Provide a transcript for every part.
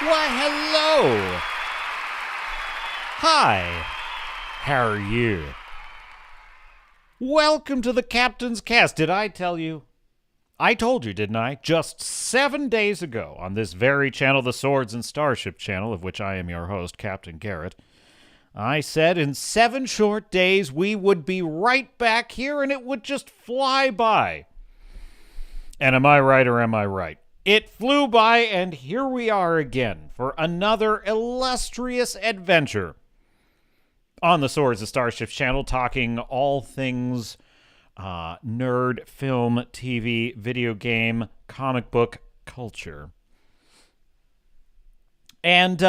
Why, hello. Hi. How are you? Welcome to the Captain's Cast. Did I tell you? I told you, didn't I? Just 7 days ago on this very channel, the Swords and Starship channel, of which I am your host, Captain Garrett. I said in 7 short days we would be right back here and it would just fly by. And am I right or am I right? It flew by, and here we are again for another illustrious adventure on the Swords and Starships channel, talking all things nerd, film, TV, video game, comic book culture. And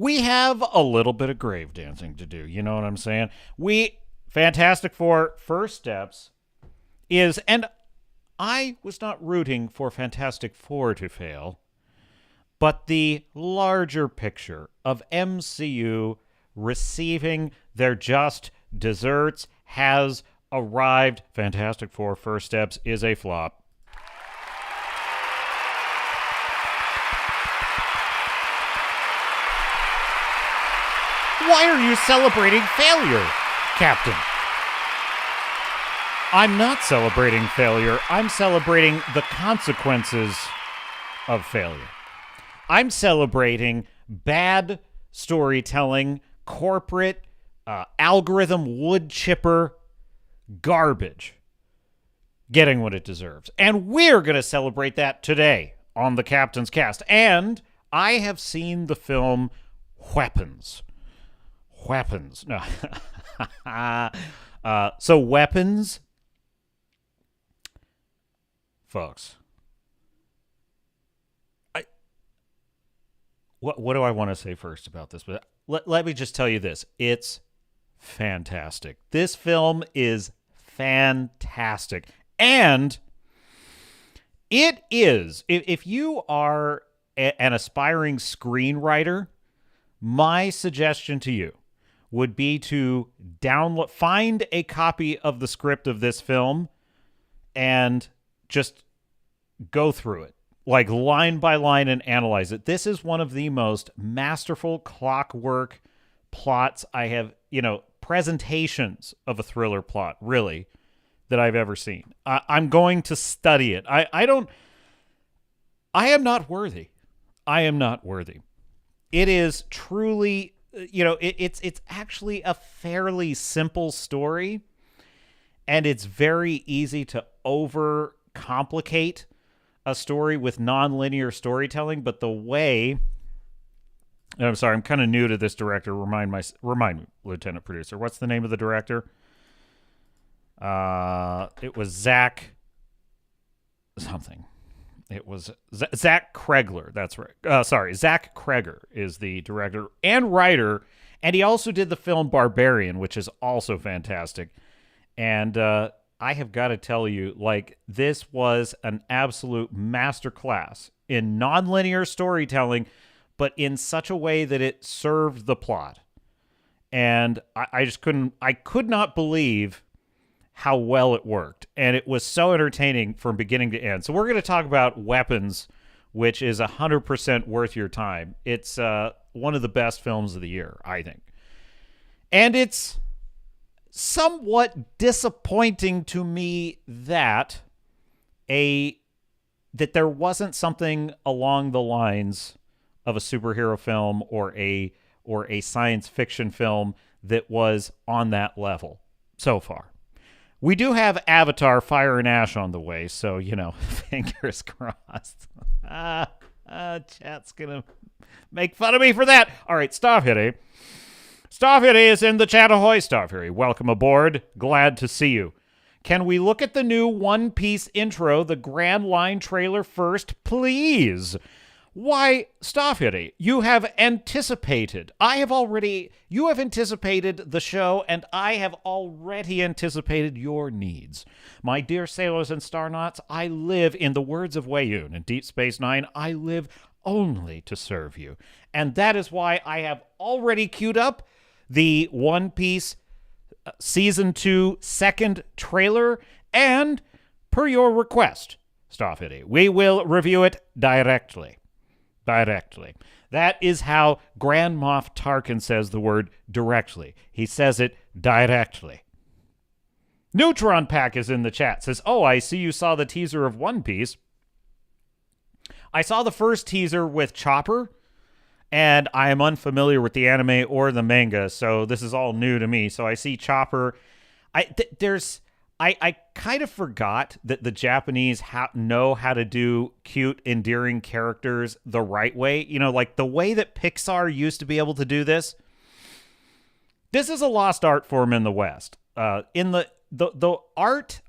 we have a little bit of grave dancing to do, you know what I'm saying? Fantastic Four First Steps is, and I was not rooting for Fantastic Four to fail, but the larger picture of MCU receiving their just desserts has arrived. Fantastic Four First Steps is a flop. Why are you celebrating failure, Captain? I'm not celebrating failure. I'm celebrating the consequences of failure. I'm celebrating bad storytelling, corporate, algorithm wood chipper garbage getting what it deserves. And we're going to celebrate that today on the Captain's Cast. And I have seen the film Weapons. No. So Weapons, folks. What do I want to say first about this? But let me just tell you this. It's fantastic. This film is fantastic. And it is, if you are an aspiring screenwriter, my suggestion to you would be to find a copy of the script of this film and just go through it, like line by line, and analyze it. This is one of the most masterful clockwork plots I have, presentations of a thriller plot, really, that I've ever seen. I'm going to study it. I am not worthy. I am not worthy. It is truly, it's actually a fairly simple story, and it's very easy to overcomplicate a story with nonlinear storytelling. But the way, and I'm sorry, I'm kind of new to this director. Remind me, Lieutenant Producer. What's the name of the director? It was Zach something. It was Zach Cregger. That's right. Zach Cregger is the director and writer, and he also did the film Barbarian, which is also fantastic. And I have got to tell you, this was an absolute masterclass in nonlinear storytelling, but in such a way that it served the plot. And I could not believe how well it worked. And it was so entertaining from beginning to end. So we're going to talk about Weapons, which is 100% worth your time. It's one of the best films of the year, I think. And it's somewhat disappointing to me that there wasn't something along the lines of a superhero film or a science fiction film that was on that level so far. We do have Avatar, Fire and Ash on the way, so, fingers crossed. Chat's going to make fun of me for that. All right, Starfitty. Starfitty is in the chat. Ahoy, Starfitty. Welcome aboard. Glad to see you. Can we look at the new One Piece intro, the Grand Line trailer first, please? Why, Starfitty, you have anticipated. You have anticipated the show, and I have already anticipated your needs. My dear sailors and starnauts, I live, in the words of Wei-Yun in Deep Space Nine, I live only to serve you. And that is why I have already queued up the One Piece Season 2 second trailer, and per your request, Starfitty, we will review it directly. That is how Grand Moff Tarkin says the word directly. He says it directly. Neutron Pack is in the chat. Says, oh, I see you saw the teaser of One Piece. I saw the first teaser with Chopper, and I am unfamiliar with the anime or the manga, so this is all new to me. So I see Chopper. I kind of forgot that the Japanese know how to do cute, endearing characters the right way. You know, like the way that Pixar used to be able to do this. This is a lost art form in the West. In the art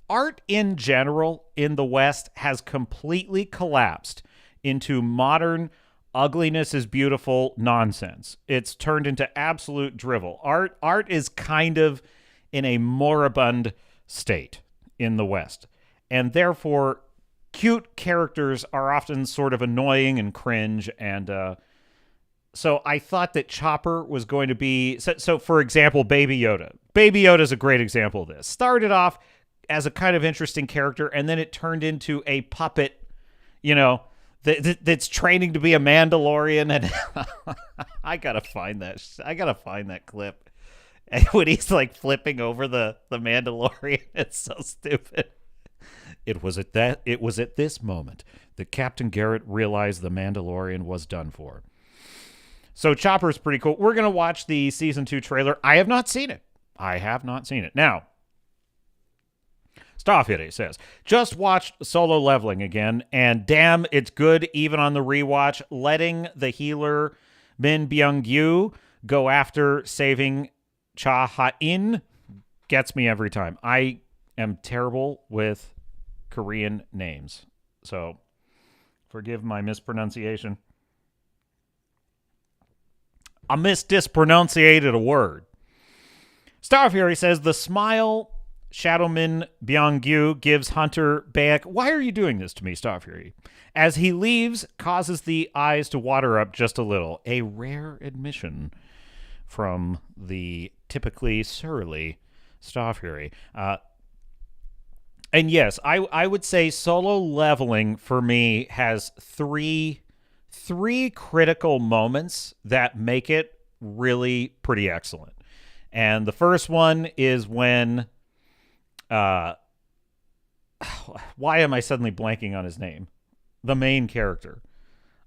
in general in the West has completely collapsed into modern ugliness is beautiful nonsense. It's turned into absolute drivel. Art is kind of in a moribund state in the West. And therefore, cute characters are often sort of annoying and cringe. And so I thought that Chopper was going to be... So for example, Baby Yoda. Baby Yoda is a great example of this. Started off as a kind of interesting character, and then it turned into a puppet, you know, that's training to be a Mandalorian. And I gotta find that clip. And when he's like flipping over the Mandalorian, it's so stupid. It was at this moment that Captain Garrett realized the Mandalorian was done for. So Chopper's pretty cool. We're gonna watch the season 2 trailer. I have not seen it. Now, Starfury says, just watched Solo Leveling again, and damn, it's good even on the rewatch. Letting the healer Min Byung-gyu go after saving Cha Ha-in gets me every time. I am terrible with Korean names, so forgive my mispronunciation. I mispronunciated a word. Starfury says, the smile Shadowman Byung-gyu gives Hunter back. Why are you doing this to me, Starfury? As he leaves, causes the eyes to water up just a little. A rare admission from the typically surly Starfury. And yes, I would say Solo Leveling for me has three critical moments that make it really pretty excellent. And the first one is when why am I suddenly blanking on his name? The main character.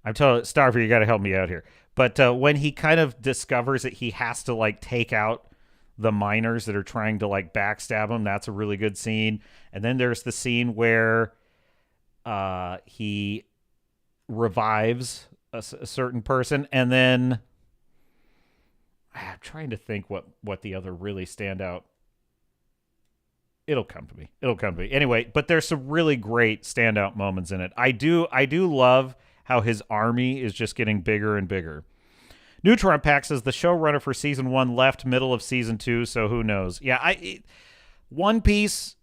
I'm telling Starfy, you got to help me out here. But when he kind of discovers that he has to like take out the miners that are trying to like backstab him, that's a really good scene. And then there's the scene where he revives a certain person, and then I'm trying to think what the other really standout. It'll come to me. Anyway, but there's some really great standout moments in it. I do love how his army is just getting bigger and bigger. Neutron Pack says the showrunner for season 1 left middle of season 2, so who knows? Yeah, One Piece,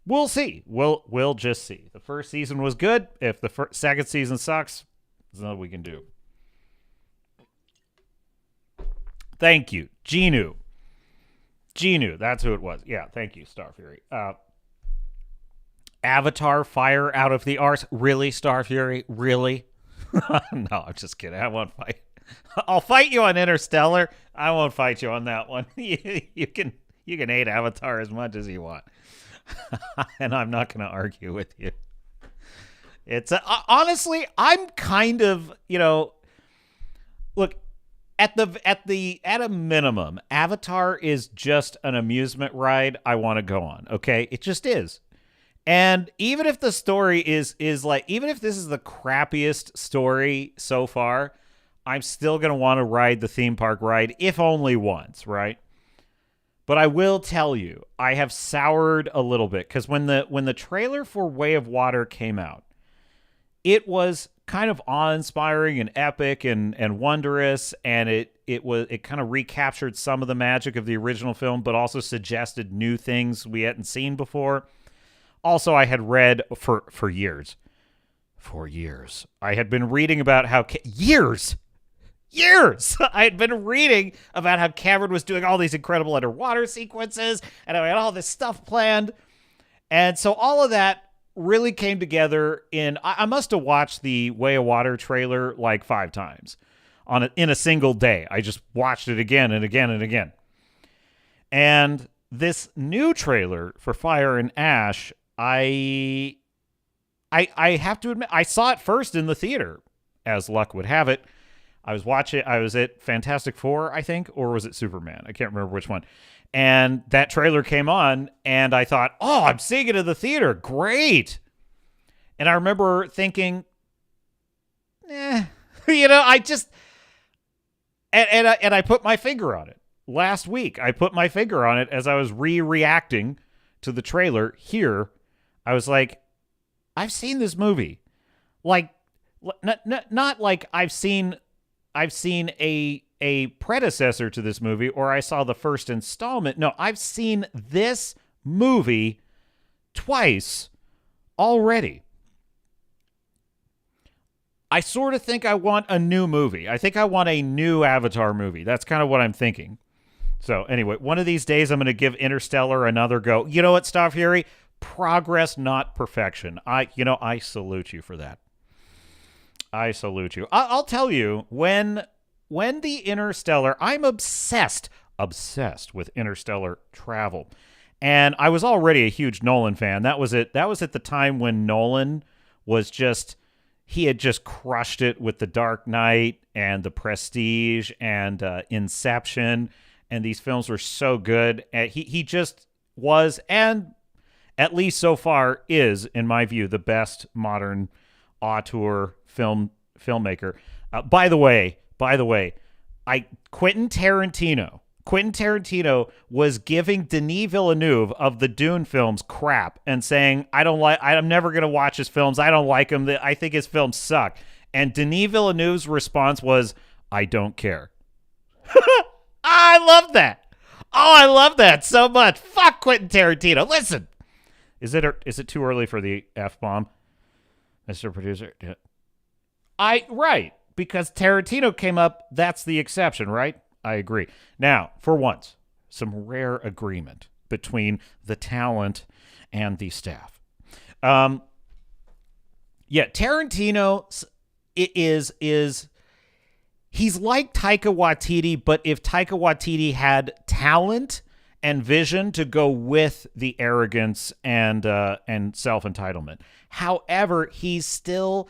we'll see. We'll just see. The first season was good. If the second season sucks, there's nothing we can do. Thank you, Genu, that's who it was. Yeah, thank you, Starfury. Avatar fire out of the arse. Really, Starfury? Really? No, I'm just kidding. I won't fight. I'll fight you on Interstellar. I won't fight you on that one. You can hate Avatar as much as you want. And I'm not going to argue with you. It's honestly, I'm kind of, look, at a minimum, Avatar is just an amusement ride I want to go on. Okay, it just is. And even if the story is like, even if this is the crappiest story so far, I'm still going to want to ride the theme park ride, if only once, right? But I will tell you, I have soured a little bit, because when the trailer for Way of Water came out, it was kind of awe-inspiring and epic and wondrous, and it kind of recaptured some of the magic of the original film, but also suggested new things we hadn't seen before. Also, I had read for years, I had been reading about how years. I had been reading about how Cameron was doing all these incredible underwater sequences, and I had all this stuff planned, and so all of that really came together in. I must have watched the Way of Water trailer like 5 times. in a single day. I just watched it again and again and again. And this new trailer for Fire and Ash, I have to admit, I saw it first in the theater, as luck would have it. I was at Fantastic Four, I think, or was it Superman? I can't remember which one. And that trailer came on, and I thought, oh, I'm seeing it in the theater. Great. And I remember thinking, I just, and I put my finger on it. Last week, I put my finger on it as I was reacting to the trailer here. I was like, I've seen this movie. Like, not like I've seen a predecessor to this movie, or I saw the first installment. No, I've seen this movie twice already. I sort of think I want a new movie. I think I want a new Avatar movie. That's kind of what I'm thinking. So anyway, one of these days I'm going to give Interstellar another go. You know what, Star Fury? Progress, not perfection. I salute you for that. I salute you. I'll tell you, when the Interstellar, I'm obsessed with interstellar travel. And I was already a huge Nolan fan. That was it. That was at the time when Nolan was he had just crushed it with The Dark Knight and The Prestige and Inception. And these films were so good. And he just was, and at least so far is, in my view, the best modern auteur filmmaker. By the way, Quentin Tarantino was giving Denis Villeneuve of the Dune films crap and saying, I'm never going to watch his films. I don't like him. I think his films suck. And Denis Villeneuve's response was, I don't care. I love that. Oh, I love that so much. Fuck Quentin Tarantino. Listen. Is it too early for the F-bomb, Mr. Producer? Yeah. Right, because Tarantino came up, that's the exception, right? I agree. Now, for once, some rare agreement between the talent and the staff. Tarantino he's like Taika Waititi, but if Taika Waititi had talent and vision to go with the arrogance and self-entitlement. However, he's still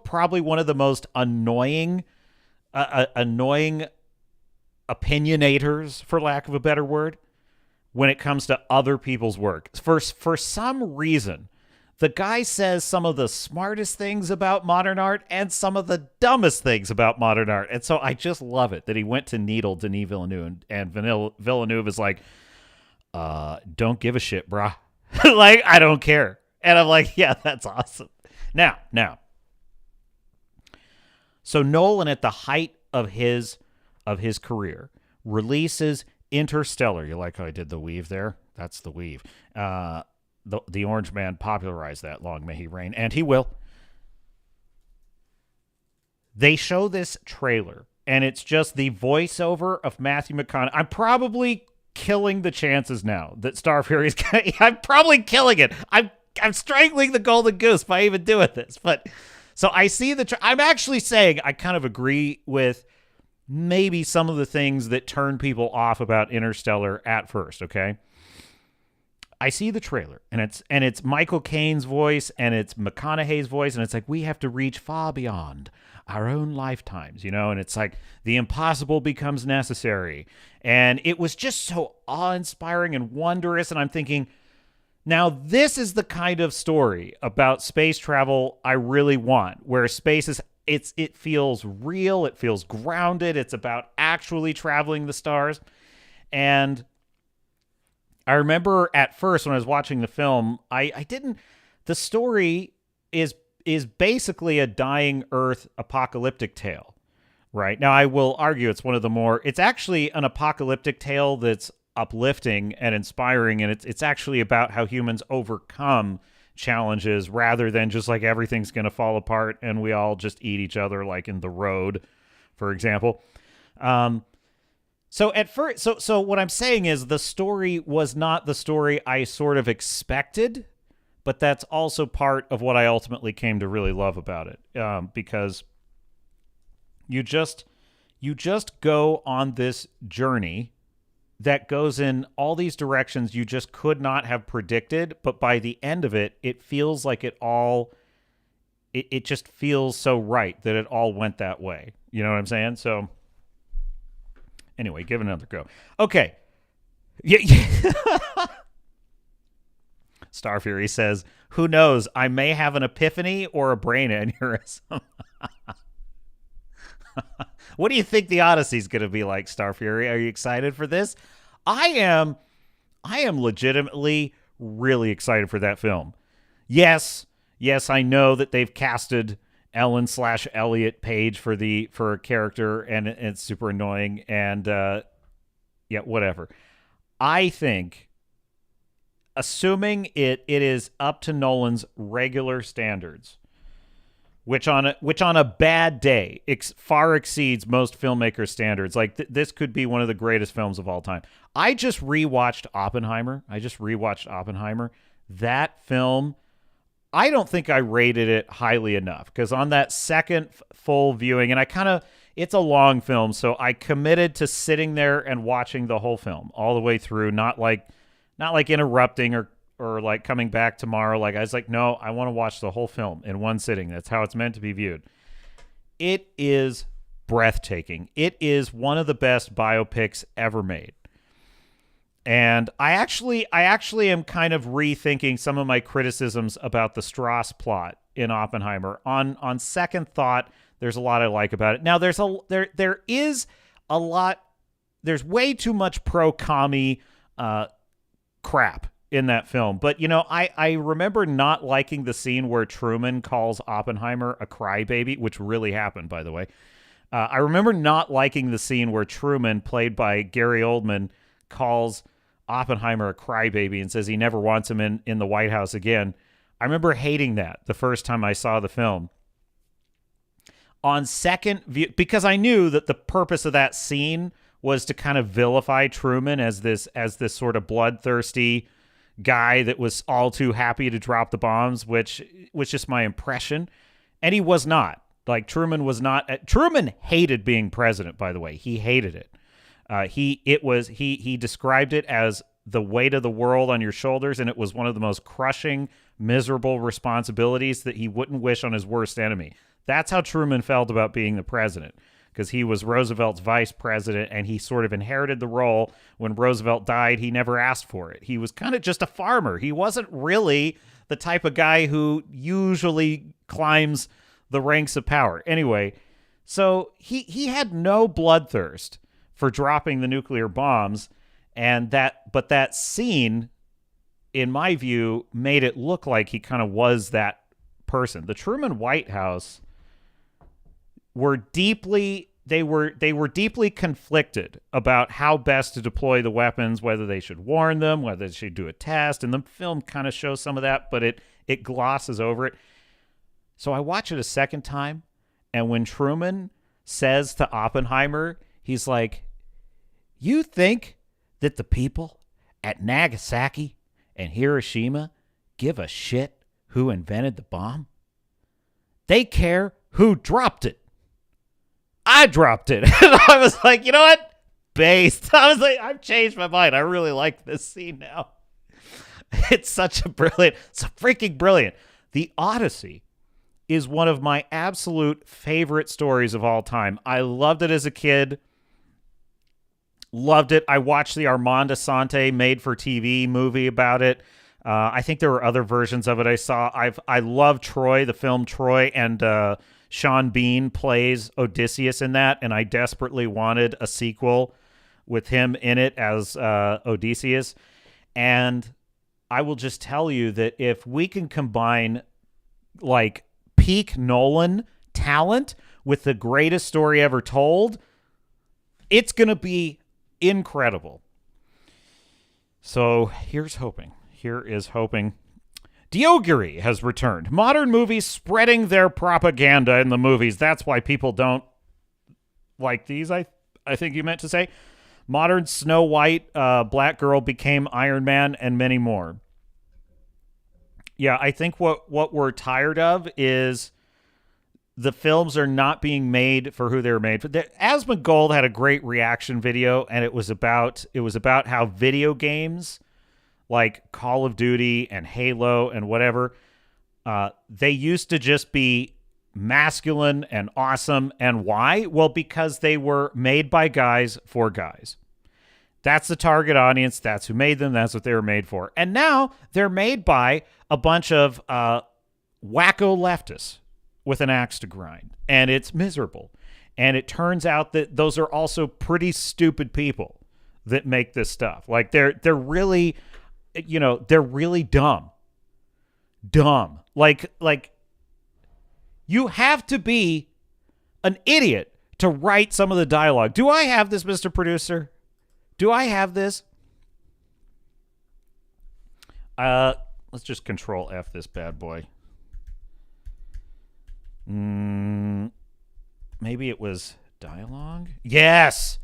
probably one of the most annoying opinionators, for lack of a better word, when it comes to other people's work. For some reason, the guy says some of the smartest things about modern art and some of the dumbest things about modern art. And so I just love it that he went to needle Denis Villeneuve, and Villeneuve is like, don't give a shit, brah. Like, I don't care. And I'm like, yeah, that's awesome. Now. So Nolan, at the height of his career, releases Interstellar. You like how I did the weave there? That's the weave. The Orange Man popularized that. Long may he reign, and he will. They show this trailer, and it's just the voiceover of Matthew McConaughey. I'm probably killing the chances now that Star Fury is going to... I'm probably killing it. I'm strangling the golden goose by even doing this. But so I see I'm actually saying I kind of agree with maybe some of the things that turn people off about Interstellar at first, okay? I see the trailer, and it's Michael Caine's voice, and it's McConaughey's voice, and it's like, we have to reach far beyond our own lifetimes, and it's like the impossible becomes necessary. And it was just so awe-inspiring and wondrous, and I'm thinking, now this is the kind of story about space travel I really want, where space is, it feels real, it feels grounded, it's about actually traveling the stars. And I remember at first when I was watching the film, the story is basically a dying Earth apocalyptic tale, right? Now, I will argue it's actually an apocalyptic tale that's uplifting and inspiring, and it's actually about how humans overcome challenges rather than just like everything's going to fall apart and we all just eat each other, like in The Road, for example. So at first, so what I'm saying is the story was not the story I sort of expected, but that's also part of what I ultimately came to really love about it. Because, You just go on this journey that goes in all these directions you just could not have predicted, but by the end of it, it feels like it just feels so right that it all went that way. You know what I'm saying? So anyway, give it another go. Okay. Yeah. Star Fury says, who knows? I may have an epiphany or a brain aneurysm. What do you think the Odyssey's going to be like, Star Fury? Are you excited for this? I am legitimately really excited for that film. Yes, I know that they've casted Ellen/Elliot Page for a character, and it's super annoying. And yeah, whatever. I think, assuming it is up to Nolan's regular standards, which on a bad day far exceeds most filmmakers' standards. Like this could be one of the greatest films of all time. I just rewatched Oppenheimer. That film, I don't think I rated it highly enough, because on that second full viewing, and it's a long film, so I committed to sitting there and watching the whole film all the way through, not like interrupting or like coming back tomorrow. Like I was like, no, I want to watch the whole film in one sitting. That's how it's meant to be viewed. It is breathtaking. It is one of the best biopics ever made. And I actually am kind of rethinking some of my criticisms about the Strauss plot in Oppenheimer. On second thought, there's a lot I like about it. Now there's way too much pro-commie crap in that film. But, I remember not liking the scene where Truman calls Oppenheimer a crybaby, which really happened, by the way. I remember not liking the scene where Truman, played by Gary Oldman, calls Oppenheimer a crybaby and says he never wants him in the White House again. I remember hating that the first time I saw the film. On second view, because I knew that the purpose of that scene was to kind of vilify Truman as this sort of bloodthirsty guy that was all too happy to drop the bombs, which was just my impression. And he was not. Like, Truman was not. Truman hated being president, by the way. He hated it. He described it as the weight of the world on your shoulders, and it was one of the most crushing, miserable responsibilities that he wouldn't wish on his worst enemy. That's how Truman felt about being the president, because he was Roosevelt's vice president, and he sort of inherited the role. When Roosevelt died, he never asked for it. He was kind of just a farmer. He wasn't really the type of guy who usually climbs the ranks of power. Anyway, so he had no bloodthirst for dropping the nuclear bombs, but that scene, in my view, made it look like he kind of was that person. The Truman White House were deeply conflicted about how best to deploy the weapons, whether they should warn them, whether they should do a test, and the film kind of shows some of that, but it glosses over it. So I watch it a second time, and when Truman says to Oppenheimer, he's like, "You think that the people at Nagasaki and Hiroshima give a shit who invented the bomb? They care who dropped it. I dropped it." And I was like, you know what? Based. I was like, I've changed my mind. I really like this scene now. It's freaking brilliant. The Odyssey is one of my absolute favorite stories of all time. I loved it as a kid. Loved it. I watched the Armand Assante made-for-TV movie about it. I think there were other versions of it I saw. I love Troy, the film Troy, and Sean Bean plays Odysseus in that, and I desperately wanted a sequel with him in it as Odysseus. And I will just tell you that if we can combine like peak Nolan talent with the greatest story ever told, it's going to be incredible. So here's hoping. Here is hoping. The has returned. Modern movies spreading their propaganda in the movies. That's why people don't like these, I think you meant to say. Modern Snow White, Black Girl became Iron Man, and many more. Yeah, I think what we're tired of is the films are not being made for who they were made for. Asmongold had a great reaction video, and it was about how video games like Call of Duty and Halo and whatever, they used to just be masculine and awesome. And why? Well, because they were made by guys for guys. That's the target audience. That's who made them. That's what they were made for. And now they're made by a bunch of wacko leftists with an axe to grind. And it's miserable. And it turns out that those are also pretty stupid people that make this stuff. Like they're really, they're really dumb. Dumb. Like you have to be an idiot to write some of the dialogue. Do I have this, Mr. Producer? Do I have this? Let's just Control F this bad boy. Maybe it was dialogue? Yes!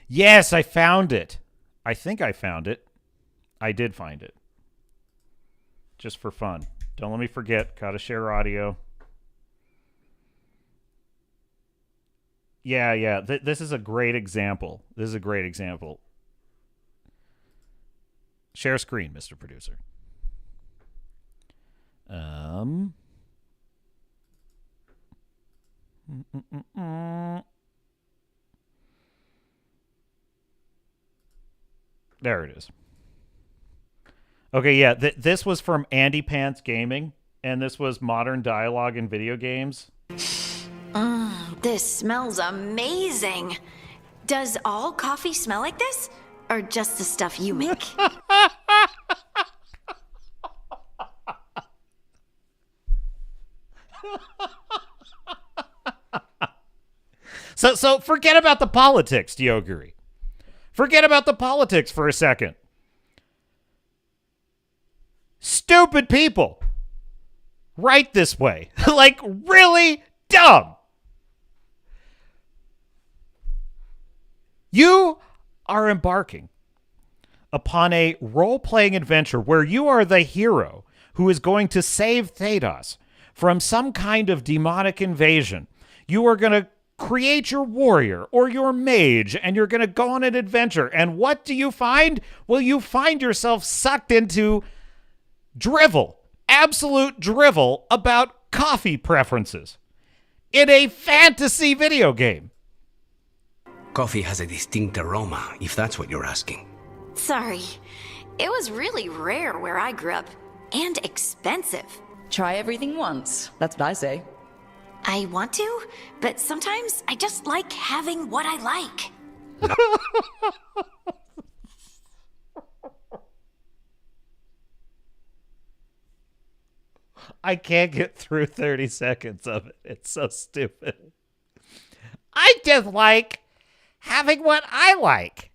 Yes, I found it. I think I found it. I did find it. Just for fun. Don't let me forget. Gotta share audio. Yeah. This is a great example. Share screen, Mr. Producer. There it is. Okay, yeah, this was from Andy Pants Gaming, and this was modern dialogue in video games. This smells amazing. Does all coffee smell like this? Or just the stuff you make? So forget about the politics, Dioguri. Forget about the politics for a second. Stupid people write this way. Like, really dumb. You are embarking upon a role-playing adventure where you are the hero who is going to save Thedos from some kind of demonic invasion. You are going to create your warrior or your mage, and you're going to go on an adventure. And what do you find? Well, you find yourself sucked into drivel, absolute drivel about coffee preferences in a fantasy video game. Coffee has a distinct aroma, if that's what you're asking. Sorry. It was really rare where I grew up. And expensive. Try everything once. That's what I say. I want to, but sometimes I just like having what I like. I can't get through 30 seconds of it. It's so stupid. I just like having what I like.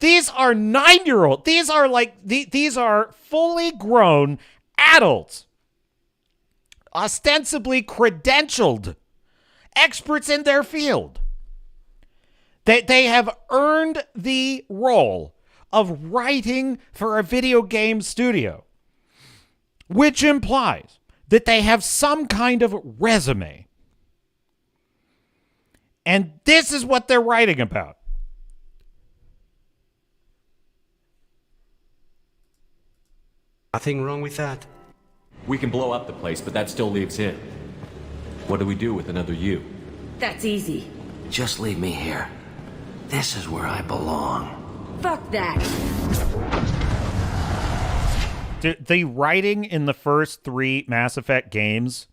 These are 9-year-old. These are these are fully grown adults. Ostensibly credentialed. Experts in their field. They have earned the role of writing for a video game studio, which implies that they have some kind of resume. And this is what they're writing about. Nothing wrong with that. We can blow up the place, but that still leaves him. What do we do with another you? That's easy. Just leave me here. This is where I belong. Fuck that. The writing in the first 3 Mass Effect games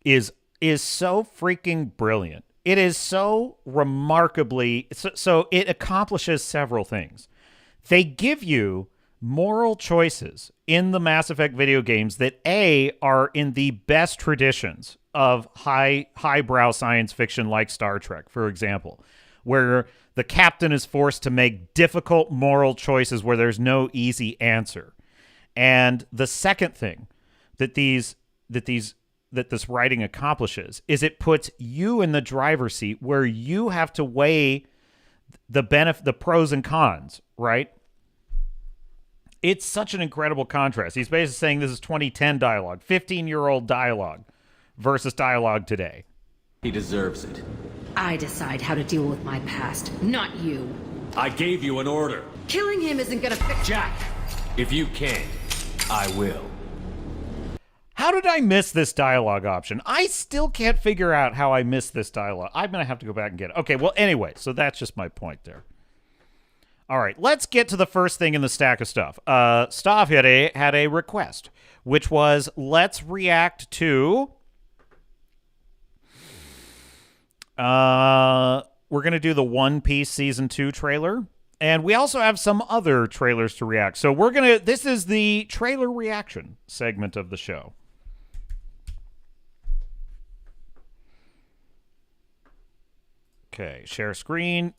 is so freaking brilliant. It is so remarkably... So it accomplishes several things. They give you moral choices in the Mass Effect video games that, A, are in the best traditions of highbrow science fiction like Star Trek, for example, where the captain is forced to make difficult moral choices where there's no easy answer. And the second thing that this writing accomplishes is it puts you in the driver's seat where you have to weigh the pros and cons, right? It's such an incredible contrast. He's basically saying this is 2010 dialogue, 15-year-old dialogue versus dialogue today. He deserves it. I decide how to deal with my past, not you. I gave you an order. Killing him isn't gonna fix Jack, if you can't, I will. How did I miss this dialogue option? I still can't figure out how I missed this dialogue. I'm going to have to go back and get it. Okay, well, anyway, so that's just my point there. All right, let's get to the first thing in the stack of stuff. Stav had a request, which was let's react to... we're going to do the One Piece Season 2 trailer. And we also have some other trailers to react. So we're going to... This is the trailer reaction segment of the show. Okay, share screen.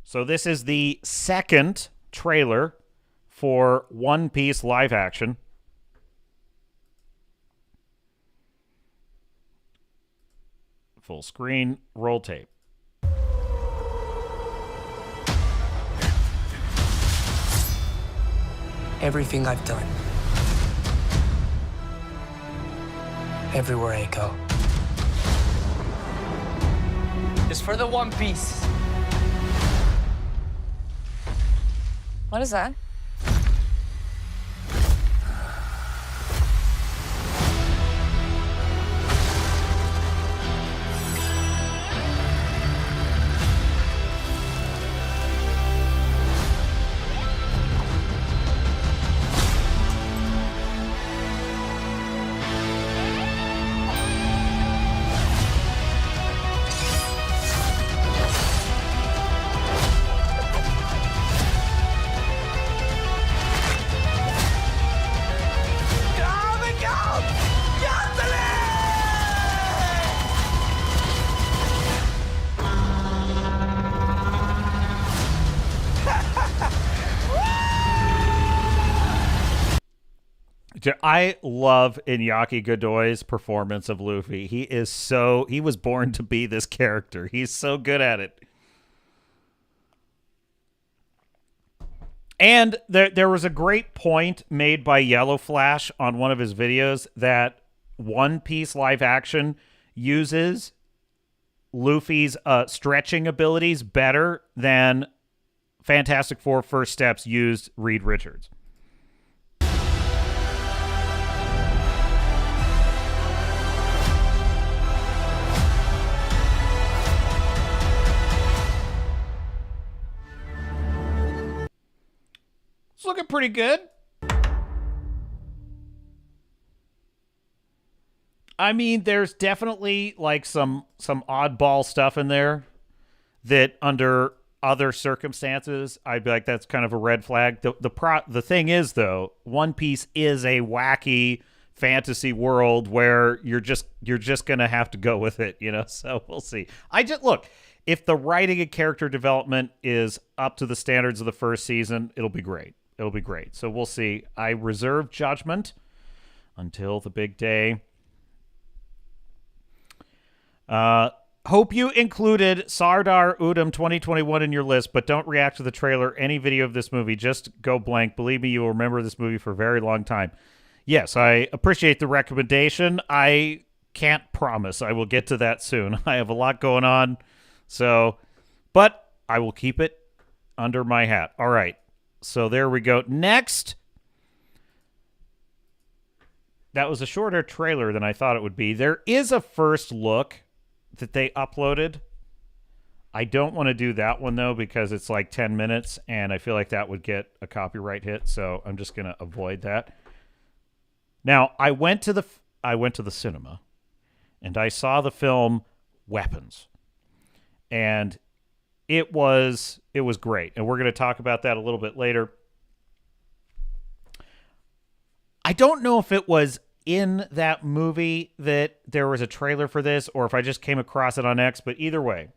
So this is the second trailer for One Piece live action. Full screen, roll tape. Everything I've done, everywhere I go, is for the One Piece. What is that? I love Iñaki Godoy's performance of Luffy. He was born to be this character. He's so good at it. And there was a great point made by Yellow Flash on one of his videos that One Piece live action uses Luffy's stretching abilities better than Fantastic Four First Steps used Reed Richards. It's looking pretty good. I mean, there's definitely like some oddball stuff in there that under other circumstances I'd be like, that's kind of a red flag. The thing is though, One Piece is a wacky fantasy world where you're just gonna have to go with it, you know. So we'll see. Look, if the writing and character development is up to the standards of the first season, it'll be great. It'll be great. So we'll see. I reserve judgment until the big day. Hope you included Sardar Udam 2021 in your list, but don't react to the trailer, any video of this movie. Just go blank. Believe me, you will remember this movie for a very long time. Yes, I appreciate the recommendation. I can't promise I will get to that soon. I have a lot going on. So, but I will keep it under my hat. All right. So there we go. Next, that was a shorter trailer than I thought it would be. There is a first look that they uploaded. I don't want to do that one, though, because it's like 10 minutes, and I feel like that would get a copyright hit, so I'm just going to avoid that. Now, I went to the cinema, and I saw the film Weapons, and it was great, and we're going to talk about that a little bit later. I don't know if it was in that movie that there was a trailer for this or if I just came across it on X, but either way,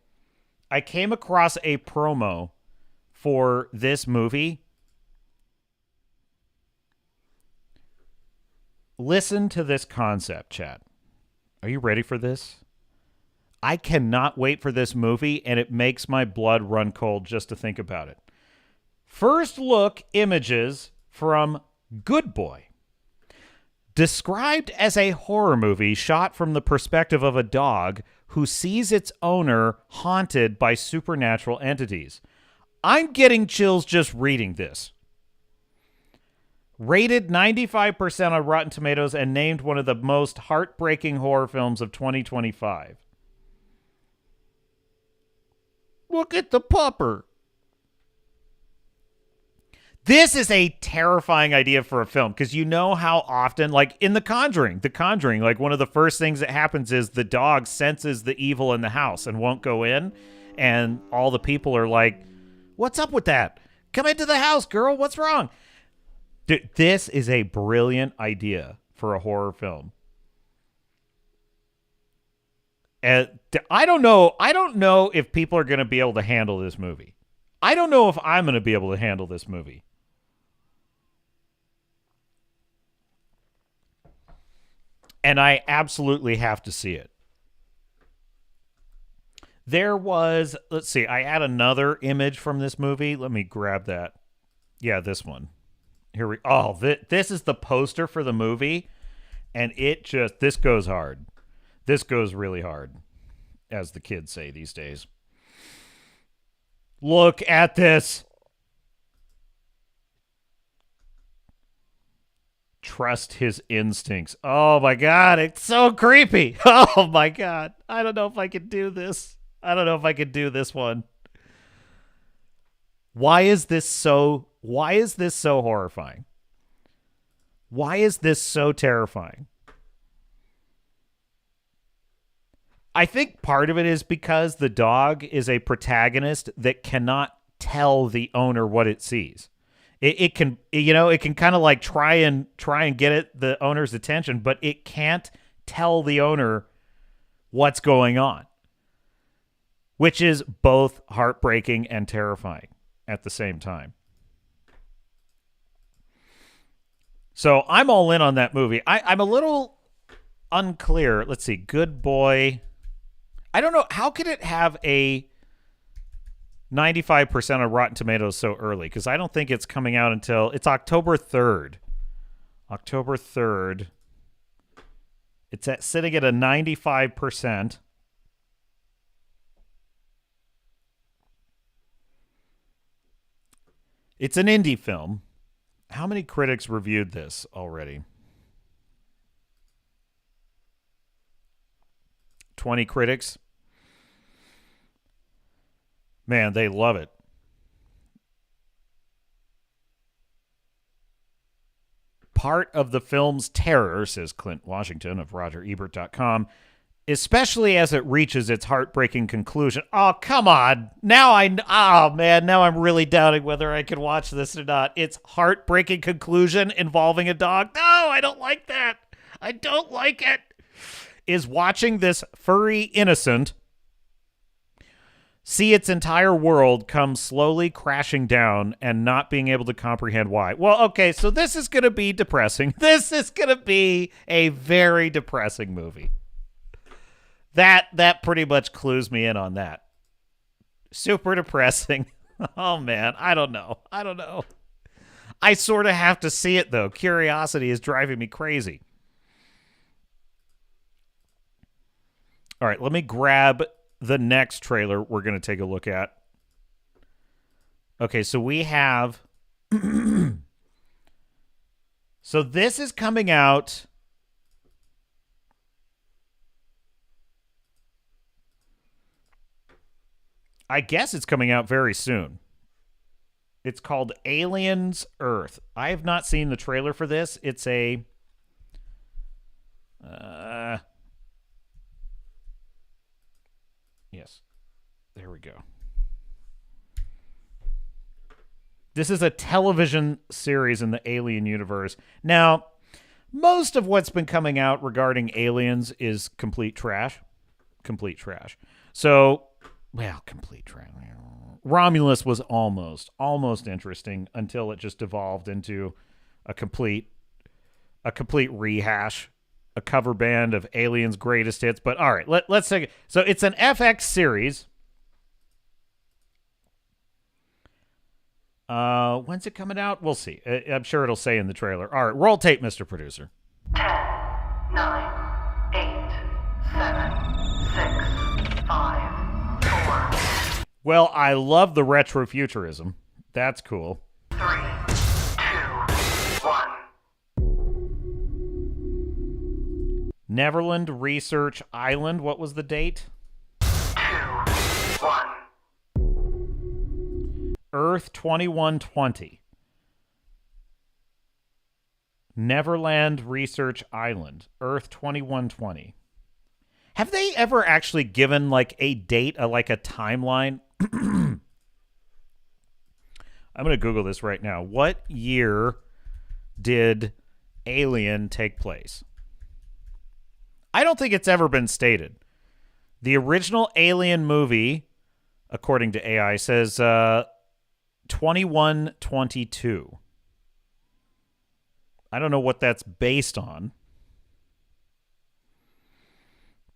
I came across a promo for this movie. Listen to this concept, chat. Are you ready for this? I cannot wait for this movie, and it makes my blood run cold just to think about it. First look images from Good Boy. Described as a horror movie shot from the perspective of a dog who sees its owner haunted by supernatural entities. I'm getting chills just reading this. Rated 95% on Rotten Tomatoes and named one of the most heartbreaking horror films of 2025. Look at the pupper. This is a terrifying idea for a film because you know how often, like in The Conjuring, like one of the first things that happens is the dog senses the evil in the house and won't go in. And all the people are like, what's up with that? Come into the house, girl. What's wrong? Dude, this is a brilliant idea for a horror film. And I don't know if people are going to be able to handle this movie. I don't know if I'm going to be able to handle this movie. And I absolutely have to see it. There was, let's see, I had another image from this movie. Let me grab that. Yeah, this one. Here we, oh, this is the poster for the movie. And this goes hard. This goes really hard, as the kids say these days. Look at this. Trust his instincts. Oh my God, it's so creepy. Oh my God. I don't know if I can do this. I don't know if I can do this one. Why is this so horrifying? Why is this so terrifying? I think part of it is because the dog is a protagonist that cannot tell the owner what it sees. It can kind of like try and get the owner's attention, but it can't tell the owner what's going on, which is both heartbreaking and terrifying at the same time. So I'm all in on that movie. I'm a little unclear. Let's see. Good Boy. I don't know. How could it have a 95% of Rotten Tomatoes so early? Because I don't think it's coming out until it's October 3rd. October 3rd. It's sitting at a 95%. It's an indie film. How many critics reviewed this already? 20 critics. Man, they love it. Part of the film's terror, says Clint Washington of RogerEbert.com, especially as it reaches its heartbreaking conclusion. Oh, come on. Now I'm really doubting whether I can watch this or not. Its heartbreaking conclusion involving a dog. No, I don't like that. I don't like it. Is watching this furry innocent see its entire world come slowly crashing down and not being able to comprehend why. Well, okay, so this is going to be depressing. This is going to be a very depressing movie. That pretty much clues me in on that. Super depressing. Oh, man, I don't know. I sort of have to see it, though. Curiosity is driving me crazy. All right, let me grab the next trailer we're going to take a look at. Okay, so we have... So this is coming out... I guess it's coming out very soon. It's called Aliens Earth. I have not seen the trailer for this. It's a... Yes. There we go. This is a television series in the Alien universe. Now, most of what's been coming out regarding aliens is complete trash. Complete trash. So, well, complete trash. Romulus was almost interesting until it just evolved into a complete rehash. A cover band of Aliens' greatest hits. But all right, let's take it. So it's an FX series. When's it coming out? We'll see. I'm sure it'll say in the trailer. All right, roll tape, Mr. Producer. 10, 9, 8, 7, 6, 5, 4. Well, I love the retrofuturism. That's cool. 3, 2, 1. Neverland Research Island. What was the date? 2, 1. Earth 2120. Neverland Research Island. Earth 2120. Have they ever actually given like a date, like a timeline? I'm going to Google this right now. What year did Alien take place? I don't think it's ever been stated. The original Alien movie, according to AI, says 2122. I don't know what that's based on.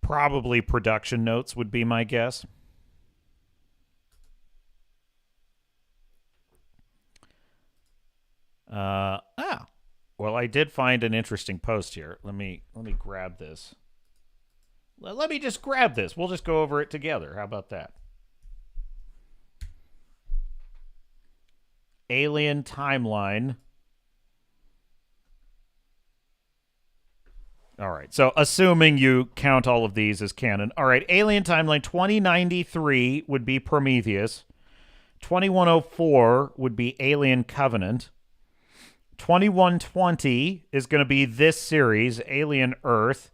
Probably production notes would be my guess. Well, I did find an interesting post here. Let me grab this. Let me just grab this. We'll just go over it together. How about that? Alien timeline. All right. So assuming you count all of these as canon. All right. Alien timeline 2093 would be Prometheus. 2104 would be Alien Covenant. 2120 is going to be this series, Alien Earth.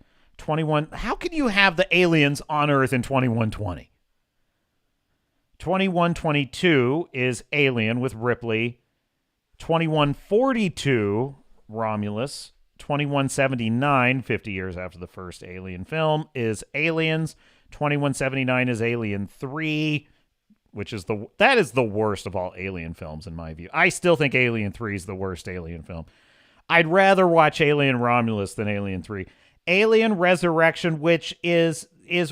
How can you have the aliens on Earth in 2120? 2122 is Alien with Ripley. 2142, Romulus. 2179, 50 years after the first Alien film, is Aliens. 2179 is Alien 3, which is that is the worst of all Alien films in my view. I still think Alien 3 is the worst Alien film. I'd rather watch Alien Romulus than Alien 3. Alien Resurrection, which is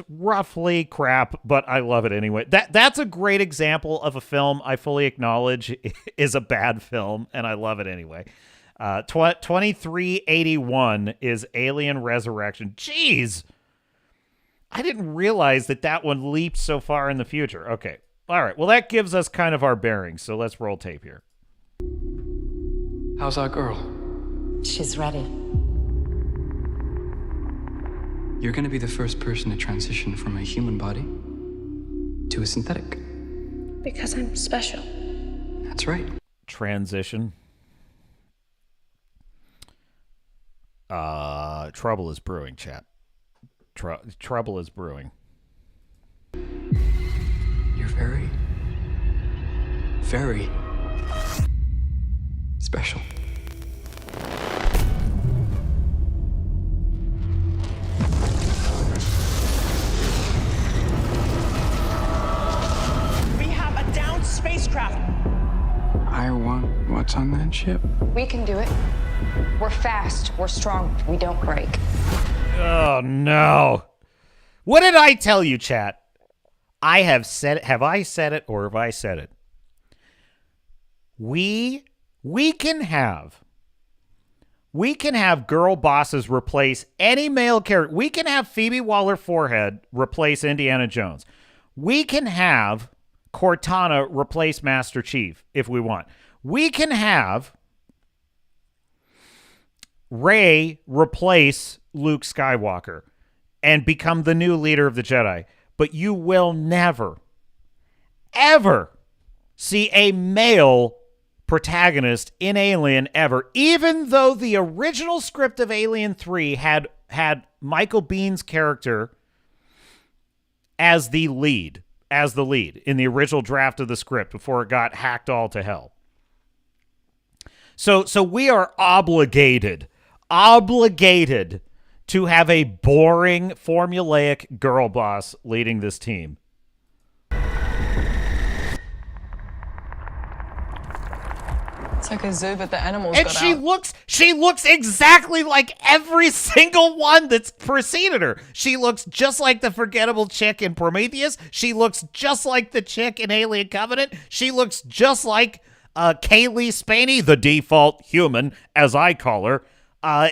roughly crap, but I love it anyway. That's a great example of a film I fully acknowledge is a bad film, and I love it anyway. 2381 is Alien Resurrection. Jeez! I didn't realize that one leaped so far in the future. Okay. All right. Well, that gives us kind of our bearings, so let's roll tape here. How's our girl? She's ready. You're gonna be the first person to transition from a human body to a synthetic. Because I'm special. That's right. Transition. Trouble is brewing, chat. Trouble is brewing. You're very, very special. We have a downed spacecraft. I want what's on that ship. We can do it. We're fast. We're strong. We don't break. Oh, no. What did I tell you, chat? I have said it. Have I said it or have I said it? We can have girl bosses replace any male character. We can have Phoebe Waller-Forehead replace Indiana Jones. We can have Cortana replace Master Chief if we want. We can have Rey replace Luke Skywalker and become the new leader of the Jedi. But you will never, ever see a male protagonist in Alien ever, even though the original script of Alien 3 had Michael Bihn's character as the lead in the original draft of the script before it got hacked all to hell. So we are obligated to have a boring, formulaic girl boss leading this team. It's like a zoo, but the animals And got she looks exactly like every single one that's preceded her. She looks just like the forgettable chick in Prometheus. She looks just like the chick in Alien Covenant. She looks just like Kaylee Spaney, the default human, as I call her.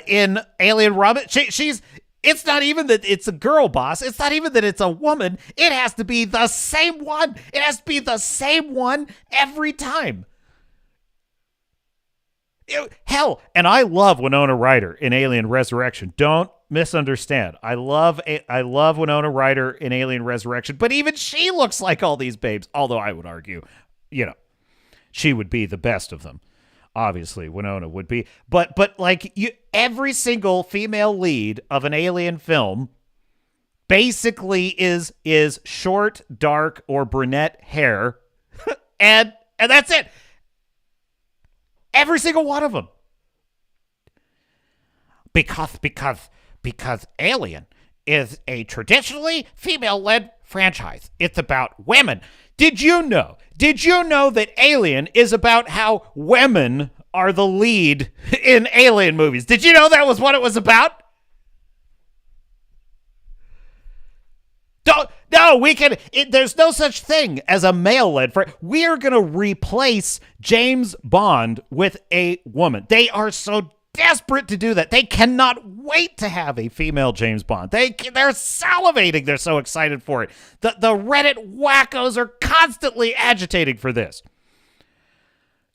in Alien Robin. She's. It's not even that it's a girl boss. It's not even that it's a woman. It has to be the same one. It has to be the same one every time. Hell, and I love Winona Ryder in Alien Resurrection. Don't misunderstand. I love Winona Ryder in Alien Resurrection, but even she looks like all these babes. Although I would argue, she would be the best of them. Obviously, Winona would be, but like every single female lead of an Alien film basically is short, dark, or brunette hair, and that's it. Every single one of them. Because Alien is a traditionally female-led franchise. It's about women. Did you know that Alien is about how women are the lead in Alien movies? Did you know that was what it was about? There's no such thing as a male-led franchise. We are going to replace James Bond with a woman. They are so desperate to do that. They cannot wait to have a female James Bond. They're salivating. They're so excited for it. The Reddit wackos are constantly agitating for this.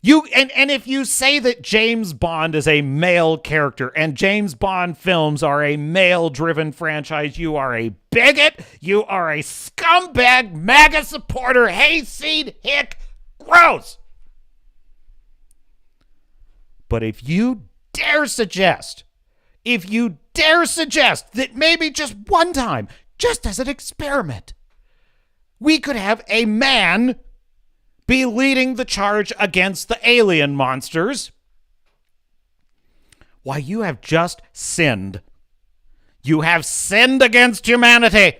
And if you say that James Bond is a male character and James Bond films are a male-driven franchise, you are a bigot. You are a scumbag, MAGA supporter, hayseed, hick, gross. But if you dare suggest that maybe just one time, just as an experiment, we could have a man be leading the charge against the alien monsters, why, you have just sinned. You have sinned against humanity.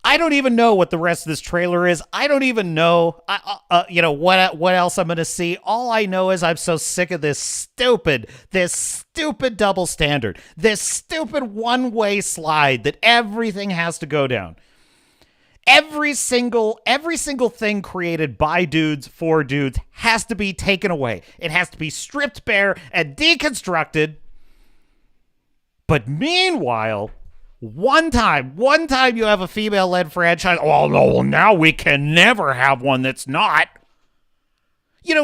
I don't even know what the rest of this trailer is. I don't even know, what else I'm going to see. All I know is I'm so sick of this stupid double standard, this stupid one-way slide that everything has to go down. Every single thing created by dudes for dudes has to be taken away. It has to be stripped bare and deconstructed. But meanwhile, one time you have a female-led franchise. Oh no, now we can never have one that's not.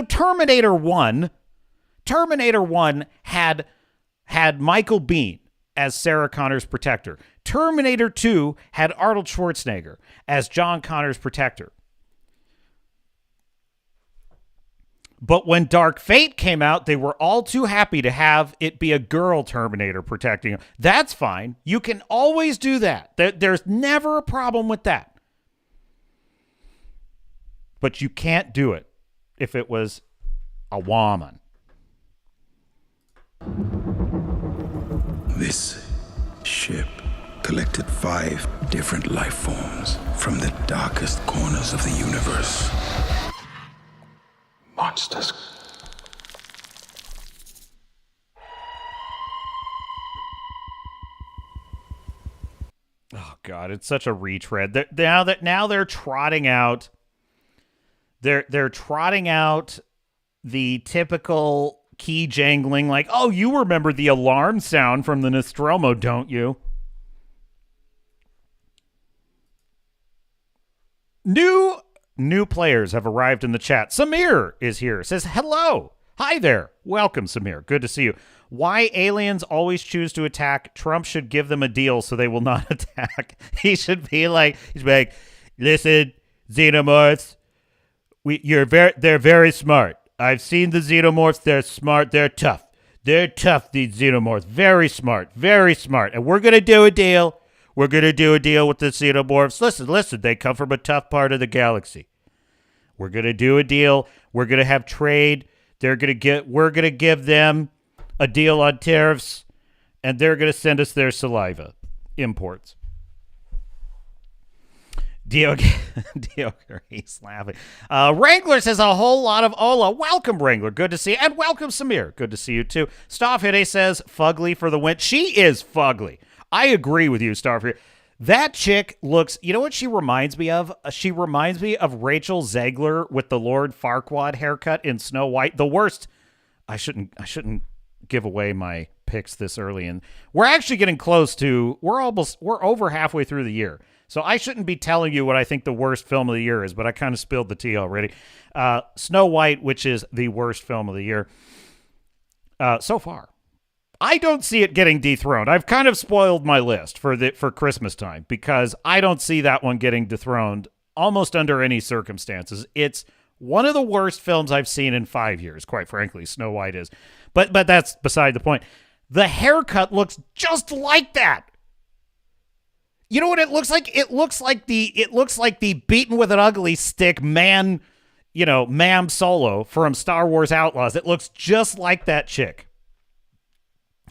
Terminator 1 had Michael Biehn as Sarah Connor's protector. Terminator 2 had Arnold Schwarzenegger as John Connor's protector. But when Dark Fate came out, they were all too happy to have it be a girl Terminator protecting him. That's fine. You can always do that. There's never a problem with that. But you can't do it if it was a woman. This ship collected 5 different life forms from the darkest corners of the universe. Monsters. Oh God, it's such a retread. Now they're trotting out. They're trotting out the typical key jangling, like, oh, you remember the alarm sound from the Nostromo, don't you? New players have arrived in the chat. Samir is here. Says, hello. Hi there. Welcome, Samir. Good to see you. Why aliens always choose to attack? Trump should give them a deal so they will not attack. He should be like, listen, xenomorphs, they're very smart. I've seen the xenomorphs. They're smart. They're tough. They're tough, these xenomorphs. Very smart. Very smart. And we're going to do a deal. We're going to do a deal with the xenomorphs. Listen. They come from a tough part of the galaxy. We're going to do a deal. We're going to have trade. We're going to give them a deal on tariffs, and they're going to send us their saliva imports. He's laughing. Wrangler says a whole lot of Ola. Welcome, Wrangler. Good to see you. And welcome, Samir. Good to see you, too. Starfhide says fugly for the win. She is fugly. I agree with you, Starfhide. That chick looks, you know what she reminds me of? She reminds me of Rachel Zegler with the Lord Farquaad haircut in Snow White. The worst I shouldn't give away my picks this early, and we're actually getting close to. We're over halfway through the year, so I shouldn't be telling you what I think the worst film of the year is. But I kind of spilled the tea already. Snow White, which is the worst film of the year so far. I don't see it getting dethroned. I've kind of spoiled my list for Christmas time because I don't see that one getting dethroned almost under any circumstances. It's one of the worst films I've seen in 5 years, quite frankly. Snow White is. But that's beside the point. The haircut looks just like that. You know what it looks like? It looks like the beaten with an ugly stick man, Ma'am Solo from Star Wars Outlaws. It looks just like that chick.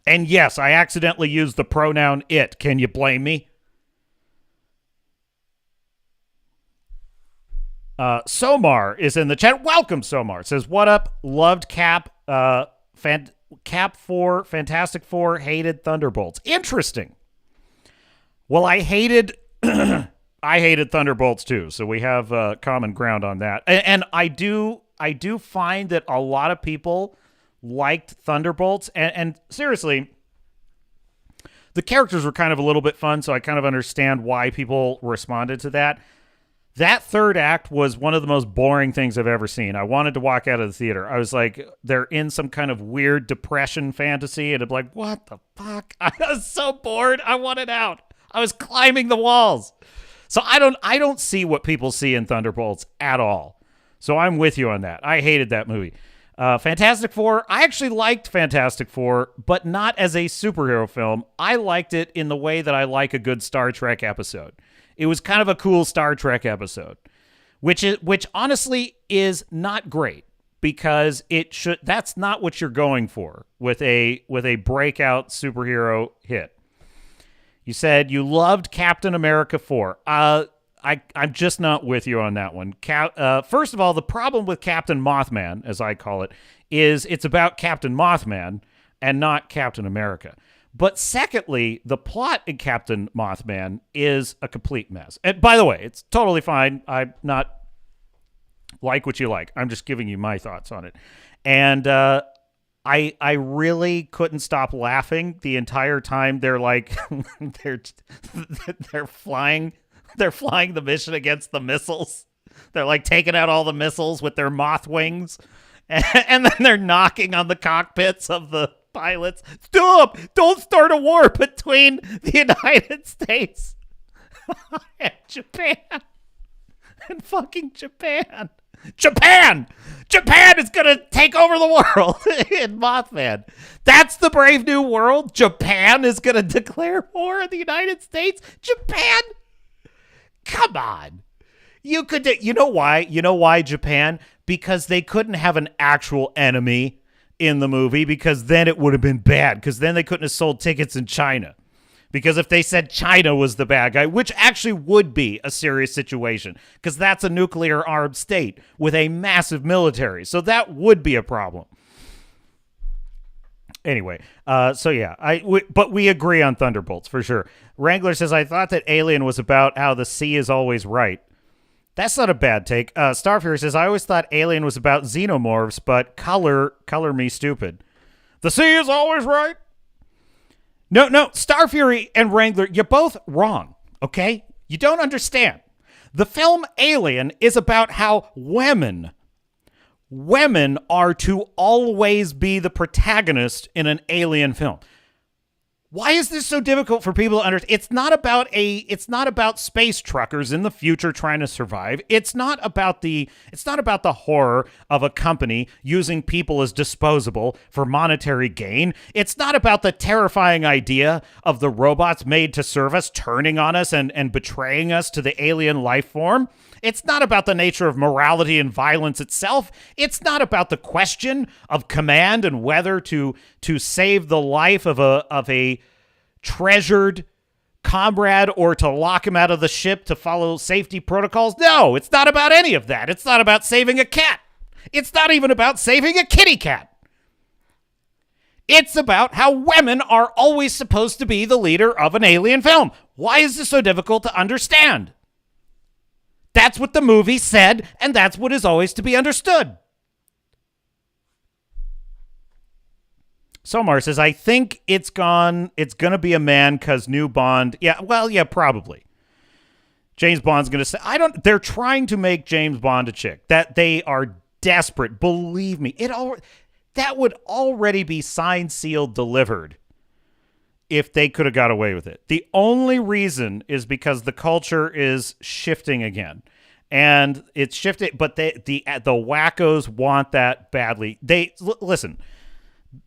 And yes, I accidentally used the pronoun it. Can you blame me? Somar is in the chat. Welcome, Somar. Says, what up? Loved Cap. Cap 4, Fantastic Four, hated Thunderbolts. Interesting. Well, I hated Thunderbolts too, so we have common ground on that. And I do find that a lot of people liked Thunderbolts, and seriously, the characters were kind of a little bit fun, so I kind of understand why people responded to that. That third act was one of the most boring things I've ever seen. I wanted to walk out of the theater. I was like, they're in some kind of weird depression fantasy, and I'm like, what the fuck? I was so bored. I wanted out. I was climbing the walls. So I don't see what people see in Thunderbolts at all. So I'm with you on that. I hated that movie. Fantastic Four, I actually liked Fantastic Four, but not as a superhero film. I liked it in the way that I like a good Star Trek episode. It was kind of a cool Star Trek episode, which honestly is not great because that's not what you're going for with a breakout superhero hit. You said you loved Captain America 4. I'm just not with you on that one. First of all, the problem with Captain Mothman, as I call it, is it's about Captain Mothman and not Captain America. But secondly, the plot in Captain Mothman is a complete mess. And by the way, it's totally fine. I'm not like what you like. I'm just giving you my thoughts on it. And I really couldn't stop laughing the entire time. They're like they're flying the mission against the missiles. They're like taking out all the missiles with their moth wings, and then they're knocking on the cockpits of the pilots. Stop! Don't start a war between the United States and Japan. And fucking Japan. Japan is going to take over the world in Mothman. That's the Brave New World. Japan is going to declare war on the United States. Japan? Come on. You know why? You know why Japan? Because they couldn't have an actual enemy in the movie, because then it would have been bad, because then they couldn't have sold tickets in China. Because if they said China was the bad guy, which actually would be a serious situation, because that's a nuclear armed state with a massive military. So that would be a problem. Anyway, so yeah, but we agree on Thunderbolts for sure. Wrangler says, I thought that Alien was about how the sea is always right. That's not a bad take. Starfury says, I always thought Alien was about xenomorphs, but color me stupid. The sea is always right. No, Starfury and Wrangler, you're both wrong, okay? You don't understand. The film Alien is about how women are to always be the protagonist in an alien film. Why is this so difficult for people to understand? It's not about space truckers in the future trying to survive. It's not about the horror of a company using people as disposable for monetary gain. It's not about the terrifying idea of the robots made to serve us turning on us and betraying us to the alien life form. It's not about the nature of morality and violence itself. It's not about the question of command and whether to save the life of a treasured comrade or to lock him out of the ship to follow safety protocols. No, it's not about any of that. It's not about saving a cat. It's not even about saving a kitty cat. It's about how women are always supposed to be the leader of an alien film. Why is this so difficult to understand? That's what the movie said, and that's what is always to be understood. Somar says, I think it's going to be a man because new Bond. Yeah, well, yeah, probably. James Bond's going to say, they're trying to make James Bond a chick. That they are desperate. Believe me, that would already be signed, sealed, delivered if they could have got away with it. The only reason is because the culture is shifting again. And it's shifted, but the wackos want that badly. Listen,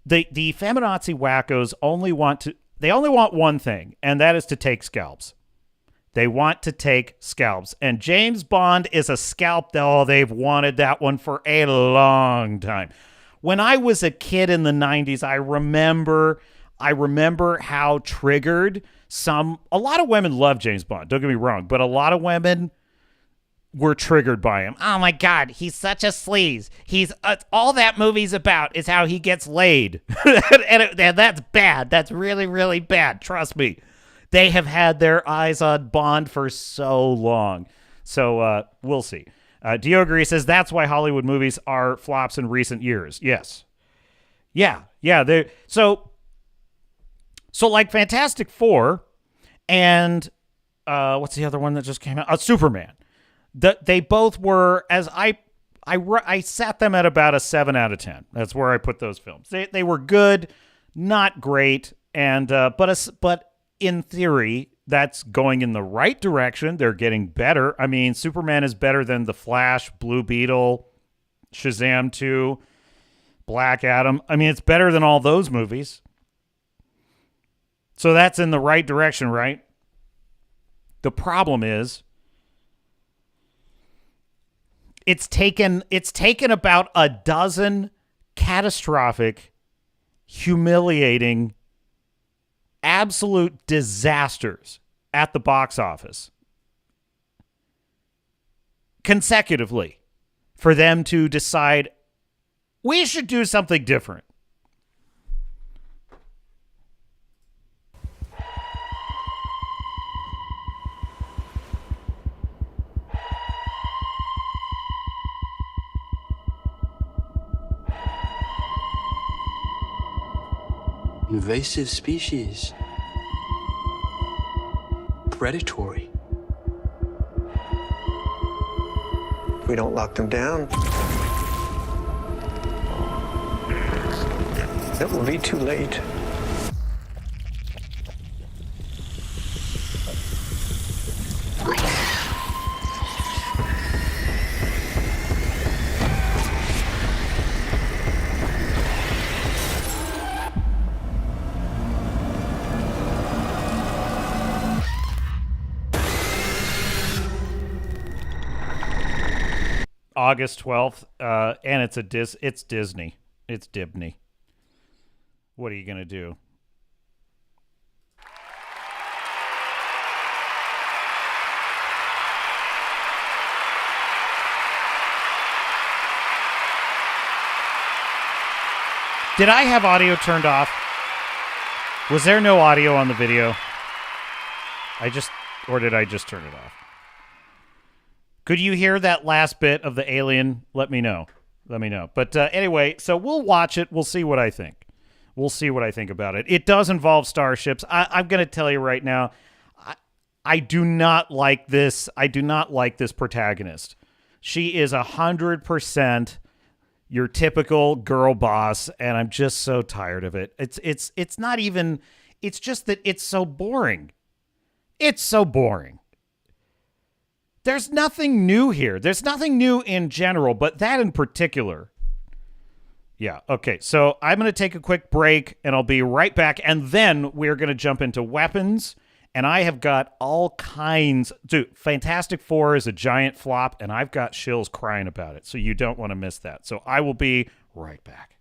the feminazi wackos only want one thing, and that is to take scalps. They want to take scalps. And James Bond is a scalp. Oh, they've wanted that one for a long time. When I was a kid in the 90s, I remember how triggered a lot of women love James Bond. Don't get me wrong, but a lot of women were triggered by him. Oh my God, he's such a sleaze. He's all that movie's about is how he gets laid. and that's bad. That's really, really bad. Trust me. They have had their eyes on Bond for so long. So we'll see. Diogre says that's why Hollywood movies are flops in recent years. Yes. Yeah. So like Fantastic Four and what's the other one that just came out? Superman. They both were, as I sat them at about a 7 out of 10. That's where I put those films. They were good, not great, and but in theory, that's going in the right direction. They're getting better. I mean, Superman is better than The Flash, Blue Beetle, Shazam 2, Black Adam. I mean, it's better than all those movies. So that's in the right direction, right? The problem is it's taken about a dozen catastrophic, humiliating, absolute disasters at the box office consecutively for them to decide we should do something different. Invasive species. Predatory. If we don't lock them down, it will be too late. August 12th, and it's Disney. It's Dibney. What are you going to do? Did I have audio turned off? Was there no audio on the video? Or did I just turn it off? Could you hear that last bit of the alien? Let me know. But anyway, so we'll watch it. We'll see what I think. We'll see what I think about it. It does involve starships. I'm going to tell you right now, I do not like this. I do not like this protagonist. She is 100% your typical girl boss, and I'm just so tired of it. It's not even. It's just that it's so boring. It's so boring. There's nothing new here. There's nothing new in general, but that in particular. Yeah, okay. So I'm going to take a quick break, and I'll be right back. And then we're going to jump into weapons. And I have got all kinds. Dude, Fantastic Four is a giant flop, and I've got Shills crying about it. So you don't want to miss that. So I will be right back.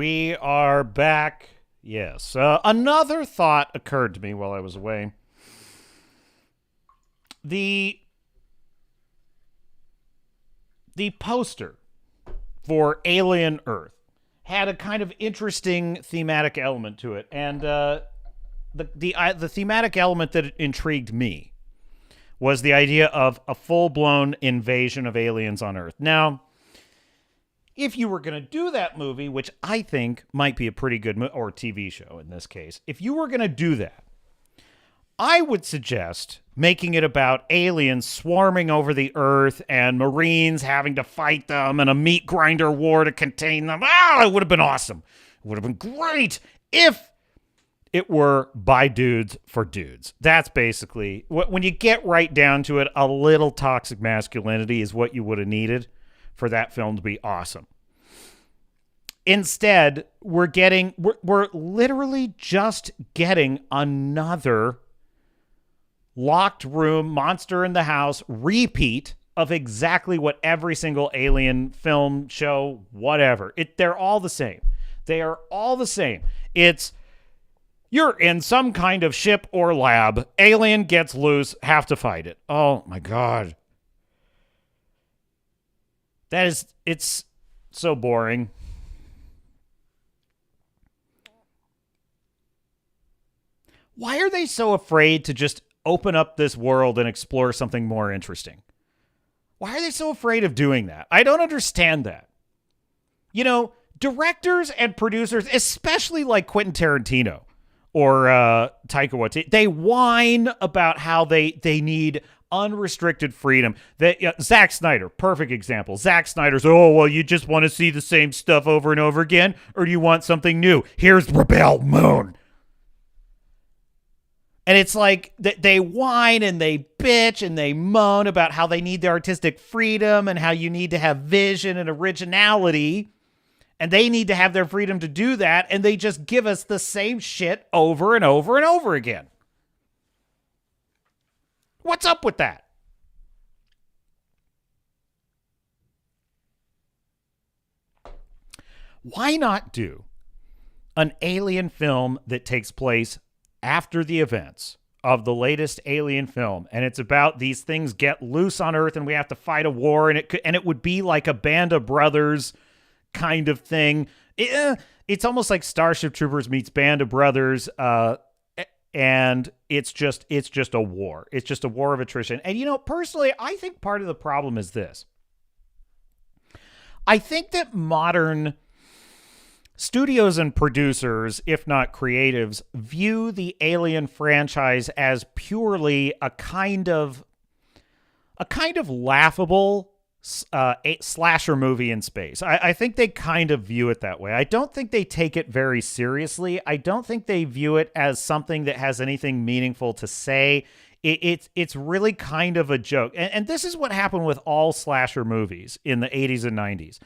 We are back. Yes. Another thought occurred to me while I was away. The poster for Alien Earth had a kind of interesting thematic element to it, and the thematic element that intrigued me was the idea of a full-blown invasion of aliens on Earth. Now, if you were going to do that movie, which I think might be a pretty good or TV show in this case, if you were going to do that, I would suggest making it about aliens swarming over the Earth and Marines having to fight them and a meat grinder war to contain them. It would have been awesome. It would have been great if it were by dudes for dudes. That's basically, when you get right down to it, a little toxic masculinity is what you would have needed for that film to be awesome. Instead, we're literally just getting another locked room, monster in the house repeat of exactly what every single Alien film, show, whatever. They're all the same. They are all the same. It's, you're in some kind of ship or lab, alien gets loose, have to fight it. Oh my God. It's so boring. Why are they so afraid to just open up this world and explore something more interesting? Why are they so afraid of doing that? I don't understand that. You know, directors and producers, especially like Quentin Tarantino or Taika Waititi, they whine about how they need unrestricted freedom. Zack Snyder, perfect example. Zack Snyder's, you just want to see the same stuff over and over again, or do you want something new? Here's Rebel Moon. And it's like they whine and they bitch and they moan about how they need their artistic freedom and how you need to have vision and originality. And they need to have their freedom to do that. And they just give us the same shit over and over and over again. What's up with that? Why not do an alien film that takes place after the events of the latest Alien film, and it's about these things get loose on Earth and we have to fight a war, and it would be like a Band of Brothers kind of thing. It's almost like Starship Troopers meets Band of Brothers, and it's just a war. It's just a war of attrition. And you know, personally, I think part of the problem is this. I think that modern studios and producers, if not creatives, view the Alien franchise as purely a kind of laughable slasher movie in space. I think they kind of view it that way. I don't think they take it very seriously. I don't think they view it as something that has anything meaningful to say. It's really kind of a joke. And this is what happened with all slasher movies in the 80s and 90s.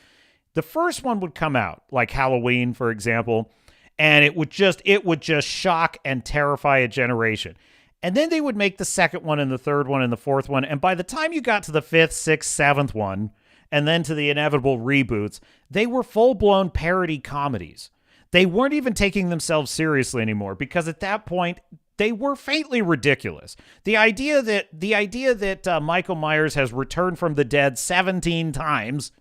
The first one would come out, like Halloween, for example, and it would just shock and terrify a generation. And then they would make the second one and the third one and the fourth one. And by the time you got to the fifth, sixth, seventh one, and then to the inevitable reboots, they were full-blown parody comedies. They weren't even taking themselves seriously anymore, because at that point, they were faintly ridiculous. The idea that Michael Myers has returned from the dead 17 times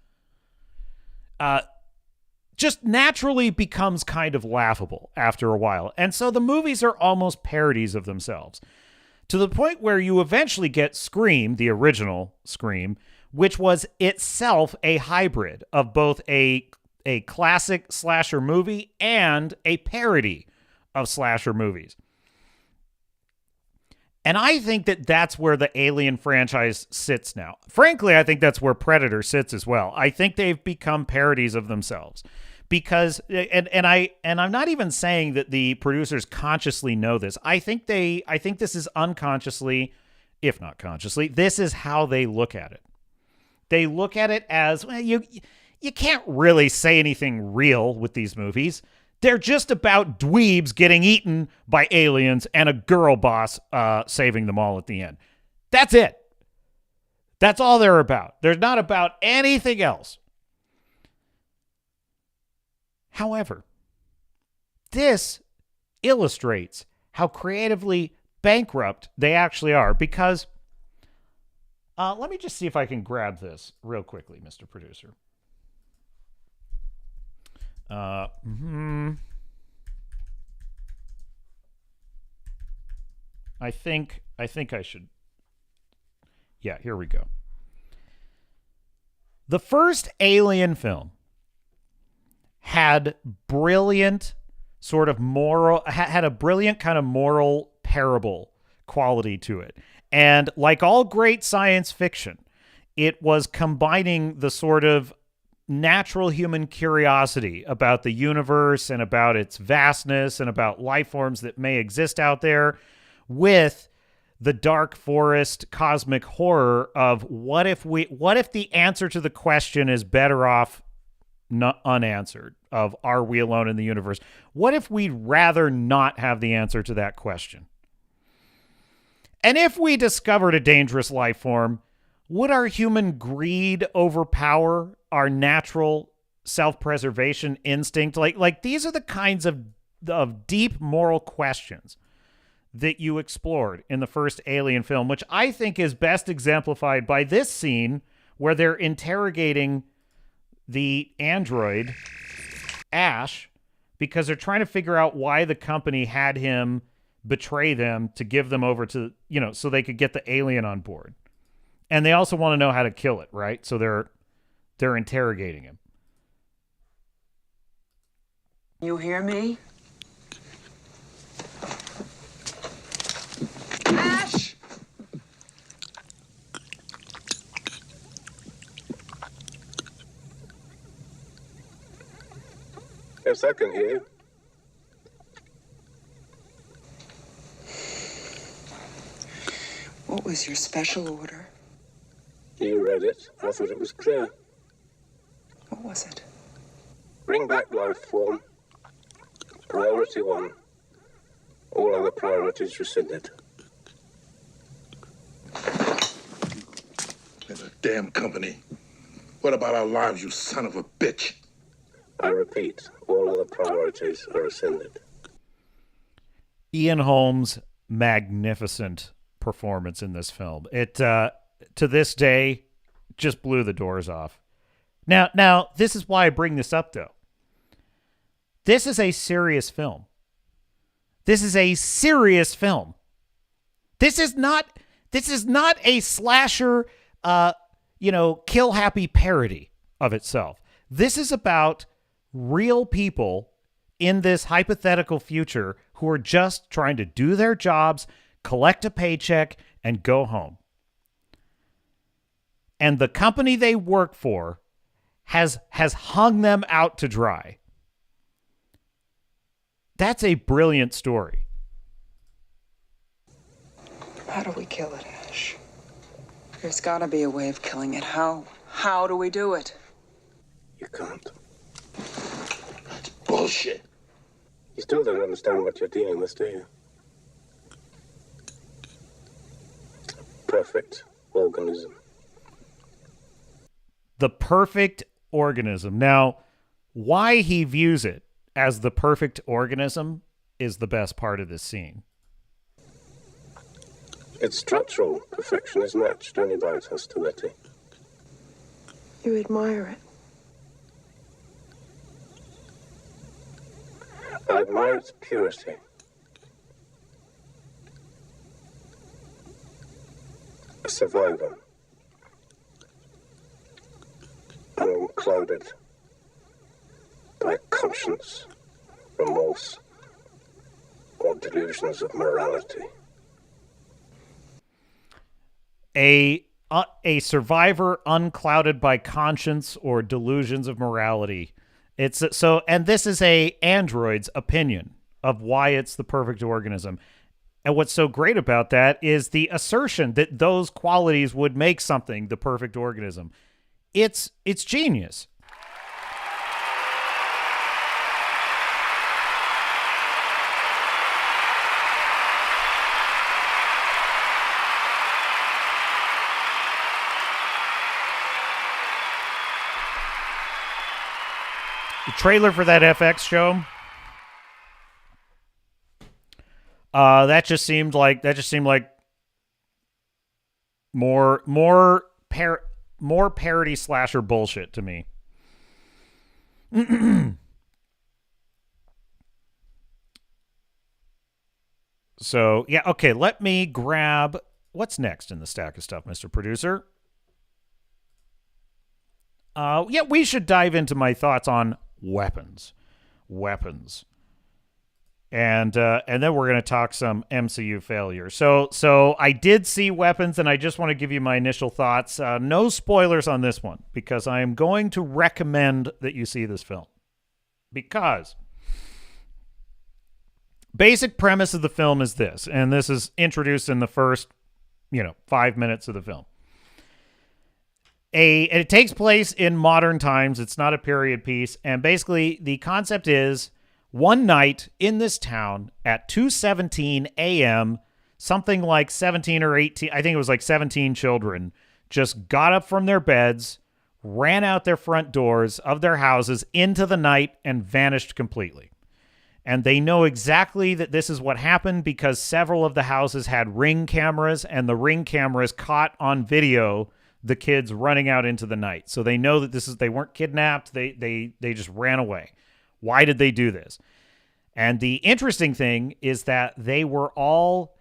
just naturally becomes kind of laughable after a while. And so the movies are almost parodies of themselves, to the point where you eventually get Scream, the original Scream, which was itself a hybrid of both a classic slasher movie and a parody of slasher movies. And I think that that's where the Alien franchise sits now. Frankly, I think that's where Predator sits as well. I think they've become parodies of themselves, because, and I'm not even saying that the producers consciously know this. I think this is unconsciously, if not consciously, this is how they look at it. They look at it as, well, you can't really say anything real with these movies. They're just about dweebs getting eaten by aliens and a girl boss saving them all at the end. That's it. That's all they're about. They're not about anything else. However, this illustrates how creatively bankrupt they actually are, because let me just see if I can grab this real quickly, Mr. Producer. I think I should. Yeah, here we go. The first Alien film had brilliant sort of moral, had a brilliant kind of moral parable quality to it. And like all great science fiction, it was combining the sort of natural human curiosity about the universe and about its vastness and about life forms that may exist out there with the dark forest cosmic horror of what if the answer to the question is better off not unanswered, of are we alone in the universe? What if we'd rather not have the answer to that question? And if we discovered a dangerous life form, would our human greed overpower our natural self-preservation instinct? Like these are the kinds of deep moral questions that you explored in the first Alien film, which I think is best exemplified by this scene where they're interrogating the android, Ash, because they're trying to figure out why the company had him betray them to give them over to, so they could get the alien on board. And they also want to know how to kill it, right? So they're interrogating him. You hear me? Ash! Yes, I can hear you. What was your special order? You read it. I thought it was clear. What was it? Bring back life form. Priority 1. All other priorities rescinded. And a damn company. What about our lives, you son of a bitch? I repeat, all other priorities are rescinded. Ian Holmes' magnificent performance in this film. It to this day just blew the doors off. Now this is why I bring this up, though. This is a serious film. This is a serious film. This is not a slasher kill happy parody of itself. This is about real people in this hypothetical future who are just trying to do their jobs, collect a paycheck, and go home. And the company they work for has hung them out to dry. That's a brilliant story. How do we kill it, Ash? There's got to be a way of killing it. How? How do we do it? You can't. That's bullshit. You still don't understand what you're dealing with, do you? Perfect organism. The perfect organism. Now, why he views it as the perfect organism is the best part of this scene. Its structural perfection is matched only by its hostility. You admire it. I admire its purity. A survivor. Unclouded by conscience, remorse, or delusions of morality. A survivor unclouded by conscience or delusions of morality. It's so, and this is a android's opinion of why it's the perfect organism. And what's so great about that is the assertion that those qualities would make something the perfect organism. It's genius. trailer for that FX show. That just seemed like more parody slasher bullshit to me. So, yeah, okay, let me grab what's next in the stack of stuff, Mr. Producer. Yeah, we should dive into my thoughts on weapons. And then we're going to talk some MCU failure. So I did see Weapons, and I just want to give you my initial thoughts. No spoilers on this one, because I am going to recommend that you see this film. Because basic premise of the film is this, and this is introduced in the first, 5 minutes of the film. It takes place in modern times. It's not a period piece. And basically, the concept is one night in this town at 2:17 a.m., something like 17 or 18, I think it was like 17 children, just got up from their beds, ran out their front doors of their houses into the night, and vanished completely. And they know exactly that this is what happened because several of the houses had Ring cameras, and the Ring cameras caught on video the kids running out into the night. So they know that they weren't kidnapped. They just ran away. Why did they do this? And the interesting thing is that they were all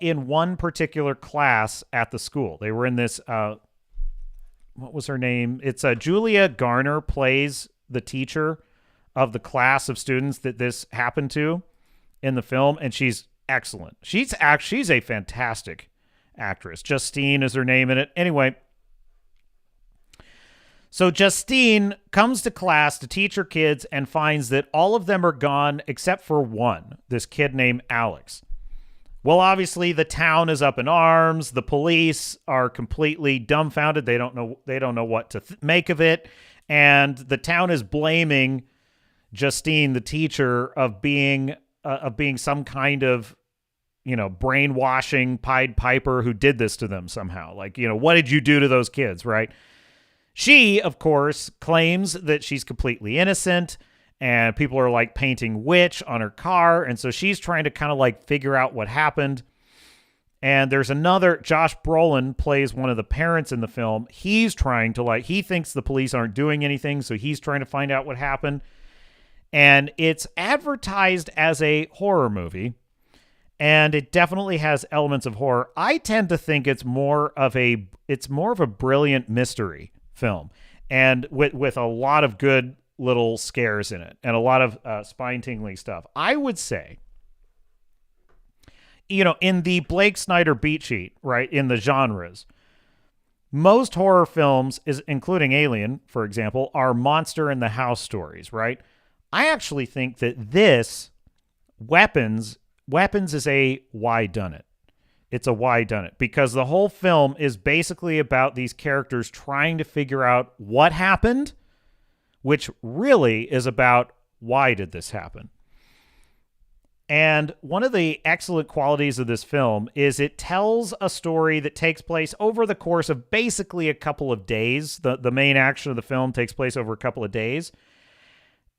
in one particular class at the school. They were in this, what was her name? It's Julia Garner plays the teacher of the class of students that this happened to in the film, and she's excellent. She's a fantastic actress. Justine is her name in it. Anyway, so Justine comes to class to teach her kids and finds that all of them are gone except for one, this kid named Alex. Well, obviously the town is up in arms. The police are completely dumbfounded. They don't know what to make of it, and the town is blaming Justine, the teacher, of being some kind of, brainwashing Pied Piper who did this to them somehow. Like, what did you do to those kids, right? She, of course, claims that she's completely innocent, and people are like painting witch on her car, and so she's trying to kind of like figure out what happened. And there's another, Josh Brolin plays one of the parents in the film. He's trying to he thinks the police aren't doing anything, so he's trying to find out what happened. And it's advertised as a horror movie, and it definitely has elements of horror. I tend to think it's more of a brilliant mystery film, and with a lot of good little scares in it and a lot of spine-tingling stuff. I would say, in the Blake Snyder beat sheet, right, in the genres, most horror films, including Alien, for example, are monster in the house stories, right? I actually think that this Weapons is a why done it. It's a why done it, because the whole film is basically about these characters trying to figure out what happened, which really is about why did this happen. And one of the excellent qualities of this film is it tells a story that takes place over the course of basically a couple of days. The main action of the film takes place over a couple of days.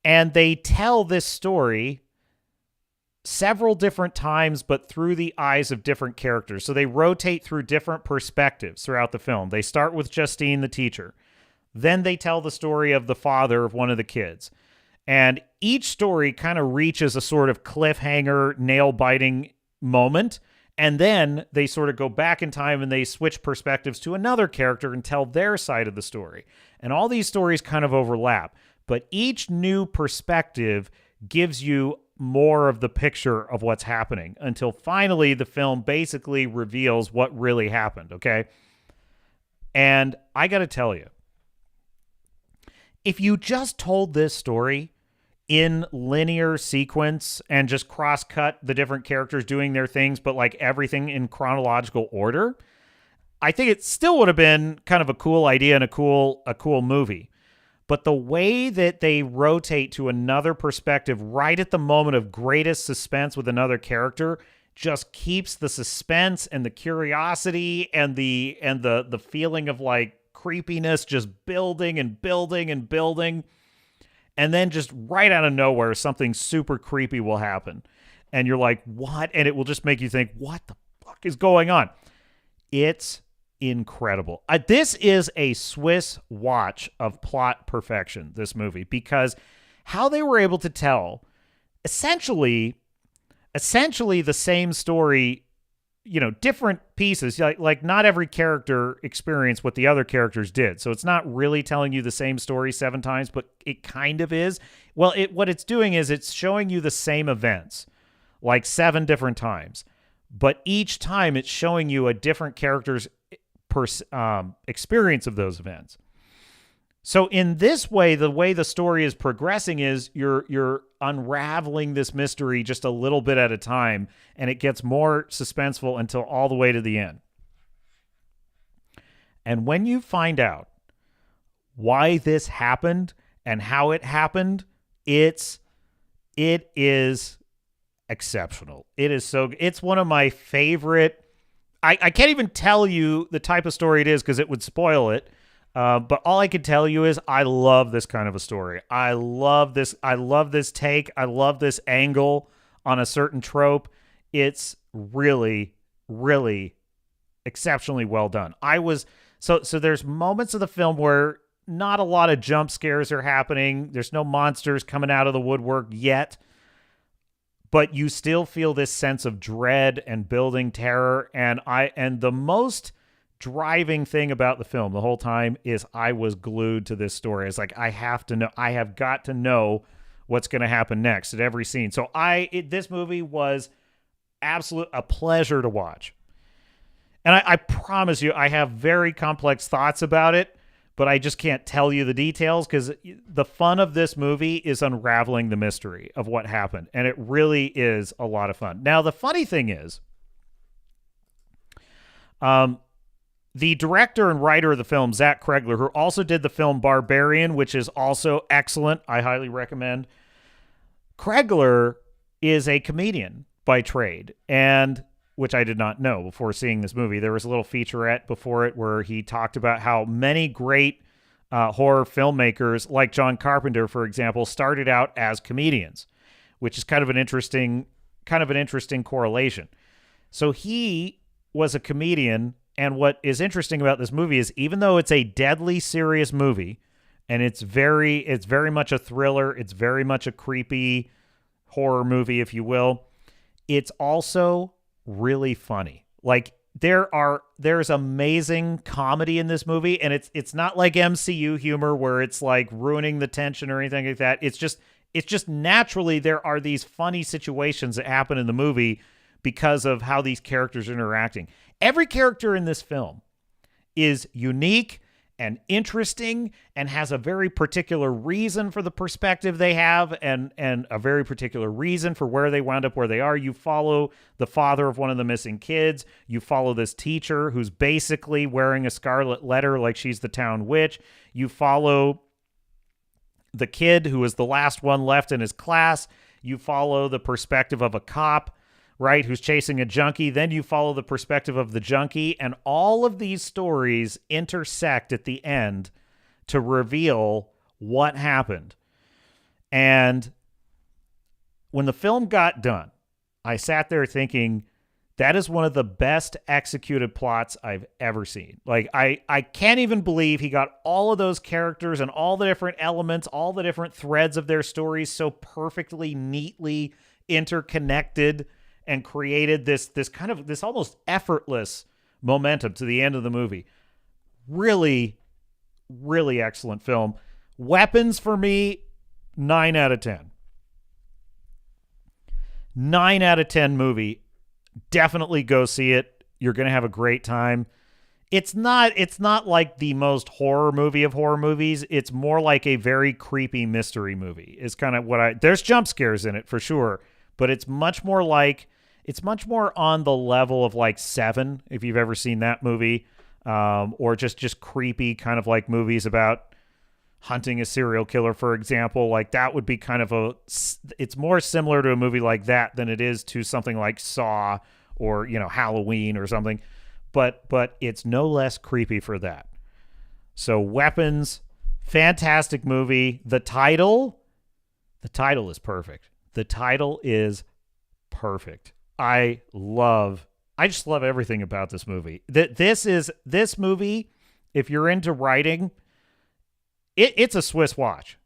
And they tell this story several different times, but through the eyes of different characters. So they rotate through different perspectives throughout the film. They start with Justine, the teacher. Then they tell the story of the father of one of the kids. And each story kind of reaches a sort of cliffhanger, nail-biting moment. And then they sort of go back in time and they switch perspectives to another character and tell their side of the story. And all these stories kind of overlap. But each new perspective gives you more of the picture of what's happening until finally the film basically reveals what really happened, okay? And I got to tell you, if you just told this story in linear sequence and just cross-cut the different characters doing their things, but like everything in chronological order, I think it still would have been kind of a cool idea and a cool movie. But the way that they rotate to another perspective right at the moment of greatest suspense with another character just keeps the suspense and the curiosity and the feeling of like creepiness just building and building and building. And then just right out of nowhere, something super creepy will happen. And you're like, what? And it will just make you think, what the fuck is going on? It's incredible. This is a Swiss watch of plot perfection, this movie, because how they were able to tell essentially the same story, different pieces, like not every character experienced what the other characters did. So it's not really telling you the same story 7 times, but it kind of is. Well, what it's doing is it's showing you the same events like 7 different times, but each time it's showing you a different character's experience of those events. So in this way, the way the story is progressing is you're unraveling this mystery just a little bit at a time, and it gets more suspenseful until all the way to the end. And when you find out why this happened and how it happened, it is exceptional. It's one of my favorite. I can't even tell you the type of story it is because it would spoil it. But all I can tell you is I love this kind of a story. I love this take. I love this angle on a certain trope. It's really, really exceptionally well done. So there's moments of the film where not a lot of jump scares are happening. There's no monsters coming out of the woodwork yet, but you still feel this sense of dread and building terror. And the most driving thing about the film the whole time is I was glued to this story. It's like, I have got to know what's going to happen next at every scene. So this movie was a pleasure to watch. And I promise you, I have very complex thoughts about it, but I just can't tell you the details because the fun of this movie is unraveling the mystery of what happened. And it really is a lot of fun. Now, the funny thing is, the director and writer of the film, Zach Cregger, who also did the film Barbarian, which is also excellent, I highly recommend. Cregger is a comedian by trade, and which I did not know before seeing this movie. There was a little featurette before it where he talked about how many great horror filmmakers, like John Carpenter, for example, started out as comedians, which is kind of an interesting correlation. So he was a comedian. And what is interesting about this movie is even though it's a deadly serious movie and it's very much a thriller, it's very much a creepy horror movie, if you will, it's also really funny. Like there's amazing comedy in this movie, and it's not like MCU humor where it's like ruining the tension or anything like that. It's just naturally there are these funny situations that happen in the movie because of how these characters are interacting. Every character in this film is unique and interesting and has a very particular reason for the perspective they have and a very particular reason for where they wound up where they are. You follow the father of one of the missing kids. You follow this teacher who's basically wearing a scarlet letter like she's the town witch. You follow the kid who is the last one left in his class. You follow the perspective of a cop, right, who's chasing a junkie. Then you follow the perspective of the junkie, and all of these stories intersect at the end to reveal what happened. And when the film got done, I sat there thinking, that is one of the best executed plots I've ever seen. Like, I can't even believe he got all of those characters and all the different elements, all the different threads of their stories so perfectly, neatly interconnected and created this almost effortless momentum to the end of the movie. Really, really excellent film. Weapons for me, 9 out of 10. 9 out of 10 movie. Definitely go see it. You're going to have a great time. It's not like the most horror movie of horror movies. It's more like a very creepy mystery movie. It's kind of there's jump scares in it for sure, but it's much more on the level of like Seven, if you've ever seen that movie, or just creepy kind of like movies about hunting a serial killer, for example. Like that would be kind of it's more similar to a movie like that than it is to something like Saw or, Halloween or something. But it's no less creepy for that. So Weapons, fantastic movie. The title The title is perfect. The title is perfect. I just love everything about this movie. This movie, if you're into writing, it's a Swiss watch.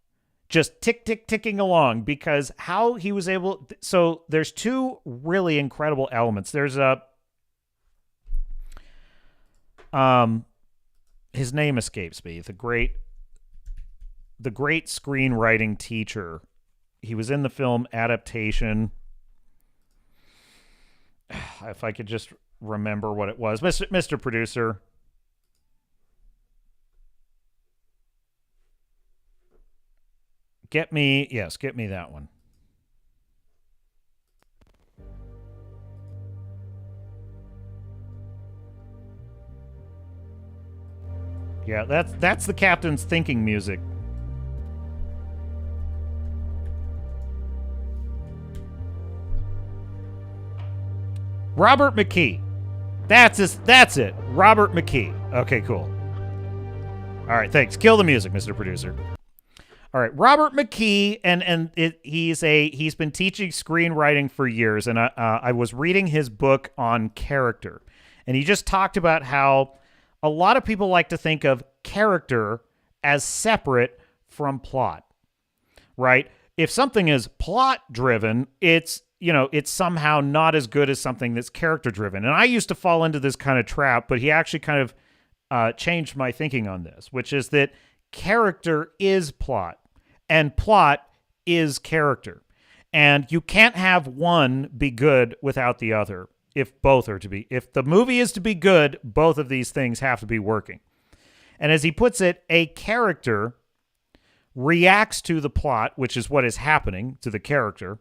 Just ticking along, because how he was able... So there's two really incredible elements. There's his name escapes me. The great screenwriting teacher. He was in the film adaptation. If I could just remember what it was. Mr. Producer. Get me that one. Yeah, that's the captain's thinking music. Robert McKee. That's it. Robert McKee. Okay, cool. All right, thanks. Kill the music, Mr. Producer. All right, Robert McKee, he's been teaching screenwriting for years, and I was reading his book on character, and he just talked about how a lot of people like to think of character as separate from plot, right? If something is plot driven, it's somehow not as good as something that's character driven. And I used to fall into this kind of trap, but he actually kind of changed my thinking on this, which is that character is plot and plot is character. And you can't have one be good without the other. If the movie is to be good, both of these things have to be working. And as he puts it, a character reacts to the plot, which is what is happening to the character,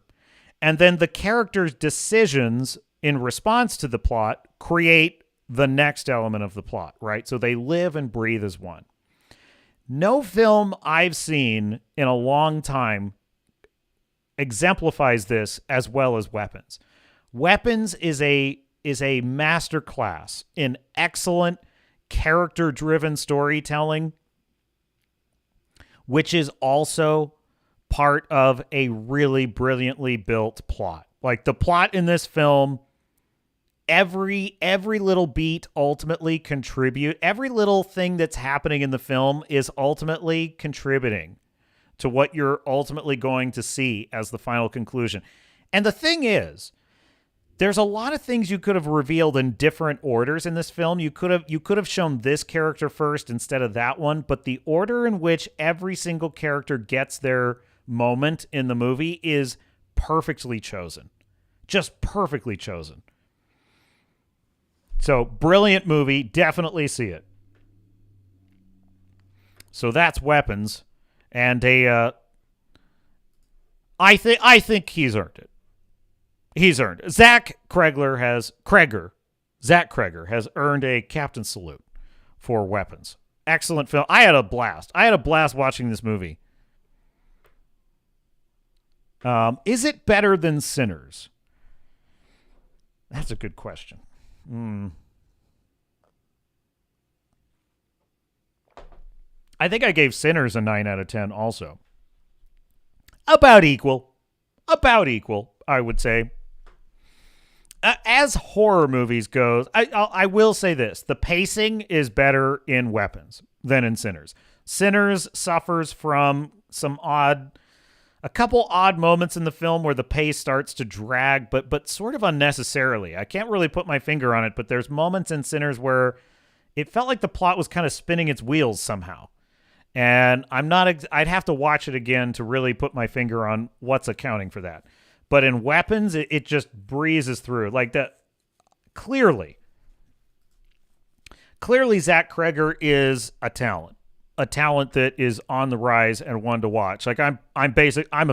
and then the character's decisions in response to the plot create the next element of the plot, right? So they live and breathe as one. No film I've seen in a long time exemplifies this as well as Weapons. Weapons is a masterclass in excellent character-driven storytelling, which is also part of a really brilliantly built plot. Like the plot in this film, every little beat ultimately contribute. Every little thing that's happening in the film is ultimately contributing to what you're ultimately going to see as the final conclusion. And the thing is, there's a lot of things you could have revealed in different orders in this film. You could have shown this character first instead of that one, but the order in which every single character gets their moment in the movie is perfectly chosen. Just perfectly chosen. So, brilliant movie. Definitely see it. So that's Weapons, and I think he's earned it. He's earned it. Zach Cregger has earned a captain's salute for Weapons. Excellent film. I had a blast watching this movie. Is it better than Sinners? That's a good question. I think I gave Sinners a 9 out of 10 also. About equal, I would say. As horror movies goes, I will say this. The pacing is better in Weapons than in Sinners. Sinners suffers from a couple odd moments in the film where the pace starts to drag, but sort of unnecessarily. I can't really put my finger on it, but there's moments in Sinners where it felt like the plot was kind of spinning its wheels somehow. And I'd have to watch it again to really put my finger on what's accounting for that. But in Weapons, it just breezes through. Like that. Clearly, Zach Cregger is a talent that is on the rise and one to watch. Like I'm a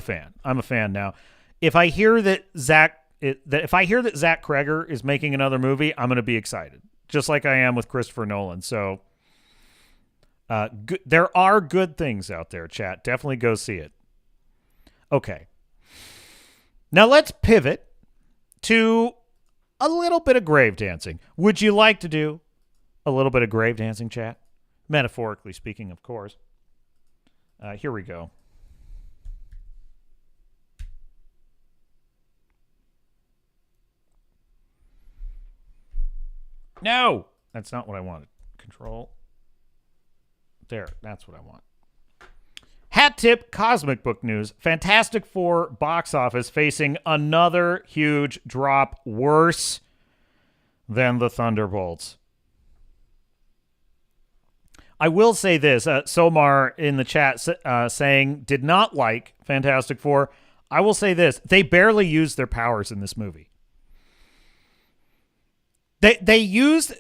fan. I'm a fan now. If I hear that Zach Cregger is making another movie, I'm going to be excited, just like I am with Christopher Nolan. So there are good things out there, chat. Definitely go see it. Okay. Now let's pivot to a little bit of grave dancing. Would you like to do a little bit of grave dancing, chat? Metaphorically speaking, of course. Here we go. No, that's not what I wanted. Control. There, that's what I want. Hat tip comic book news. Fantastic Four box office facing another huge drop, worse than the Thunderbolts. I will say this. Somar in the chat saying did not like Fantastic Four. I will say this. They barely used their powers in this movie. They used...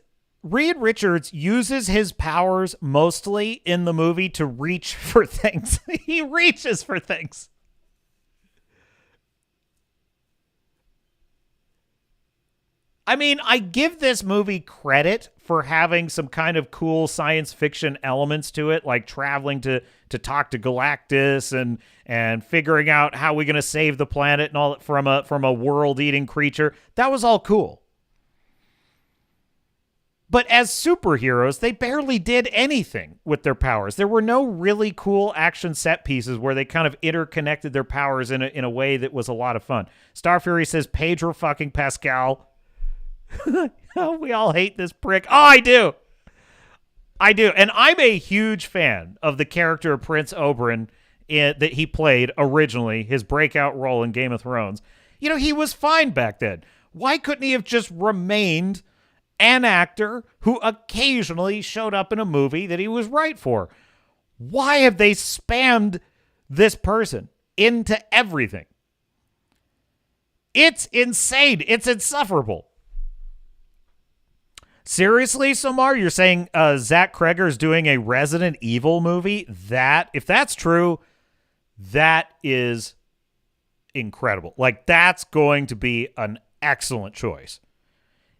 Reed Richards uses his powers mostly in the movie to reach for things. He reaches for things. I mean, I give this movie credit for having some kind of cool science fiction elements to it, like traveling to talk to Galactus and figuring out how we're going to save the planet and all from a world-eating creature. That was all cool. But as superheroes, they barely did anything with their powers. There were no really cool action set pieces where they kind of interconnected their powers in a way that was a lot of fun. Star Fury says Pedro fucking Pascal. We all hate this prick. Oh, I do. And I'm a huge fan of the character of Prince Oberyn that he played originally, his breakout role in Game of Thrones. You know, he was fine back then. Why couldn't he have just remained an actor who occasionally showed up in a movie that he was right for? Why have they spammed this person into everything? It's insane. It's insufferable. Seriously, Somar, you're saying Zach Cregger is doing a Resident Evil movie? If that's true, that is incredible. Like, that's going to be an excellent choice.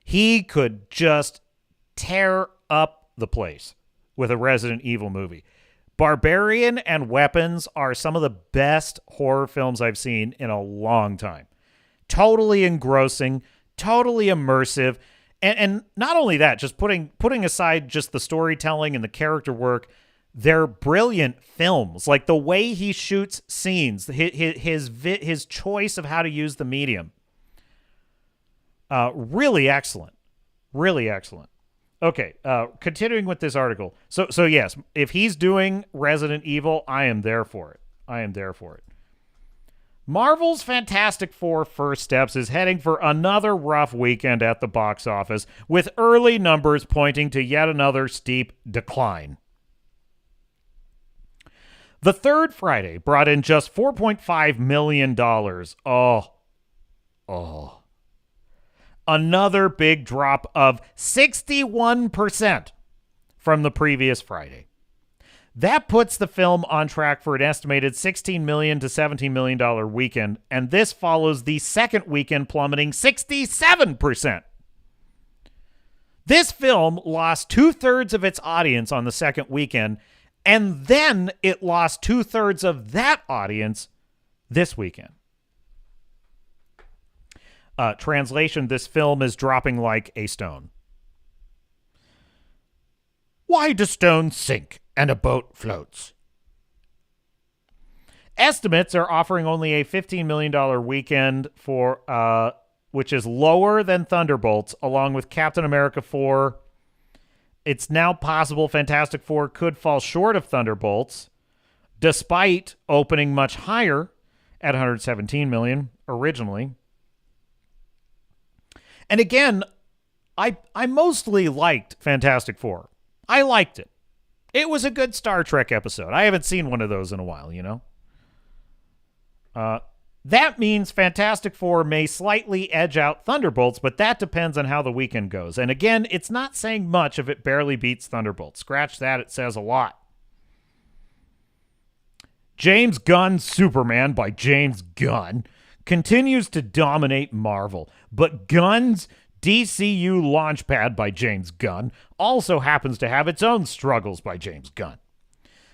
He could just tear up the place with a Resident Evil movie. Barbarian and Weapons are some of the best horror films I've seen in a long time. Totally engrossing, totally immersive. And not only that, just putting aside just the storytelling and the character work, they're brilliant films. Like the way he shoots scenes, his choice of how to use the medium. Really excellent. Really excellent. Okay, continuing with this article. So yes, if he's doing Resident Evil, I am there for it. Marvel's Fantastic Four First Steps is heading for another rough weekend at the box office, with early numbers pointing to yet another steep decline. The third Friday brought in just $4.5 million. Oh. Another big drop of 61% from the previous Friday. That puts the film on track for an estimated $16 million to $17 million weekend, and this follows the second weekend plummeting 67%. This film lost 2/3 of its audience on the second weekend, and then it lost 2/3 of that audience this weekend. Translation, this film is dropping like a stone. Why do stones sink and a boat floats? Estimates are offering only a $15 million weekend for which is lower than Thunderbolts, along with Captain America 4. It's now possible Fantastic Four could fall short of Thunderbolts, despite opening much higher at $117 million originally. And again, I mostly liked Fantastic Four. I liked it. It was a good Star Trek episode. I haven't seen one of those in a while, you know? That means Fantastic Four may slightly edge out Thunderbolts, but that depends on how the weekend goes. And again, it's not saying much if it barely beats Thunderbolts. Scratch that, it says a lot. James Gunn's Superman by James Gunn continues to dominate Marvel, but Gunn's DCU Launchpad by James Gunn also happens to have its own struggles by James Gunn.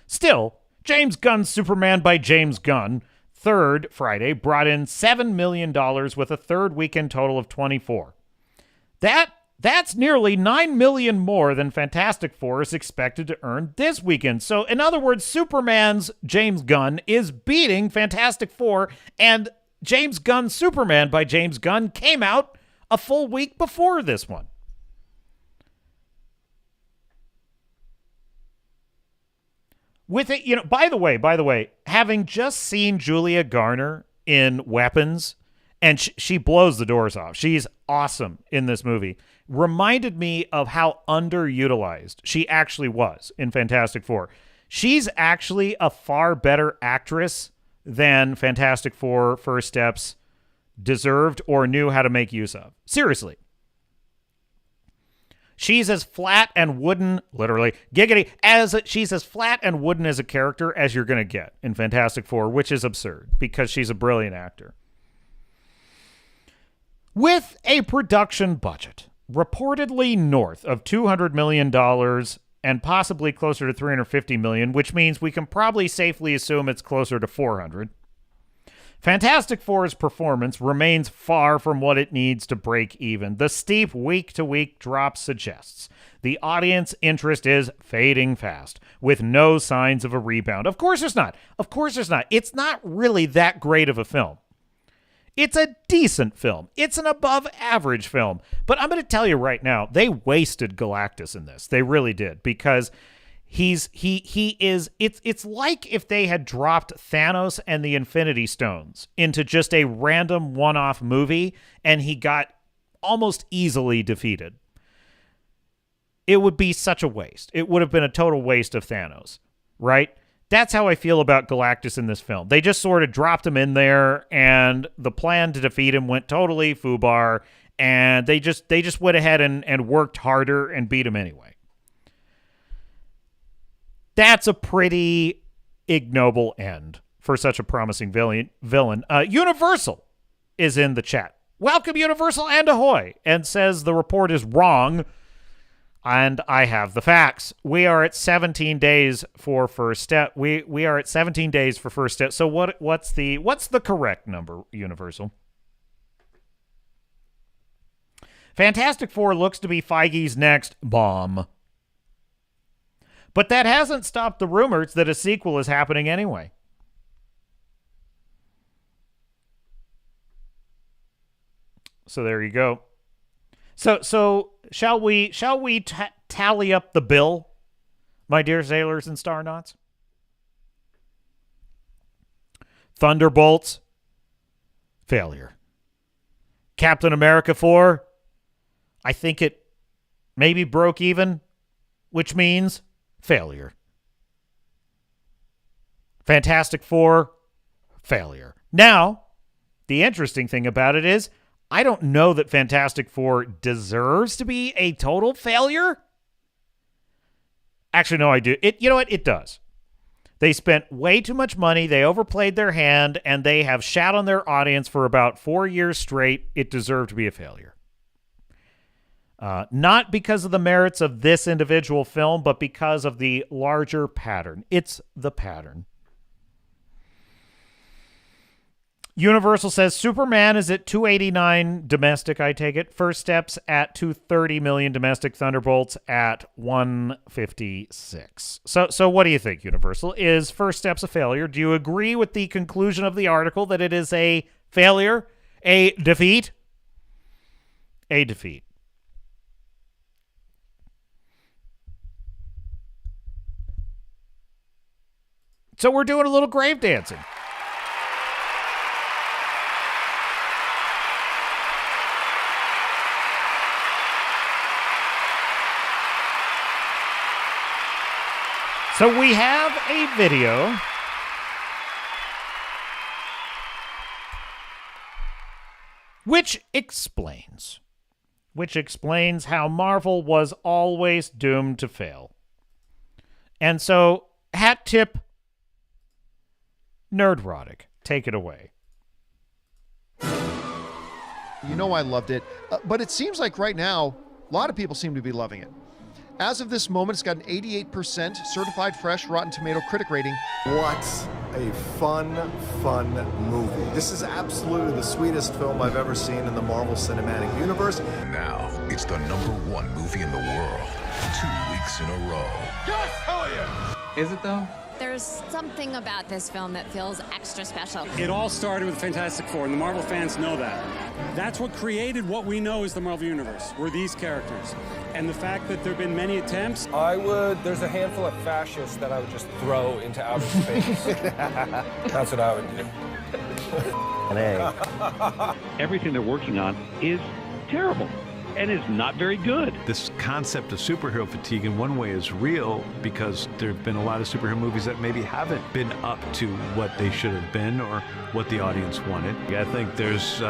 Still, James Gunn's Superman by James Gunn, third Friday, brought in $7 million with a third weekend total of 24. That's nearly $9 million more than Fantastic Four is expected to earn this weekend. So, in other words, Superman's James Gunn is beating Fantastic Four, and James Gunn's Superman by James Gunn came out a full week before this one. With it, you know, by the way, having just seen Julia Garner in Weapons, and she blows the doors off. She's awesome in this movie. Reminded me of how underutilized she actually was in Fantastic Four. She's actually a far better actress than Fantastic Four First Steps deserved or knew how to make use of. Seriously. She's as flat and wooden, literally, giggity, she's as flat and wooden as a character as you're going to get in Fantastic Four, which is absurd because she's a brilliant actor. With a production budget reportedly north of $200 million and possibly closer to $350 million, which means we can probably safely assume it's closer to $400. Fantastic Four's performance remains far from what it needs to break even. The steep week-to-week drop suggests the audience interest is fading fast, with no signs of a rebound. Of course there's not. It's not really that great of a film. It's a decent film. It's an above-average film. But I'm going to tell you right now, they wasted Galactus in this. They really did, because it's like if they had dropped Thanos and the Infinity Stones into just a random one-off movie and he got almost easily defeated. It would be such a waste. It would have been a total waste of Thanos, right? That's how I feel about Galactus in this film. They just sort of dropped him in there, and the plan to defeat him went totally foobar, and they just went ahead and worked harder and beat him anyway. That's a pretty ignoble end for such a promising villain. Universal is in the chat. Welcome, Universal, and ahoy, and says the report is wrong, and I have the facts. We are at 17 days for First Step. We are at 17 days for First Step. So what's the correct number, Universal? Fantastic Four looks to be Feige's next bomb. But that hasn't stopped the rumors that a sequel is happening anyway. So there you go. So shall we tally up the bill, my dear sailors and star knots? Thunderbolts, failure. Captain America 4, I think it maybe broke even, which means failure. Fantastic Four, failure. Now, the interesting thing about it is, I don't know that Fantastic Four deserves to be a total failure. Actually, no, I do. You know what? It does. They spent way too much money. They overplayed their hand, and they have shat on their audience for about 4 years straight. It deserved to be a failure. Not because of the merits of this individual film, but because of the larger pattern. It's the pattern. Universal says Superman is at 289 domestic, I take it. First Steps at 230 million domestic. Thunderbolts at 156. So what do you think, Universal? Is First Steps a failure? Do you agree with the conclusion of the article that it is a failure? A defeat? A defeat. So we're doing a little grave dancing. So we have a video which explains how Marvel was always doomed to fail. And so, hat tip, Nerdrotic, take it away. You know I loved it, but it seems like right now, a lot of people seem to be loving it. As of this moment, it's got an 88% certified fresh Rotten Tomato critic rating. What a fun movie. This is absolutely the sweetest film I've ever seen in the Marvel Cinematic Universe. Now, it's the #1 movie in the world. 2 weeks in a row. Yes, hell yeah! Is it though? There's something about this film that feels extra special. It all started with Fantastic Four, and the Marvel fans know that. That's what created what we know as the Marvel Universe, were these characters. And the fact that there have been many attempts... There's a handful of fascists that I would just throw into outer space. That's what I would do. Everything they're working on is terrible and is not very good. This concept of superhero fatigue in one way is real because there have been a lot of superhero movies that maybe haven't been up to what they should have been or what the audience wanted. I think there's,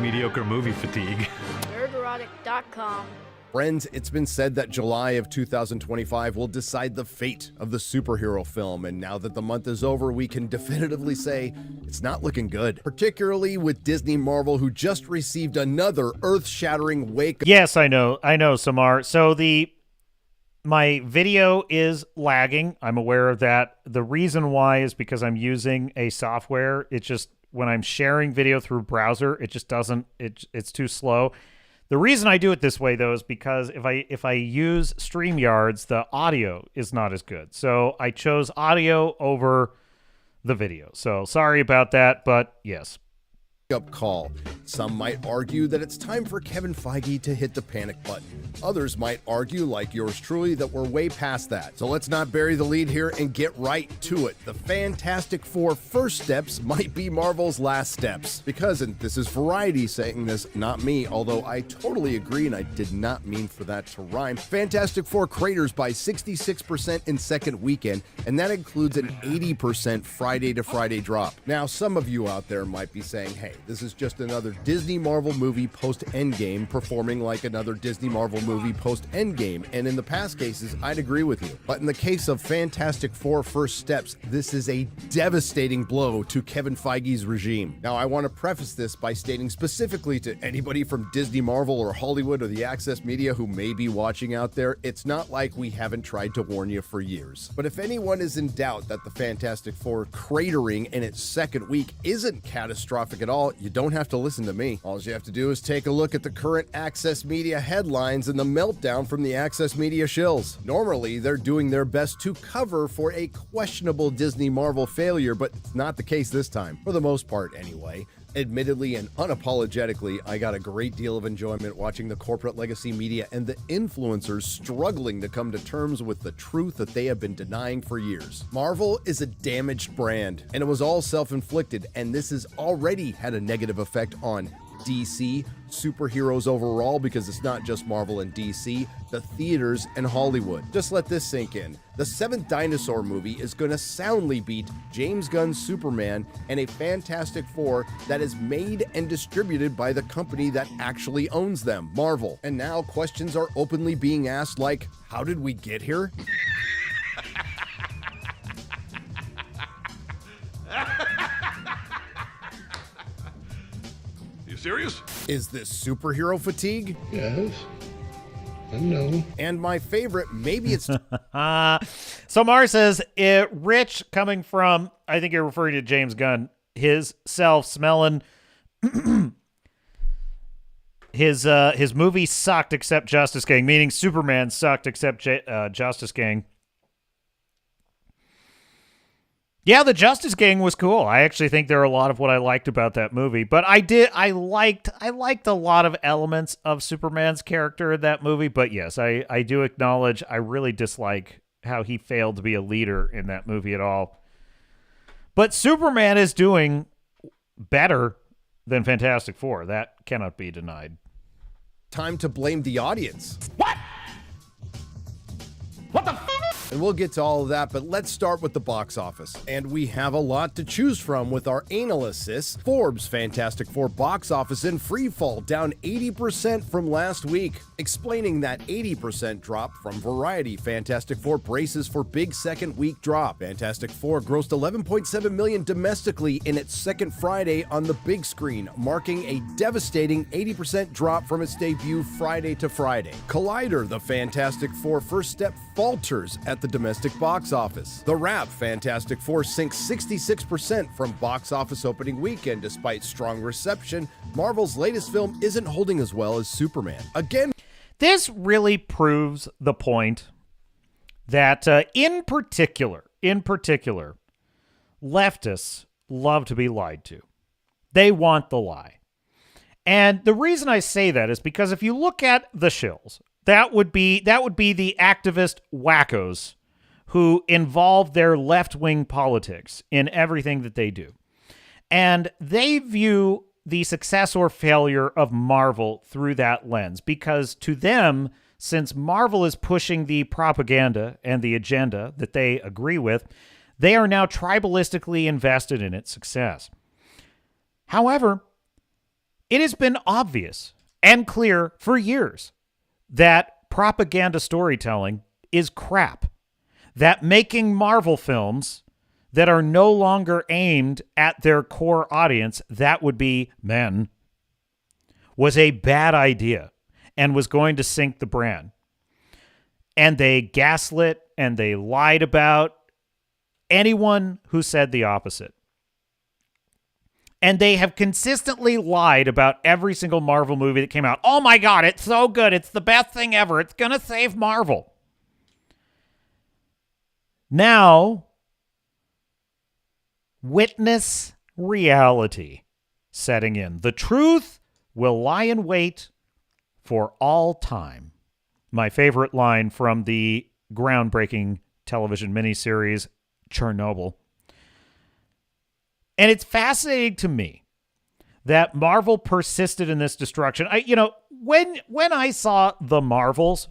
mediocre movie fatigue. Nerderotic.com. Friends, it's been said that July of 2025 will decide the fate of the superhero film, and now that the month is over, we can definitively say it's not looking good, particularly with Disney Marvel, who just received another earth-shattering wake. Yes, I know, Samar. So my video is lagging. I'm aware of that. The reason why is because I'm using a software. It's just when I'm sharing video through browser, it just doesn't. It's too slow. The reason I do it this way, though, is because if I use StreamYards, the audio is not as good. So I chose audio over the video. So sorry about that, but yes. Up call. Some might argue that it's time for Kevin Feige to hit the panic button. Others might argue, like yours truly, that we're way past that. So let's not bury the lead here and get right to it. The Fantastic Four first steps might be Marvel's last steps. Because, and this is Variety saying this, not me, although I totally agree and I did not mean for that to rhyme. Fantastic Four craters by 66% in second weekend, and that includes an 80% Friday to Friday drop. Now, some of you out there might be saying, hey, this is just another Disney Marvel movie post-Endgame performing like another Disney Marvel movie post-Endgame, and in the past cases, I'd agree with you. But in the case of Fantastic Four First Steps, this is a devastating blow to Kevin Feige's regime. Now, I want to preface this by stating specifically to anybody from Disney Marvel or Hollywood or the Access Media who may be watching out there, it's not like we haven't tried to warn you for years. But if anyone is in doubt that the Fantastic Four cratering in its second week isn't catastrophic at all, you don't have to listen to me. All you have to do is take a look at the current Access Media headlines and the meltdown from the Access Media shills. Normally, they're doing their best to cover for a questionable Disney Marvel failure, but it's not the case this time, for the most part anyway. Admittedly and unapologetically, I got a great deal of enjoyment watching the corporate legacy media and the influencers struggling to come to terms with the truth that they have been denying for years. Marvel is a damaged brand, and it was all self-inflicted, and this has already had a negative effect on DC, superheroes overall, because it's not just Marvel and DC, the theaters and Hollywood. Just let this sink in. The 7th Dinosaur movie is going to soundly beat James Gunn's Superman and a Fantastic Four that is made and distributed by the company that actually owns them, Marvel. And now questions are openly being asked like, how did we get here? Serious? Is this superhero fatigue? Yes. I know. And my favorite, maybe it's... So Mar says, Rich, coming from, I think you're referring to James Gunn, his self-smelling... his movie sucked except Justice Gang, meaning Superman sucked except Justice Gang. Yeah, the Justice Gang was cool. I actually think there are a lot of what I liked about that movie. But I liked a lot of elements of Superman's character in that movie. But yes, I do acknowledge I really dislike how he failed to be a leader in that movie at all. But Superman is doing better than Fantastic Four. That cannot be denied. Time to blame the audience. What? What the f***? And we'll get to all of that, but let's start with the box office. And we have a lot to choose from with our analysis. Forbes Fantastic Four box office in free fall, down 80% from last week. Explaining that 80% drop from Variety, Fantastic Four braces for big second week drop. Fantastic Four grossed $11.7 million domestically in its second Friday on the big screen, marking a devastating 80% drop from its debut Friday to Friday. Collider, the Fantastic Four first step, falters at the domestic box office. The Wrap, Fantastic Four sinks 66% from box office opening weekend. Despite strong reception, Marvel's latest film isn't holding as well as Superman. Again, this really proves the point that in particular, in particular, leftists love to be lied to. They want the lie. And the reason I say that is because if you look at the Shills, that would be the activist wackos who involve their left-wing politics in everything that they do. And they view the success or failure of Marvel through that lens because to them, since Marvel is pushing the propaganda and the agenda that they agree with, they are now tribalistically invested in its success. However, it has been obvious and clear for years that propaganda storytelling is crap. That making Marvel films that are no longer aimed at their core audience, that would be men, was a bad idea and was going to sink the brand. And they gaslit and they lied about anyone who said the opposite. And they have consistently lied about every single Marvel movie that came out. Oh my God, it's so good. It's the best thing ever. It's going to save Marvel. Now, witness reality setting in. The truth will lie in wait for all time. My favorite line from the groundbreaking television miniseries, Chernobyl. And it's fascinating to me that Marvel persisted in this destruction. When I saw The Marvels,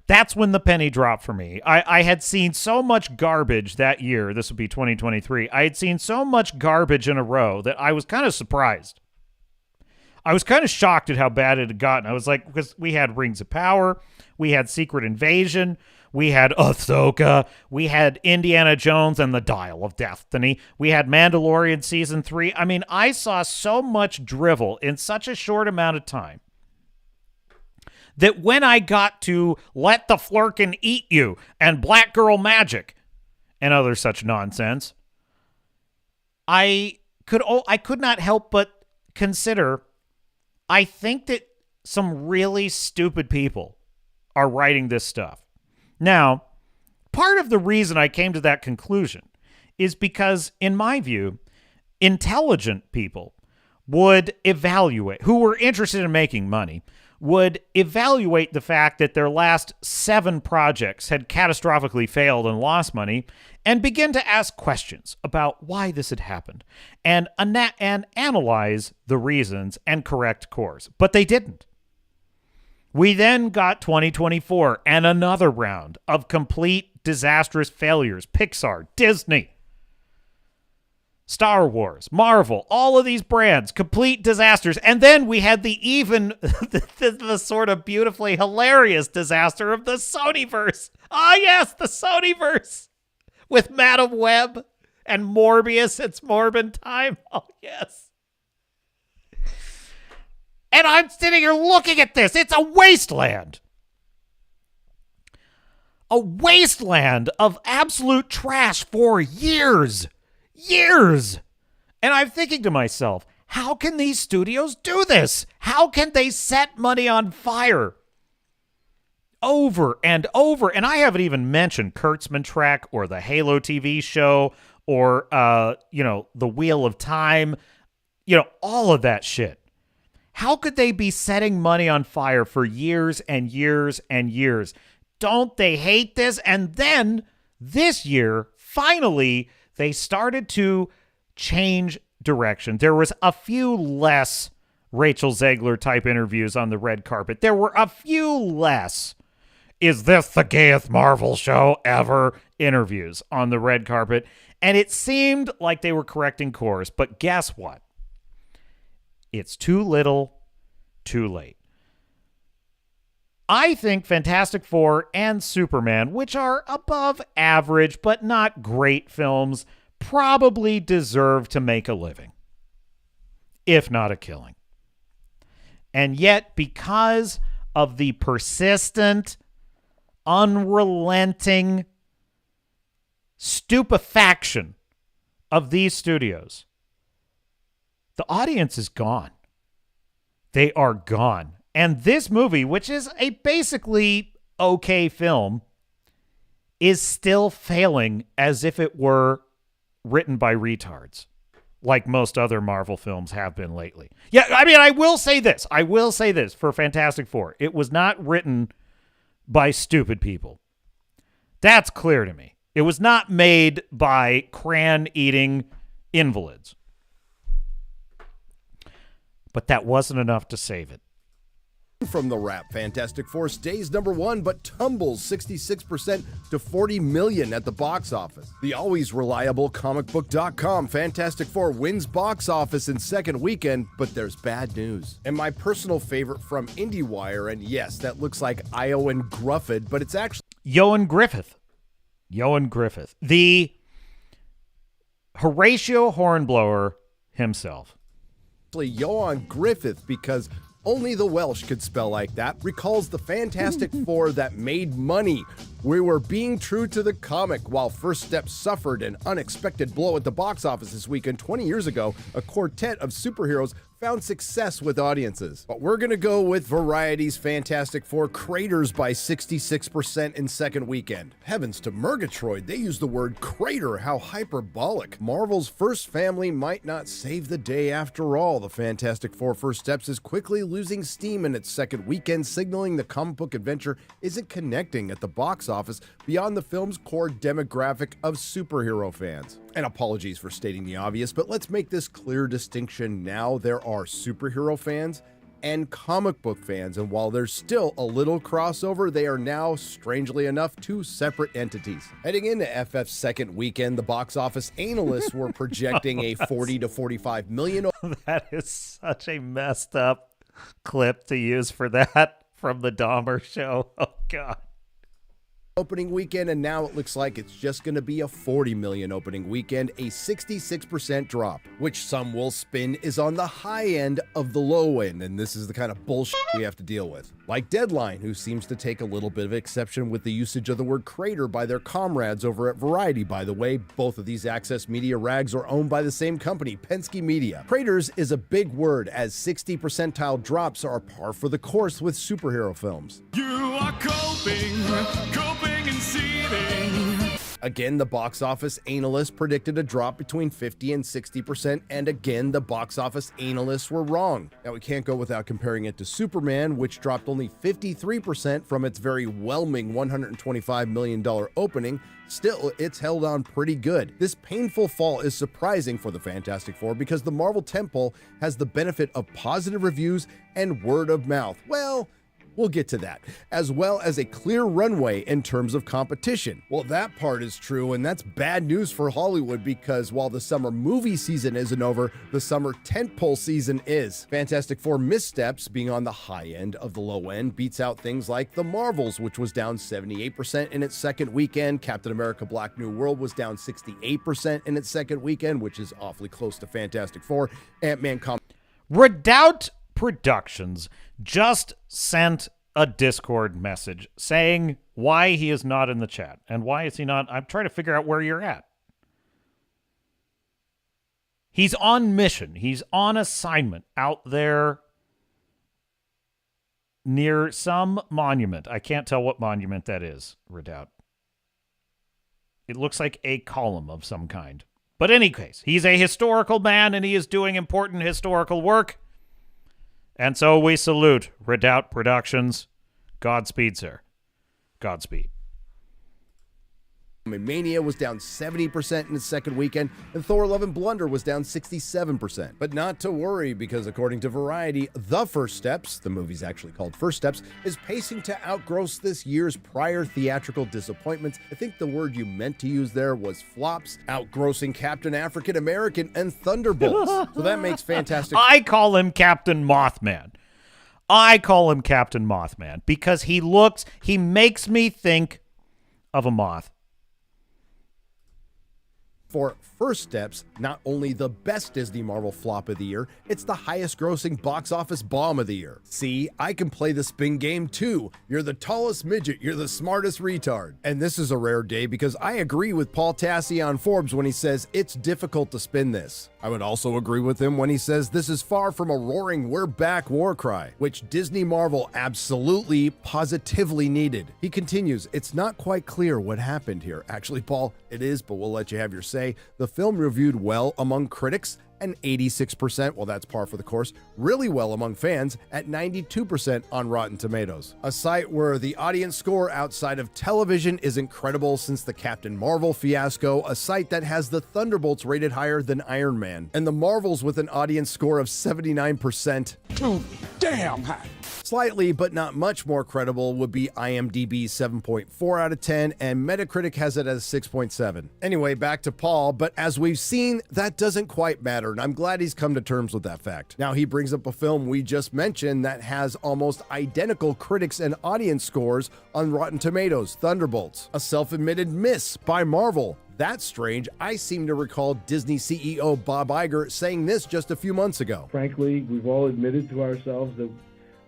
that's when the penny dropped for me. I had seen so much garbage that year. This would be 2023. I had seen so much garbage in a row that I was kind of surprised. I was kind of shocked at how bad it had gotten. I was like, because we had Rings of Power, we had Secret Invasion, we had Ahsoka, we had Indiana Jones and the Dial of Destiny, we had Mandalorian Season 3. I mean, I saw so much drivel in such a short amount of time that when I got to Let the Flurkin Eat You and Black Girl Magic and other such nonsense, I could not help but consider, I think that some really stupid people are writing this stuff. Now, part of the reason I came to that conclusion is because, in my view, intelligent people would evaluate, who were interested in making money, would evaluate the fact that their last 7 projects had catastrophically failed and lost money and begin to ask questions about why this had happened and analyze the reasons and correct course. But they didn't. We then got 2024 and another round of complete disastrous failures. Pixar, Disney, Star Wars, Marvel, all of these brands, complete disasters. And then we had the sort of beautifully hilarious disaster of the Sonyverse. Ah, yes, the Sonyverse with Madam Web and Morbius. It's Morbin time. Oh, yes. And I'm sitting here looking at this. It's a wasteland. A wasteland of absolute trash for years. Years. And I'm thinking to myself, how can these studios do this? How can they set money on fire over and over? And I haven't even mentioned Kurtzman Trek or the Halo TV show or, the Wheel of Time, all of that shit. How could they be setting money on fire for years and years and years? Don't they hate this? And then this year, finally, they started to change direction. There was a few less Rachel Zegler type interviews on the red carpet. There were a few less, is this the gayest Marvel show ever, interviews on the red carpet. And it seemed like they were correcting course. But guess what? It's too little, too late. I think Fantastic Four and Superman, which are above average but not great films, probably deserve to make a living, if not a killing. And yet, because of the persistent, unrelenting stupefaction of these studios, the audience is gone. They are gone. And this movie, which is a basically okay film, is still failing as if it were written by retards, like most other Marvel films have been lately. Yeah, I mean, I will say this for Fantastic Four. It was not written by stupid people. That's clear to me. It was not made by crayon-eating invalids. But that wasn't enough to save it. From the wrap, Fantastic Four stays #1, but tumbles 66% to $40 million at the box office. The always reliable comicbook.com, Fantastic Four wins box office in second weekend, but there's bad news. And my personal favorite from IndieWire, and yes, that looks like Iowan Grufford, but it's actually Ioan Gruffudd. The Horatio Hornblower himself. Ioan Gruffudd, because only the Welsh could spell like that, recalls the Fantastic Four that made money. We were being true to the comic. While First Step suffered an unexpected blow at the box office this weekend, 20 years ago, a quartet of superheroes found success with audiences. But we're going to go with Variety's Fantastic Four craters by 66% in second weekend. Heavens to Murgatroyd, they use the word crater. How hyperbolic. Marvel's first family might not save the day after all. The Fantastic Four First Steps is quickly losing steam in its second weekend, signaling the comic book adventure isn't connecting at the box office beyond the film's core demographic of superhero fans. And apologies for stating the obvious, but let's make this clear distinction now. There are superhero fans and comic book fans, and while there's still a little crossover, they are now, strangely enough, two separate entities. Heading into FF's second weekend, the box office analysts were projecting a 40 to 45 million. That is such a messed up clip to use for that from the Dahmer show. Oh, God. Opening weekend, and now it looks like it's just going to be a 40 million opening weekend, a 66% drop, which some will spin is on the high end of the low end, and this is the kind of bullshit we have to deal with. Like Deadline, who seems to take a little bit of exception with the usage of the word crater by their comrades over at Variety. By the way, both of these Access Media rags are owned by the same company, Penske Media. Craters is a big word, as 60 percentile drops are par for the course with superhero films. You are coping and seething. Again, the box office analysts predicted a drop between 50 and 60%, and again, the box office analysts were wrong. Now, we can't go without comparing it to Superman, which dropped only 53% from its very whelming $125 million opening. Still, it's held on pretty good. This painful fall is surprising for the Fantastic Four because the Marvel tentpole has the benefit of positive reviews and word of mouth. Well, we'll get to that, as well as a clear runway in terms of competition. Well, that part is true, and that's bad news for Hollywood because while the summer movie season isn't over, the summer tentpole season is. Fantastic Four missteps, being on the high end of the low end, beats out things like The Marvels, which was down 78% in its second weekend. Captain America Black New World was down 68% in its second weekend, which is awfully close to Fantastic Four. Ant-Man Redoubt Productions just sent a Discord message saying why he is not in the chat. And why is he not? I'm trying to figure out where you're at. He's on mission. He's on assignment out there near some monument. I can't tell what monument that is, Redoubt. It looks like a column of some kind. But in any case, he's a historical man and he is doing important historical work. And so we salute Redoubt Productions. Godspeed, sir. Godspeed. Mania was down 70% in its second weekend, and Thor Love and Blunder was down 67%. But not to worry, because according to Variety, The First Steps, the movie's actually called First Steps, is pacing to outgross this year's prior theatrical disappointments. I think the word you meant to use there was flops, outgrossing Captain African American and Thunderbolts. So that makes Fantastic... I call him Captain Mothman. Because he makes me think of a moth. For First Steps, not only the best Disney Marvel flop of the year, it's the highest grossing box office bomb of the year. See, I can play the spin game too. You're the tallest midget, you're the smartest retard. And this is a rare day because I agree with Paul Tassi on Forbes when he says it's difficult to spin this. I would also agree with him when he says this is far from a roaring "we're back" war cry, which Disney Marvel absolutely, positively needed. He continues, it's not quite clear what happened here. Actually, Paul, it is, but we'll let you have your say. The film reviewed well among critics, and 86%, well, that's par for the course, really well among fans at 92% on Rotten Tomatoes. A site where the audience score outside of television is incredible since the Captain Marvel fiasco, a site that has the Thunderbolts rated higher than Iron Man, and the Marvels with an audience score of 79%. Too damn high. Slightly, but not much more credible would be IMDb's 7.4 out of 10, and Metacritic has it as 6.7. Anyway, back to Paul, but as we've seen, that doesn't quite matter, and I'm glad he's come to terms with that fact. Now, he brings up a film we just mentioned that has almost identical critics and audience scores on Rotten Tomatoes, Thunderbolts, a self-admitted miss by Marvel. That's strange. I seem to recall Disney CEO Bob Iger saying this just a few months ago. Frankly, we've all admitted to ourselves that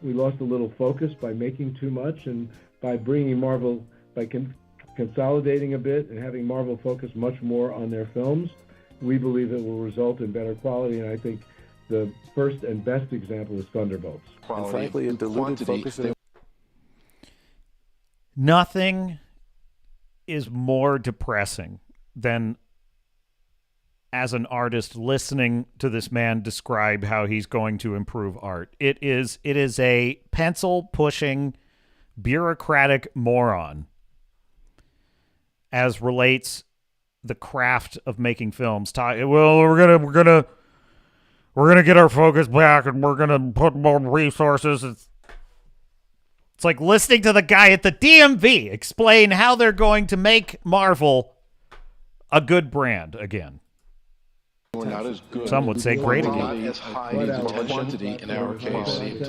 we lost a little focus by making too much, and by bringing Marvel, by consolidating a bit and having Marvel focus much more on their films, we believe it will result in better quality. And I think the first and best example is Thunderbolts. And frankly, it diluted focus. Nothing is more depressing than, as an artist, listening to this man describe how he's going to improve art. It is a pencil-pushing, bureaucratic moron as relates the craft of making films. Well, we're gonna get our focus back, and we're gonna put more resources. It's like listening to the guy at the DMV explain how they're going to make Marvel a good brand again. We're not as good. Some would say great again. Not as high in quantity in our case. Attention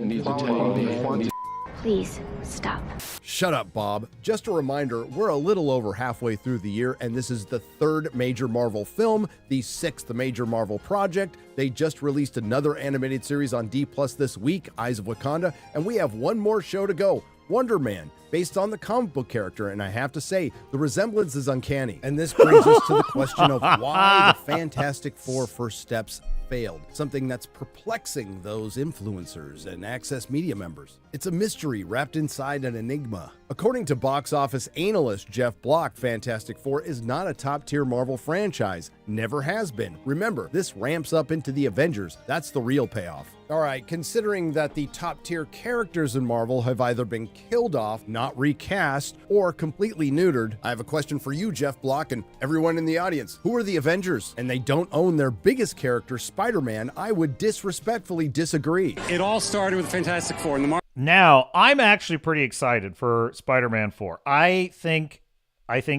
needs attention. Please stop. Shut up, Bob. Just a reminder, we're a little over halfway through the year, and this is the third major Marvel film, the sixth major Marvel project. They just released another animated series on D+ this week, Eyes of Wakanda, and we have one more show to go, Wonder Man, based on the comic book character, and I have to say, the resemblance is uncanny. And this brings us to the question of why the Fantastic Four First Steps failed, something that's perplexing those influencers and Access Media members. It's a mystery wrapped inside an enigma. According to box office analyst Jeff Block, Fantastic Four is not a top-tier Marvel franchise. Never has been. Remember, this ramps up into the Avengers. That's the real payoff. Alright, considering that the top-tier characters in Marvel have either been killed off, not recast, or completely neutered, I have a question for you, Jeff Block, and everyone in the audience. Who are the Avengers? And they don't own their biggest character, Spider-Man. I would disrespectfully disagree. It all started with Fantastic Four and the Now, I'm actually pretty excited for Spider-Man 4. I think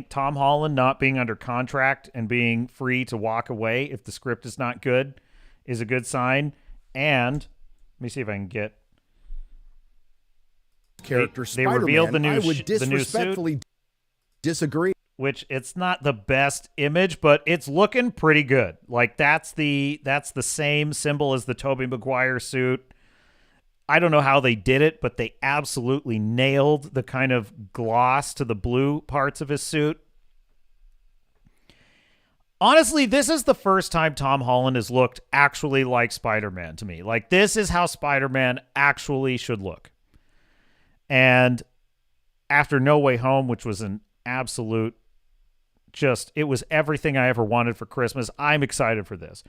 Tom Holland not being under contract and being free to walk away if the script is not good is a good sign. And let me see if I can get character they Spider-Man. revealed the new I would disrespectfully disagree. Which it's not the best image, but it's looking pretty good. Like that's the same symbol as the Tobey Maguire suit. I don't know how they did it, but they absolutely nailed the kind of gloss to the blue parts of his suit. Honestly, this is the first time Tom Holland has looked actually like Spider-Man to me. Like, this is how Spider-Man actually should look. And after No Way Home, which was an absolute it was everything I ever wanted for Christmas, I'm excited for this.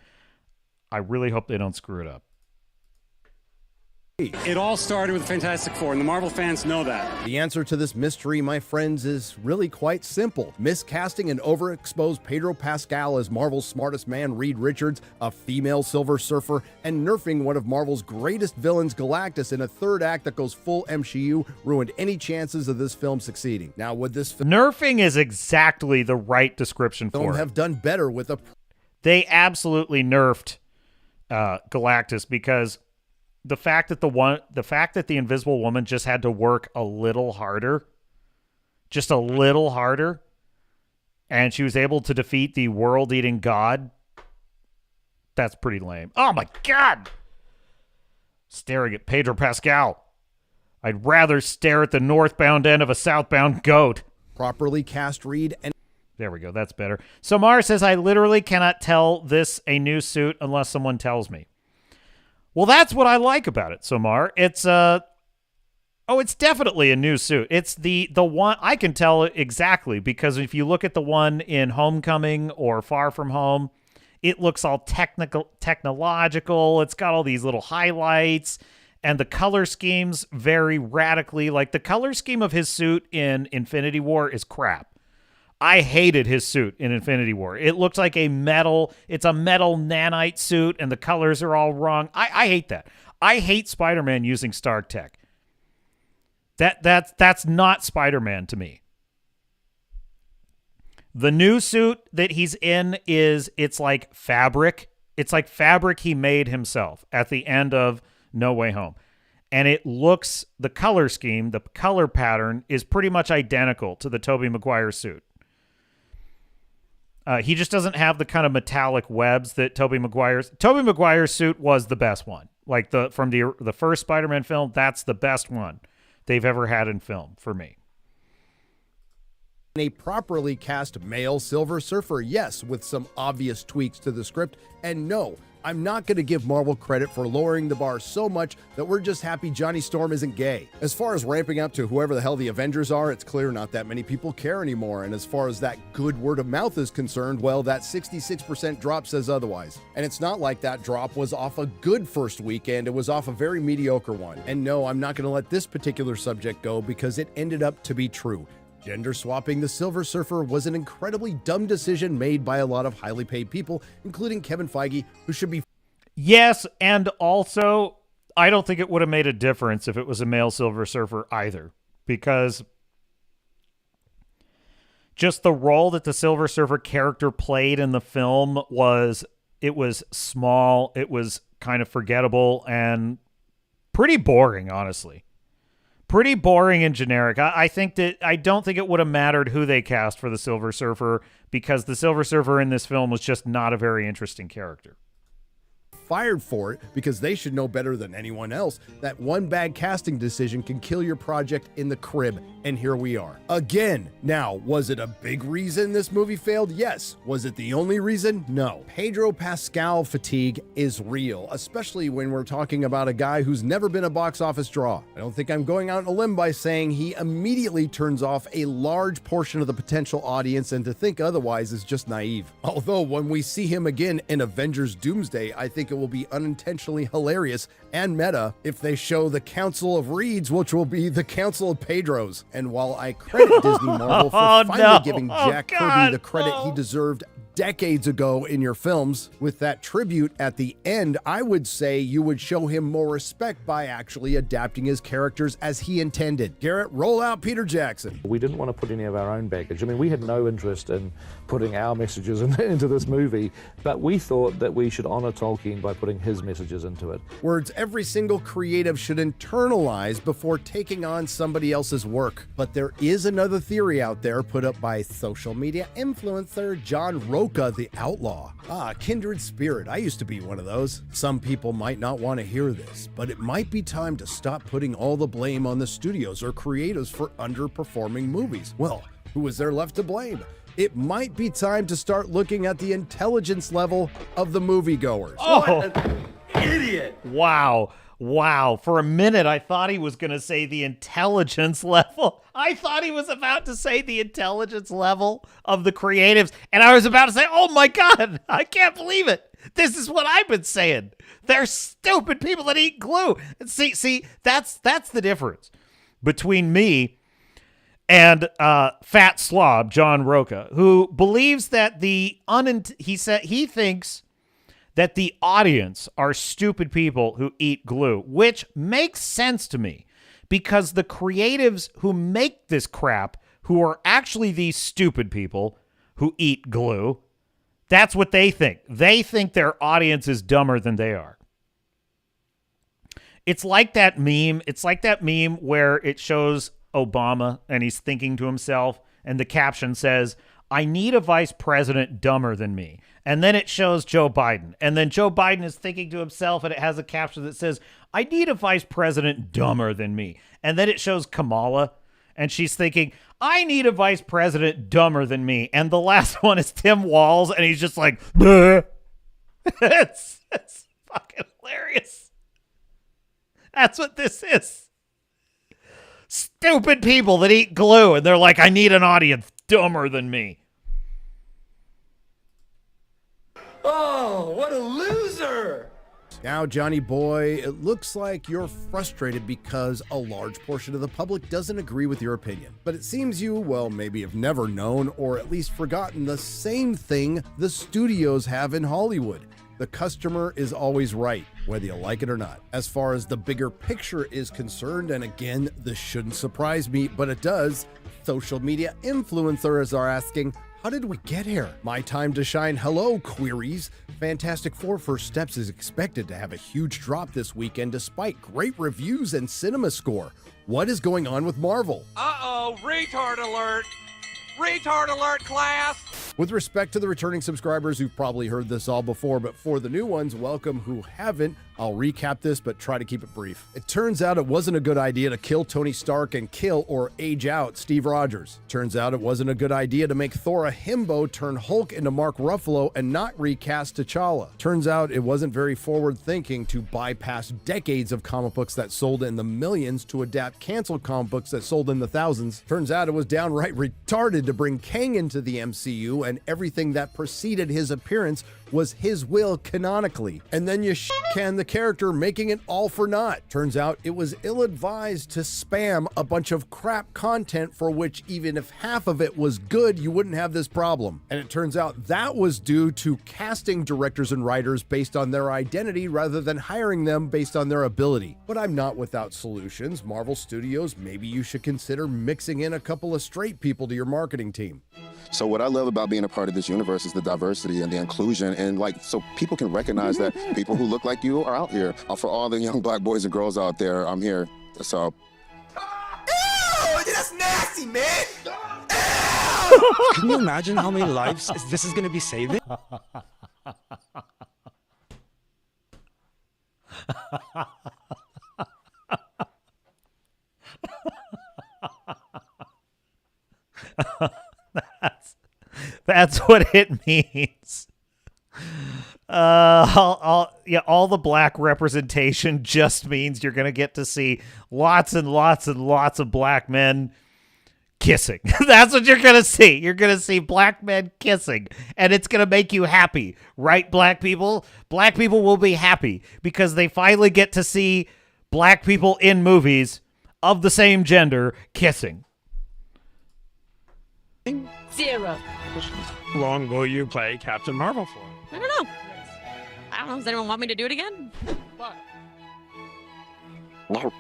I really hope they don't screw it up. It all started with Fantastic Four, and the Marvel fans know that. The answer to this mystery, my friends, is really quite simple. Miscasting an overexposed Pedro Pascal as Marvel's smartest man, Reed Richards, a female Silver Surfer, and nerfing one of Marvel's greatest villains, Galactus, in a third act that goes full MCU ruined any chances of this film succeeding. Now, would this nerfing is exactly the right description for it. Have done better with a... They absolutely nerfed Galactus because the fact that the Invisible Woman just had to work a little harder, and she was able to defeat the world-eating god. That's pretty lame. Oh my God! Staring at Pedro Pascal. I'd rather stare at the northbound end of a southbound goat. Properly cast Reed and... There we go. That's better. So Mara says, I literally cannot tell this a new suit unless someone tells me. Well, that's what I like about it, Somar. It's it's definitely a new suit. It's the one I can tell exactly, because if you look at the one in Homecoming or Far From Home, it looks all technological. It's got all these little highlights, and the color schemes vary radically. Like the color scheme of his suit in Infinity War is crap. I hated his suit in Infinity War. It looks like it's a metal nanite suit, and the colors are all wrong. I hate that. I hate Spider-Man using Stark Tech. That's not Spider-Man to me. The new suit that he's in it's like fabric. It's like fabric he made himself at the end of No Way Home. And it looks, the color scheme, the color pattern is pretty much identical to the Tobey Maguire suit. He just doesn't have the kind of metallic webs that Tobey Maguire's suit was the best one. Like from the first Spider-Man film, that's the best one they've ever had in film for me. A properly cast male Silver Surfer, yes, with some obvious tweaks to the script. And no, I'm not going to give Marvel credit for lowering the bar so much that we're just happy Johnny Storm isn't gay. As far as ramping up to whoever the hell the Avengers are, it's clear not that many people care anymore. And as far as that good word of mouth is concerned, well, that 66% drop says otherwise. And it's not like that drop was off a good first weekend. It was off a very mediocre one. And no, I'm not going to let this particular subject go because it ended up to be true. Gender swapping the Silver Surfer was an incredibly dumb decision made by a lot of highly paid people, including Kevin Feige, who should be... Yes, and also, I don't think it would have made a difference if it was a male Silver Surfer either, because just the role that the Silver Surfer character played in the film was small, it was kind of forgettable, and pretty boring, honestly. Pretty boring and generic. I don't think it would have mattered who they cast for the Silver Surfer, because the Silver Surfer in this film was just not a very interesting character. Fired for it because they should know better than anyone else that one bad casting decision can kill your project in the crib, and here we are. Again, now, was it a big reason this movie failed? Yes. Was it the only reason? No. Pedro Pascal fatigue is real, especially when we're talking about a guy who's never been a box office draw. I don't think I'm going out on a limb by saying he immediately turns off a large portion of the potential audience, and to think otherwise is just naive. Although when we see him again in Avengers Doomsday, I think it will be unintentionally hilarious and meta if they show the Council of Reeds, which will be the Council of Pedros. And while I credit Disney Marvel for finally giving Jack Kirby the credit he deserved decades ago in your films, with that tribute at the end, I would say you would show him more respect by actually adapting his characters as he intended. Garrett, roll out Peter Jackson. We didn't want to put any of our own baggage. I mean, we had no interest in putting our messages into this movie, but we thought that we should honor Tolkien by putting his messages into it. Words every single creative should internalize before taking on somebody else's work. But there is another theory out there put up by social media influencer John Roca the Outlaw. Kindred spirit. I used to be one of those. Some people might not want to hear this, but it might be time to stop putting all the blame on the studios or creators for underperforming movies. Well, who is there left to blame? It might be time to start looking at the intelligence level of the moviegoers. Oh, what an idiot! Wow. For a minute, I thought he was going to say the intelligence level. I thought he was about to say the intelligence level of the creatives. And I was about to say, oh my God, I can't believe it. This is what I've been saying. They're stupid people that eat glue. See, that's the difference between me and fat slob John Roca, who believes that he thinks that the audience are stupid people who eat glue, which makes sense to me because the creatives who make this crap, who are actually these stupid people who eat glue, that's what they think. They think their audience is dumber than they are. It's like that meme. It's like that meme where it shows Obama and he's thinking to himself and the caption says, I need a vice president dumber than me. And then it shows Joe Biden. And then Joe Biden is thinking to himself, and it has a caption that says, I need a vice president dumber than me. And then it shows Kamala, and she's thinking, I need a vice president dumber than me. And the last one is Tim Walz, and he's just like, bleh. It's fucking hilarious. That's what this is. Stupid people that eat glue, and they're like, I need an audience dumber than me. Oh, what a loser! Now, Johnny boy, it looks like you're frustrated because a large portion of the public doesn't agree with your opinion. But it seems you, well, maybe have never known or at least forgotten the same thing the studios have in Hollywood. The customer is always right, whether you like it or not. As far as the bigger picture is concerned, and again, this shouldn't surprise me, but it does, social media influencers are asking, how did we get here? My time to shine, hello, queries. Fantastic Four First Steps is expected to have a huge drop this weekend despite great reviews and cinema score. What is going on with Marvel? Uh-oh, retard alert! Retard alert, class! With respect to the returning subscribers who've probably heard this all before, but for the new ones, welcome who haven't, I'll recap this, but try to keep it brief. It turns out it wasn't a good idea to kill Tony Stark and kill or age out Steve Rogers. Turns out it wasn't a good idea to make Thor a himbo, turn Hulk into Mark Ruffalo, and not recast T'Challa. Turns out it wasn't very forward-thinking to bypass decades of comic books that sold in the millions to adapt canceled comic books that sold in the thousands. Turns out it was downright retarded to bring Kang into the MCU, and everything that preceded his appearance was his will canonically. And then you can the character, making it all for naught. Turns out it was ill-advised to spam a bunch of crap content for which even if half of it was good, you wouldn't have this problem. And it turns out that was due to casting directors and writers based on their identity rather than hiring them based on their ability. But I'm not without solutions. Marvel Studios, maybe you should consider mixing in a couple of straight people to your marketing team. So what I love about being a part of this universe is the diversity and the inclusion, and like, so people can recognize that people who look like you are out here. For all the young black boys and girls out there, I'm here. So. Ew, that's nasty, man! Can you imagine how many lives this is going to be saving? That's what it means. All the black representation just means you're going to get to see lots and lots and lots of black men kissing. That's what you're going to see. You're going to see black men kissing, and it's going to make you happy, right, black people? Black people will be happy because they finally get to see black people in movies of the same gender kissing. 0. How long will you play Captain Marvel for? I don't know. Does anyone want me to do it again? No.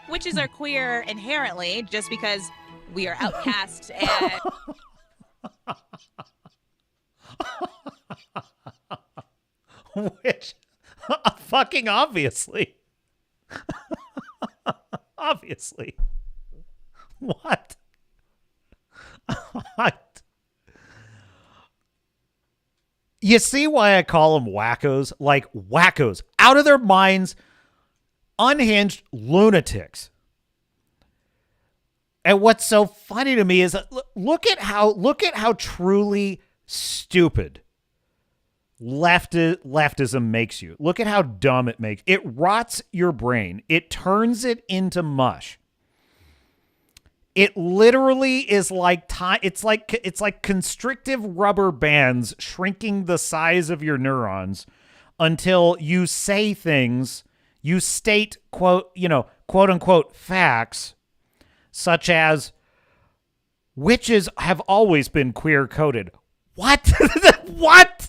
Witches are queer inherently just because we are outcast and... Which, fucking obviously. Obviously. What? You see why I call them wackos? Like wackos. Out of their minds, unhinged lunatics. And what's so funny to me is that look at how truly stupid leftism makes you. Look at how dumb it makes. It rots your brain. It turns it into mush. It literally is like it's like constrictive rubber bands shrinking the size of your neurons until you say things, you state quote unquote facts such as witches have always been queer coded. What? What?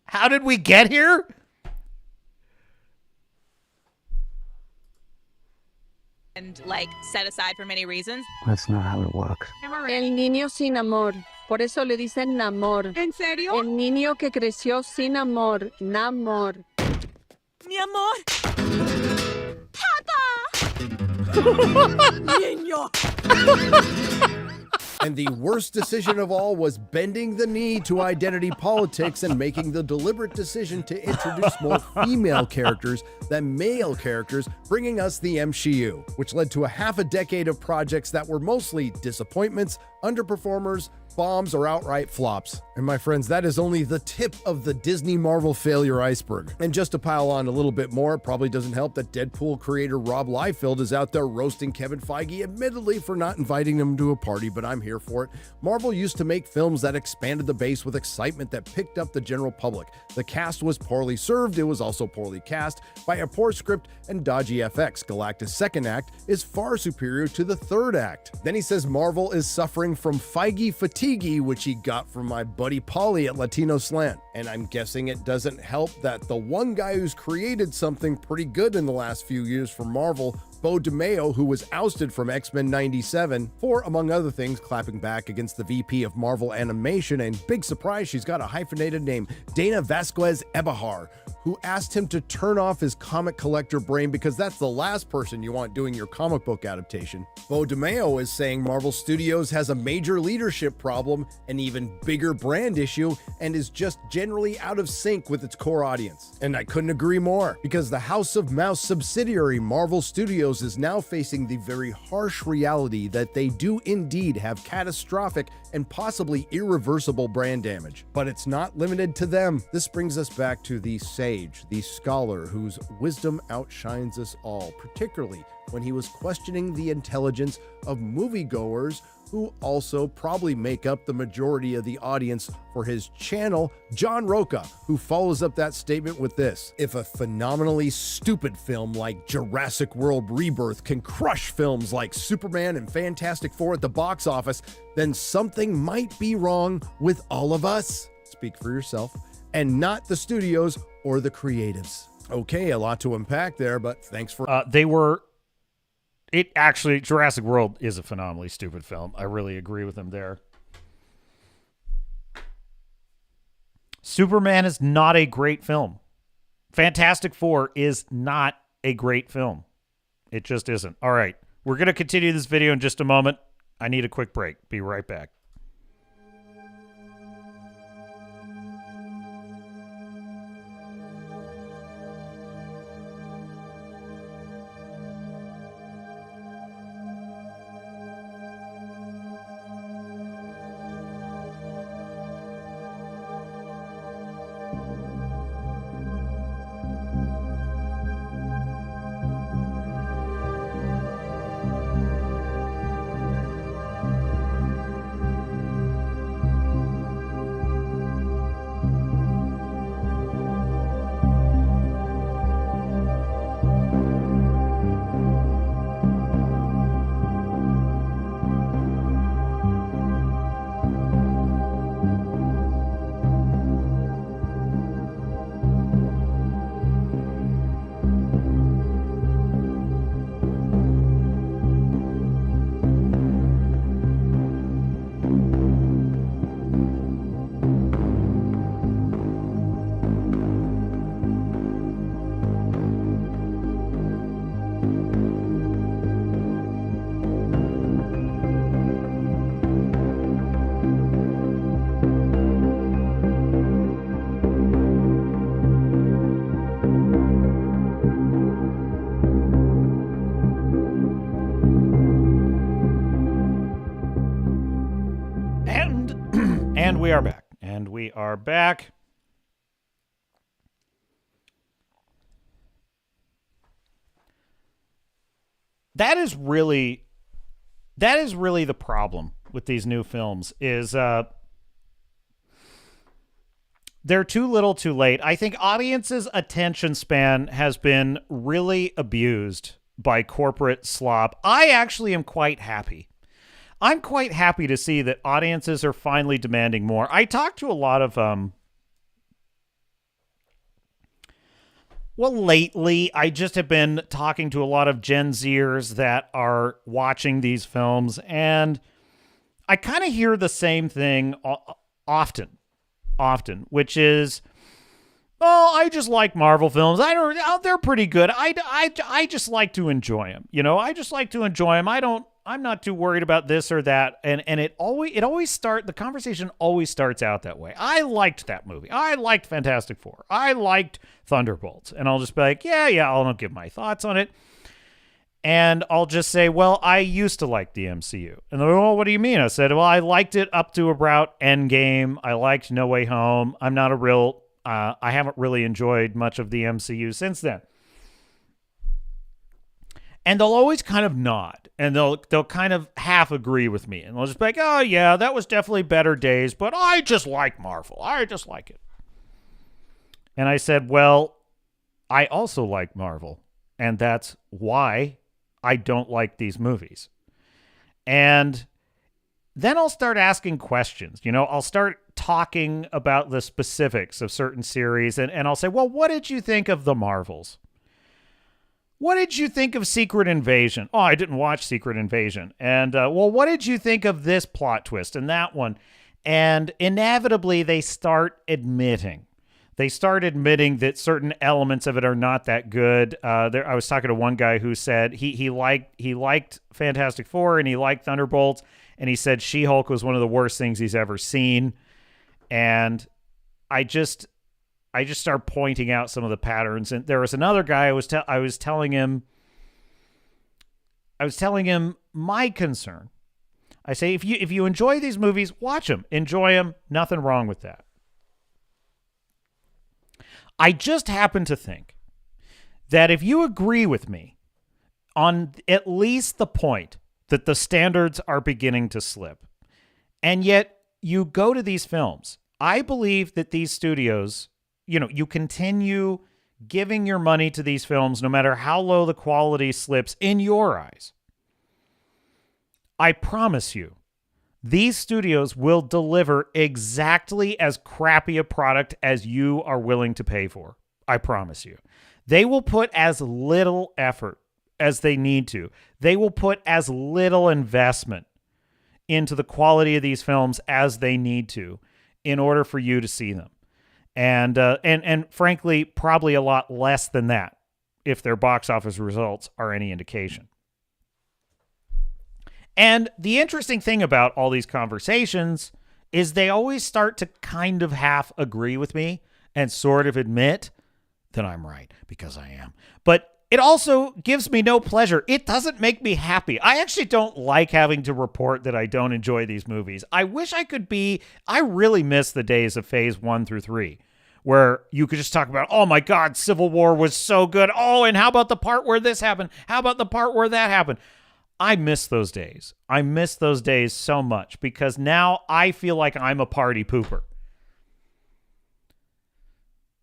How did we get here? and like set aside for many reasons. That's not how it works. El niño sin amor. Por eso le dicen namor. ¿En serio? El niño que creció sin amor. Namor. Mi amor. And the worst decision of all was bending the knee to identity politics and making the deliberate decision to introduce more female characters than male characters, bringing us the MCU, which led to a half a decade of projects that were mostly disappointments, underperformers, bombs, or outright flops. And my friends, that is only the tip of the Disney Marvel failure iceberg. And just to pile on a little bit more, it probably doesn't help that Deadpool creator Rob Liefeld is out there roasting Kevin Feige, admittedly for not inviting him to a party, but I'm here for it. Marvel used to make films that expanded the base with excitement that picked up the general public. The cast was poorly served, it was also poorly cast by a poor script and dodgy FX. Galactus' second act is far superior to the third act. Then he says Marvel is suffering from Feige fatigue, which he got from my buddy Paulie at Latino Slant. And I'm guessing it doesn't help that the one guy who's created something pretty good in the last few years for Marvel, Bo DeMeo, who was ousted from X-Men 97 for, among other things, clapping back against the VP of Marvel Animation, and big surprise, she's got a hyphenated name, Dana Vasquez Ebahar, who asked him to turn off his comic collector brain because that's the last person you want doing your comic book adaptation. Bo DeMeo is saying Marvel Studios has a major leadership problem, an even bigger brand issue, and is just generally out of sync with its core audience. And I couldn't agree more, because the House of Mouse subsidiary Marvel Studios is now facing the very harsh reality that they do indeed have catastrophic and possibly irreversible brand damage. But it's not limited to them. This brings us back to the sage, the scholar whose wisdom outshines us all, particularly when he was questioning the intelligence of moviegoers who also probably make up the majority of the audience for his channel, John Roca, who follows up that statement with this: if a phenomenally stupid film like Jurassic World Rebirth can crush films like Superman and Fantastic Four at the box office, then something might be wrong with all of us. Speak for yourself, and not the studios or the creatives. Okay, a lot to unpack there, but thanks for... Jurassic World is a phenomenally stupid film. I really agree with him there. Superman is not a great film. Fantastic Four is not a great film. It just isn't. All right, we're going to continue this video in just a moment. I need a quick break. Be right back. We are back. That is really the problem with these new films is they're too little too late. I think audiences' attention span has been really abused by corporate slop. I actually am quite happy. I'm quite happy to see that audiences are finally demanding more. I talked to a lot of, lately, I just have been talking to a lot of Gen Zers that are watching these films, and I kind of hear the same thing often, which is, oh, I just like Marvel films. They're pretty good. I just like to enjoy them. I just like to enjoy them. I'm not too worried about this or that. And the conversation always starts out that way. I liked that movie. I liked Fantastic Four. I liked Thunderbolts. And I'll just be like, yeah, I'll give my thoughts on it. And I'll just say, well, I used to like the MCU. And they're like, well, what do you mean? I said, well, I liked it up to about Endgame. I liked No Way Home. I haven't really enjoyed much of the MCU since then. And they'll always kind of nod. And they'll kind of half agree with me. And they'll just be like, oh, yeah, that was definitely better days. But I just like Marvel. I just like it. And I said, well, I also like Marvel. And that's why I don't like these movies. And then I'll start asking questions. I'll start talking about the specifics of certain series. And I'll say, well, what did you think of the Marvels? What did you think of Secret Invasion? Oh, I didn't watch Secret Invasion. And, well, what did you think of this plot twist and that one? And inevitably, they start admitting that certain elements of it are not that good. I was talking to one guy who said he liked Fantastic Four and he liked Thunderbolts, and he said She-Hulk was one of the worst things he's ever seen. And I just started pointing out some of the patterns. And there was another guy I was telling him my concern. I say, if you enjoy these movies, watch them, enjoy them. Nothing wrong with that. I just happen to think that if you agree with me on at least the point that the standards are beginning to slip, and yet you go to these films, I believe that these studios, you continue giving your money to these films no matter how low the quality slips in your eyes. I promise you, these studios will deliver exactly as crappy a product as you are willing to pay for. I promise you. They will put as little effort as they need to. They will put as little investment into the quality of these films as they need to in order for you to see them. And frankly, probably a lot less than that if their box office results are any indication. And the interesting thing about all these conversations is they always start to kind of half agree with me and sort of admit that I'm right, because I am. But it also gives me no pleasure. It doesn't make me happy. I actually don't like having to report that I don't enjoy these movies. I wish I could I really miss the days of phase 1 through 3, where you could just talk about, oh my God, Civil War was so good. Oh, and how about the part where this happened? How about the part where that happened? I miss those days. I miss those days so much because now I feel like I'm a party pooper.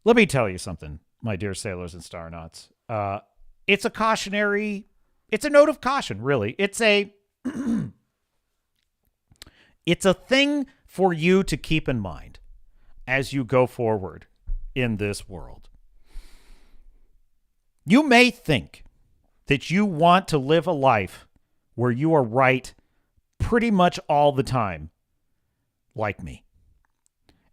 Let me tell you something, my dear sailors and star nauts. It's a note of caution, really. It's a thing for you to keep in mind as you go forward in this world. You may think that you want to live a life where you are right pretty much all the time, like me.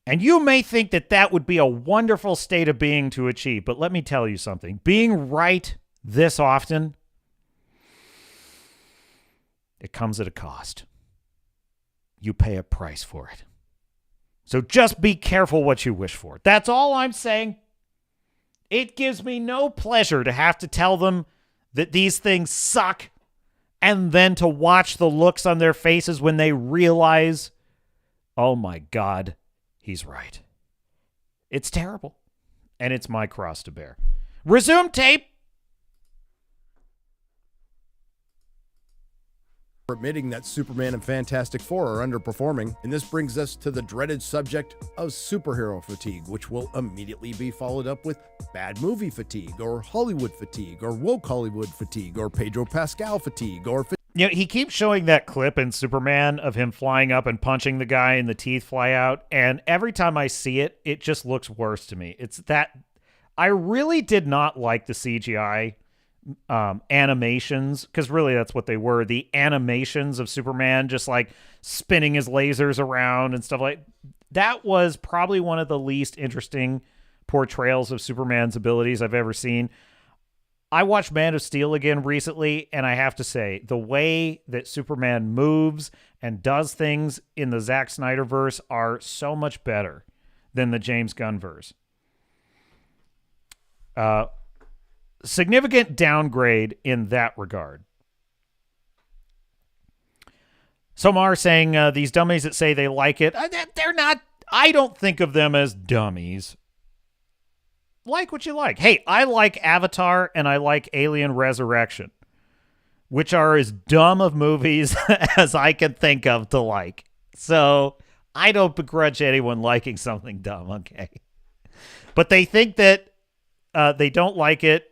And you may think that that would be a wonderful state of being to achieve, but let me tell you something. Being right this often, it comes at a cost. You pay a price for it. So just be careful what you wish for. That's all I'm saying. It gives me no pleasure to have to tell them that these things suck, and then to watch the looks on their faces when they realize, oh my God, he's right. It's terrible. And it's my cross to bear. Resume tape. Admitting that Superman and Fantastic Four are underperforming, and this brings us to the dreaded subject of superhero fatigue, which will immediately be followed up with bad movie fatigue, or Hollywood fatigue, or woke Hollywood fatigue, or Pedro Pascal fatigue, or... He keeps showing that clip in Superman of him flying up and punching the guy and the teeth fly out, and every time I see it, it just looks worse to me. It's that... I really did not like the CGI animations, because really that's what they were, the animations of Superman just like spinning his lasers around and stuff like that. Was probably one of the least interesting portrayals of Superman's abilities I've ever seen. I watched Man of Steel again recently, and I have to say, the way that Superman moves and does things in the Zack Snyder verse are so much better than the James Gunn verse. Significant downgrade in that regard. Somar saying these dummies that say they like it, they're not, I don't think of them as dummies. Like what you like. Hey, I like Avatar and I like Alien Resurrection, which are as dumb of movies as I can think of to like. So I don't begrudge anyone liking something dumb, okay? But they think that they don't like it.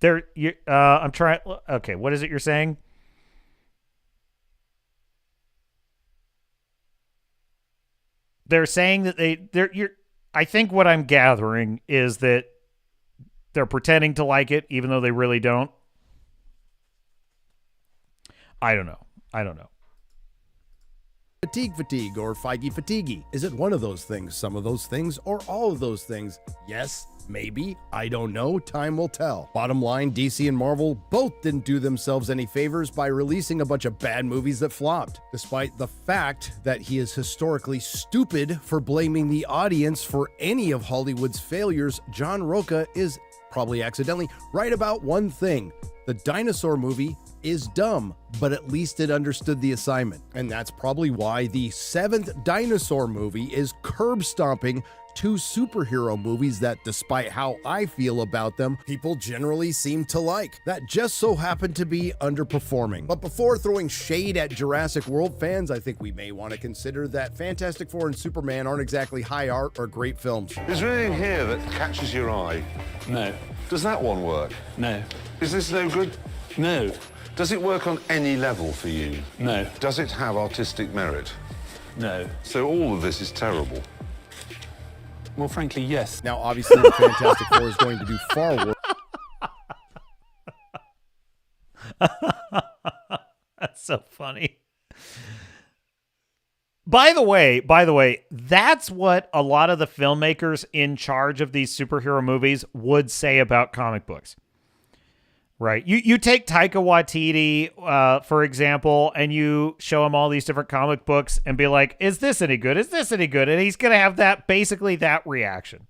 I'm trying. Okay, what is it you're saying? They're saying that I think what I'm gathering is that they're pretending to like it, even though they really don't. I don't know. Fatigue or Feige fatigue. Is it one of those things, some of those things, or all of those things? Yes, maybe, I don't know, time will tell. Bottom line, DC and Marvel both didn't do themselves any favors by releasing a bunch of bad movies that flopped. Despite the fact that he is historically stupid for blaming the audience for any of Hollywood's failures, John Roca is probably accidentally right about one thing. The dinosaur movie is dumb, but at least it understood the assignment. And that's probably why the 7th dinosaur movie is curb stomping 2 superhero movies that, despite how I feel about them, people generally seem to like. That just so happened to be underperforming. But before throwing shade at Jurassic World fans, I think we may want to consider that Fantastic Four and Superman aren't exactly high art or great films. Is there anything here that catches your eye? No. Does that one work? No. Is this no good? No. Does it work on any level for you? No. Does it have artistic merit? No. So all of this is terrible? Well, frankly, yes. Now, obviously, the Fantastic Four is going to do far worse. That's so funny. By the way, that's what a lot of the filmmakers in charge of these superhero movies would say about comic books. Right. You take Taika Waititi, for example, and you show him all these different comic books and be like, is this any good? Is this any good? And he's going to have basically that reaction.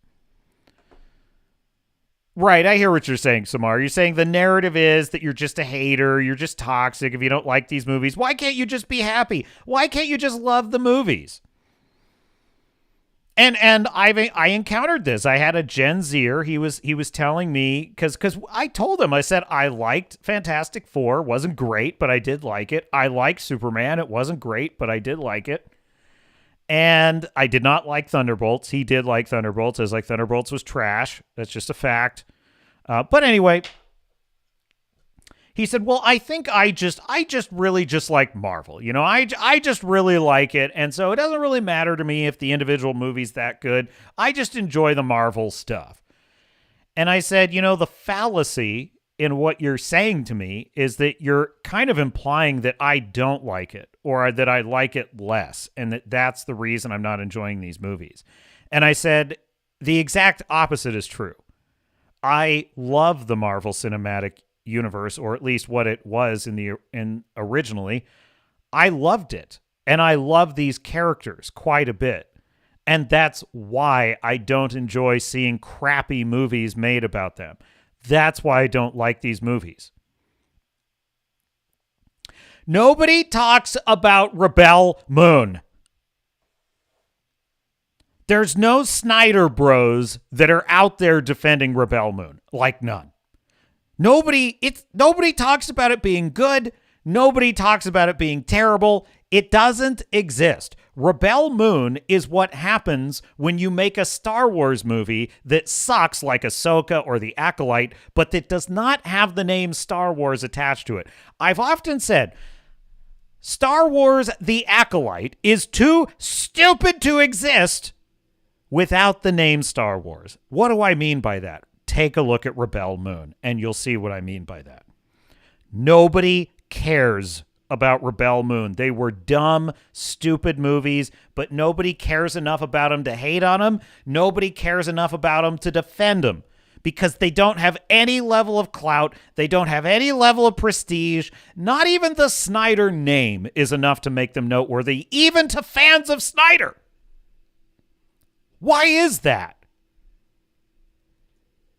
Right. I hear what you're saying, Samar. You're saying the narrative is that you're just a hater. You're just toxic if you don't like these movies. Why can't you just be happy? Why can't you just love the movies? And I encountered this. I had a Gen Zer. He was telling me because I told him, I said I liked Fantastic Four. Wasn't great, but I did like it. I liked Superman. It wasn't great, but I did like it. And I did not like Thunderbolts. He did like Thunderbolts. I was like, Thunderbolts was trash. That's just a fact. But anyway, he said, well, I think I just really just like Marvel. You know, I just really like it. And so it doesn't really matter to me if the individual movie's that good. I just enjoy the Marvel stuff. And I said, you know, the fallacy in what you're saying to me is that you're kind of implying that I don't like it or that I like it less. And that's the reason I'm not enjoying these movies. And I said, the exact opposite is true. I love the Marvel Cinematic Universe, or at least what it was in originally. I loved it, and I love these characters quite a bit, and that's why I don't enjoy seeing crappy movies made about them. That's why I don't like these movies. Nobody talks about Rebel Moon. There's no Snyder bros that are out there defending Rebel Moon, like none. Nobody talks about it being good. Nobody talks about it being terrible. It doesn't exist. Rebel Moon is what happens when you make a Star Wars movie that sucks like Ahsoka or The Acolyte, but that does not have the name Star Wars attached to it. I've often said, Star Wars The Acolyte is too stupid to exist without the name Star Wars. What do I mean by that? Take a look at Rebel Moon, and you'll see what I mean by that. Nobody cares about Rebel Moon. They were dumb, stupid movies, but nobody cares enough about them to hate on them. Nobody cares enough about them to defend them because they don't have any level of clout. They don't have any level of prestige. Not even the Snyder name is enough to make them noteworthy, even to fans of Snyder. Why is that?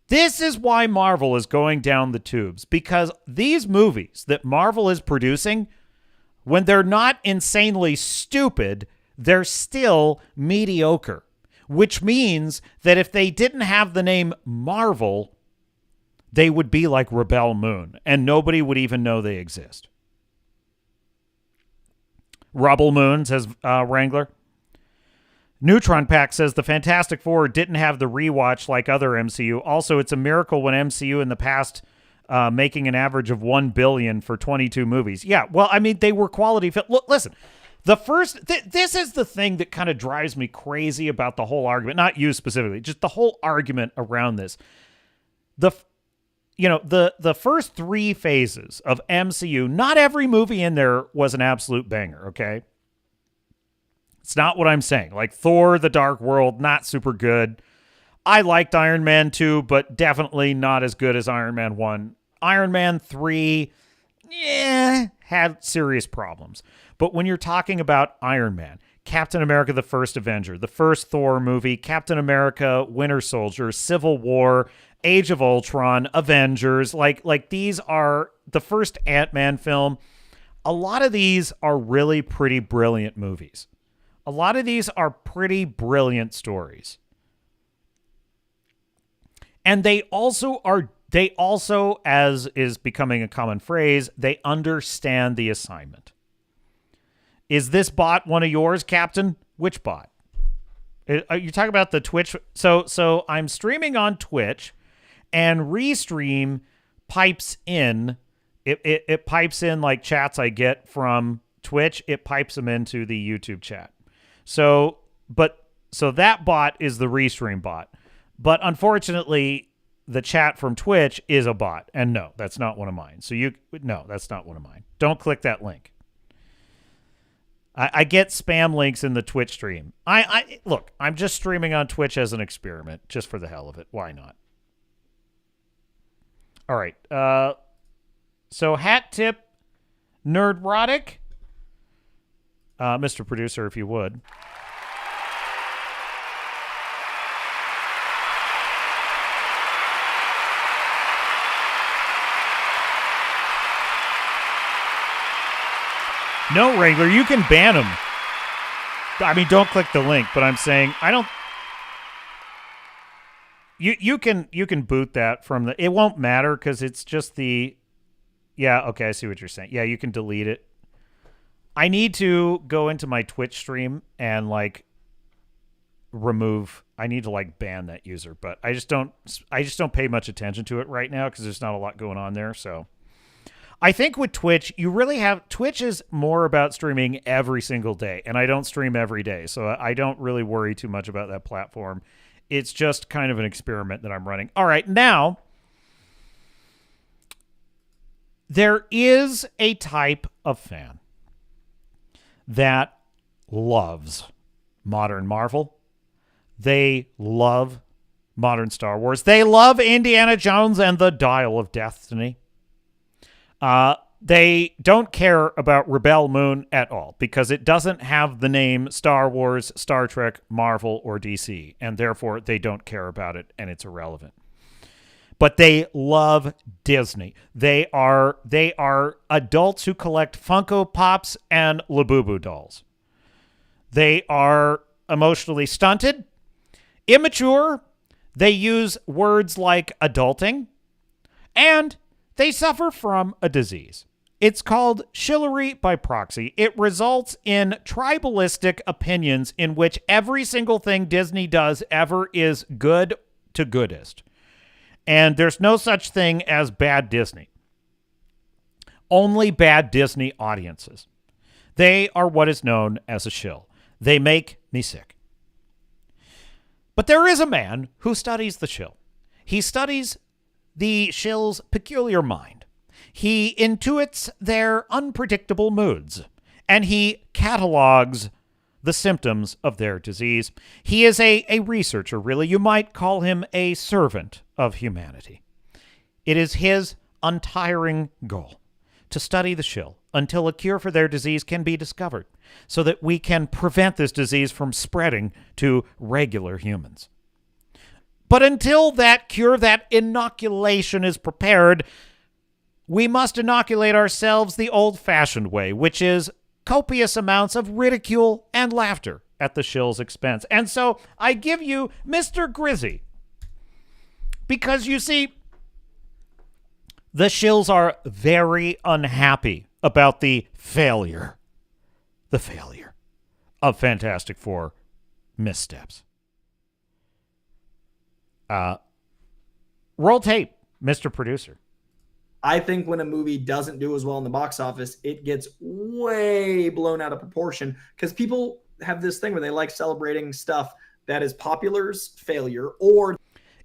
This is why Marvel is going down the tubes, because these movies that Marvel is producing, when they're not insanely stupid, they're still mediocre, which means that if they didn't have the name Marvel, they would be like Rebel Moon, and nobody would even know they exist. Rubble Moon, says Wrangler. Neutron Pack says the Fantastic Four didn't have the rewatch like other MCU. Also, it's a miracle when MCU in the past making an average of $1 billion for 22 movies. Yeah, well, I mean, they were quality. Look, listen, the first, this is the thing that kind of drives me crazy about the whole argument. Not you specifically, just the whole argument around this. The first three phases of MCU, not every movie in there was an absolute banger, okay? It's not what I'm saying. Like Thor, The Dark World, not super good. I liked Iron Man 2, but definitely not as good as Iron Man 1. Iron Man 3, had serious problems. But when you're talking about Iron Man, Captain America, the First Avenger, the first Thor movie, Captain America, Winter Soldier, Civil War, Age of Ultron, Avengers, like these are the first Ant-Man film. A lot of these are really pretty brilliant movies. A lot of these are pretty brilliant stories. And they also, as is becoming a common phrase, they understand the assignment. Is this bot one of yours, Captain? Which bot? Are you talking about the Twitch? So I'm streaming on Twitch, and Restream pipes in. It pipes in like chats I get from Twitch. It pipes them into the YouTube chat. So that bot is the Restream bot. But unfortunately, the chat from Twitch is a bot. And no, that's not one of mine. No, that's not one of mine. Don't click that link. I get spam links in the Twitch stream. Look, I'm just streaming on Twitch as an experiment, just for the hell of it. Why not? All right. So hat tip, Nerdrotic. Mr. Producer, if you would. No, Wrangler, you can ban them. I mean, don't click the link, but I'm saying I don't. You can boot that from the. It won't matter because it's just the. Yeah, okay, I see what you're saying. Yeah, you can delete it. I need to go into my Twitch stream and remove. I need to ban that user, but I just don't pay much attention to it right now because there's not a lot going on there. So I think with Twitch, you really have Twitch is more about streaming every single day, and I don't stream every day, so I don't really worry too much about that platform. It's just kind of an experiment that I'm running. All right, now there is a type of fan that loves modern Marvel. They love modern Star Wars. They love Indiana Jones and the Dial of Destiny. They don't care about Rebel Moon at all because it doesn't have the name Star Wars, Star Trek, Marvel, or DC, and therefore they don't care about it and it's irrelevant. But they love Disney. They are adults who collect Funko Pops and Labubu dolls. They are emotionally stunted, immature. They use words like adulting, and they suffer from a disease. It's called shillery by proxy. It results in tribalistic opinions in which every single thing Disney does ever is good to goodest. And there's no such thing as bad Disney. Only bad Disney audiences. They are what is known as a shill. They make me sick. But there is a man who studies the shill. He studies the shill's peculiar mind. He intuits their unpredictable moods, and he catalogs the symptoms of their disease. He is a researcher, really. You might call him a servant of humanity. It is his untiring goal to study the Shill until a cure for their disease can be discovered, so that we can prevent this disease from spreading to regular humans. But until that cure, that inoculation is prepared, we must inoculate ourselves the old-fashioned way, which is copious amounts of ridicule and laughter at the Shill's expense. And so I give you Mr. Grizzy, because you see, the Shills are very unhappy about the failure of Fantastic Four missteps. Roll tape, Mr. Producer. I think when a movie doesn't do as well in the box office, it gets way blown out of proportion because people have this thing where they like celebrating stuff that is popular's failure or...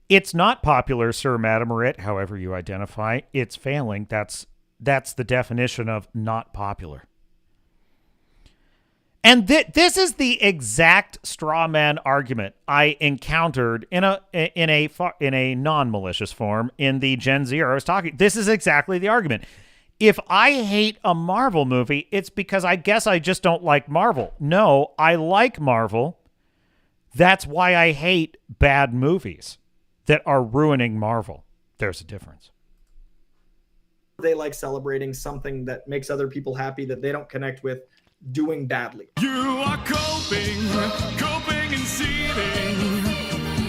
It's not popular, sir, madam, or it, however you identify. It's failing. That's the definition of not popular. And this is the exact straw man argument I encountered in a non-malicious form in the Gen Z era I was talking. This is exactly the argument. If I hate a Marvel movie, it's because I guess I just don't like Marvel. No, I like Marvel. That's why I hate bad movies that are ruining Marvel. There's a difference. They like celebrating something that makes other people happy that they don't connect with doing badly. You are coping and seething.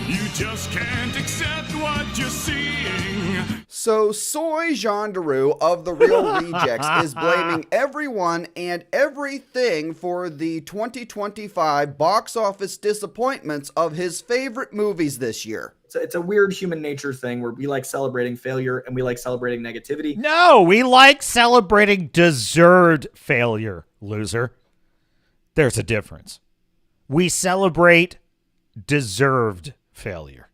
You just can't accept what you're seeing. So Soy Gendarou of The Real Rejects is blaming everyone and everything for the 2025 box office disappointments of his favorite movies this year. It's a weird human nature thing where we like celebrating failure and we like celebrating negativity. No, we like celebrating deserved failure, loser. There's a difference. We celebrate deserved failure.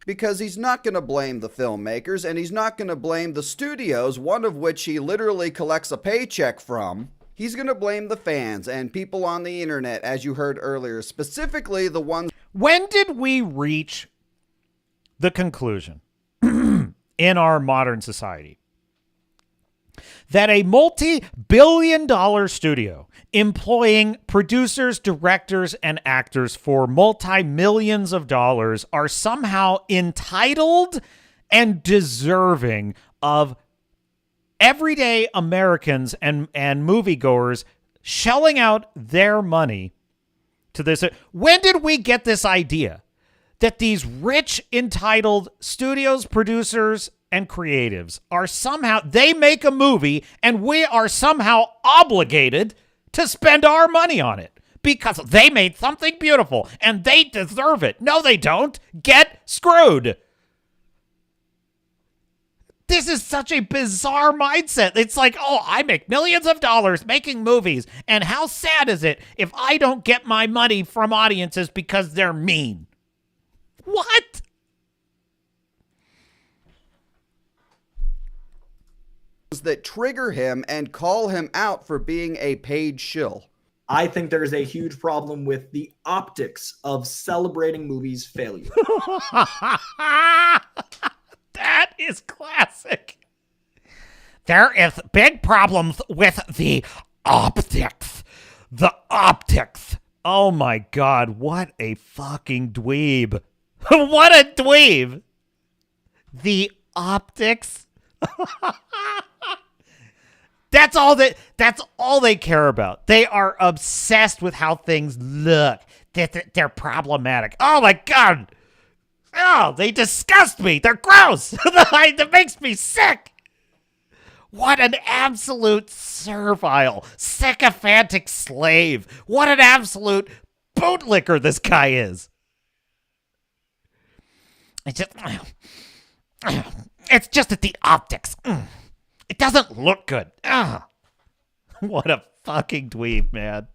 Because he's not going to blame the filmmakers and he's not going to blame the studios, one of which he literally collects a paycheck from. He's going to blame the fans and people on the internet, as you heard earlier, specifically the ones... When did we reach the conclusion in our modern society that a multi-billion-dollar studio employing producers, directors, and actors for multi-millions of dollars are somehow entitled and deserving of everyday Americans and moviegoers shelling out their money to this? When did we get this idea that these rich, entitled studios, producers, and creatives are somehow, they make a movie and we are somehow obligated to spend our money on it because they made something beautiful and they deserve it? No, they don't. Get screwed. This is such a bizarre mindset. It's like, oh, I make millions of dollars making movies, and how sad is it if I don't get my money from audiences because they're mean? What? That trigger him and call him out for being a paid shill. I think there's a huge problem with the optics of celebrating movies' failure. That is classic. There is big problems with the optics. The optics. Oh my God, what a fucking dweeb. What a dweeb. The optics. That's all they care about. They are obsessed with how things look. They're problematic. Oh my God. Oh, they disgust me. They're gross. It makes me sick. What an absolute servile, sycophantic slave. What an absolute bootlicker this guy is. It's just that the optics. It doesn't look good. What a fucking dweeb, man.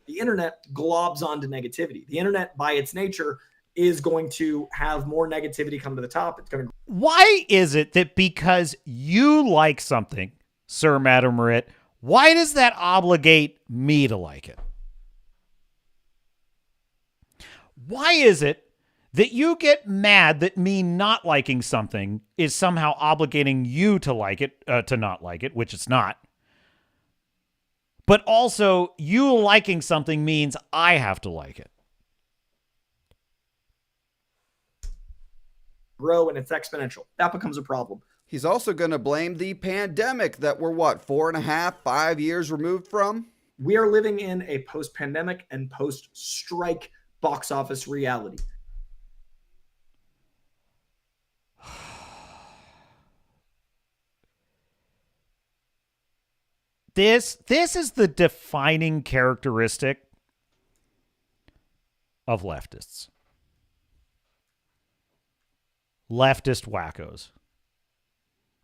The internet globs onto negativity. The internet, by its nature, is going to have more negativity come to the top. It's going to. Why is it that because you like something, Sir Madam Rit, why does that obligate me to like it? Why is it that you get mad that me not liking something is somehow obligating you to like it, to not like it, which it's not. But also, you liking something means I have to like it. Grow and it's exponential. That becomes a problem. He's also going to blame the pandemic that we're, 4.5, 5 years removed from? We are living in a post-pandemic and post-strike box office reality. This is the defining characteristic of leftists. Leftist wackos.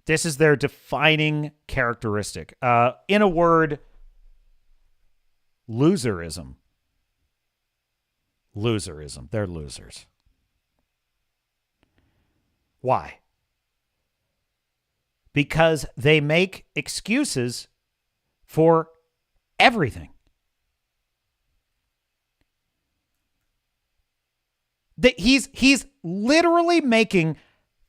This is their defining characteristic. In a word, loserism. Loserism. They're losers. Why? Because they make excuses for everything. He's literally making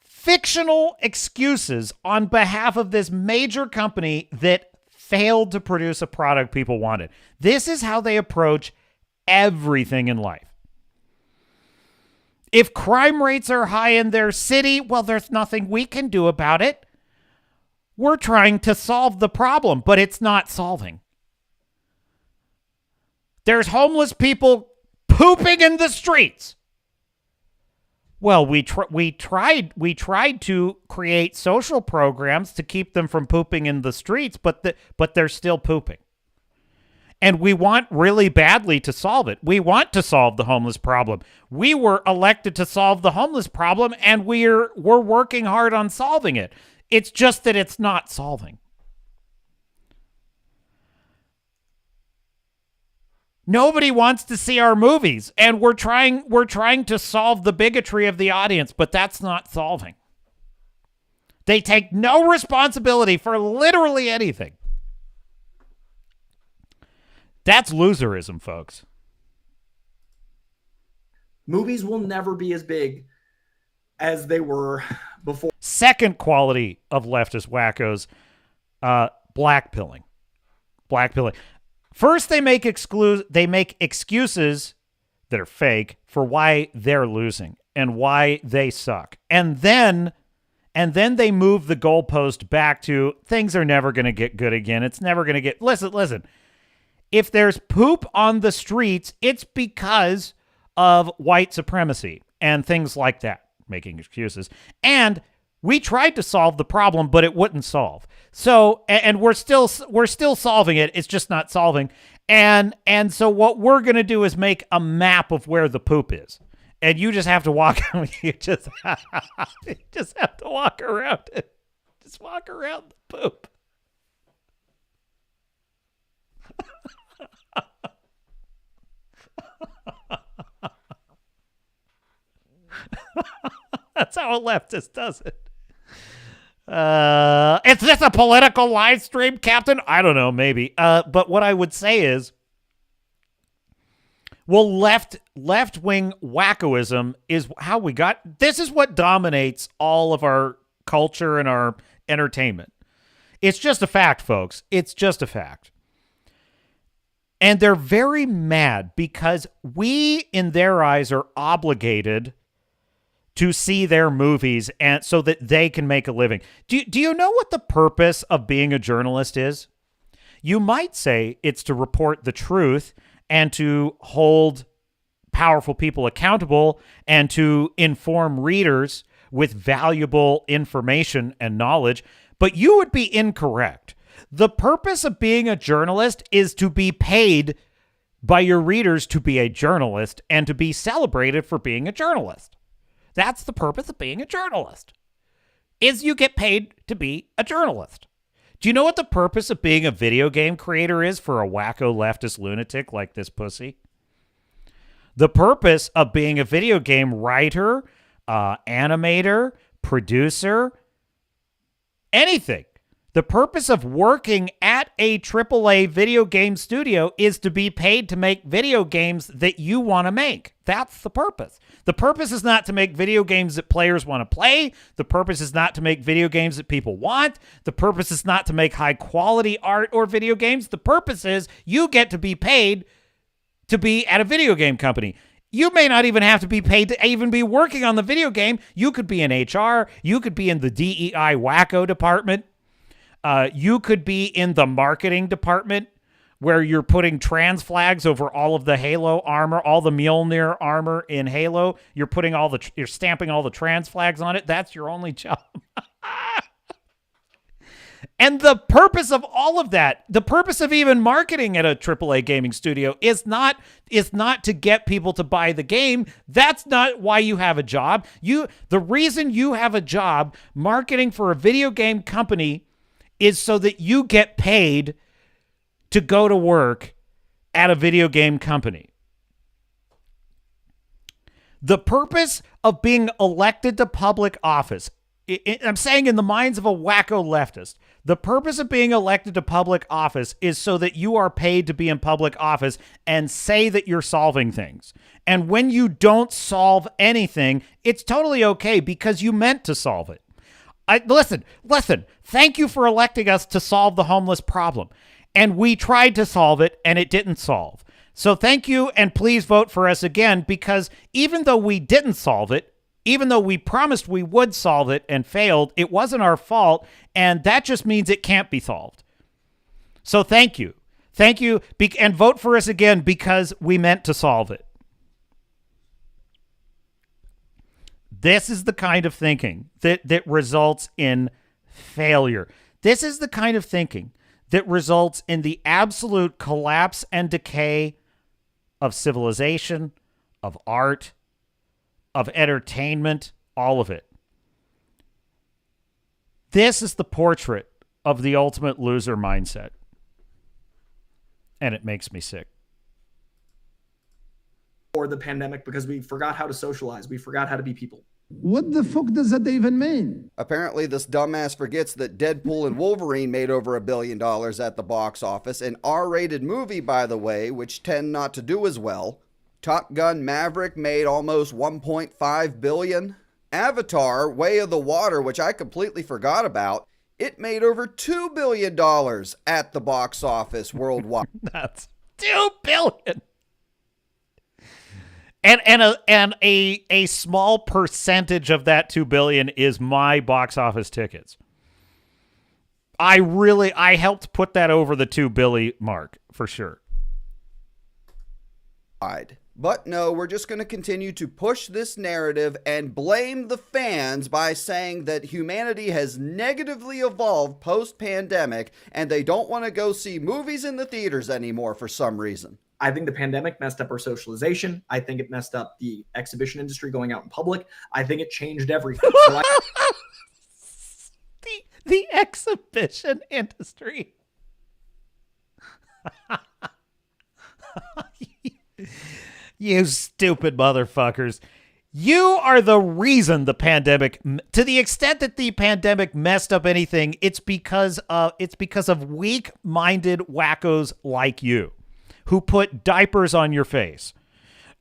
fictional excuses on behalf of this major company that failed to produce a product people wanted. This is how they approach everything in life. If crime rates are high in their city, well, there's nothing we can do about it. We're trying to solve the problem, but it's not solving. There's homeless people pooping in the streets. Well, we tried to create social programs to keep them from pooping in the streets, but they're still pooping. And we want really badly to solve it. We want to solve the homeless problem. We were elected to solve the homeless problem, and we're working hard on solving it. It's just that it's not solving. Nobody wants to see our movies, and we're trying to solve the bigotry of the audience, but that's not solving. They take no responsibility for literally anything. That's loserism, folks. Movies will never be as big as they were before. Second quality of leftist wackos, blackpilling. Blackpilling. First, they make excuses that are fake for why they're losing and why they suck. And then they move the goalpost back to things are never going to get good again. It's never going to get... Listen. If there's poop on the streets, it's because of white supremacy and things like that, making excuses. And we tried to solve the problem, but it wouldn't solve. So, and we're still solving it. It's just not solving. And so what we're going to do is make a map of where the poop is. And you just have to walk, you just have to walk around it. Just walk around the poop. That's how a leftist does it. Is this a political live stream, Captain? I don't know, maybe. But what I would say is, well, left-wing wackoism is how we got... This is what dominates all of our culture and our entertainment. It's just a fact, folks. It's just a fact. And they're very mad because we, in their eyes, are obligated to see their movies and so that they can make a living. Do you know what the purpose of being a journalist is? You might say it's to report the truth and to hold powerful people accountable and to inform readers with valuable information and knowledge, but you would be incorrect. The purpose of being a journalist is to be paid by your readers to be a journalist and to be celebrated for being a journalist. That's the purpose of being a journalist, is you get paid to be a journalist. Do you know what the purpose of being a video game creator is for a wacko leftist lunatic like this pussy? The purpose of being a video game writer, animator, producer, anything. The purpose of working at a AAA video game studio is to be paid to make video games that you want to make. That's the purpose. The purpose is not to make video games that players want to play. The purpose is not to make video games that people want. The purpose is not to make high quality art or video games. The purpose is you get to be paid to be at a video game company. You may not even have to be paid to even be working on the video game. You could be in HR. You could be in the DEI wacko department. You could be in the marketing department where you're putting trans flags over all of the Halo armor, all the Mjolnir armor in Halo. You're stamping all the trans flags on it. That's your only job. And the purpose of all of that, the purpose of even marketing at a AAA gaming studio is not to get people to buy the game. That's not why you have a job. The reason you have a job marketing for a video game company is so that you get paid to go to work at a video game company. The purpose of being elected to public office, I'm saying in the minds of a wacko leftist, the purpose of being elected to public office is so that you are paid to be in public office and say that you're solving things. And when you don't solve anything, it's totally okay because you meant to solve it. Listen, thank you for electing us to solve the homeless problem. And we tried to solve it and it didn't solve. So thank you and please vote for us again because even though we didn't solve it, even though we promised we would solve it and failed, it wasn't our fault and that just means it can't be solved. So thank you. Thank you and vote for us again because we meant to solve it. This is the kind of thinking that results in failure. This is the kind of thinking that results in the absolute collapse and decay of civilization, of art, of entertainment, all of it. This is the portrait of the ultimate loser mindset. And it makes me sick. Or the pandemic because we forgot how to socialize. We forgot how to be people. What the fuck does that even mean? Apparently, this dumbass forgets that Deadpool and Wolverine made over $1 billion at the box office. An R-rated movie, by the way, which tend not to do as well. Top Gun Maverick made almost $1.5 billion. Avatar, Way of the Water, which I completely forgot about, it made over $2 billion at the box office worldwide. That's $2 billion. And a small percentage of that $2 billion is my box office tickets. I helped put that over the $2 billion mark for sure. But no, we're just going to continue to push this narrative and blame the fans by saying that humanity has negatively evolved post-pandemic and they don't want to go see movies in the theaters anymore for some reason. I think the pandemic messed up our socialization. I think it messed up the exhibition industry going out in public. I think it changed everything. So the exhibition industry. You stupid motherfuckers. You are the reason the pandemic, to the extent that the pandemic messed up anything, it's because of weak-minded wackos like you who put diapers on your face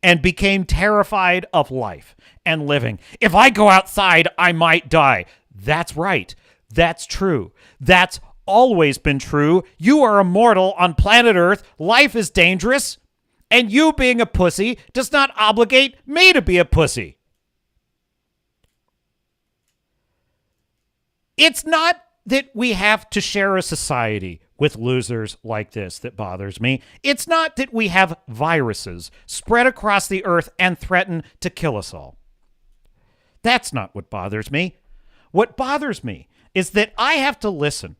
and became terrified of life and living. If I go outside, I might die. That's right. That's true. That's always been true. You are immortal on planet Earth. Life is dangerous. And you being a pussy does not obligate me to be a pussy. It's not that we have to share a society with losers like this that bothers me. It's not that we have viruses spread across the earth and threaten to kill us all. That's not what bothers me. What bothers me is that I have to listen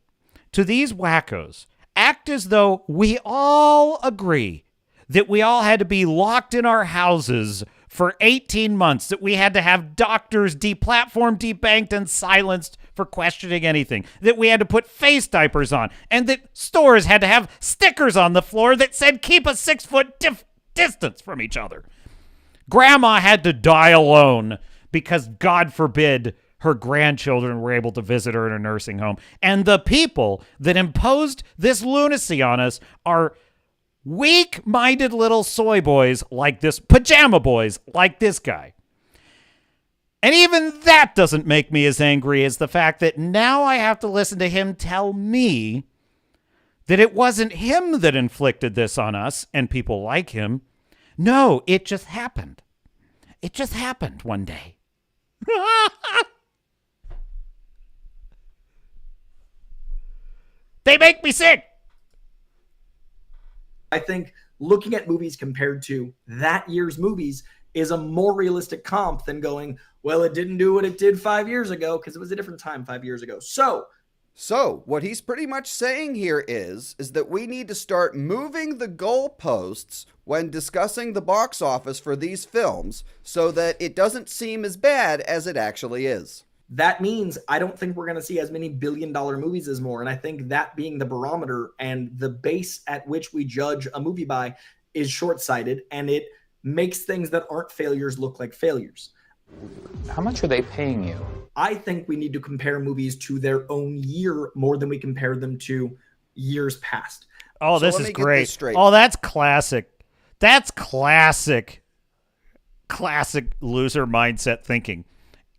to these wackos act as though we all agree that we all had to be locked in our houses for 18 months, that we had to have doctors deplatformed, debanked, and silenced for questioning anything, that we had to put face diapers on, and that stores had to have stickers on the floor that said, keep a 6-foot distance from each other. Grandma had to die alone because, God forbid, her grandchildren were able to visit her in a nursing home. And the people that imposed this lunacy on us are weak-minded little soy boys like this, pajama boys like this guy. And even that doesn't make me as angry as the fact that now I have to listen to him tell me that it wasn't him that inflicted this on us and people like him. No, it just happened. It just happened one day. They make me sick. I think looking at movies compared to that year's movies is a more realistic comp than going, well, it didn't do what it did 5 years ago because it was a different time 5 years ago. So what he's pretty much saying here is that we need to start moving the goalposts when discussing the box office for these films so that it doesn't seem as bad as it actually is. That means I don't think we're going to see as many billion-dollar movies as more. And I think that being the barometer and the base at which we judge a movie by is short-sighted, and it makes things that aren't failures look like failures. How much are they paying you? I think we need to compare movies to their own year more than we compare them to years past. Oh, this is great. Oh, that's classic. That's classic loser mindset thinking.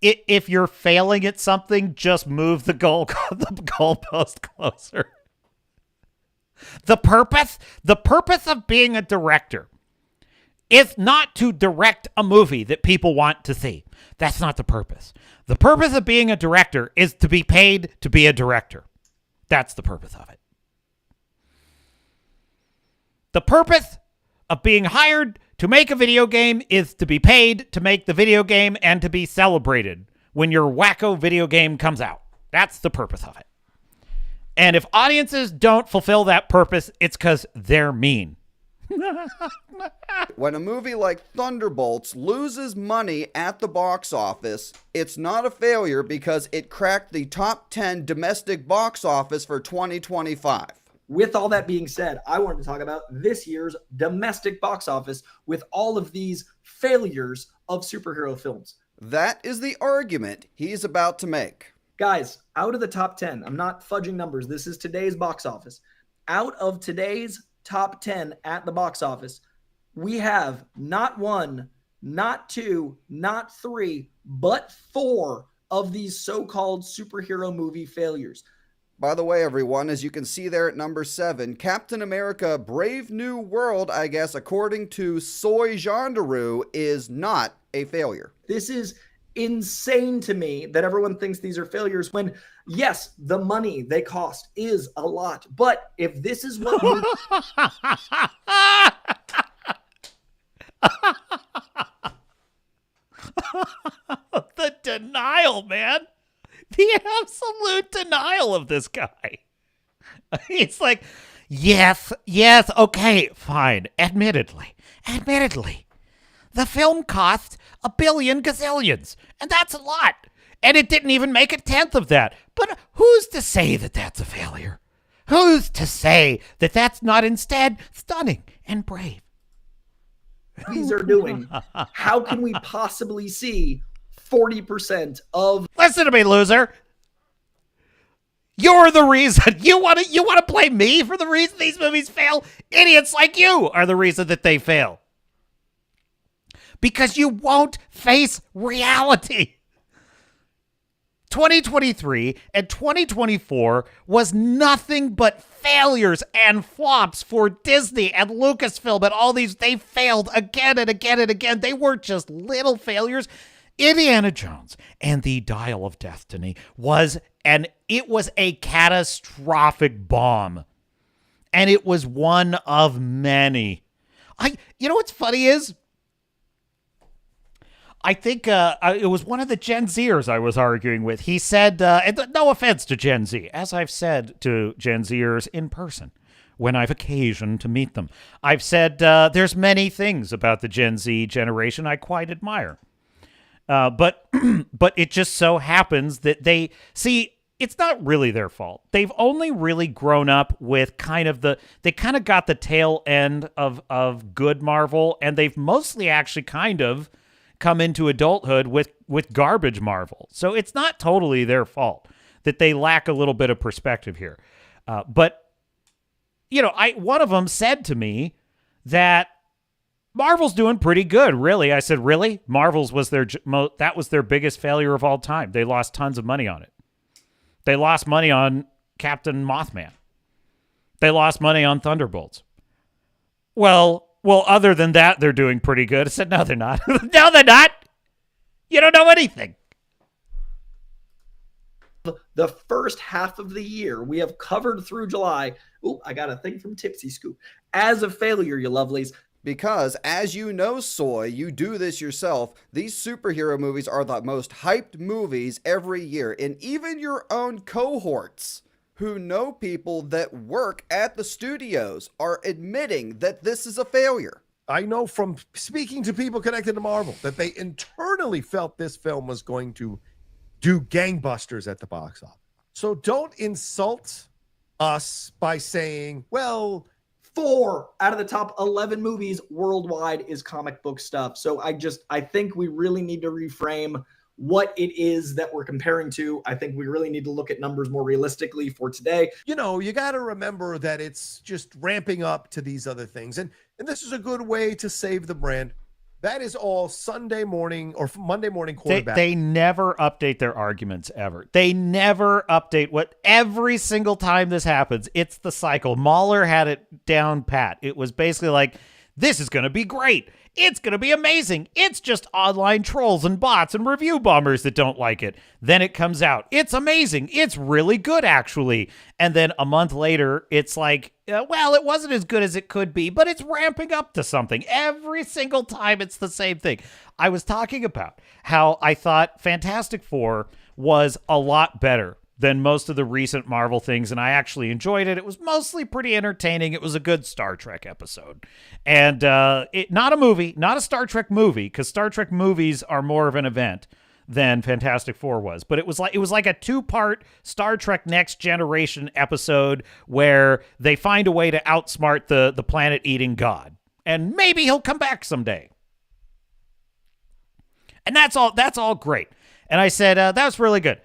If you're failing at something, just move the goalpost closer. The purpose of being a director is not to direct a movie that people want to see. That's not the purpose. The purpose of being a director is to be paid to be a director. That's the purpose of it. The purpose of being hired to make a video game is to be paid to make the video game and to be celebrated when your wacko video game comes out. That's the purpose of it. And if audiences don't fulfill that purpose, it's because they're mean. When a movie like Thunderbolts loses money at the box office, it's not a failure because it cracked the top 10 domestic box office for 2025. With all that being said, I wanted to talk about this year's domestic box office with all of these failures of superhero films. That is the argument he's about to make. Guys, out of the top 10, I'm not fudging numbers, this is today's box office. Out of today's top 10 at the box office, we have not one, not two, not three, but four of these so-called superhero movie failures. By the way, everyone, as you can see there at number 7, Captain America Brave New World, I guess, according to Soy Gendaroo, is not a failure. This is insane to me that everyone thinks these are failures when, yes, the money they cost is a lot. But if this is what... The denial, man. The absolute denial of this guy. It's like, yes, okay, fine. Admittedly, the film cost $1 billion gazillions, and that's a lot. And it didn't even make a tenth of that. But who's to say that that's a failure? Who's to say that that's not instead stunning and brave? These are doing. How can we possibly see 40% of... Listen to me, loser. You're the reason. You want to blame me for the reason these movies fail? Idiots like you are the reason that they fail. Because you won't face reality. 2023 and 2024 was nothing but failures and flops for Disney and Lucasfilm and all these. They failed again and again and again. They weren't just little failures. Indiana Jones and the Dial of Destiny was a catastrophic bomb. And it was one of many. You know what's funny is, I think it was one of the Gen Zers I was arguing with. He said, and no offense to Gen Z, as I've said to Gen Zers in person when I've occasion to meet them, I've said there's many things about the Gen Z generation I quite admire. But it just so happens that they see it's not really their fault. They've only really grown up with they kind of got the tail end of good Marvel, and they've mostly actually kind of come into adulthood with garbage Marvel. So it's not totally their fault that they lack a little bit of perspective here. But, one of them said to me that Marvel's doing pretty good, really. I said, really? Marvel's was that was their biggest failure of all time. They lost tons of money on it. They lost money on Captain Mothman. They lost money on Thunderbolts. Well, other than that, they're doing pretty good. I said, no, they're not. No, they're not. You don't know anything. The first half of the year, we have covered through July. Ooh, I got a thing from Tipsy Scoop. As a failure, you lovelies. Because, as you know, Soy, you do this yourself, these superhero movies are the most hyped movies every year. And even your own cohorts who know people that work at the studios are admitting that this is a failure. I know from speaking to people connected to Marvel that they internally felt this film was going to do gangbusters at the box office. So don't insult us by saying, well, 4 out of the top 11 movies worldwide is comic book stuff. So I think we really need to reframe what it is that we're comparing to. I think we really need to look at numbers more realistically for today. You got to remember that it's just ramping up to these other things. And this is a good way to save the brand. That is all Sunday morning or Monday morning quarterback. They never update their arguments ever. They never update every single time this happens. It's the cycle. Mahler had it down pat. It was basically like, this is going to be great. It's going to be amazing. It's just online trolls and bots and review bombers that don't like it. Then it comes out. It's amazing. It's really good, actually. And then a month later, it's like, well, it wasn't as good as it could be, but it's ramping up to something. Every single time, it's the same thing. I was talking about how I thought Fantastic Four was a lot better than most of the recent Marvel things, and I actually enjoyed it. It was mostly pretty entertaining. It was a good Star Trek episode. And not a movie, not a Star Trek movie, because Star Trek movies are more of an event than Fantastic Four was. But it was like a 2-part Star Trek Next Generation episode where they find a way to outsmart the planet-eating god. And maybe he'll come back someday. And that's all great. And I said, that was really good.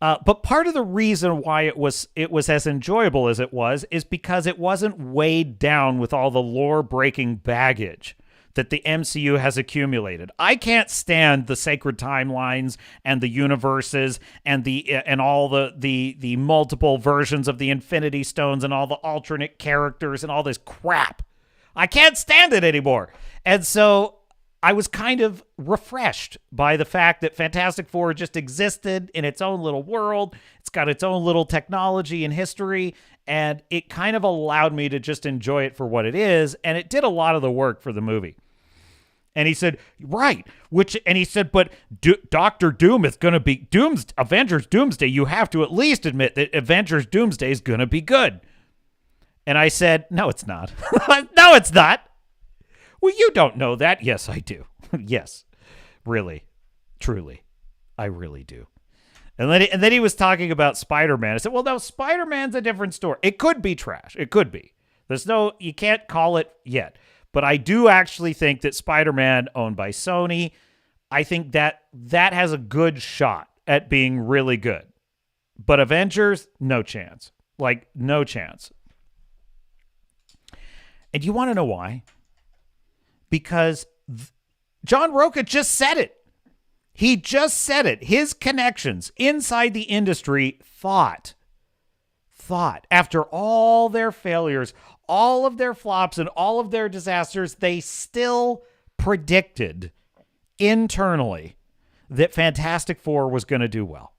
But part of the reason why it was as enjoyable as it was is because it wasn't weighed down with all the lore-breaking baggage that the MCU has accumulated. I can't stand the sacred timelines and the universes and all the multiple versions of the Infinity Stones and all the alternate characters and all this crap. I can't stand it anymore. And so I was kind of refreshed by the fact that Fantastic Four just existed in its own little world. It's got its own little technology and history, and it kind of allowed me to just enjoy it for what it is, and it did a lot of the work for the movie. And he said, right, but Doctor Doom is going to be Avengers Doomsday. You have to at least admit that Avengers Doomsday is going to be good. And I said, no, it's not. No, it's not. Well, you don't know that. Yes, I do. Yes, really, truly, I really do. And then he was talking about Spider-Man. I said, well, no, Spider-Man's a different story. It could be trash. It could be. You can't call it yet. But I do actually think that Spider-Man, owned by Sony, I think that has a good shot at being really good. But Avengers, no chance. No chance. And you want to know why? Because John Roca just said it. He just said it. His connections inside the industry thought, after all their failures, all of their flops, and all of their disasters, they still predicted internally that Fantastic Four was going to do well.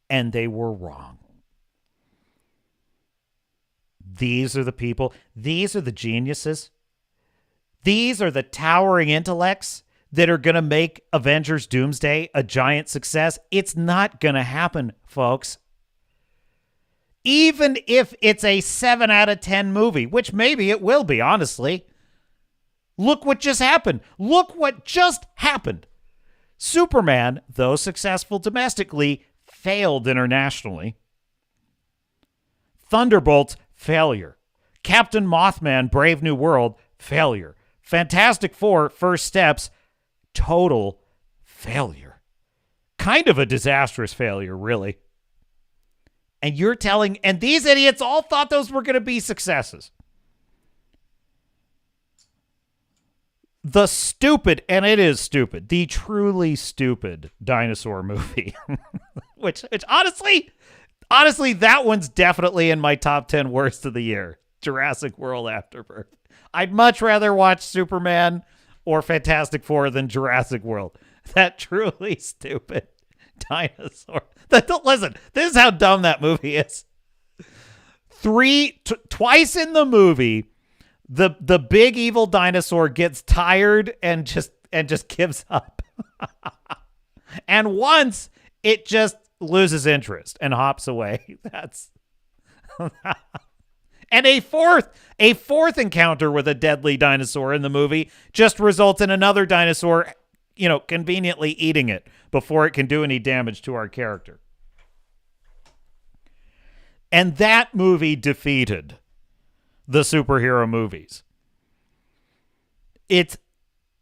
And they were wrong. These are the people. These are the geniuses. These are the towering intellects that are going to make Avengers Doomsday a giant success. It's not going to happen, folks. Even if it's a 7 out of 10 movie, which maybe it will be, honestly. Look what just happened. Look what just happened. Superman, though successful domestically, failed internationally. Thunderbolts, failure. Captain Mothman, Brave New World, failure. Fantastic Four, First Steps, total failure. Kind of a disastrous failure, really. And you're telling, and these idiots all thought those were going to be successes. The stupid, and it is stupid, the truly stupid dinosaur movie, which honestly, that one's definitely in my top 10 worst of the year. Jurassic World Afterbirth. I'd much rather watch Superman or Fantastic Four than Jurassic World. That truly stupid dinosaur. Listen, this is how dumb that movie is. Twice in the movie, the big evil dinosaur gets tired and just gives up. And once it just loses interest and hops away. That's and a fourth encounter with a deadly dinosaur in the movie just results in another dinosaur, conveniently eating it before it can do any damage to our character. And that movie defeated the superhero movies. It's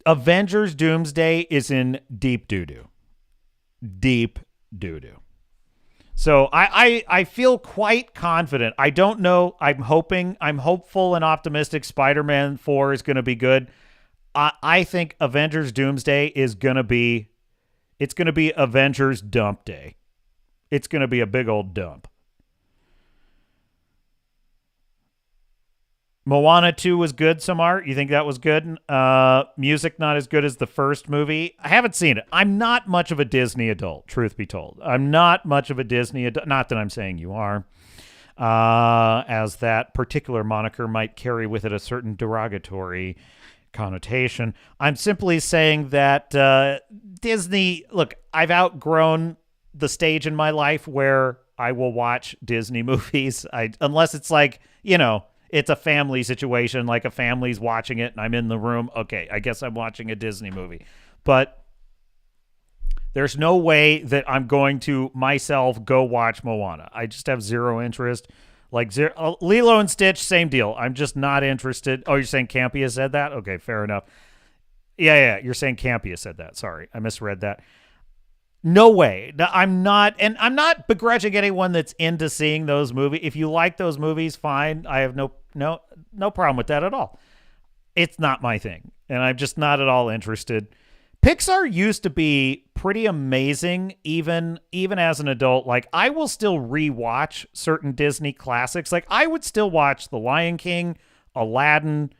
Avengers Doomsday is in deep doo-doo. Deep doo-doo. So I feel quite confident. I don't know. I'm hopeful and optimistic Spider-Man 4 is going to be good. I think Avengers Doomsday is going to be, it's going to be Avengers Dump Day. It's going to be a big old dump. Moana 2 was good, Samar. You think that was good? Music not as good as the first movie. I haven't seen it. I'm not much of a Disney adult, truth be told. I'm not much of a Disney adult. Not that I'm saying you are. As that particular moniker might carry with it a certain derogatory connotation. I'm simply saying that Disney, look, I've outgrown the stage in my life where I will watch Disney movies. Unless it's like, it's a family situation, like a family's watching it and I'm in the room. Okay, I guess I'm watching a Disney movie. But there's no way that I'm going to myself go watch Moana. I just have zero interest. Like Lilo and Stitch, same deal. I'm just not interested. Oh, you're saying Campia said that? Okay, fair enough. Yeah, you're saying Campia said that. Sorry, I misread that. No way. I'm not begrudging anyone that's into seeing those movies. If you like those movies, fine. I have no problem with that at all. It's not my thing, and I'm just not at all interested. Pixar used to be pretty amazing, even as an adult. Like, I will still rewatch certain Disney classics. Like, I would still watch The Lion King, Aladdin.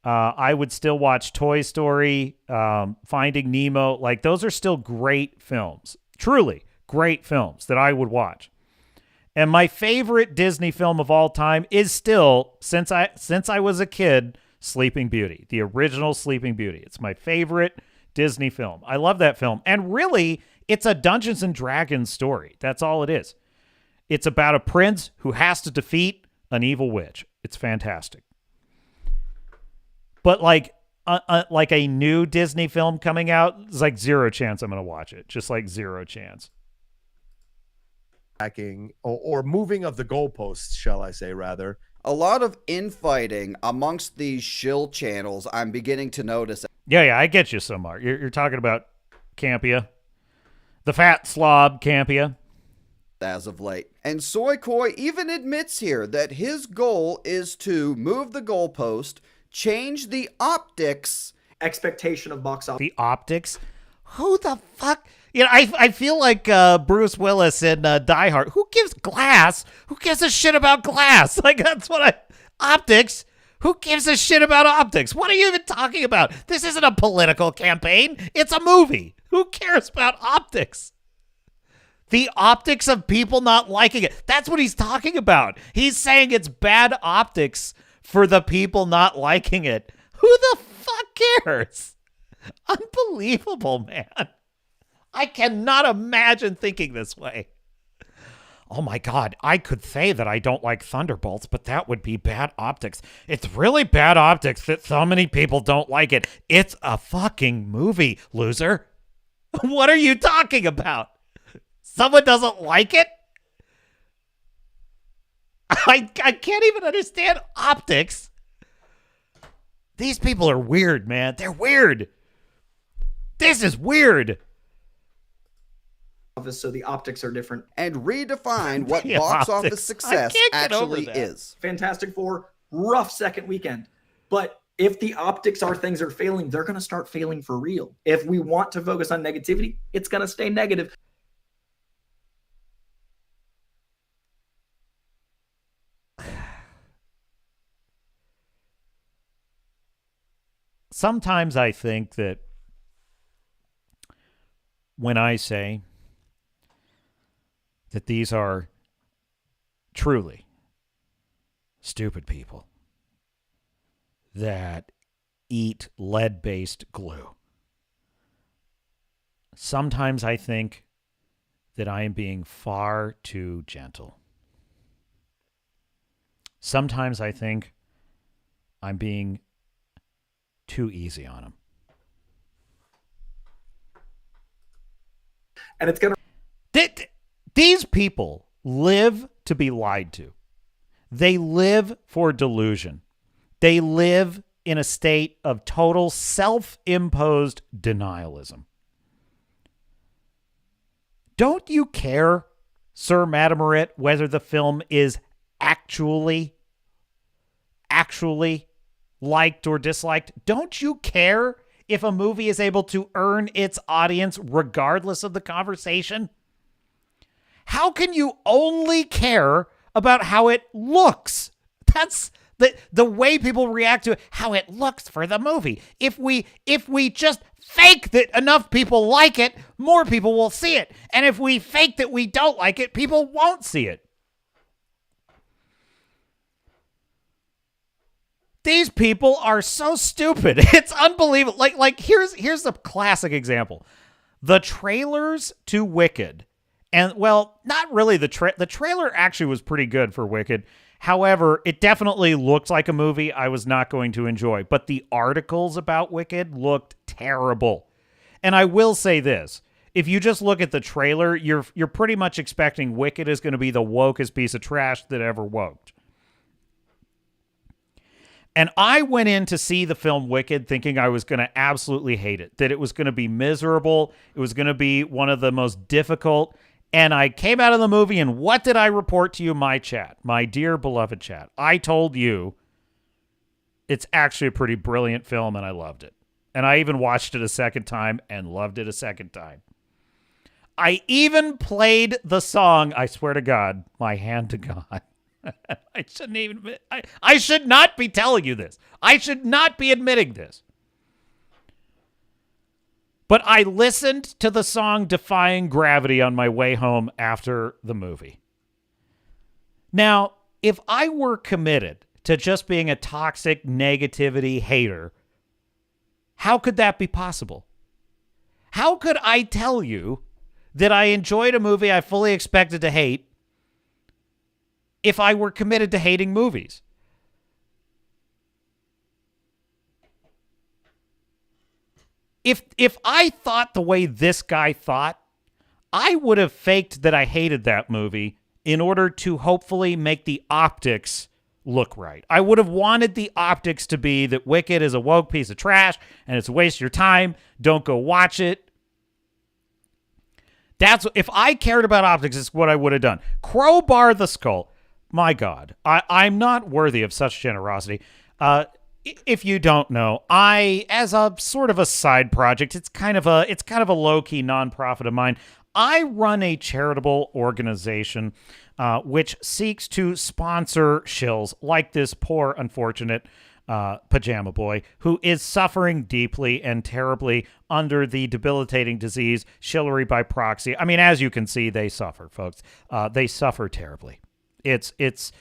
I would still watch Toy Story, Finding Nemo. Like, those are still great films. Truly great films that I would watch. And my favorite Disney film of all time is still, since I was a kid, Sleeping Beauty. The original Sleeping Beauty. It's my favorite Disney film. I love that film. And really, it's a Dungeons and Dragons story. That's all it is. It's about a prince who has to defeat an evil witch. It's fantastic. But like a new Disney film coming out, it's like zero chance I'm going to watch it. Just like zero chance. Or moving of the goalposts, shall I say, rather. A lot of infighting amongst these shill channels I'm beginning to notice. Yeah, I get you, Samar. You're talking about Campia. The fat slob Campia. As of late. And Soy Koi even admits here that his goal is to move the goalpost, change the optics. Expectation of box office. The optics? Who the fuck? I feel like Bruce Willis in Die Hard. Who gives glass? Who gives a shit about glass? Like, that's what optics? Who gives a shit about optics? What are you even talking about? This isn't a political campaign. It's a movie. Who cares about optics? The optics of people not liking it. That's what he's talking about. He's saying it's bad optics for the people not liking it. Who the fuck cares? Unbelievable, man. I cannot imagine thinking this way. Oh my God, I could say that I don't like Thunderbolts, but that would be bad optics. It's really bad optics that so many people don't like it. It's a fucking movie, loser. What are you talking about? Someone doesn't like it? I can't even understand optics. These people are weird, man. They're weird. This is weird. So the optics are different. And redefine what box office success actually is. Fantastic Four, rough second weekend. But if the optics are things are failing, they're going to start failing for real. If we want to focus on negativity, it's going to stay negative. Sometimes I think that when I say that these are truly stupid people that eat lead-based glue, sometimes I think that I am being far too gentle. Sometimes I think I'm being too easy on them. And it's going to... These people live to be lied to. They live for delusion. They live in a state of total self-imposed denialism. Don't you care, Sir Matamorit, whether the film is actually liked or disliked? Don't you care if a movie is able to earn its audience regardless of the conversation? How can you only care about how it looks? That's the way people react to it, how it looks for the movie. If we just fake that enough people like it, more people will see it. And if we fake that we don't like it, people won't see it. These people are so stupid. It's unbelievable. Like here's the classic example. The trailers to Wicked. And well, not really the trailer actually was pretty good for Wicked. However, it definitely looked like a movie I was not going to enjoy. But the articles about Wicked looked terrible. And I will say this. If you just look at the trailer, you're pretty much expecting Wicked is going to be the wokest piece of trash that ever woked. And I went in to see the film Wicked thinking I was going to absolutely hate it, that it was going to be miserable, it was going to be one of the most difficult. And I came out of the movie, and what did I report to you, my chat, my dear beloved chat? I told you it's actually a pretty brilliant film, and I loved it. And I even watched it a second time and loved it a second time. I even played the song, I swear to God, My Hand to God. I shouldn't even. I should not be telling you this. I should not be admitting this. But I listened to the song Defying Gravity on my way home after the movie. Now, if I were committed to just being a toxic negativity hater, how could that be possible? How could I tell you that I enjoyed a movie I fully expected to hate if I were committed to hating movies? If I thought the way this guy thought, I would have faked that I hated that movie in order to hopefully make the optics look right. I would have wanted the optics to be that Wicked is a woke piece of trash and it's a waste of your time. Don't go watch it. If I cared about optics, it's what I would have done. Crowbar the Skull. My God, I'm not worthy of such generosity. If you don't know, as a sort of a side project, it's kind of a low-key nonprofit of mine. I run a charitable organization which seeks to sponsor shills like this poor, unfortunate pajama boy who is suffering deeply and terribly under the debilitating disease shillery by proxy. I mean, as you can see, they suffer, folks. They suffer terribly. It's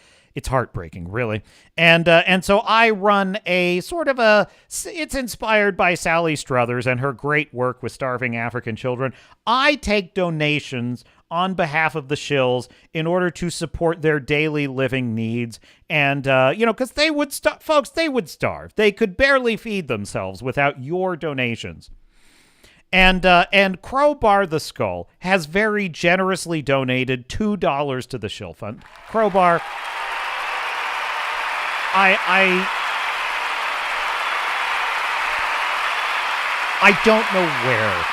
heartbreaking, really. And so I run a sort of it's inspired by Sally Struthers and her great work with starving African children. I take donations on behalf of the shills in order to support their daily living needs. And, because they would folks, they would starve. They could barely feed themselves without your donations. And Crowbar the Skull has very generously donated $2 to the Shill Fund. Crowbar, I don't know where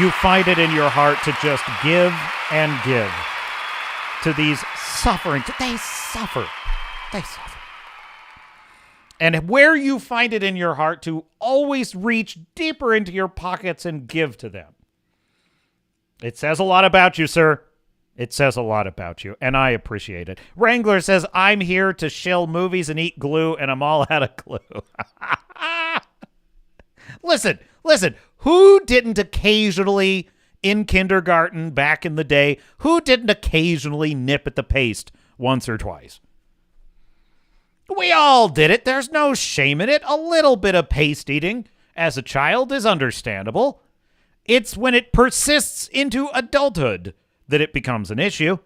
you find it in your heart to just give and give to these suffering. They suffer. They suffer. And where you find it in your heart to always reach deeper into your pockets and give to them. It says a lot about you, sir. It says a lot about you, and I appreciate it. Wrangler says, I'm here to shill movies and eat glue, and I'm all out of glue. Listen, who didn't occasionally, in kindergarten back in the day, who didn't occasionally nip at the paste once or twice? We all did it. There's no shame in it. A little bit of paste eating as a child is understandable. It's when it persists into adulthood that it becomes an issue.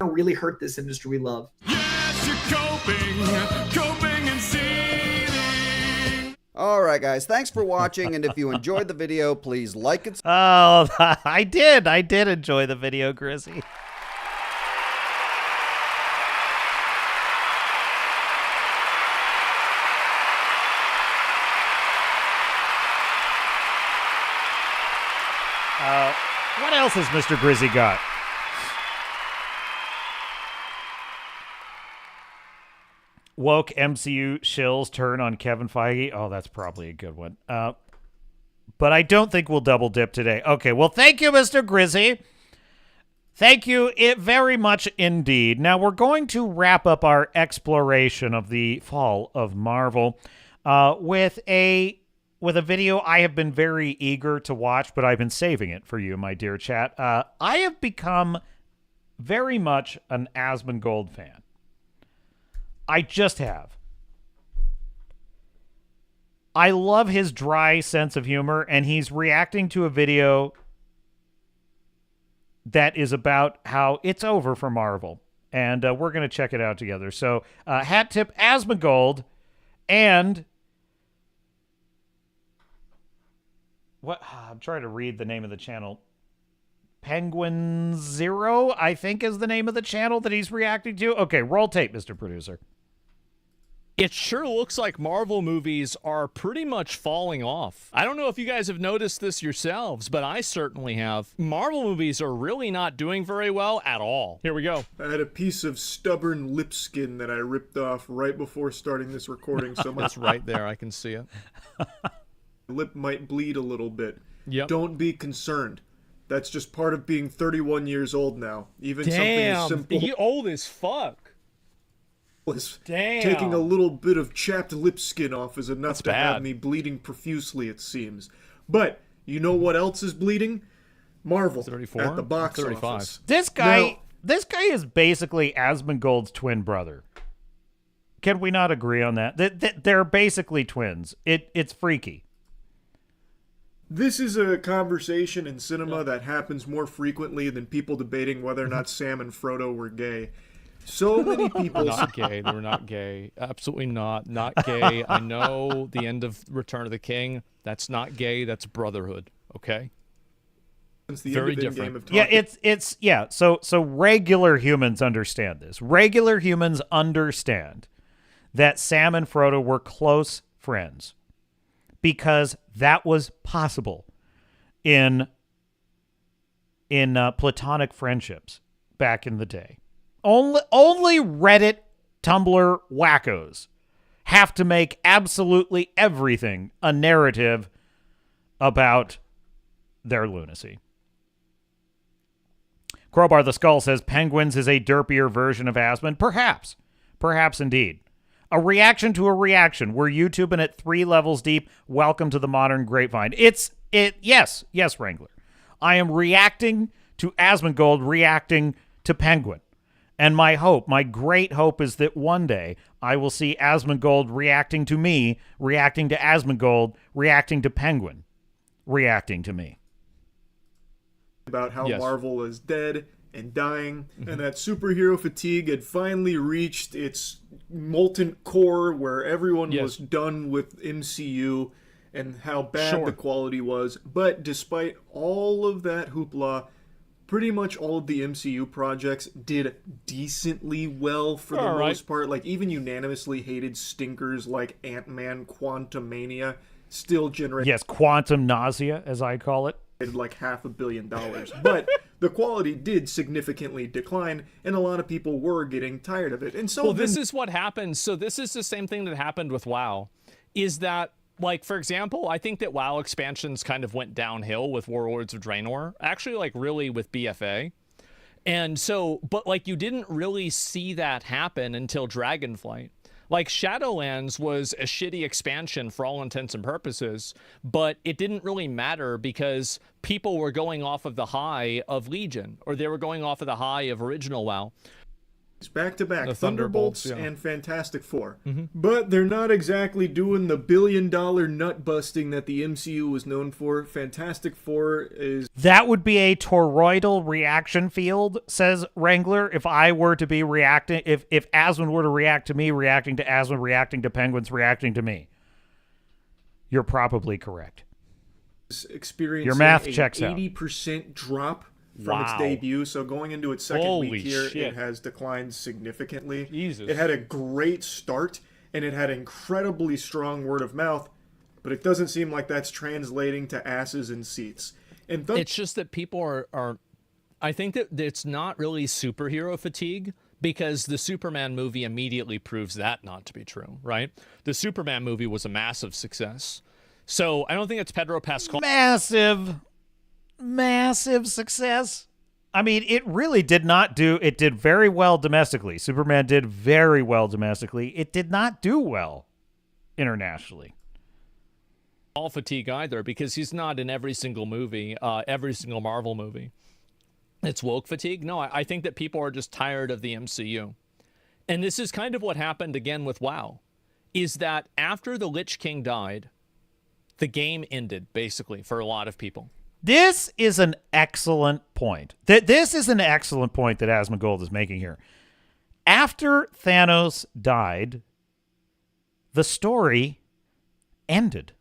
Really hurt this industry we love. Yes, you're coping and seething. All right, guys. Thanks for watching, and if you enjoyed the video, please like it. Oh, I did enjoy the video, Grizzy. What else has Mr. Grizzy got? Woke MCU shills turn on Kevin Feige. Oh, that's probably a good one. But I don't think we'll double dip today. Okay, well, thank you, Mr. Grizzy. Thank you very much indeed. Now, we're going to wrap up our exploration of the fall of Marvel with a video I have been very eager to watch, but I've been saving it for you, my dear chat. I have become very much an Asmongold fan. I just have. I love his dry sense of humor, and he's reacting to a video that is about how it's over for Marvel. And we're going to check it out together. So, hat tip Asmongold and... What? I'm trying to read the name of the channel. Penguin Zero, I think, is the name of the channel that he's reacting to. Okay, roll tape, Mr. Producer. It sure looks like Marvel movies are pretty much falling off. I don't know if you guys have noticed this yourselves, but I certainly have. Marvel movies are really not doing very well at all. Here we go. I had a piece of stubborn lip skin that I ripped off right before starting this recording. So That's right there. I can see it. Lip might bleed a little bit. Yep. Don't be concerned. That's just part of being 31 years old now. Even Damn, something as simple he old as fuck. as Damn. taking a little bit of chapped lip skin off is enough That's to bad. have me bleeding profusely, it seems. But you know what else is bleeding? Marvel 34? at the box 35. office. This guy is basically Asmongold's twin brother. Can we not agree on that? They're basically twins. It's freaky. This is a conversation in cinema that happens more frequently than people debating whether or not Sam and Frodo were gay. So many people... Not gay. They were not gay. Absolutely not. Not gay. I know the end of Return of the King. That's not gay. That's brotherhood. Okay? Since the Very end of different. Endgame have Yeah, talked So regular humans understand this. Regular humans understand that Sam and Frodo were close friends because that was possible in platonic friendships back in the day. Only Reddit, Tumblr wackos have to make absolutely everything a narrative about their lunacy. Crowbar the Skull says Penguins is a derpier version of Asmon. Perhaps. Perhaps indeed. A reaction to a reaction. We're YouTubing at 3 levels deep. Welcome to the modern grapevine. Yes, Wrangler. I am reacting to Asmongold, reacting to Penguin. And my hope, my great hope, is that one day I will see Asmongold reacting to me, reacting to Asmongold, reacting to Penguin, reacting to me. about how Yes. Marvel is dead and dying, and that superhero fatigue had finally reached its molten core where everyone was done with MCU and how bad the quality was. But despite all of that hoopla, pretty much all of the MCU projects did decently well for the most part. Like, even unanimously hated stinkers like Ant-Man Quantumania still generated... Yes, quantum nausea, as I call it. Like $500 million. But the quality did significantly decline, and a lot of people were getting tired of it. And so this is what happened. So this is the same thing that happened with WoW, is that, like, for example, I think that WoW expansions kind of went downhill with Warlords of Draenor, actually, like, really with BFA. And so, but, like, you didn't really see that happen until Dragonflight. Like, Shadowlands was a shitty expansion for all intents and purposes, but it didn't really matter because people were going off of the high of Legion, or they were going off of the high of original WoW. Back-to-back, Thunderbolts and Fantastic Four. But they're not exactly doing the billion-dollar nut-busting that the MCU was known for. Fantastic Four is... That would be a toroidal reaction field, says Wrangler, if I were to be reacting... If Asmund were to react to me, reacting to Asmund, reacting to Penguins, reacting to me. You're probably correct. Experiencing your math checks out. 80% drop from its debut, so going into its second week here, shit. it has declined significantly. Jesus. It had a great start, and it had incredibly strong word of mouth, but it doesn't seem like that's translating to asses and seats. And it's just that people are I think that it's not really superhero fatigue, because the Superman movie immediately proves that not to be true, right? The Superman movie was a massive success. So I don't think it's Pedro Pascal. Massive success. I mean, it really did not do... It did very well domestically. Superman did very well domestically. It did not do well internationally. All fatigue either, because he's not in every single movie, every single Marvel movie. It's woke fatigue. No, I think that people are just tired of the MCU. And this is kind of what happened again with WoW, is that after the Lich King died, the game ended, basically, for a lot of people. This is an excellent point. This is an excellent point that Asmongold is making here. After Thanos died, the story ended.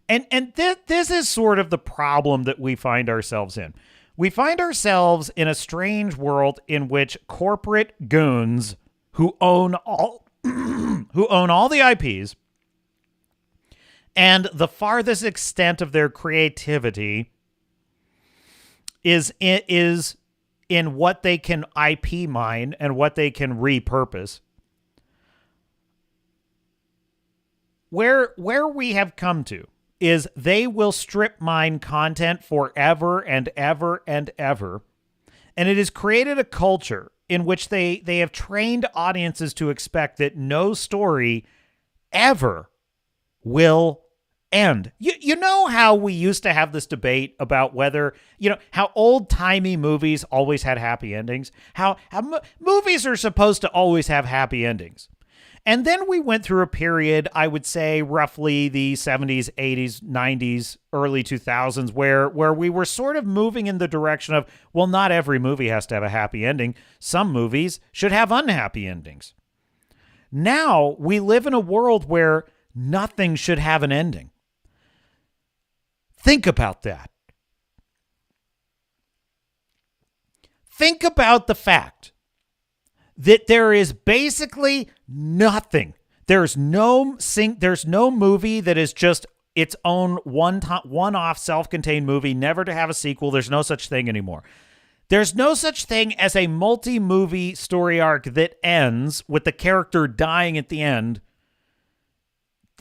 And this is sort of the problem that we find ourselves in. We find ourselves in a strange world in which corporate goons who own all the IPs and the farthest extent of their creativity is in what they can IP mine and what they can repurpose. Where we have come to is they will strip mine content forever and ever and ever. And it has created a culture in which they have trained audiences to expect that no story ever will end. You know how we used to have this debate about whether, how old-timey movies always had happy endings, how movies are supposed to always have happy endings. And then we went through a period, I would say roughly the 70s, 80s, 90s, early 2000s, where we were sort of moving in the direction of, well, not every movie has to have a happy ending. Some movies should have unhappy endings. Now we live in a world where nothing should have an ending. Think about that. Think about the fact that there is basically nothing. There's no movie that is just its own one-off self-contained movie, never to have a sequel. There's no such thing anymore. There's no such thing as a multi-movie story arc that ends with the character dying at the end.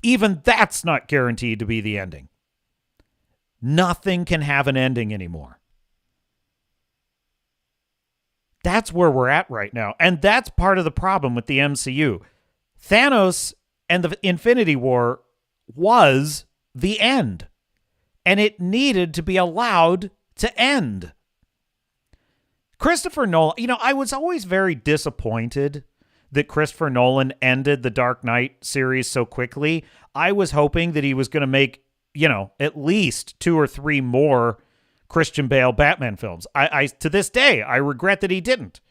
Even that's not guaranteed to be the ending. Nothing can have an ending anymore. That's where we're at right now. And that's part of the problem with the MCU. Thanos and the Infinity War was the end. And it needed to be allowed to end. Christopher Nolan, I was always very disappointed that Christopher Nolan ended the Dark Knight series so quickly. I was hoping that he was going to make, at least 2 or 3 more Christian Bale Batman films. I to this day, I regret that he didn't.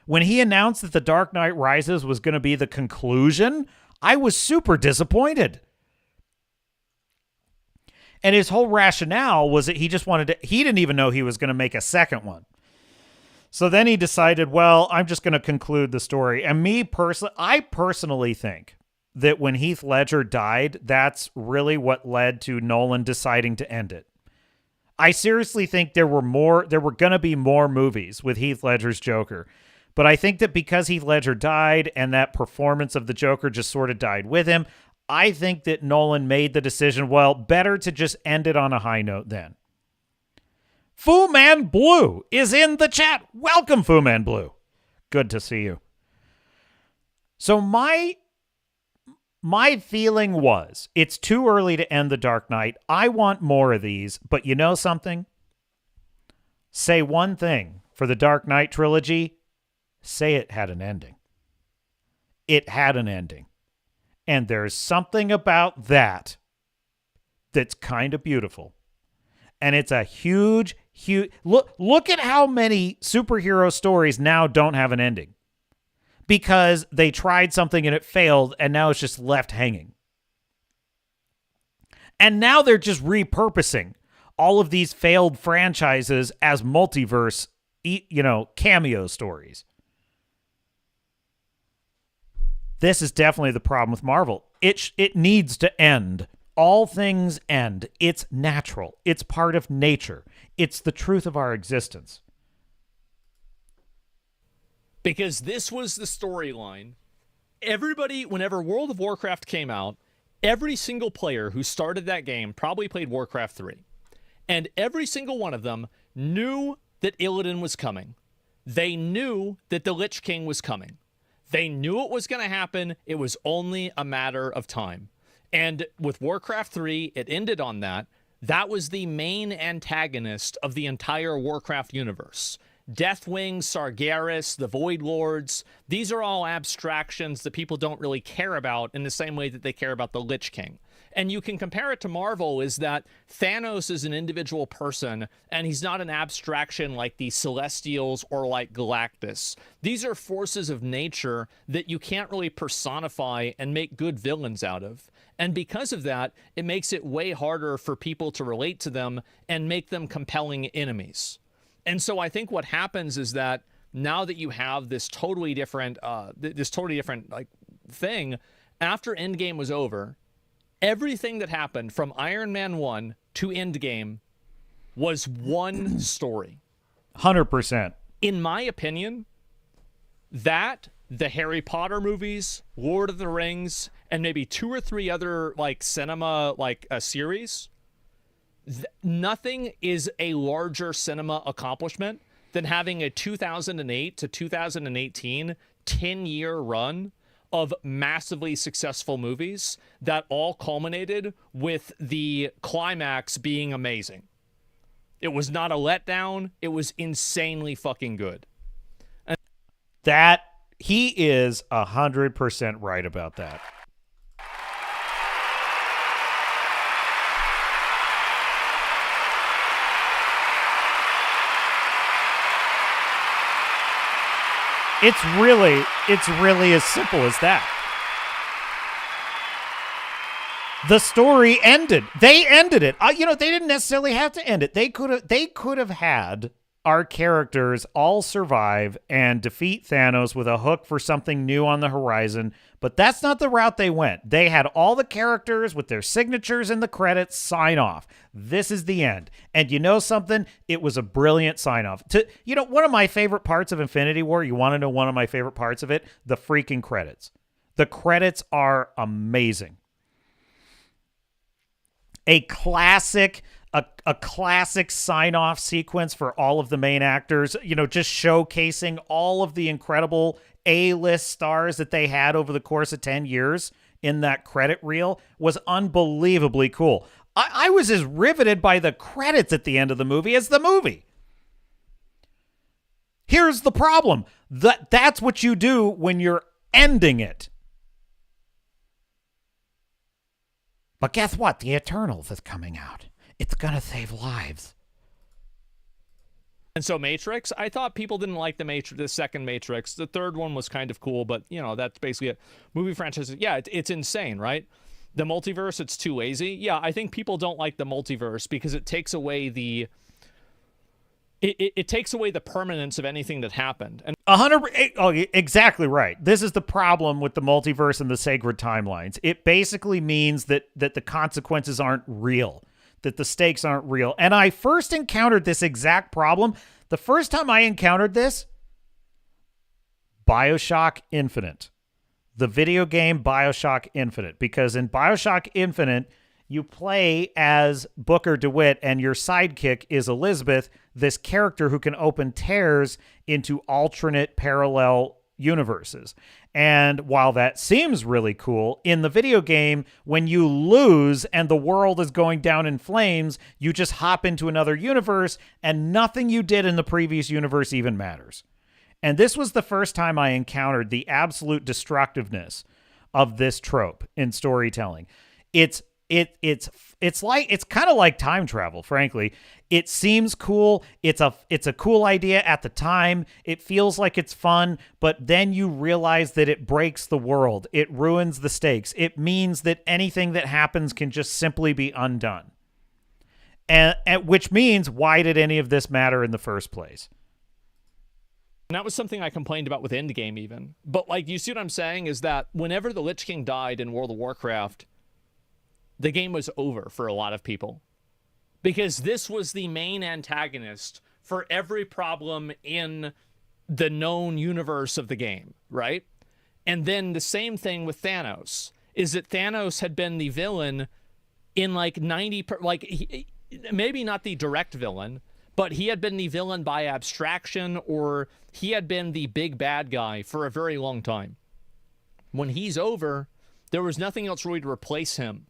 When he announced that The Dark Knight Rises was going to be the conclusion, I was super disappointed. And his whole rationale was that he just wanted to, he didn't even know he was going to make a second one. So then he decided, well, I'm just going to conclude the story. And I personally think that when Heath Ledger died, that's really what led to Nolan deciding to end it. I seriously think there were going to be more movies with Heath Ledger's Joker. But I think that because Heath Ledger died and that performance of the Joker just sort of died with him, I think that Nolan made the decision, well, better to just end it on a high note then. Fu Man Blue is in the chat. Welcome, Fu Man Blue. Good to see you. So my feeling was, it's too early to end The Dark Knight. I want more of these, but you know something? Say one thing for the Dark Knight trilogy. Say it had an ending. It had an ending. And there's something about that that's kind of beautiful. And it's a huge look at how many superhero stories now don't have an ending. Because they tried something and it failed, and now it's just left hanging. And now they're just repurposing all of these failed franchises as multiverse, cameo stories. This is definitely the problem with Marvel. It needs to end. All things end. It's natural. It's part of nature. It's the truth of our existence. Because this was the storyline. Everybody, whenever World of Warcraft came out, every single player who started that game probably played Warcraft 3. And every single one of them knew that Illidan was coming. They knew that the Lich King was coming. They knew it was going to happen. It was only a matter of time. And with Warcraft 3, it ended on that. That was the main antagonist of the entire Warcraft universe. Deathwing, Sargeras, the Void Lords, these are all abstractions that people don't really care about in the same way that they care about the Lich King. And you can compare it to Marvel, is that Thanos is an individual person, and he's not an abstraction like the Celestials or like Galactus. These are forces of nature that you can't really personify and make good villains out of. And because of that, it makes it way harder for people to relate to them and make them compelling enemies. And so I think what happens is that now that you have this totally different like thing, after Endgame was over, everything that happened from Iron Man 1 to Endgame was one story. 100%. In my opinion, that, the Harry Potter movies, Lord of the Rings, and maybe 2 or 3 other like cinema series, nothing is a larger cinema accomplishment than having a 2008 to 2018 10-year run of massively successful movies that all culminated with the climax being amazing. It was not a letdown. It was insanely fucking good. And that he is 100% right about that. It's really as simple as that. The story ended. They ended it. They didn't necessarily have to end it. They could have had our characters all survive and defeat Thanos with a hook for something new on the horizon, but that's not the route they went. They had all the characters with their signatures in the credits sign off. This is the end. And you know something? It was a brilliant sign off. One of my favorite parts of Infinity War, you want to know one of my favorite parts of it? The freaking credits. The credits are amazing. A classic sign-off sequence for all of the main actors, just showcasing all of the incredible A-list stars that they had over the course of 10 years in that credit reel was unbelievably cool. I was as riveted by the credits at the end of the movie as the movie. Here's the problem. That's what you do when you're ending it. But guess what? The Eternals is coming out. It's going to save lives. And so Matrix, I thought people didn't like the second Matrix. The third one was kind of cool, but that's basically it. Movie franchises, yeah, it's insane, right? The multiverse, it's too lazy. Yeah, I think people don't like the multiverse because it takes away it takes away the permanence of anything that happened. And 100%. Oh, exactly right. This is the problem with the multiverse and the sacred timelines. It basically means that the consequences aren't real, that the stakes aren't real. And I first encountered this exact problem. The first time I encountered this, BioShock Infinite. The video game BioShock Infinite. Because in BioShock Infinite, you play as Booker DeWitt, and your sidekick is Elizabeth, this character who can open tears into alternate parallel universes. And while that seems really cool, in the video game, when you lose and the world is going down in flames, you just hop into another universe, and nothing you did in the previous universe even matters. And this was the first time I encountered the absolute destructiveness of this trope in storytelling. It's kind of like time travel, frankly. It seems cool. It's a cool idea at the time. It feels like it's fun, but then you realize that it breaks the world. It ruins the stakes. It means that anything that happens can just simply be undone. And which means, why did any of this matter in the first place? And that was something I complained about with Endgame even. But you see what I'm saying is that whenever the Lich King died in World of Warcraft, the game was over for a lot of people. Because this was the main antagonist for every problem in the known universe of the game, right? And then the same thing with Thanos, is that Thanos had been the villain in maybe not the direct villain, but he had been the villain by abstraction, or he had been the big bad guy for a very long time. When he's over, there was nothing else really to replace him.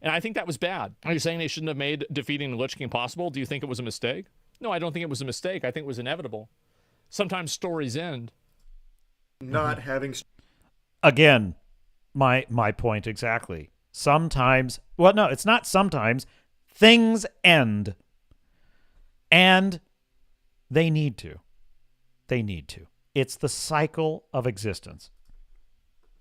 And I think that was bad. Are you saying they shouldn't have made defeating the Lich King possible? Do you think it was a mistake? No, I don't think it was a mistake. I think it was inevitable. Sometimes stories end. Not having... Again, my point exactly. Sometimes... Well, no, it's not sometimes. Things end. And they need to. They need to. It's the cycle of existence.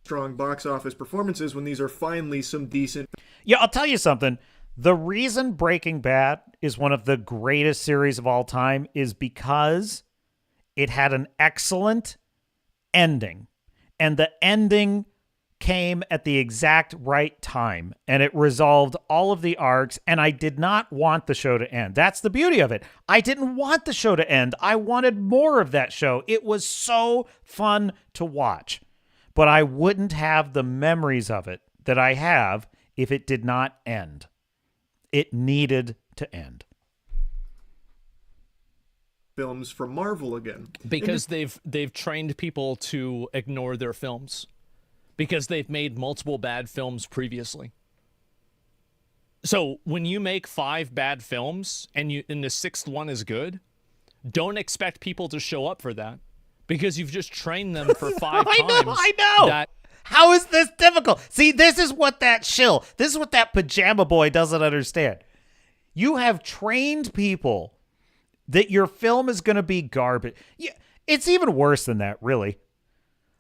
Strong box office performances when these are finally some decent... Yeah, I'll tell you something. The reason Breaking Bad is one of the greatest series of all time is because it had an excellent ending. And the ending came at the exact right time. And it resolved all of the arcs. And I did not want the show to end. That's the beauty of it. I didn't want the show to end. I wanted more of that show. It was so fun to watch. But I wouldn't have the memories of it that I have if it did not end. It needed to end. Films from Marvel again. Because they've trained people to ignore their films. Because they've made multiple bad films previously. So when you make 5 bad films and the 6th one is good, don't expect people to show up for that. Because you've just trained them for 5 times. I know. How is this difficult? See, this is what that pajama boy doesn't understand. You have trained people that your film is going to be garbage. Yeah, it's even worse than that, really.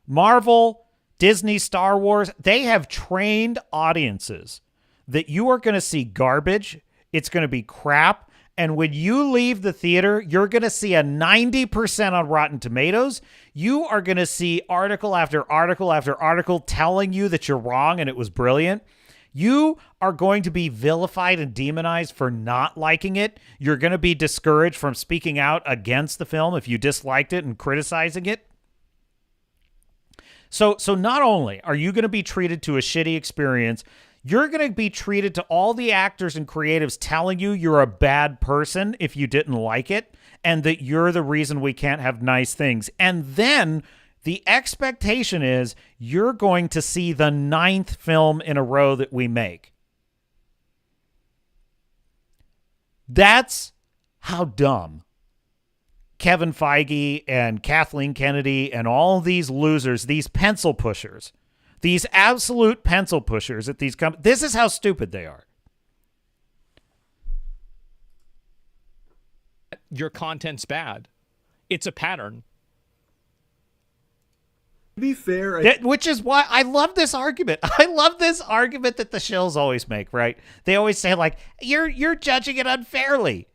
Marvel, Disney, Star Wars, they have trained audiences that you are going to see garbage. It's going to be crap. And when you leave the theater, you're going to see a 90% on Rotten Tomatoes. You are going to see article after article after article telling you that you're wrong and it was brilliant. You are going to be vilified and demonized for not liking it. You're going to be discouraged from speaking out against the film if you disliked it and criticizing it. So not only are you going to be treated to a shitty experience, you're going to be treated to all the actors and creatives telling you you're a bad person if you didn't like it, and that you're the reason we can't have nice things. And then the expectation is you're going to see the 9th film in a row that we make. That's how dumb Kevin Feige and Kathleen Kennedy and all these losers, these pencil pushers, these absolute pencil pushers at these companies, this is how stupid they are. your content's bad. It's a pattern. To be fair, which is why I love this argument. I love this argument that the Shills always make, right? They always say, like, you're judging it unfairly.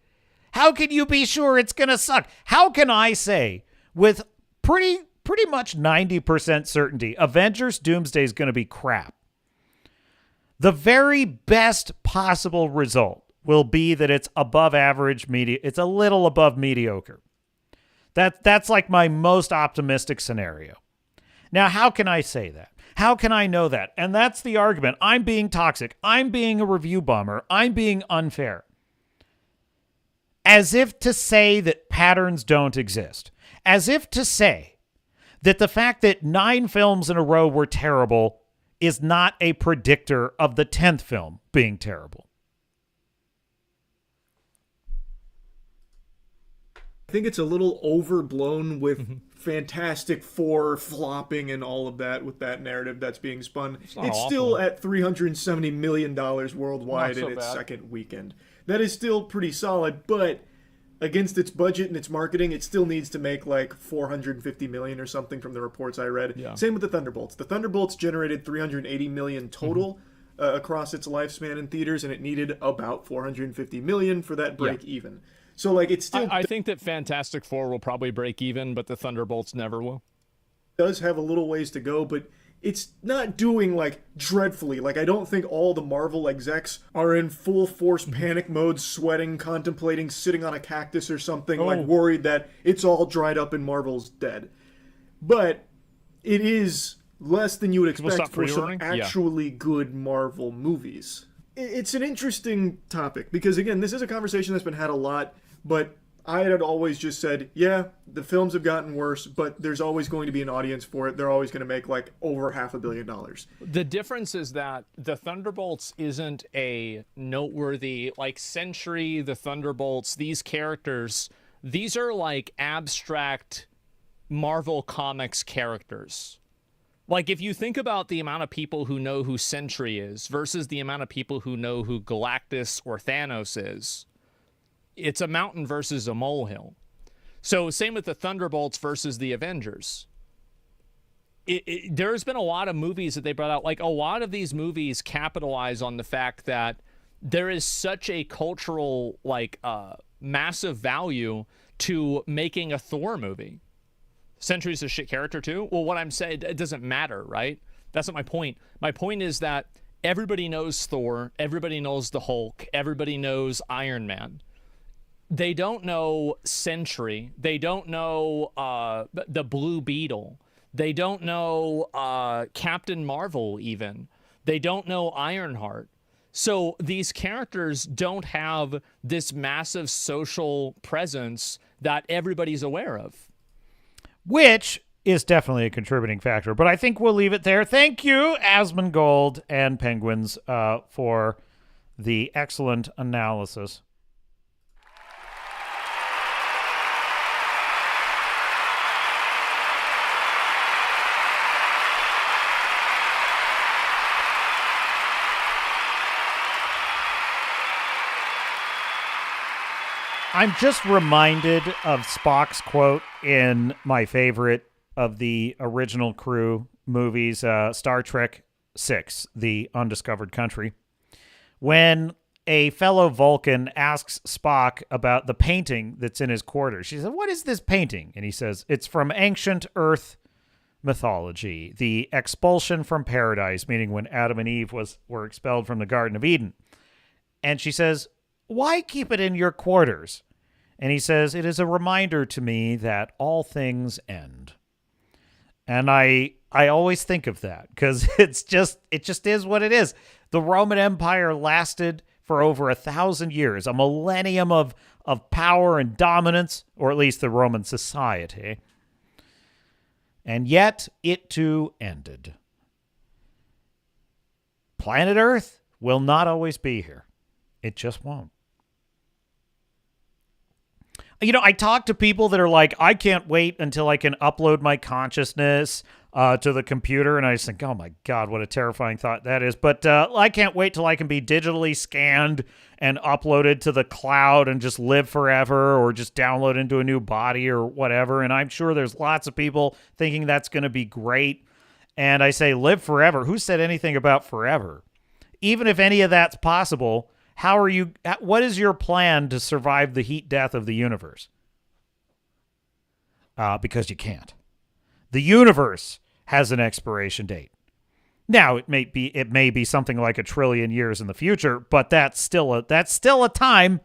How can you be sure it's going to suck? How can I say with pretty much 90% certainty Avengers Doomsday is going to be crap? The very best possible result will be that it's above average, it's a little above mediocre. That's like my most optimistic scenario. Now, how can I say that? How can I know that? And that's the argument. I'm being toxic. I'm being a review bomber. I'm being unfair. As if to say that patterns don't exist. As if to say that the fact that 9 films in a row were terrible is not a predictor of the 10th film being terrible. I think it's a little overblown with Fantastic Four flopping and all of that with that narrative that's being spun. It's still at $370 million worldwide in its second weekend. That is still pretty solid, but against its budget and its marketing, it still needs to make like $450 million or something from the reports I read. Yeah. Same with the Thunderbolts. The Thunderbolts generated $380 million total across its lifespan in theaters, and it needed about $450 million for that break even. So, like, it's still... I think that Fantastic Four will probably break even, but the Thunderbolts never will. Does have a little ways to go, but it's not doing, like, dreadfully. Like, I don't think all the Marvel execs are in full force panic mode, sweating, contemplating, sitting on a cactus or something, like, worried that it's all dried up and Marvel's dead. But it is less than you would expect for some actually good Marvel movies. It's an interesting topic, because, again, this is a conversation that's been had a lot, but I had always just said, yeah, the films have gotten worse, but there's always going to be an audience for it. They're always going to make like over $500 million. The difference is that the Thunderbolts isn't a noteworthy, like Sentry, the Thunderbolts, these characters, these are like abstract Marvel Comics characters. Like, if you think about the amount of people who know who Sentry is versus the amount of people who know who Galactus or Thanos is, it's a mountain versus a molehill. So same with the Thunderbolts versus the Avengers. There's been a lot of movies that they brought out. Like, a lot of these movies capitalize on the fact that there is such a cultural, like, massive value to making a Thor movie. Sentry's a shit character too. Well, what I'm saying, it doesn't matter, right? That's not my point. My point is that everybody knows Thor, everybody knows the Hulk, everybody knows Iron Man. They don't know Sentry. They don't know the Blue Beetle. They don't know Captain Marvel even. They don't know Ironheart. So these characters don't have this massive social presence that everybody's aware of. Which is definitely a contributing factor. But I think we'll leave it there. Thank you, Asmongold and Penguins, for the excellent analysis. I'm just reminded of Spock's quote in my favorite of the original crew movies, Star Trek VI, The Undiscovered Country, when a fellow Vulcan asks Spock about the painting that's in his quarters. She said, "What is this painting?" And he says, "It's from ancient Earth mythology, the expulsion from paradise," meaning when Adam and Eve were expelled from the Garden of Eden. And she says, "Why keep it in your quarters?" And he says, "It is a reminder to me that all things end." And I always think of that because it just is what it is. The Roman Empire lasted for over 1,000 years, a millennium of power and dominance, or at least the Roman society. And yet it too ended. Planet Earth will not always be here. It just won't. You know, I talk to people that are like, I can't wait until I can upload my consciousness to the computer, and I just think, oh my God, what a terrifying thought that is. But I can't wait till I can be digitally scanned and uploaded to the cloud and just live forever, or just download into a new body or whatever. And I'm sure there's lots of people thinking that's going to be great. And I say live forever. Who said anything about forever? Even if any of that's possible, what is your plan to survive the heat death of the universe? Because you can't. The universe has an expiration date. Now, it may be something like 1 trillion years in the future, but that's still a time.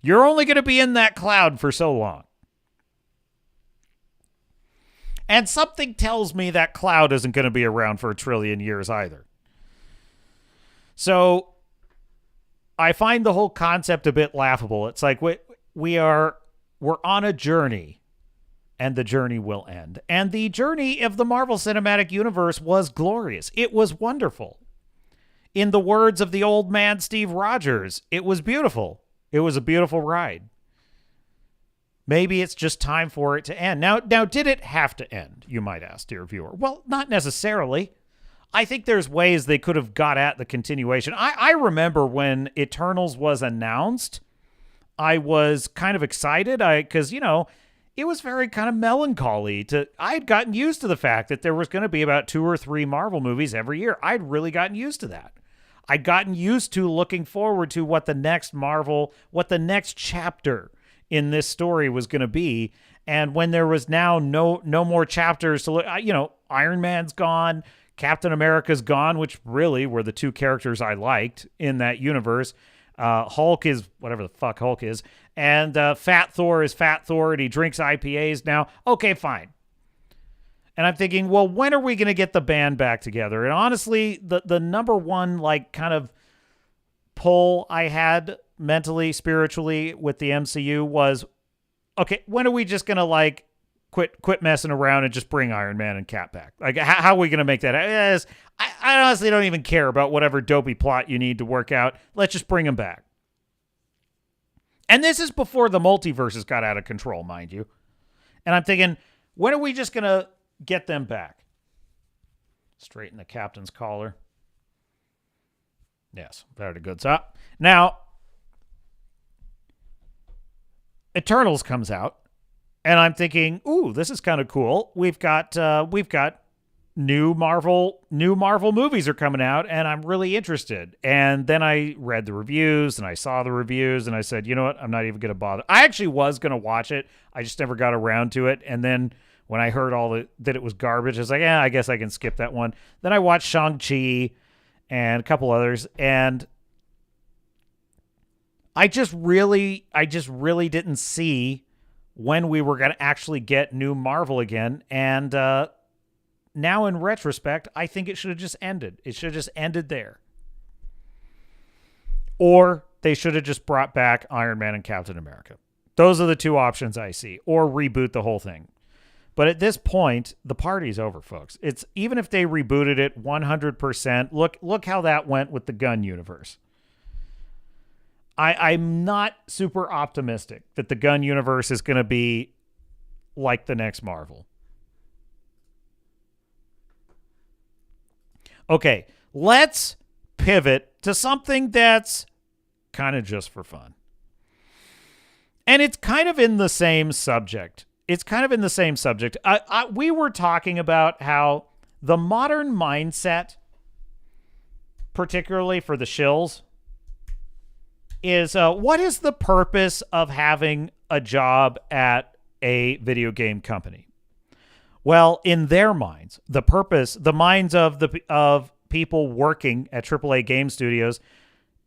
You're only going to be in that cloud for so long. And something tells me that cloud isn't going to be around for 1 trillion years either. So I find the whole concept a bit laughable. It's like we're on a journey, and the journey will end. And the journey of the Marvel Cinematic Universe was glorious. It was wonderful. In the words of the old man Steve Rogers, it was beautiful. It was a beautiful ride. Maybe it's just time for it to end. Now, did it have to end, you might ask, dear viewer? Well, not necessarily. I think there's ways they could have got at the continuation. I remember when Eternals was announced, I was kind of excited because, it was very kind of melancholy. I had gotten used to the fact that there was going to be about 2 or 3 Marvel movies every year. I'd really gotten used to that. I'd gotten used to looking forward to what the next chapter in this story was going to be. And when there was now no more chapters to look, Iron Man's gone, Captain America's gone, which really were the 2 characters I liked in that universe. Hulk is whatever the fuck Hulk is. And Fat Thor is Fat Thor, and he drinks IPAs now. Okay, fine. And I'm thinking, well, when are we going to get the band back together? And honestly, the number one kind of pull I had mentally, spiritually with the MCU was, okay, when are we just going to quit messing around and just bring Iron Man and Cap back? How are we going to make that? I honestly don't even care about whatever dopey plot you need to work out. Let's just bring them back. And this is before the multiverses got out of control, mind you. And I'm thinking, when are we just going to get them back? Straighten the captain's collar. Yes, very good. So now, Eternals comes out, and I'm thinking, ooh, this is kind of cool. We've got new Marvel movies are coming out, and I'm really interested. And then I read the reviews, and I saw the reviews, and I said, you know what? I'm not even going to bother. I actually was going to watch it. I just never got around to it. And then when I heard that it was garbage, I was like, I guess I can skip that one. Then I watched Shang-Chi and a couple others, and I just really didn't see when we were going to actually get new Marvel again. And now in retrospect, I think it should have just ended. It should have just ended there. Or they should have just brought back Iron Man and Captain America. Those are the 2 options I see. Or reboot the whole thing. But at this point, the party's over, folks. It's even if they rebooted it 100%, look how that went with the Gunn universe. I'm not super optimistic that the Gunn universe is going to be like the next Marvel. Okay, let's pivot to something that's kind of just for fun. And it's kind of in the same subject. We were talking about how the modern mindset, particularly for the Shills, is what is the purpose of having a job at a video game company? Well, in their minds, the minds of people working at AAA game studios,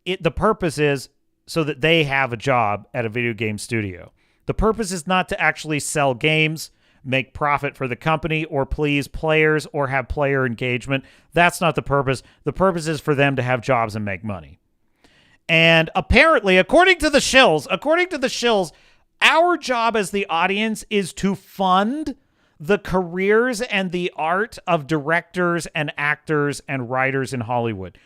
the purpose is so that they have a job at a video game studio. The purpose is not to actually sell games, make profit for the company, or please players, or have player engagement. That's not the purpose. The purpose is for them to have jobs and make money. And apparently, according to the Shills, our job as the audience is to fund the careers and the art of directors and actors and writers in Hollywood.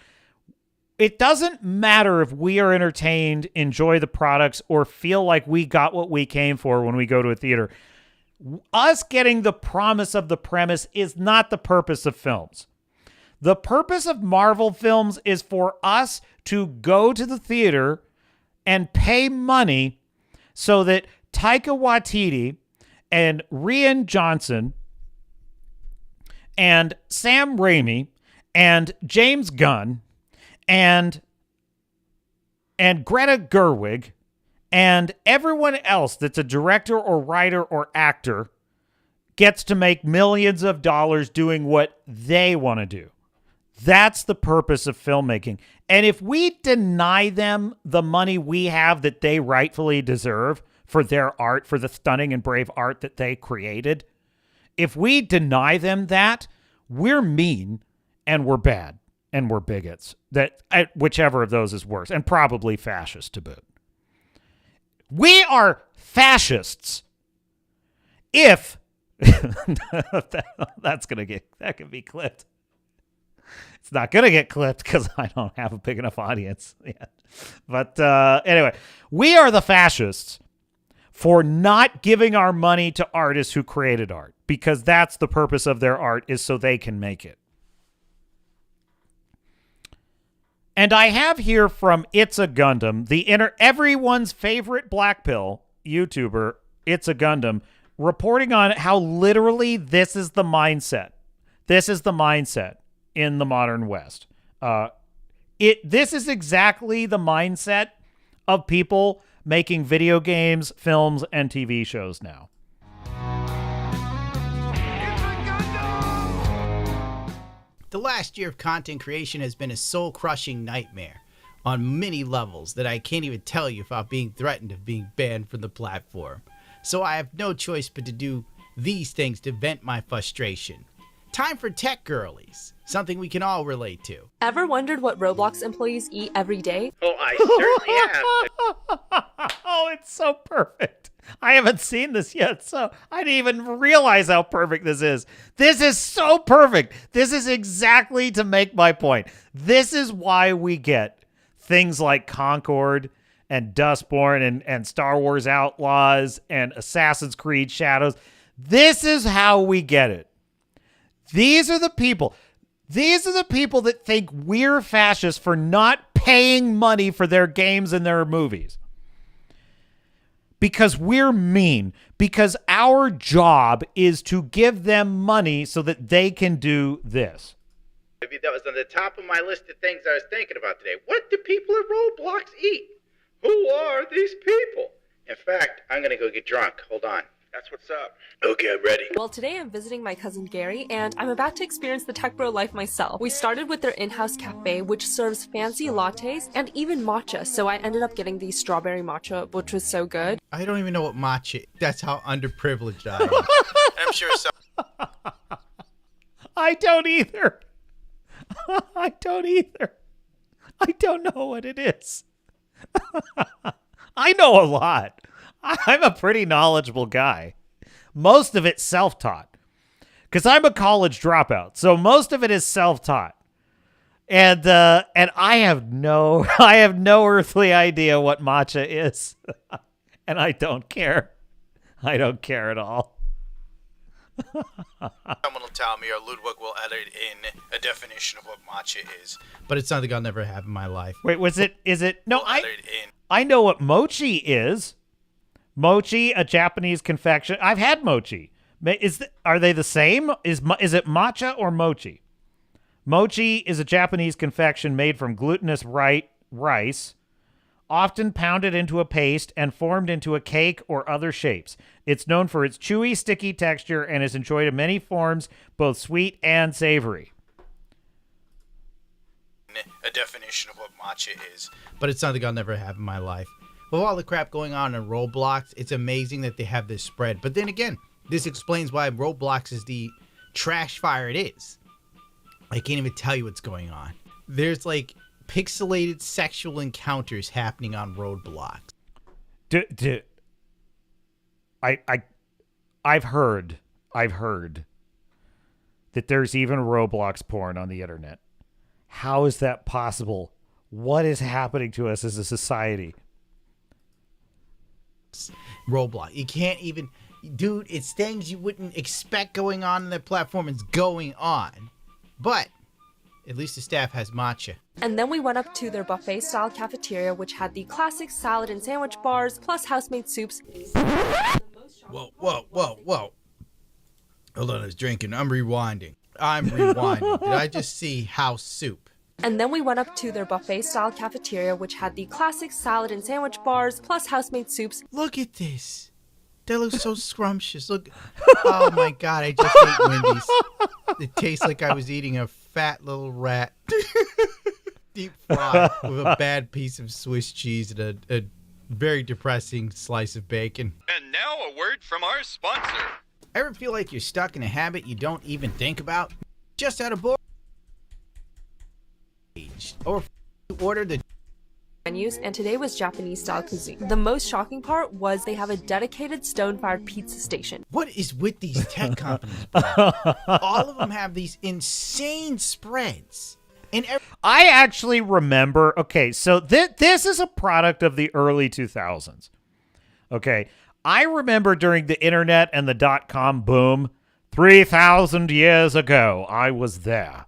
It doesn't matter if we are entertained, enjoy the products, or feel like we got what we came for when we go to a theater. Us getting the promise of the premise is not the purpose of films. The purpose of Marvel films is for us to go to the theater and pay money so that Taika Waititi and Rian Johnson and Sam Raimi and James Gunn and Greta Gerwig and everyone else that's a director or writer or actor gets to make millions of dollars doing what they want to do. That's the purpose of filmmaking. And if we deny them the money we have that they rightfully deserve for their art, for the stunning and brave art that they created, if we deny them that, we're mean and we're bad and we're bigots. That whichever of those is worse, and probably fascist to boot. We are fascists if that can be clipped. It's not going to get clipped because I don't have a big enough audience yet. But anyway, we are the fascists for not giving our money to artists who created art, because that's the purpose of their art, is so they can make it. And I have here from It's a Gundam, everyone's favorite black pill YouTuber, It's a Gundam, reporting on how literally this is the mindset. This is the mindset in the modern West. This is exactly the mindset of people making video games, films, and TV shows now. The last year of content creation has been a soul-crushing nightmare on many levels that I can't even tell you without being threatened of being banned from the platform. So I have no choice but to do these things to vent my frustration. Time for Tech Girlies, something we can all relate to. Ever wondered what Roblox employees eat every day? Oh, I certainly have. Oh, it's so perfect. I haven't seen this yet, so I didn't even realize how perfect this is. This is so perfect. This is exactly to make my point. This is why we get things like Concord and Dustborn and Star Wars Outlaws and Assassin's Creed Shadows. This is how we get it. These are the people that think we're fascists for not paying money for their games and their movies. Because we're mean. Because our job is to give them money so that they can do this. Maybe that was on the top of my list of things I was thinking about today. What do people at Roblox eat? Who are these people? In fact, I'm going to go get drunk. Hold on. That's what's up. Okay, I'm ready. Well, today I'm visiting my cousin Gary, and I'm about to experience the tech bro life myself. We started with their in-house cafe, which serves fancy lattes and even matcha, so I ended up getting the strawberry matcha, which was so good. I don't even know what matcha is. That's how underprivileged I am. I'm sure some... I don't either. I don't either. I don't know what it is. I know a lot. I'm a pretty knowledgeable guy. Most of it's self-taught. Because I'm a college dropout. So most of it is self-taught. And I have no earthly idea what matcha is. And I don't care. I don't care at all. Someone will tell me, or Ludwig will edit in a definition of what matcha is. But it's something I'll never have in my life. Wait, is it? No, I know what mochi is. Mochi, a Japanese confection. I've had mochi. Are they the same? Is it matcha or mochi? Mochi is a Japanese confection made from glutinous rice, often pounded into a paste and formed into a cake or other shapes. It's known for its chewy, sticky texture and is enjoyed in many forms, both sweet and savory. A definition of what matcha is. But it's something I'll never have in my life. With all the crap going on in Roblox, it's amazing that they have this spread. But then again, this explains why Roblox is the trash fire it is. I can't even tell you what's going on. There's like pixelated sexual encounters happening on Roblox. I've heard that there's even Roblox porn on the internet. How is that possible? What is happening to us as a society? Roblox. You can't even Dude, it's things you wouldn't expect going on in that platform. It's going on. But at least the staff has matcha. And then we went up to their buffet-style cafeteria, which had the classic salad and sandwich bars, plus house-made soups. Whoa. Hold on, I was drinking. I'm rewinding. Did I just see house soup? And then we went up to their buffet-style cafeteria, which had the classic salad and sandwich bars, plus house-made soups. Look at this. That looks so scrumptious. Look. Oh my God, I just ate Wendy's. It tastes like I was eating a fat little rat. Deep fried with a bad piece of Swiss cheese and a very depressing slice of bacon. And now a word from our sponsor. Ever feel like you're stuck in a habit you don't even think about? Just out of boredom? Or order the menus, and today was Japanese style cuisine. The most shocking part was they have a dedicated stone-fired pizza station. What is with these tech companies, bro? All of them have these insane spreads. And I actually remember, okay, so this is a product of the early 2000s. Okay, I remember during the internet and the .com boom, 3,000 years ago, I was there.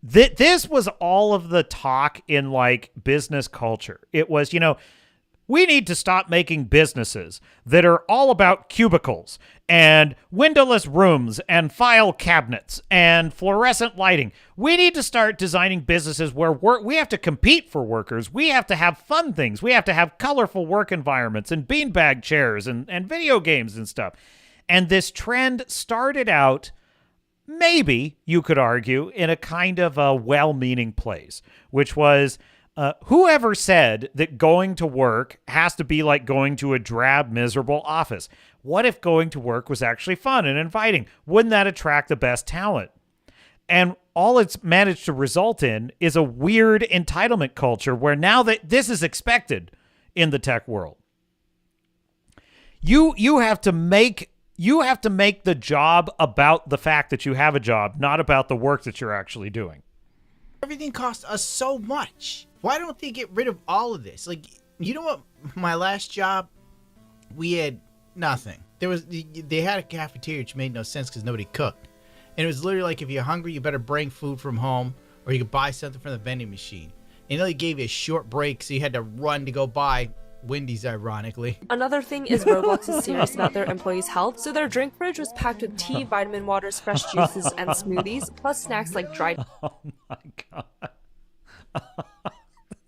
This was all of the talk in like business culture. It was, we need to stop making businesses that are all about cubicles and windowless rooms and file cabinets and fluorescent lighting. We need to start designing businesses where we have to compete for workers. We have to have fun things. We have to have colorful work environments and beanbag chairs and video games and stuff. And this trend started out, maybe you could argue, in a kind of a well-meaning place, which was whoever said that going to work has to be like going to a drab, miserable office? What if going to work was actually fun and inviting? Wouldn't that attract the best talent? And all it's managed to result in is a weird entitlement culture where now that this is expected in the tech world. You have to make the job about the fact that you have a job, not about the work that you're actually doing. Everything costs us so much. Why don't they get rid of all of this? Like, you know what? My last job, we had nothing. They had a cafeteria which made no sense because nobody cooked. And it was literally like, if you're hungry, you better bring food from home or you could buy something from the vending machine. And they gave you a short break, so you had to run to go buy Wendy's, ironically. Another thing is Roblox is serious about their employees' health, so their drink fridge was packed with tea, vitamin waters, fresh juices, and smoothies, plus snacks like dried... Oh my God.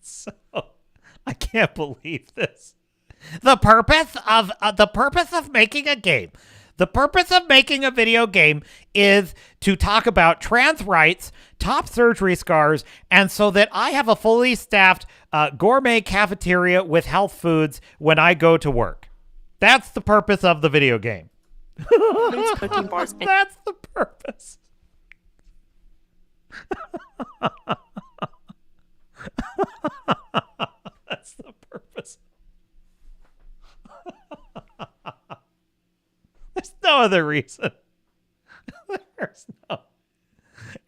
So, I can't believe this. The purpose of making a game. The purpose of making a video game is to talk about trans rights, top surgery scars, and so that I have a fully staffed gourmet cafeteria with health foods when I go to work. That's the purpose of the video game. protein bars. That's the purpose. That's the purpose. There's no other reason. There's no.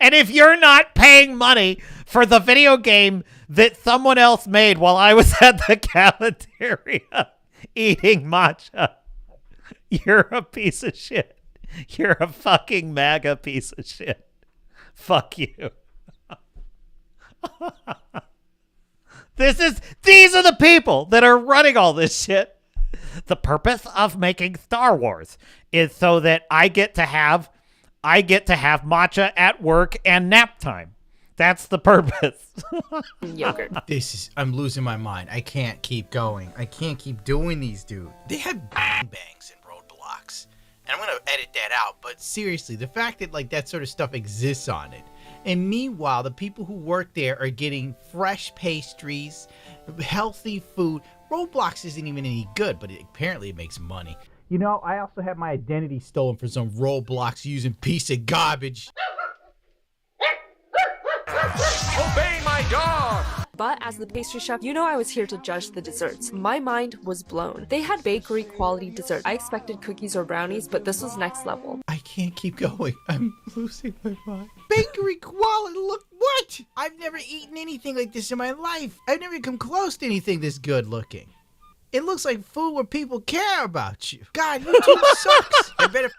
And if you're not paying money for the video game that someone else made while I was at the cafeteria eating matcha, you're a piece of shit. You're a fucking MAGA piece of shit. Fuck you. These are the people that are running all this shit. The purpose of making Star Wars is so that I get to have matcha at work and nap time. That's the purpose. Yogurt. I'm losing my mind. I can't keep going. I can't keep doing these, dude. They have bangs and roadblocks. And I'm going to edit that out. But seriously, the fact that like that sort of stuff exists on it. And meanwhile, the people who work there are getting fresh pastries, healthy food. Roblox isn't even any good, but apparently it makes money. You know, I also had my identity stolen for some Roblox using piece of garbage. Obey my dog! But as the pastry chef, you know I was here to judge the desserts. My mind was blown. They had bakery quality dessert. I expected cookies or brownies, but this was next level. I can't keep going. I'm losing my mind. Bakery quality, look, what? I've never eaten anything like this in my life. I've never come close to anything this good looking. It looks like food where people care about you. God, YouTube sucks. I better.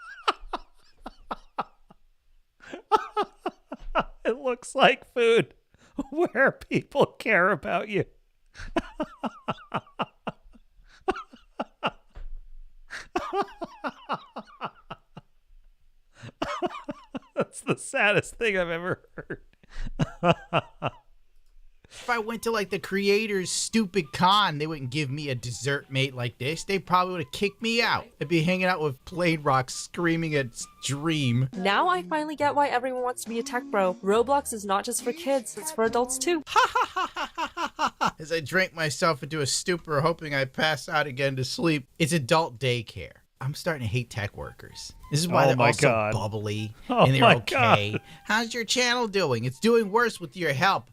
It looks like food where people care about you. That's the saddest thing I've ever heard. If I went to like the creator's stupid con, they wouldn't give me a dessert mate like this. They probably would have kicked me out. I'd be hanging out with Plain Rock screaming at Dream. Now I finally get why everyone wants to be a tech bro. Roblox is not just for kids, it's for adults too. As I drank myself into a stupor, hoping I pass out again to sleep. It's adult daycare. I'm starting to hate tech workers. This is why they're all so bubbly and they're okay. God. How's your channel doing? It's doing worse with your help.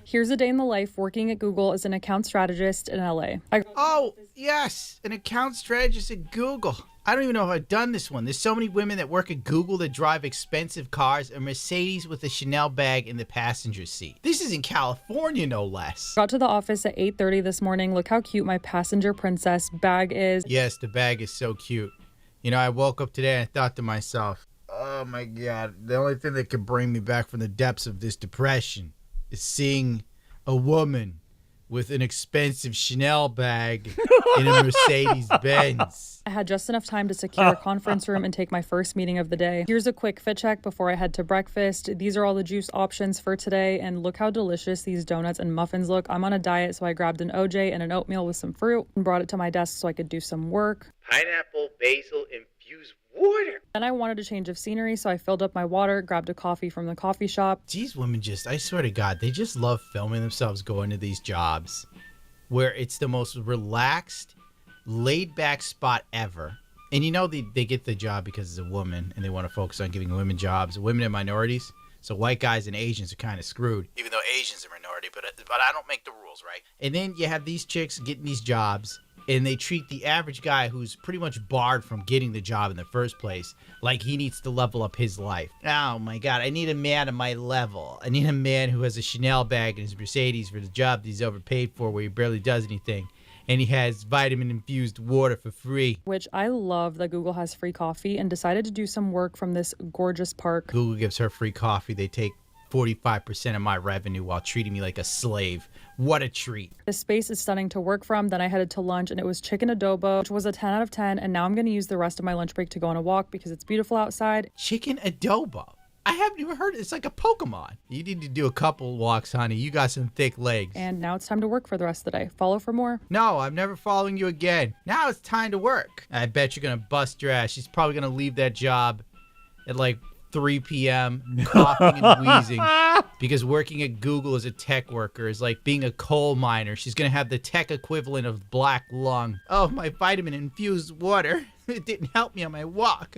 Here's a day in the life working at Google as an account strategist in LA. Oh, yes, an account strategist at Google. I don't even know if I've done this one. There's so many women that work at Google that drive expensive cars, a Mercedes with a Chanel bag in the passenger seat. This is in California, no less. Got to the office at 8:30 this morning. Look how cute my passenger princess bag is. Yes, the bag is so cute. You know, I woke up today and I thought to myself, oh my God, the only thing that could bring me back from the depths of this depression is seeing a woman with an expensive Chanel bag in a Mercedes Benz. I had just enough time to secure a conference room and take my first meeting of the day. Here's a quick fit check before I head to breakfast. These are all the juice options for today, and look how delicious these donuts and muffins look. I'm on a diet, so I grabbed an OJ and an oatmeal with some fruit and brought it to my desk so I could do some work. Pineapple basil infused water. Then I wanted a change of scenery, so I filled up my water, grabbed a coffee from the coffee shop. These women I swear to God, they just love filming themselves going to these jobs where it's the most relaxed, laid-back spot ever. And you know they get the job because it's a woman and they want to focus on giving women jobs, women and minorities. So white guys and Asians are kind of screwed. Even though Asians are a minority, but I don't make the rules, right? And then you have these chicks getting these jobs, and they treat the average guy who's pretty much barred from getting the job in the first place like he needs to level up his life. Oh my God, I need a man on my level. I need a man who has a Chanel bag and his Mercedes for the job that he's overpaid for where he barely does anything. And he has vitamin-infused water for free. Which I love that Google has free coffee and decided to do some work from this gorgeous park. Google gives her free coffee. They take 45% of my revenue while treating me like a slave. What a treat. The space is stunning to work from. Then I headed to lunch and it was chicken adobo, which was a 10 out of 10. And now I'm going to use the rest of my lunch break to go on a walk because it's beautiful outside. Chicken adobo? I haven't even heard it. It's like a Pokemon. You need to do a couple walks, honey. You got some thick legs. And now it's time to work for the rest of the day. Follow for more. No, I'm never following you again. Now it's time to work. I bet you're going to bust your ass. She's probably going to leave that job at like 3 p.m. coughing and wheezing because working at Google as a tech worker is like being a coal miner. She's going to have the tech equivalent of black lung. Oh, my vitamin-infused water. It didn't help me on my walk.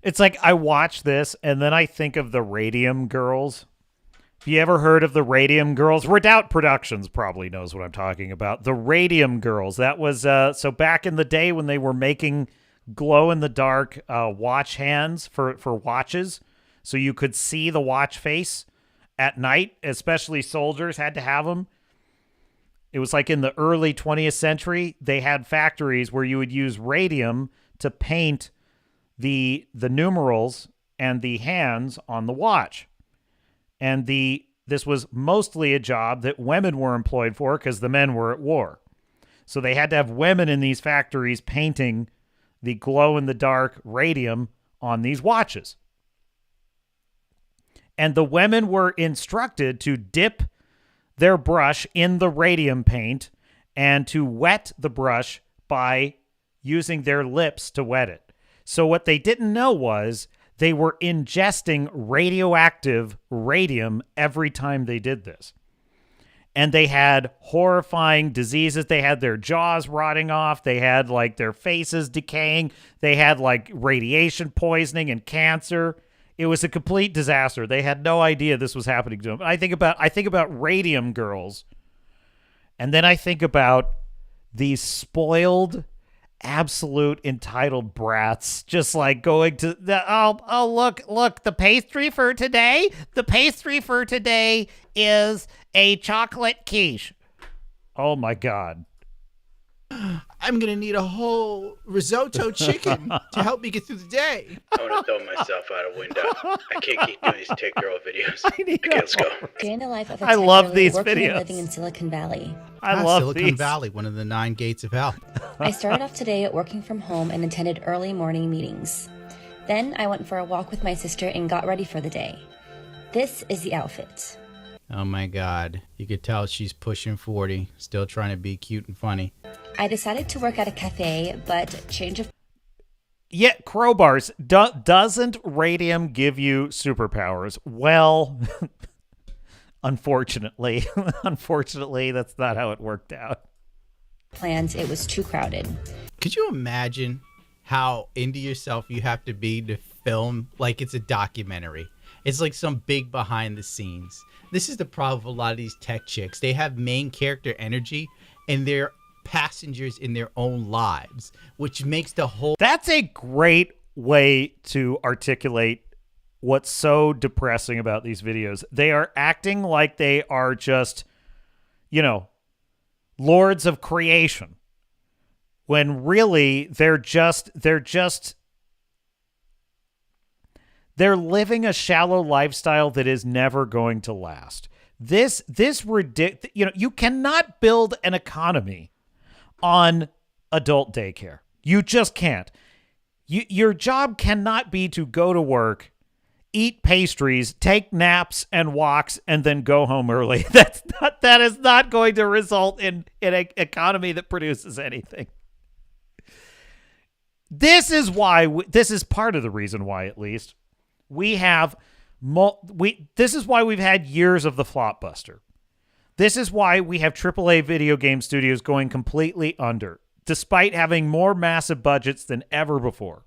It's like I watch this and then I think of the Radium Girls. Have you ever heard of the Radium Girls? Redoubt Productions probably knows what I'm talking about. The Radium Girls. That was so back in the day when they were making glow-in-the-dark watch hands for watches, so you could see the watch face at night, especially soldiers had to have them. It was like in the early 20th century, they had factories where you would use radium to paint the numerals and the hands on the watch. And this was mostly a job that women were employed for because the men were at war. So they had to have women in these factories painting the glow-in-the-dark radium on these watches. And the women were instructed to dip their brush in the radium paint and to wet the brush by using their lips to wet it. So what they didn't know was they were ingesting radioactive radium every time they did this. And they had horrifying diseases. They had their jaws rotting off. They had like their faces decaying. They had like radiation poisoning and cancer. It was a complete disaster. They had no idea this was happening to them. I think about Radium Girls. And then I think about these spoiled, absolute entitled brats just like going to look, the pastry for today is a chocolate quiche. Oh my God. I'm going to need a whole risotto chicken to help me get through the day. I want to throw myself out a window. I can't keep doing these tech girl videos. Okay, let's go. Day in the life of a I tech love girly these working videos. and living in Silicon Valley. I love Silicon these. Valley, one of the 9 gates of hell. I started off today working from home and attended early morning meetings. Then I went for a walk with my sister and got ready for the day. This is the outfit. Oh my God. You could tell she's pushing 40, still trying to be cute and funny. I decided to work at a cafe, but change of... Yeah, crowbars. Doesn't radium give you superpowers? Well, unfortunately. Unfortunately, that's not how it worked out. plans, it was too crowded. Could you imagine how into yourself you have to be to film like it's a documentary? It's like some big behind the scenes. This is the problem with a lot of these tech chicks. They have main character energy and they're passengers in their own lives, which makes the whole... That's a great way to articulate what's so depressing about these videos. They are acting like they are just, you know, lords of creation, when really they're living a shallow lifestyle that is never going to last. This you cannot build an economy on adult daycare. You just can't. Your job cannot be to go to work, eat pastries, take naps and walks, and then go home early. That is not going to result in an economy that produces anything. This is why this is part of the reason why, at least, we have this is why we've had years of the Flopbuster. This is why we have AAA video game studios going completely under, despite having more massive budgets than ever before.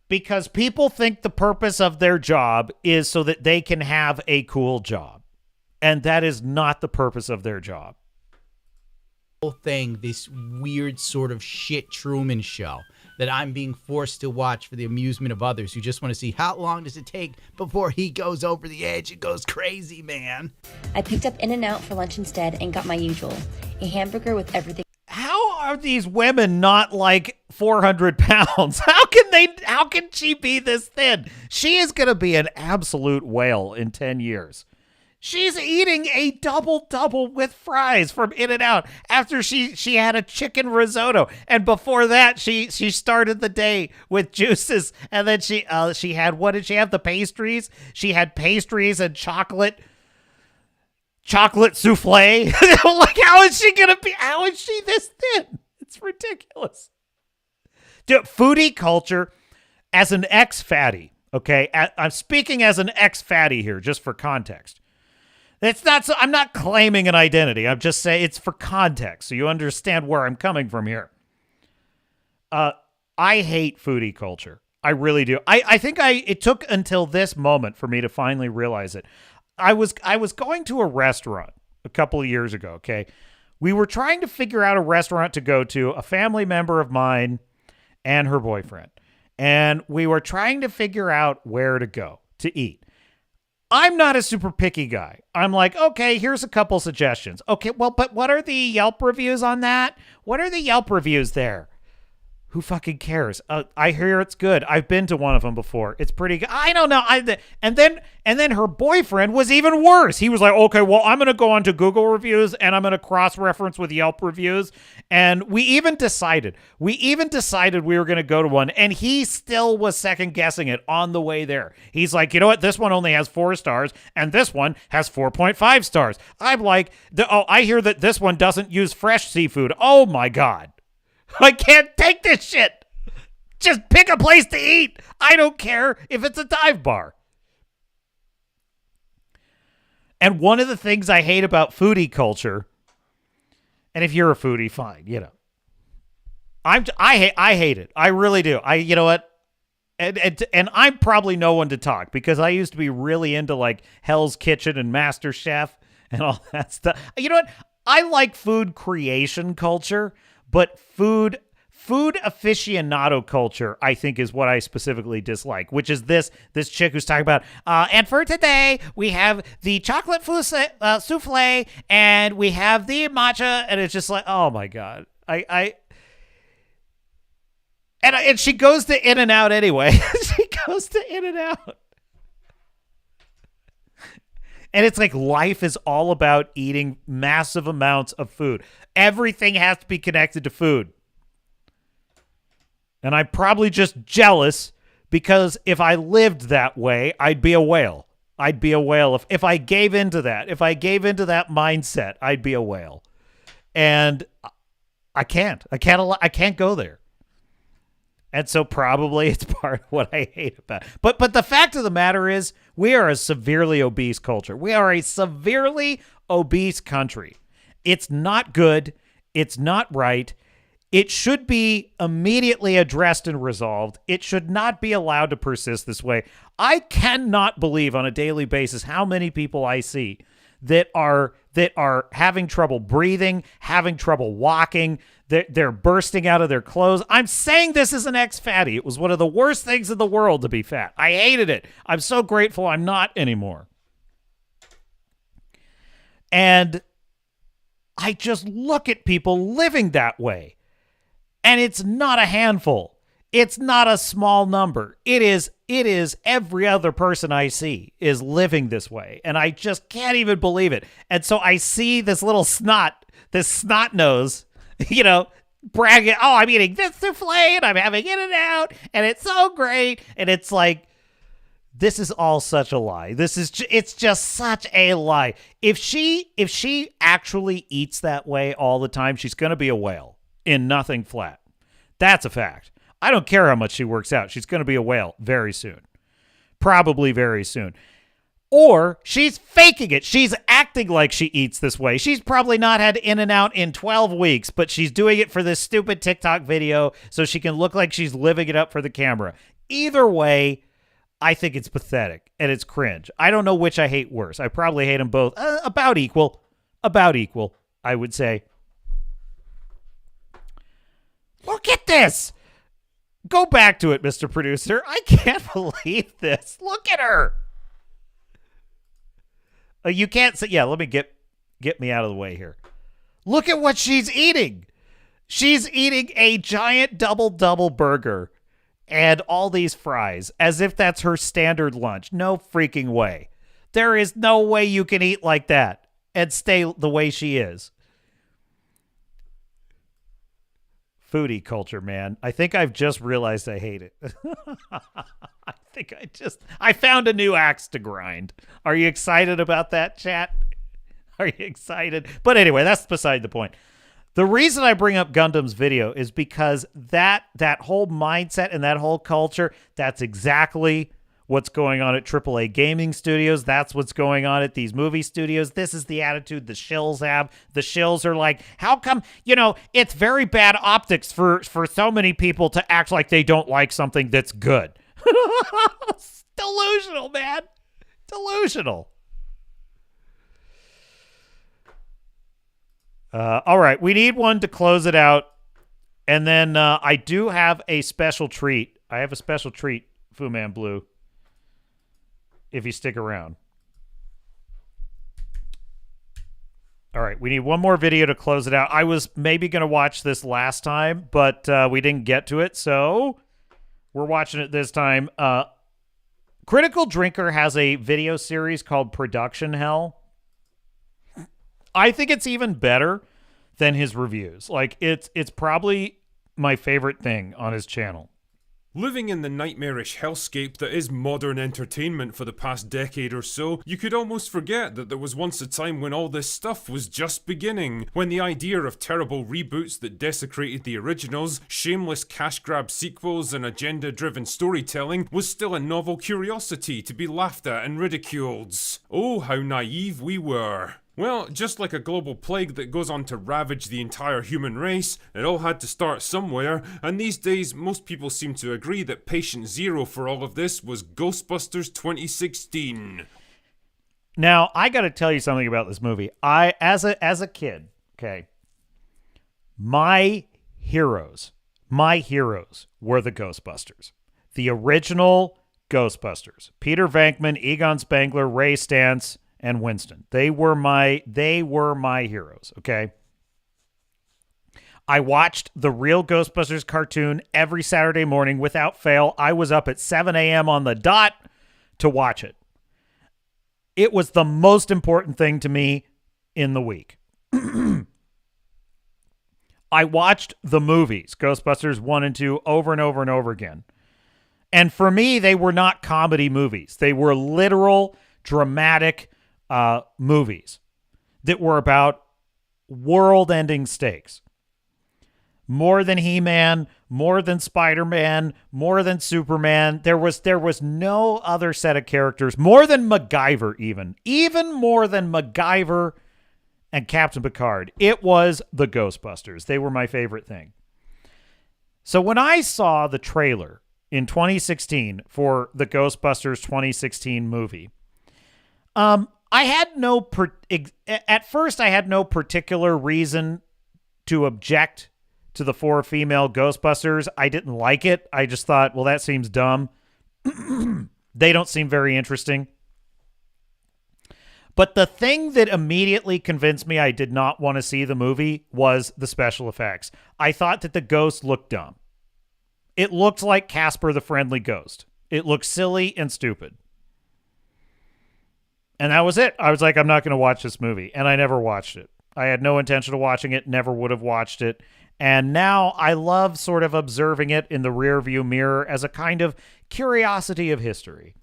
Because people think the purpose of their job is so that they can have a cool job. And that is not the purpose of their job. Whole thing, this weird sort of shit Truman Show that I'm being forced to watch for the amusement of others who just want to see how long does it take before he goes over the edge and goes crazy, man. I picked up In-N-Out for lunch instead and got my usual, a hamburger with everything. How are these women not like 400 pounds? How can she be this thin? She is going to be an absolute whale in 10 years. She's eating a double with fries from In-N-Out after she had a chicken risotto. And before that, she started the day with juices. And then she had, what did she have? The pastries? She had pastries and chocolate souffle. Like, how is she this thin? It's ridiculous. Dude, foodie culture as an ex-fatty, okay? I'm speaking as an ex-fatty here, just for context. It's not so, I'm not claiming an identity. I'm just saying it's for context, so you understand where I'm coming from here. I hate foodie culture. I really do. I think it took until this moment for me to finally realize it. I was going to a restaurant a couple of years ago, okay? We were trying to figure out a restaurant to go to, a family member of mine and her boyfriend. And we were trying to figure out where to go to eat. I'm not a super picky guy. I'm like, okay, here's a couple suggestions. Okay, well, but what are the Yelp reviews on that? What are the Yelp reviews there? Who fucking cares? I hear it's good. I've been to one of them before. It's pretty good. I don't know. And then her boyfriend was even worse. He was like, okay, well, I'm going to go on to Google reviews and I'm going to cross-reference with Yelp reviews. And we even decided we were going to go to one, and he still was second-guessing it on the way there. He's like, you know what? This one only has 4 stars, and this one has 4.5 stars. I'm like, I hear that this one doesn't use fresh seafood. Oh, my God. I can't take this shit. Just pick a place to eat. I don't care if it's a dive bar. And one of the things I hate about foodie culture, and if you're a foodie, fine, you know. I hate it. I really do. You know what? And I'm probably no one to talk because I used to be really into like Hell's Kitchen and MasterChef and all that stuff. You know what? I like food creation culture. But food food aficionado culture, I think, is what I specifically dislike, which is this chick who's talking about, and for today, we have the chocolate souffle, and we have the matcha, and it's just like, oh my God. And she goes to In-N-Out anyway. She goes to In-N-Out. And it's like life is all about eating massive amounts of food. Everything has to be connected to food. And I'm probably just jealous because if I lived that way, I'd be a whale. I'd be a whale if I gave into that. If I gave into that mindset, I'd be a whale. And I can't go there. And so probably it's part of what I hate about it. But the fact of the matter is we are a severely obese culture. We are a severely obese country. It's not good. It's not right. It should be immediately addressed and resolved. It should not be allowed to persist this way. I cannot believe on a daily basis how many people I see that are having trouble breathing, having trouble walking. They're bursting out of their clothes. I'm saying this as an ex-fatty. It was one of the worst things in the world to be fat. I hated it. I'm so grateful I'm not anymore. And I just look at people living that way. And it's not a handful. It's not a small number. It is every other person I see is living this way. And I just can't even believe it. And so I see this little snot nose, bragging, oh, I'm eating this souffle and I'm having In-N-Out and it's so great. And it's like, this is all such a lie. It's just such a lie. If she actually eats that way all the time, she's going to be a whale in nothing flat. That's a fact. I don't care how much she works out. She's going to be a whale very soon. Probably very soon. Or she's faking it. She's acting like she eats this way. She's probably not had In-N-Out in 12 weeks, but she's doing it for this stupid TikTok video so she can look like she's living it up for the camera. Either way, I think it's pathetic and it's cringe. I don't know which I hate worse. I probably hate them both about equal. About equal, I would say. Look at this. Go back to it, Mr. Producer. I can't believe this. Look at her. You can't say, yeah, let me get me out of the way here. Look at what she's eating. She's eating a giant double burger and all these fries as if that's her standard lunch. No freaking way. There is no way you can eat like that and stay the way she is. Foodie culture, man. I think I've just realized I hate it. I found a new axe to grind. Are you excited about that, chat? Are you excited? But anyway, that's beside the point. The reason I bring up Gundam's video is because that whole mindset and that whole culture, that's exactly what's going on at AAA gaming studios. That's what's going on at these movie studios. This is the attitude the Shills have. The Shills are like, how come, it's very bad optics for so many people to act like they don't like something that's good. It's delusional, man. Delusional. All right, we need one to close it out. And then I do have a special treat. I have a special treat, Fu Man Blue, if you stick around. All right, we need one more video to close it out. I was maybe going to watch this last time, but we didn't get to it, so we're watching it this time. Critical Drinker has a video series called Production Hell. I think it's even better than his reviews. Like, it's probably my favorite thing on his channel. Living in the nightmarish hellscape that is modern entertainment for the past decade or so, you could almost forget that there was once a time when all this stuff was just beginning, when the idea of terrible reboots that desecrated the originals, shameless cash grab sequels, and agenda-driven storytelling was still a novel curiosity to be laughed at and ridiculed. Oh, how naive we were. Well, just like a global plague that goes on to ravage the entire human race, it all had to start somewhere, and these days most people seem to agree that patient zero for all of this was Ghostbusters 2016. Now, I got to tell you something about this movie. As a kid, okay, my heroes, my heroes were the Ghostbusters. The original Ghostbusters. Peter Venkman, Egon Spengler, Ray Stantz, and Winston. They were my heroes, okay? I watched the real Ghostbusters cartoon every Saturday morning without fail. I was up at 7 a.m. on the dot to watch it. It was the most important thing to me in the week. I watched the movies, Ghostbusters 1 and 2, over and over and over again. And for me, they were not comedy movies. They were literal, dramatic movies that were about world-ending stakes. More than He-Man, more than Spider-Man, more than Superman. There was no other set of characters, more than MacGyver even more than MacGyver and Captain Picard. It was the Ghostbusters. They were my favorite thing. So when I saw the trailer in 2016 for the Ghostbusters 2016 movie, I had at first I had no particular reason to object to the 4 female Ghostbusters. I didn't like it. I just thought, well, that seems dumb. They don't seem very interesting. But the thing that immediately convinced me I did not want to see the movie was the special effects. I thought that the ghost looked dumb. It looked like Casper the Friendly Ghost. It looked silly and stupid. And that was it. I was like, I'm not going to watch this movie. And I never watched it. I had no intention of watching it, never would have watched it. And now I love sort of observing it in the rearview mirror as a kind of curiosity of history.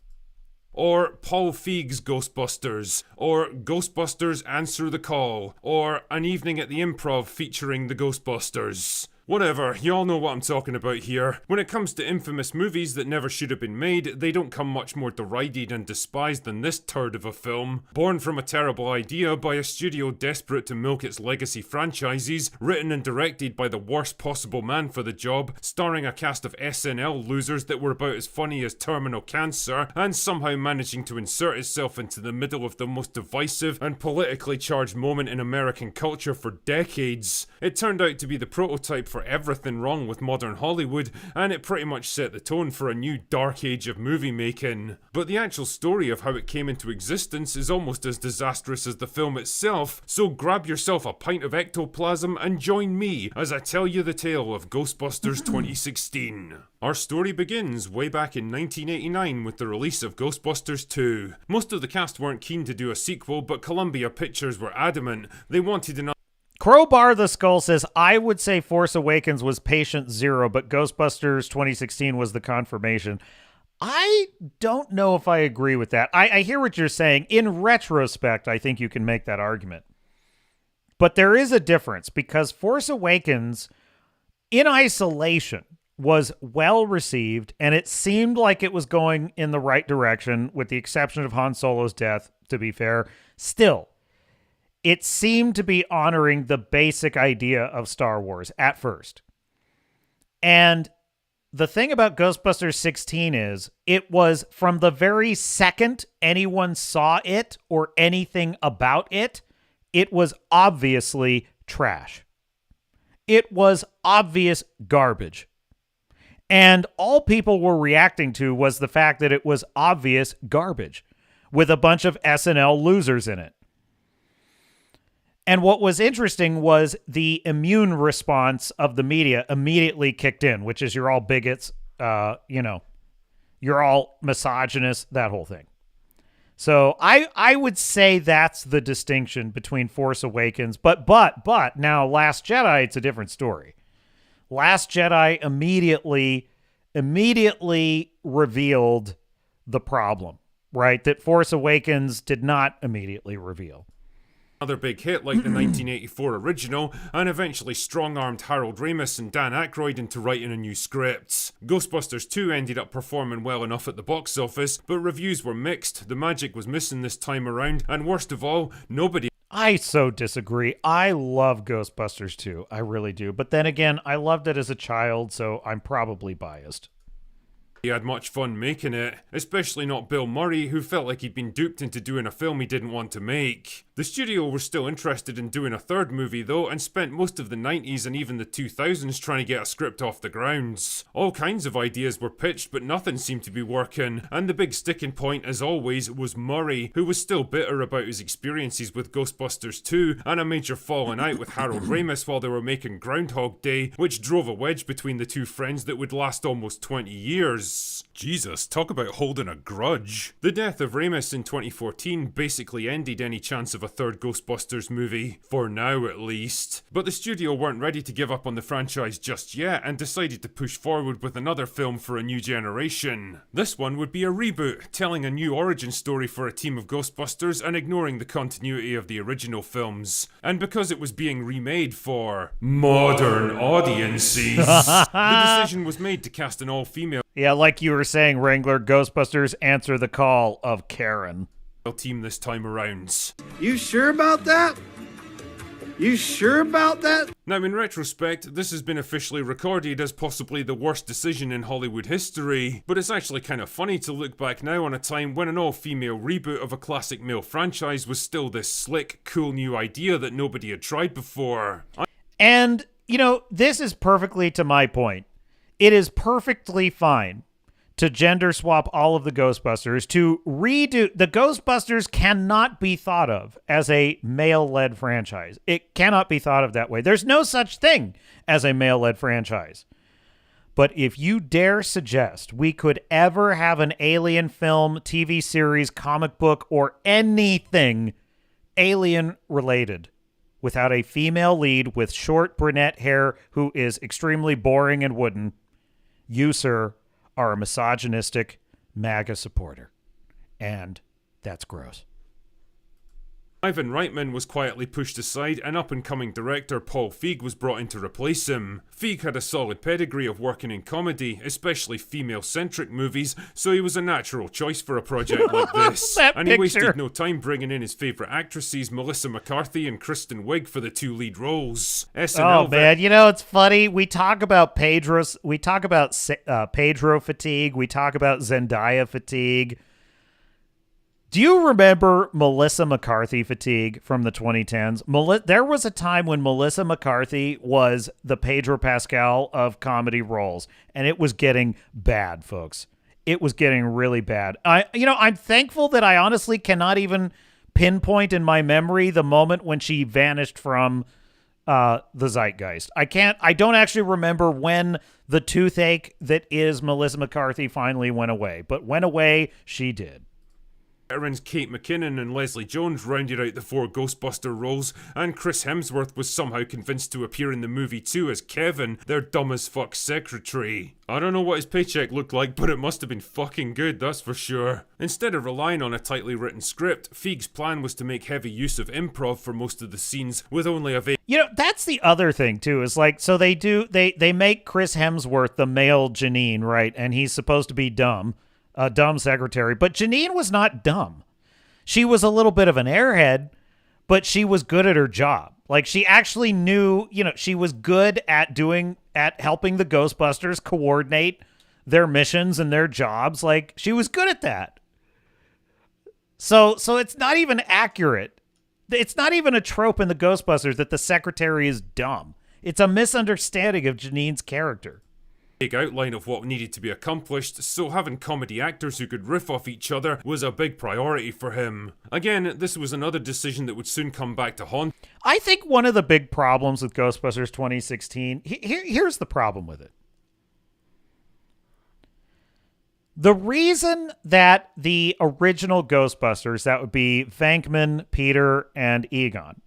Or Paul Feig's Ghostbusters, or Ghostbusters Answer the Call, or An Evening at the Improv featuring the Ghostbusters. Whatever, you all know what I'm talking about here. When it comes to infamous movies that never should have been made, they don't come much more derided and despised than this turd of a film. Born from a terrible idea by a studio desperate to milk its legacy franchises, written and directed by the worst possible man for the job, starring a cast of SNL losers that were about as funny as terminal cancer, and somehow managing to insert itself into the middle of the most divisive and politically charged moment in American culture for decades. It turned out to be the prototype for everything wrong with modern Hollywood, and it pretty much set the tone for a new dark age of movie making. But the actual story of how it came into existence is almost as disastrous as the film itself, so grab yourself a pint of ectoplasm and join me as I tell you the tale of Ghostbusters 2016. Our story begins way back in 1989 with the release of Ghostbusters 2. Most of the cast weren't keen to do a sequel, but Columbia Pictures were adamant. They wanted an Crowbar the Skull says, I would say Force Awakens was patient zero, but Ghostbusters 2016 was the confirmation. I don't know if I agree with that. I hear what you're saying. In retrospect, I think you can make that argument. But there is a difference, because Force Awakens, in isolation, was well received, and it seemed like it was going in the right direction, with the exception of Han Solo's death, to be fair. Still, it seemed to be honoring the basic idea of Star Wars at first. And the thing about Ghostbusters 16 is, it was from the very second anyone saw it or anything about it, it was obviously trash. It was obvious garbage. And all people were reacting to was the fact that it was obvious garbage with a bunch of SNL losers in it. And what was interesting was the immune response of the media immediately kicked in, which is you're all bigots, you're all misogynists, that whole thing. So I would say that's the distinction between Force Awakens. But now Last Jedi, it's a different story. Last Jedi immediately revealed the problem, right? That Force Awakens did not immediately reveal. Another big hit like the 1984 original, and eventually strong-armed Harold Ramis and Dan Aykroyd into writing a new script. Ghostbusters 2 ended up performing well enough at the box office, but reviews were mixed, the magic was missing this time around, and worst of all, nobody... I so disagree. I love Ghostbusters 2, I really do. But then again, I loved it as a child, so I'm probably biased. He had much fun making it, especially not Bill Murray, who felt like he'd been duped into doing a film he didn't want to make. The studio were still interested in doing a third movie though, and spent most of the 90s and even the 2000s trying to get a script off the grounds. All kinds of ideas were pitched, but nothing seemed to be working, and the big sticking point, as always, was Murray, who was still bitter about his experiences with Ghostbusters 2, and a major falling out with Harold Ramis while they were making Groundhog Day, which drove a wedge between the two friends that would last almost 20 years. Jesus, talk about holding a grudge. The death of Ramis in 2014 basically ended any chance of a third Ghostbusters movie, for now at least. But the studio weren't ready to give up on the franchise just yet, and decided to push forward with another film for a new generation. This one would be a reboot, telling a new origin story for a team of Ghostbusters and ignoring the continuity of the original films. And because it was being remade for modern audiences, the decision was made to cast an all-female like you were saying, Wrangler, Ghostbusters answer the call of Karen. Team this time around. You sure about that? You sure about that? Now, in retrospect, this has been officially recorded as possibly the worst decision in Hollywood history, but it's actually kind of funny to look back now on a time when an all-female reboot of a classic male franchise was still this slick, cool new idea that nobody had tried before. And, this is perfectly to my point. It is perfectly fine to gender swap all of the Ghostbusters, to redo. The Ghostbusters cannot be thought of as a male-led franchise. It cannot be thought of that way. There's no such thing as a male-led franchise. But if you dare suggest we could ever have an alien film, TV series, comic book, or anything alien-related without a female lead with short brunette hair who is extremely boring and wooden, you, sir, are a misogynistic MAGA supporter. And that's gross. Ivan Reitman was quietly pushed aside, and up-and-coming director Paul Feig was brought in to replace him. Feig had a solid pedigree of working in comedy, especially female-centric movies, so he was a natural choice for a project like this. And he wasted no time bringing in his favourite actresses Melissa McCarthy and Kristen Wiig for the two lead roles. SNL man, it's funny. We talk about Pedro fatigue. We talk about Zendaya fatigue. Do you remember Melissa McCarthy fatigue from the 2010s? There was a time when Melissa McCarthy was the Pedro Pascal of comedy roles, and it was getting bad, folks. It was getting really bad. I'm thankful that I honestly cannot even pinpoint in my memory the moment when she vanished from the zeitgeist. I don't actually remember when the toothache that is Melissa McCarthy finally went away, but went away, she did. Veterans Kate McKinnon and Leslie Jones rounded out the four Ghostbuster roles, and Chris Hemsworth was somehow convinced to appear in the movie too as Kevin, their dumb-as-fuck secretary. I don't know what his paycheck looked like, but it must have been fucking good, that's for sure. Instead of relying on a tightly written script, Feig's plan was to make heavy use of improv for most of the scenes, with only a that's the other thing too, is so they make Chris Hemsworth the male Janine, right? And he's supposed to be dumb. A dumb secretary, but Janine was not dumb. She was a little bit of an airhead, but she was good at her job. She actually knew, she was good at helping the Ghostbusters coordinate their missions and their jobs. She was good at that. So it's not even accurate. It's not even a trope in the Ghostbusters that the secretary is dumb. It's a misunderstanding of Janine's character. Big outline of what needed to be accomplished, so having comedy actors who could riff off each other was a big priority for him. Again, this was another decision that would soon come back to haunt. I think one of the big problems with Ghostbusters 2016, here's the problem with it. The reason that the original Ghostbusters, that would be Venkman, Peter, and Egon,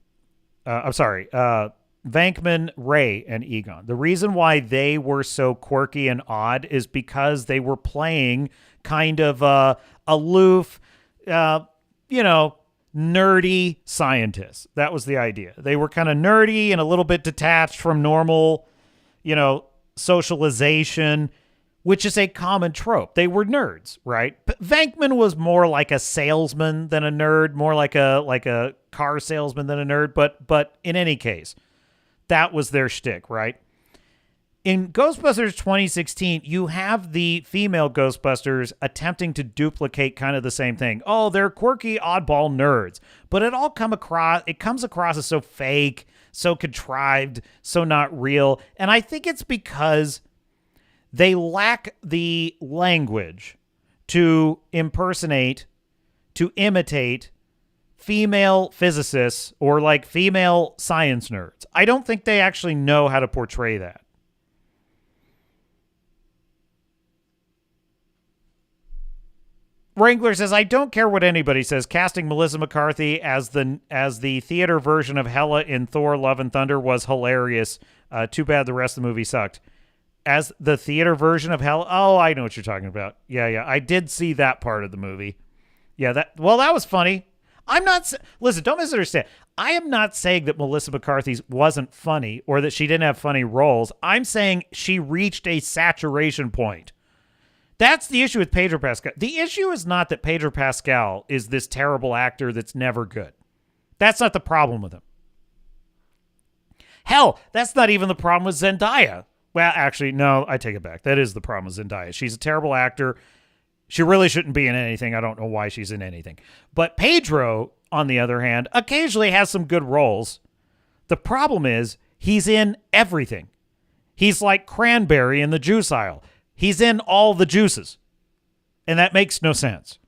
Venkman, Ray, and Egon. The reason why they were so quirky and odd is because they were playing kind of aloof, nerdy scientists. That was the idea. They were kind of nerdy and a little bit detached from normal, socialization, which is a common trope. They were nerds, right? But Venkman was more like a salesman than a nerd, more like a car salesman than a nerd. But in any case, that was their shtick, right? In Ghostbusters 2016, you have the female Ghostbusters attempting to duplicate kind of the same thing. Oh, they're quirky, oddball nerds. But it comes across as so fake, so contrived, so not real. And I think it's because they lack the language to impersonate, to imitate female physicists or like female science nerds. I don't think they actually know how to portray that. Wrangler says, I don't care what anybody says. Casting Melissa McCarthy as the theater version of Hela in Thor Love and Thunder was hilarious. Too bad the rest of the movie sucked. As the theater version of Hela? Oh, I know what you're talking about. Yeah. I did see that part of the movie. Yeah, that was funny. Listen, don't misunderstand. I am not saying that Melissa McCarthy's wasn't funny or that she didn't have funny roles. I'm saying she reached a saturation point. That's the issue with Pedro Pascal. The issue is not that Pedro Pascal is this terrible actor that's never good. That's not the problem with him. Hell, that's not even the problem with Zendaya. Well, actually, no, I take it back. That is the problem with Zendaya. She's a terrible actor. She really shouldn't be in anything. I don't know why she's in anything. But Pedro, on the other hand, occasionally has some good roles. The problem is he's in everything. He's like Cranberry in the juice aisle. He's in all the juices. And that makes no sense.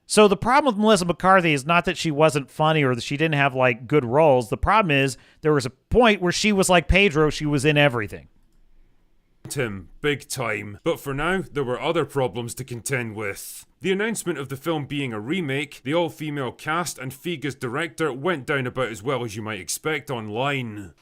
So the problem with Melissa McCarthy is not that she wasn't funny or that she didn't have like good roles. The problem is there was a point where she was like Pedro. She was in everything. Him big time, but for now there were other problems to contend with. The announcement of the film being a remake, the all-female cast, and Feig as director went down about as well as you might expect online.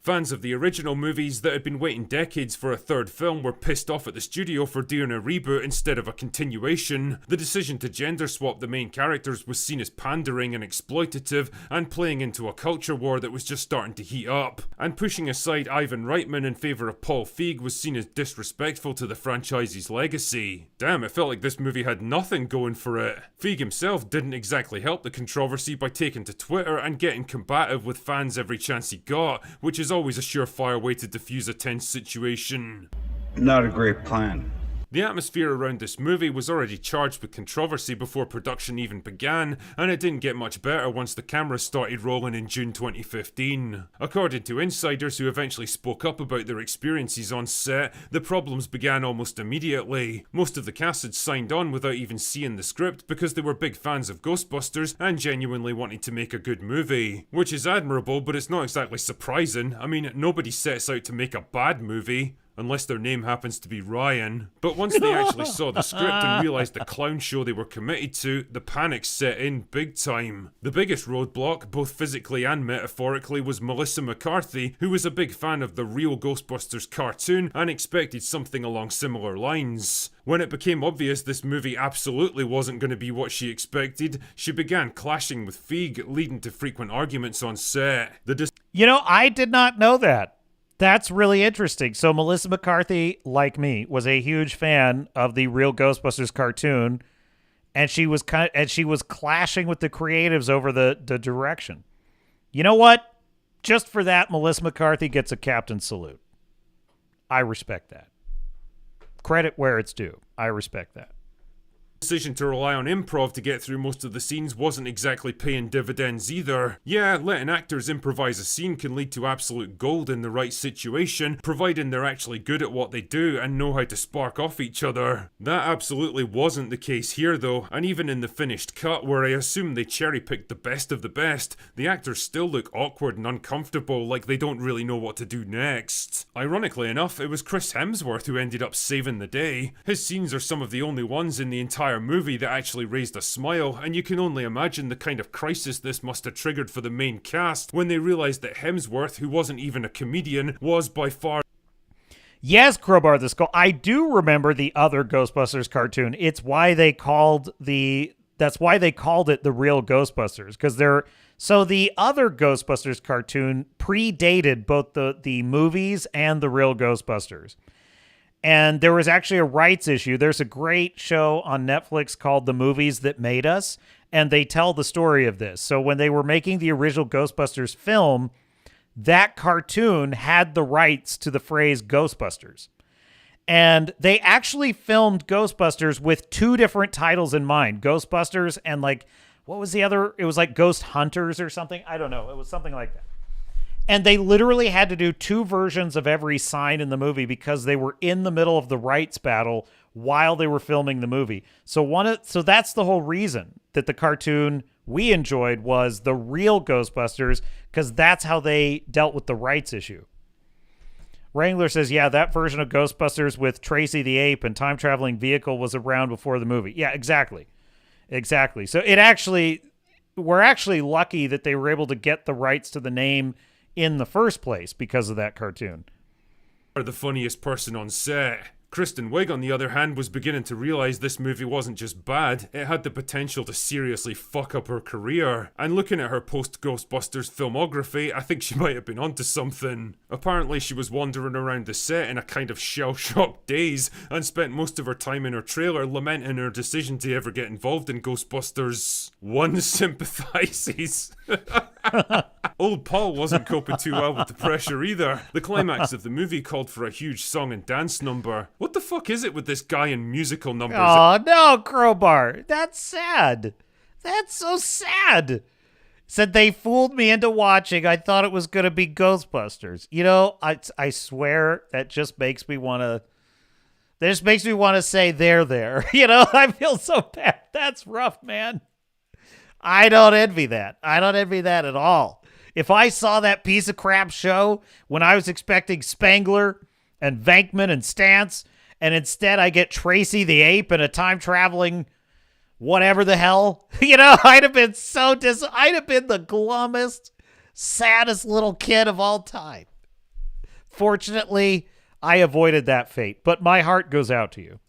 Fans of the original movies that had been waiting decades for a third film were pissed off at the studio for doing a reboot instead of a continuation. The decision to gender swap the main characters was seen as pandering and exploitative and playing into a culture war that was just starting to heat up. And pushing aside Ivan Reitman in favour of Paul Feig was seen as disrespectful to the franchise's legacy. Damn, it felt like this movie had nothing going for it. Feig himself didn't exactly help the controversy by taking to Twitter and getting combative with fans every chance he got, which is always a surefire way to diffuse a tense situation. Not a great plan. The atmosphere around this movie was already charged with controversy before production even began, and it didn't get much better once the cameras started rolling in June 2015. According to insiders who eventually spoke up about their experiences on set, the problems began almost immediately. Most of the cast had signed on without even seeing the script because they were big fans of Ghostbusters and genuinely wanted to make a good movie. Which is admirable, but it's not exactly surprising. I mean, nobody sets out to make a bad movie. Unless their name happens to be Ryan. But once they actually saw the script and realised the clown show they were committed to, the panic set in big time. The biggest roadblock, both physically and metaphorically, was Melissa McCarthy, who was a big fan of the real Ghostbusters cartoon and expected something along similar lines. When it became obvious this movie absolutely wasn't going to be what she expected, she began clashing with Feig, leading to frequent arguments on set. I did not know that. That's really interesting. So Melissa McCarthy, like me, was a huge fan of the real Ghostbusters cartoon, and she was clashing with the creatives over the direction. You know what? Just for that, Melissa McCarthy gets a captain's salute. I respect that. Credit where it's due. I respect that. Decision to rely on improv to get through most of the scenes wasn't exactly paying dividends either. Yeah, letting actors improvise a scene can lead to absolute gold in the right situation, providing they're actually good at what they do and know how to spark off each other. That absolutely wasn't the case here though, and even in the finished cut, where I assume they cherry-picked the best of the best, the actors still look awkward and uncomfortable, like they don't really know what to do next. Ironically enough, it was Chris Hemsworth who ended up saving the day. His scenes are some of the only ones in the entire movie that actually raised a smile, and you can only imagine the kind of crisis this must have triggered for the main cast when they realised that Hemsworth, who wasn't even a comedian, was by far... Yes, Crowbar the Skull. I do remember the other Ghostbusters cartoon. It's why they called that's why they called it the real Ghostbusters, because so the other Ghostbusters cartoon predated both the movies and the real Ghostbusters. And there was actually a rights issue. There's a great show on Netflix called The Movies That Made Us. and they tell the story of this. So when they were making the original Ghostbusters film, that cartoon had the rights to the phrase Ghostbusters. And they actually filmed Ghostbusters with two different titles in mind. Ghostbusters and like, what was the other? It was like Ghost Hunters or something. I don't know. It was something like that. And they literally had to do two versions of every sign in the movie because they were in the middle of the rights battle while they were filming the movie. So that's the whole reason that the cartoon we enjoyed was the real Ghostbusters, because that's how they dealt with the rights issue. Wrangler says, yeah, that version of Ghostbusters with Tracy the Ape and time traveling vehicle was around before the movie. Yeah, exactly. Exactly. So we're actually lucky that they were able to get the rights to the name in the first place because of that cartoon. The funniest person on set. Kristen Wiig, on the other hand, was beginning to realize this movie wasn't just bad, it had the potential to seriously fuck up her career. And looking at her post-Ghostbusters filmography, I think she might have been onto something. Apparently she was wandering around the set in a kind of shell-shocked daze, and spent most of her time in her trailer lamenting her decision to ever get involved in Ghostbusters. One sympathizes. Old Paul wasn't coping too well with the pressure either. The climax of the movie called for a huge song and dance number. What the fuck is it with this guy and musical numbers? Oh, no, Crowbar. That's sad. That's so sad. Said they fooled me into watching. I thought it was going to be Ghostbusters. You know, I swear that just makes me want to... That just makes me want to say they're there. You know, I feel so bad. That's rough, man. I don't envy that. I don't envy that at all. If I saw that piece of crap show when I was expecting Spangler and Venkman and Stantz, and instead I get Tracy the Ape and a time-traveling whatever the hell, you know, I'd have been I'd have been the glummest, saddest little kid of all time. Fortunately, I avoided that fate, but my heart goes out to you.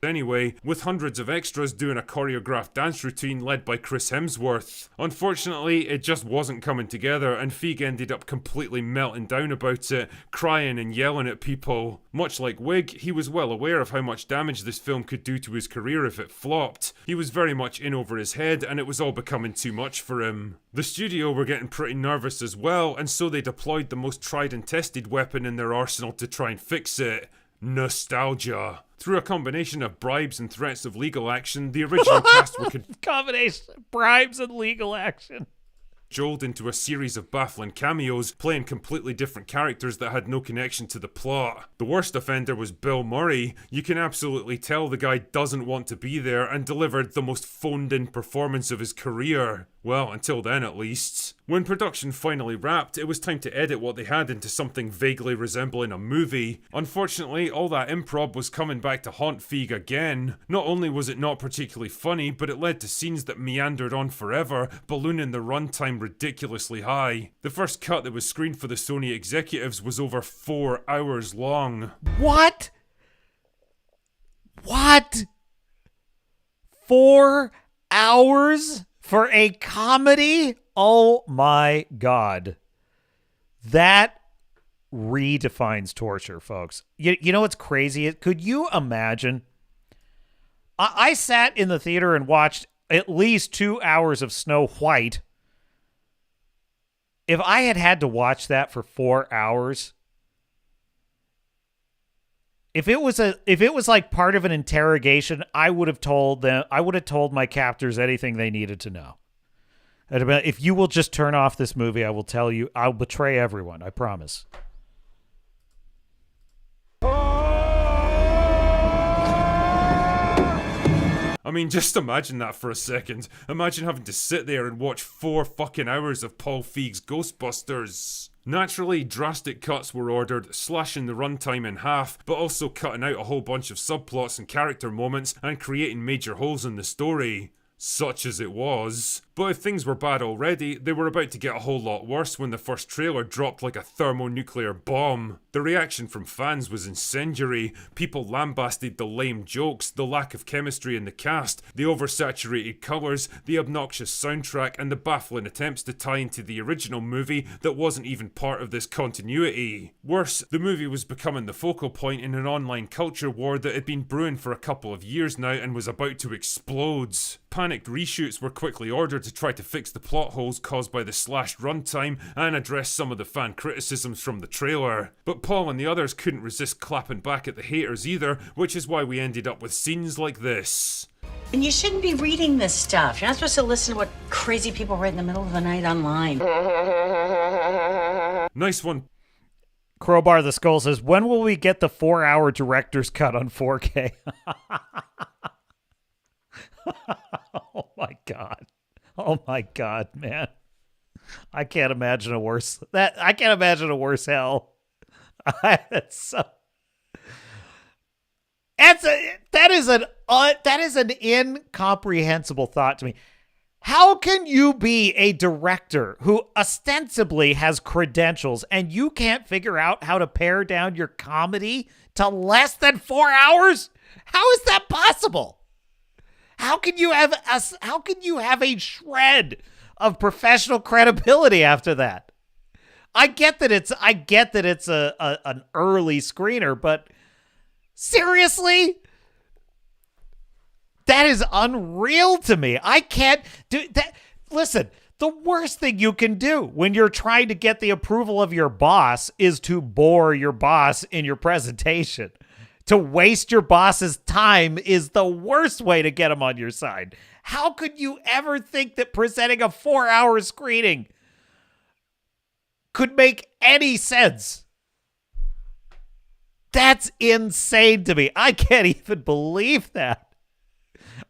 Anyway, with hundreds of extras doing a choreographed dance routine led by Chris Hemsworth. Unfortunately, it just wasn't coming together, and Feig ended up completely melting down about it, crying and yelling at people. Much like Wiig, he was well aware of how much damage this film could do to his career if it flopped. He was very much in over his head, and it was all becoming too much for him. The studio were getting pretty nervous as well, and so they deployed the most tried and tested weapon in their arsenal to try and fix it: nostalgia. Through a combination of bribes and threats of legal action, the original cast were combination of bribes and legal action. Cajoled into a series of baffling cameos, playing completely different characters that had no connection to the plot. The worst offender was Bill Murray. You can absolutely tell the guy doesn't want to be there, and delivered the most phoned-in performance of his career. Well, until then at least. When production finally wrapped, it was time to edit what they had into something vaguely resembling a movie. Unfortunately, all that improv was coming back to haunt Feig again. Not only was it not particularly funny, but it led to scenes that meandered on forever, ballooning the runtime ridiculously high. The first cut that was screened for the Sony executives was over 4 hours long. What? What? 4 hours? For a comedy? Oh my God. That redefines torture, folks. You know what's crazy? Could you imagine? I sat in the theater and watched at least 2 hours of Snow White. If I had to watch that for 4 hours, if it was like part of an interrogation, I would have told my captors anything they needed to know. If you will just turn off this movie, I will tell you, I'll betray everyone. I promise. I mean, just imagine that for a second. Imagine having to sit there and watch 4 fucking hours of Paul Feig's Ghostbusters. Naturally, drastic cuts were ordered, slashing the runtime in half, but also cutting out a whole bunch of subplots and character moments and creating major holes in the story. Such as it was. But if things were bad already, they were about to get a whole lot worse when the first trailer dropped like a thermonuclear bomb. The reaction from fans was incendiary. People lambasted the lame jokes, the lack of chemistry in the cast, the oversaturated colours, the obnoxious soundtrack, and the baffling attempts to tie into the original movie that wasn't even part of this continuity. Worse, the movie was becoming the focal point in an online culture war that had been brewing for a couple of years now and was about to explode. Panicked reshoots were quickly ordered to try to fix the plot holes caused by the slashed runtime and address some of the fan criticisms from the trailer. But Paul and the others couldn't resist clapping back at the haters either, which is why we ended up with scenes like this. And you shouldn't be reading this stuff. You're not supposed to listen to what crazy people write in the middle of the night online. Nice one. Crowbar the Skull says, when will we get the 4-hour director's cut on 4K? Oh my God. Oh my God, man. I can't imagine a worse hell. That is an incomprehensible thought to me. How can you be a director who ostensibly has credentials and you can't figure out how to pare down your comedy to less than 4 hours? How is that possible? How can you have a shred of professional credibility after that? I get that it's an early screener, but seriously? That is unreal to me. I can't do that. Listen, the worst thing you can do when you're trying to get the approval of your boss is to bore your boss in your presentation. To waste your boss's time is the worst way to get him on your side. How could you ever think that presenting a 4-hour screening could make any sense? That's insane to me. I can't even believe that.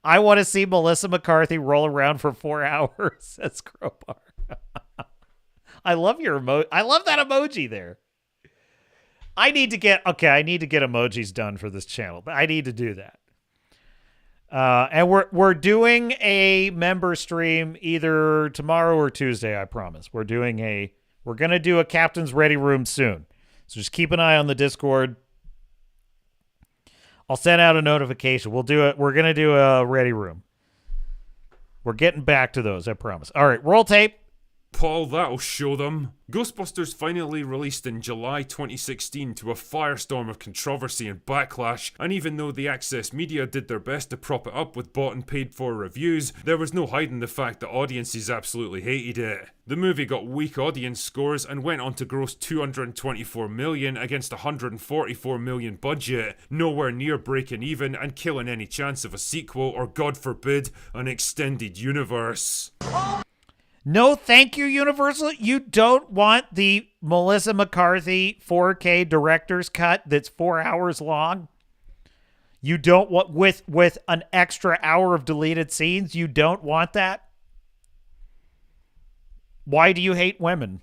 I want to see Melissa McCarthy roll around for 4 hours, says Crowbar. I love your emoji. I love that emoji there. I need to get emojis done for this channel. I need to do that. And we're doing a member stream either tomorrow or Tuesday, I promise. We're going to do a Captain's Ready Room soon. So just keep an eye on the Discord. I'll send out a notification. We're going to do a Ready Room. We're getting back to those, I promise. All right, roll tape. Paul, that'll show them. Ghostbusters finally released in July 2016 to a firestorm of controversy and backlash, and even though the Access media did their best to prop it up with bought and paid for reviews, there was no hiding the fact that audiences absolutely hated it. The movie got weak audience scores and went on to gross $224 million against a $144 million budget, nowhere near breaking even and killing any chance of a sequel or, God forbid, an extended universe. No, thank you, Universal. You don't want the Melissa McCarthy 4K director's cut that's 4 hours long. You don't want with an extra hour of deleted scenes. You don't want that. Why do you hate women?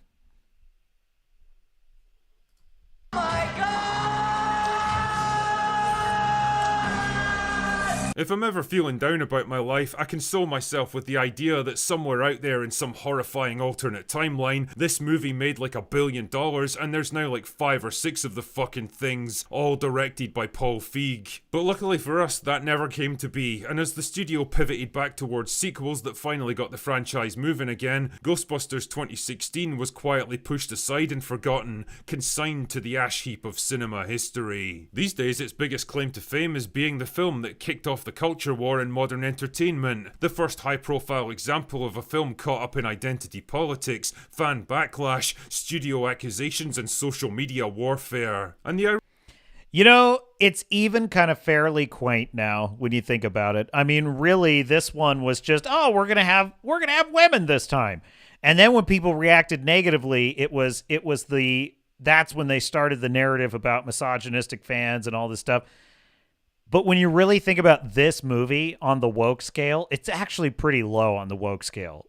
If I'm ever feeling down about my life, I console myself with the idea that somewhere out there in some horrifying alternate timeline, this movie made like $1 billion and there's now like 5 or 6 of the fucking things, all directed by Paul Feig. But luckily for us, that never came to be, and as the studio pivoted back towards sequels that finally got the franchise moving again, Ghostbusters 2016 was quietly pushed aside and forgotten, consigned to the ash heap of cinema history. These days, its biggest claim to fame is being the film that kicked off the culture war in modern entertainment, the first high-profile example of a film caught up in identity politics, fan backlash, studio accusations, and social media warfare. And it's even kind of fairly quaint now when you think about it. I mean, really, this one was just, we're gonna have women this time, and then when people reacted negatively, that's when they started the narrative about misogynistic fans and all this stuff. But when you really think about this movie on the woke scale, it's actually pretty low on the woke scale.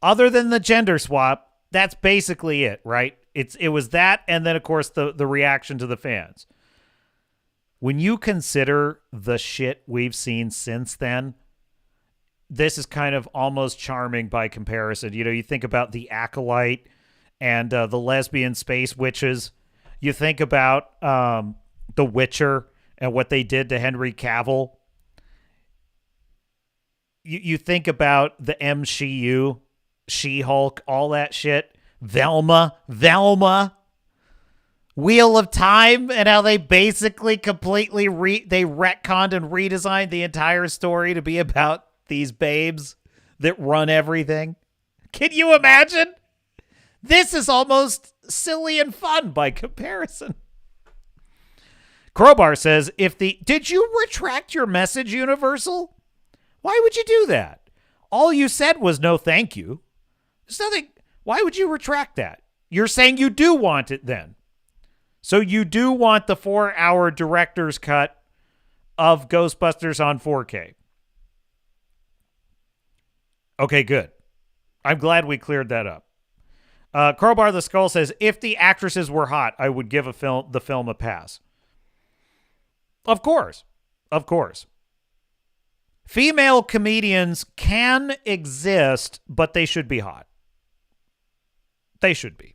Other than the gender swap, that's basically it, right? It was that, and then, of course, the reaction to the fans. When you consider the shit we've seen since then, this is kind of almost charming by comparison. You know, you think about The Acolyte and the lesbian space witches. You think about The Witcher and what they did to Henry Cavill. You think about the MCU, She-Hulk, all that shit. Velma, Wheel of Time, and how they basically completely they retconned and redesigned the entire story to be about these babes that run everything. Can you imagine? This is almost silly and fun by comparison. Crowbar says, did you retract your message, Universal? Why would you do that? All you said was no thank you. There's nothing. Why would you retract that? You're saying you do want it then. So you do want the 4-hour director's cut of Ghostbusters on 4K. Okay, good. I'm glad we cleared that up. Crowbar the Skull says, if the actresses were hot, I would give the film a pass. Of course. Female comedians can exist, but they should be hot. They should be.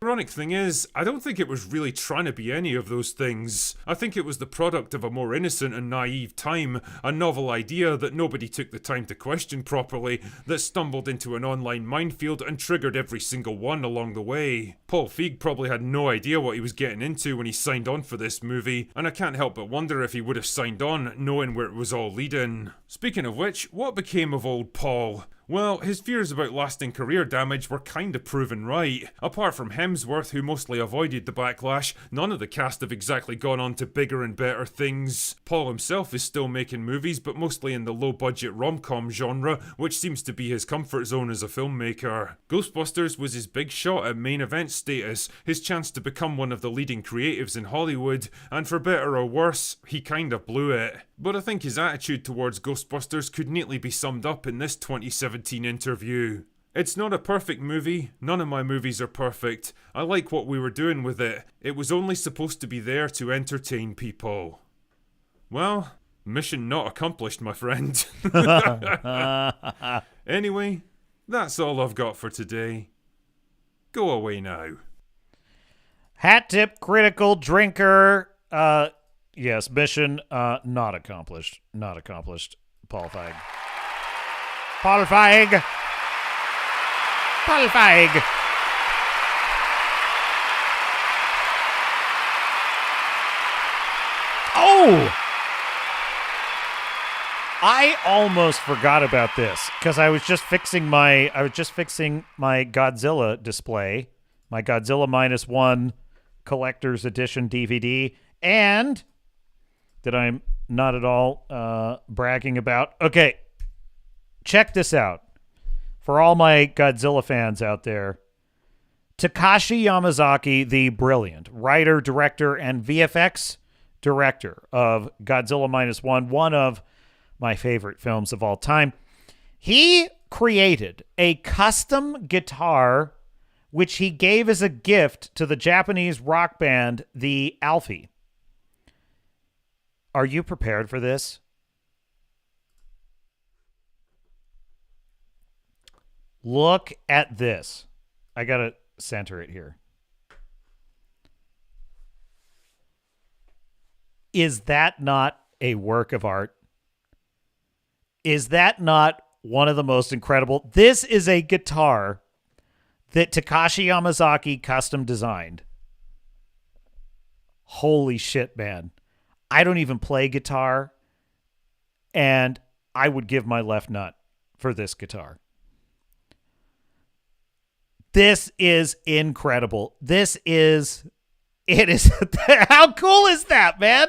Ironic thing is, I don't think it was really trying to be any of those things. I think it was the product of a more innocent and naive time, a novel idea that nobody took the time to question properly, that stumbled into an online minefield and triggered every single one along the way. Paul Feig probably had no idea what he was getting into when he signed on for this movie, and I can't help but wonder if he would have signed on knowing where it was all leading. Speaking of which, what became of old Paul? Well, his fears about lasting career damage were kinda proven right. Apart from Hemsworth, who mostly avoided the backlash, none of the cast have exactly gone on to bigger and better things. Paul himself is still making movies, but mostly in the low-budget rom-com genre, which seems to be his comfort zone as a filmmaker. Ghostbusters was his big shot at main event status, his chance to become one of the leading creatives in Hollywood, and for better or worse, he kinda blew it. But I think his attitude towards Ghostbusters could neatly be summed up in this 2017 interview. It's not a perfect movie, none of my movies are perfect. I like what we were doing with it. It was only supposed to be there to entertain people. Well, mission not accomplished, my friend. Anyway, that's all I've got for today. Go away now. Hat tip critical drinker. Yes, mission not accomplished. Not accomplished. Paul Feig. Paul Feig. Paul Feig. Oh! I almost forgot about this because I was just fixing my Godzilla display, my Godzilla -1 collector's edition DVD, and that I'm not at all bragging about. Okay, check this out. For all my Godzilla fans out there, Takashi Yamazaki, the brilliant writer, director, and VFX director of Godzilla -1, one of my favorite films of all time, he created a custom guitar which he gave as a gift to the Japanese rock band, the Alfie. Are you prepared for this? Look at this. I gotta center it here. Is that not a work of art? Is that not one of the most incredible? This is a guitar that Takashi Yamazaki custom designed. Holy shit, man. I don't even play guitar, and I would give my left nut for this guitar. This is incredible. It is, how cool is that, man?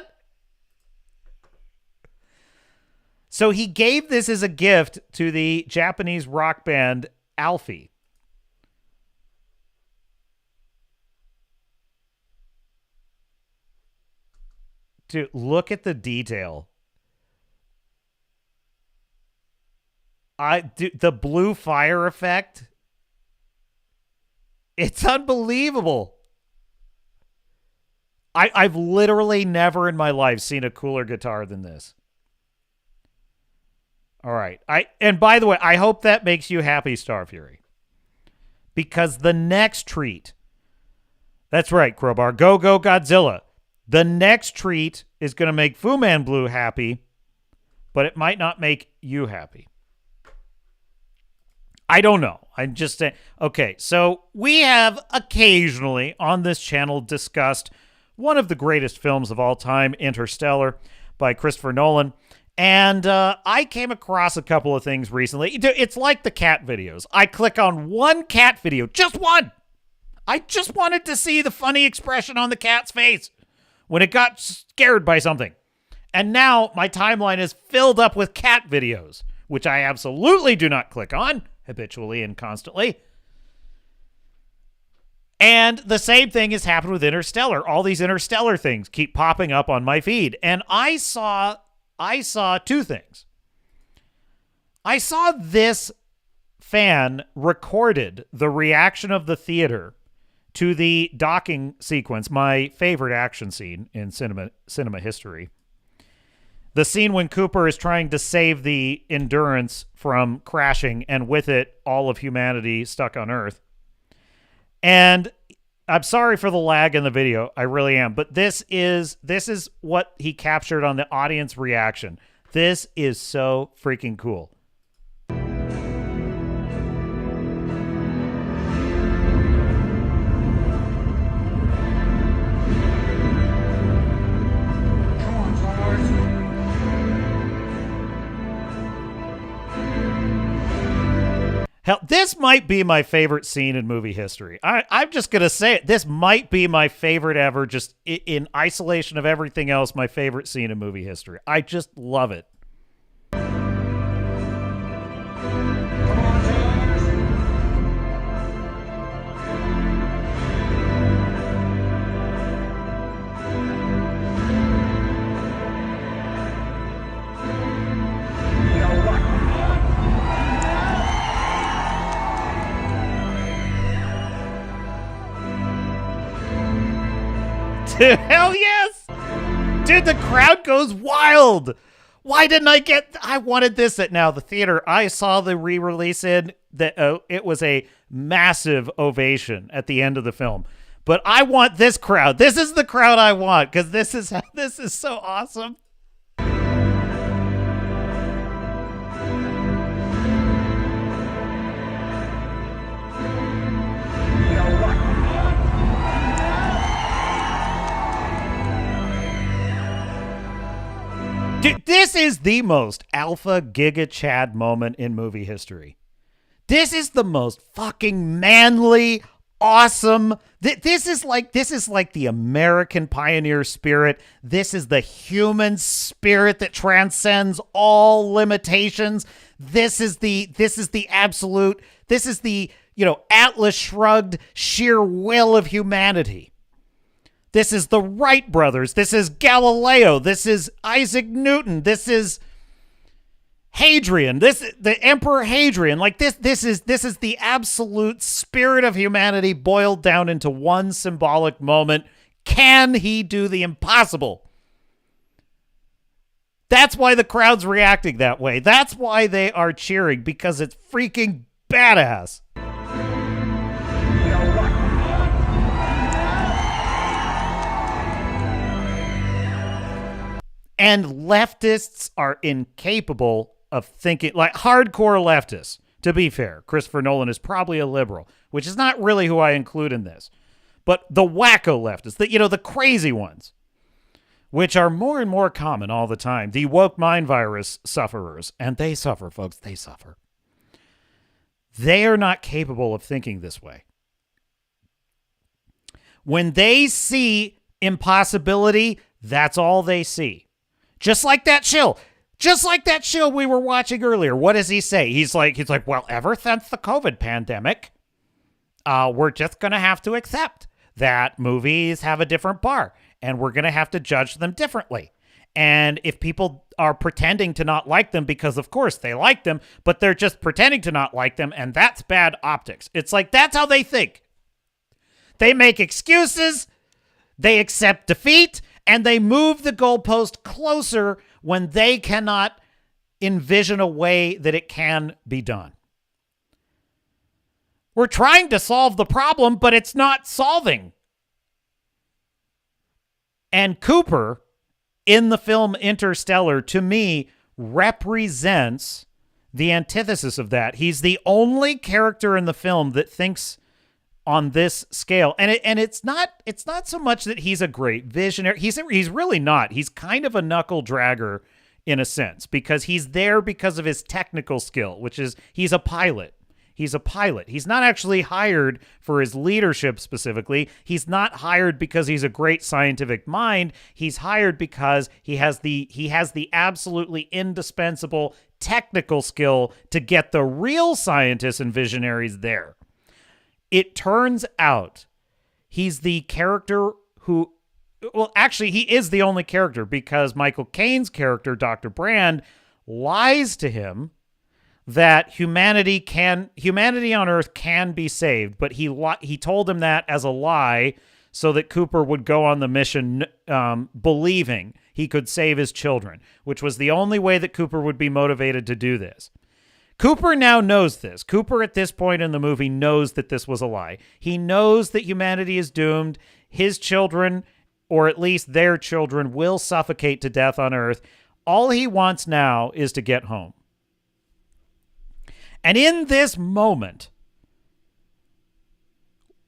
So he gave this as a gift to the Japanese rock band Alfie. Dude, look at the detail. The blue fire effect. It's unbelievable. I've literally never in my life seen a cooler guitar than this. All right. And by the way, I hope that makes you happy, Star Fury. Because the next treat, that's right, Crowbar, go Godzilla. The next treat is going to make Fu Man Blue happy, but it might not make you happy. I don't know. I'm just saying. Okay, so we have occasionally on this channel discussed one of the greatest films of all time, Interstellar, by Christopher Nolan. And I came across a couple of things recently. It's like the cat videos. I click on one cat video, just one. I just wanted to see the funny expression on the cat's face when it got scared by something. And now my timeline is filled up with cat videos, which I absolutely do not click on habitually and constantly. And the same thing has happened with Interstellar. All these Interstellar things keep popping up on my feed. And I saw two things. I saw this fan recorded the reaction of the theater to the docking sequence, my favorite action scene in cinema history. The scene when Cooper is trying to save the Endurance from crashing, and with it, all of humanity stuck on Earth. And I'm sorry for the lag in the video. I really am. But this is what he captured on the audience reaction. This is so freaking cool. Hell, this might be my favorite scene in movie history. I'm just going to say it. This might be my favorite ever, just in isolation of everything else, my favorite scene in movie history. I just love it. Dude, hell yes! Dude, the crowd goes wild. Why didn't I wanted this at now the theater I saw the re-release in that it was a massive ovation at the end of the film. But I want this crowd. This is the crowd I want because this is so awesome. Dude, this is the most alpha giga Chad moment in movie history. This is the most fucking manly, awesome. This is like the American pioneer spirit. This is the human spirit that transcends all limitations. This is the absolute. This is the, Atlas shrugged sheer will of humanity. This is the Wright brothers. This is Galileo. This is Isaac Newton. This is Hadrian. The Emperor Hadrian. Like this is the absolute spirit of humanity boiled down into one symbolic moment. Can he do the impossible? That's why the crowd's reacting that way. That's why they are cheering, because it's freaking badass. And leftists are incapable of thinking, like hardcore leftists. To be fair, Christopher Nolan is probably a liberal, which is not really who I include in this. But the wacko leftists, the crazy ones, which are more and more common all the time. The woke mind virus sufferers, and they suffer, folks, they suffer. They are not capable of thinking this way. When they see impossibility, that's all they see. Just like that shill. Just like that shill we were watching earlier. What does he say? He's like, well, ever since the COVID pandemic, we're just going to have to accept that movies have a different bar, and we're going to have to judge them differently. And if people are pretending to not like them, because of course they like them, but they're just pretending to not like them, and that's bad optics. It's like, that's how they think. They make excuses, they accept defeat, and they move the goalpost closer when they cannot envision a way that it can be done. We're trying to solve the problem, but it's not solving. And Cooper, in the film Interstellar, to me, represents the antithesis of that. He's the only character in the film that thinks on this scale. And it's not so much that he's a great visionary. He's really not. He's kind of a knuckle dragger in a sense, because he's there because of his technical skill, which is he's a pilot. He's a pilot. He's not actually hired for his leadership specifically. He's not hired because he's a great scientific mind. He's hired because he has the absolutely indispensable technical skill to get the real scientists and visionaries there. It turns out he's the character who, well, actually, he is the only character, because Michael Caine's character, Dr. Brand, lies to him that humanity on Earth can be saved, but he told him that as a lie so that Cooper would go on the mission believing he could save his children, which was the only way that Cooper would be motivated to do this. Cooper now knows this. Cooper at this point in the movie knows that this was a lie. He knows that humanity is doomed. His children, or at least their children, will suffocate to death on Earth. All he wants now is to get home. And in this moment,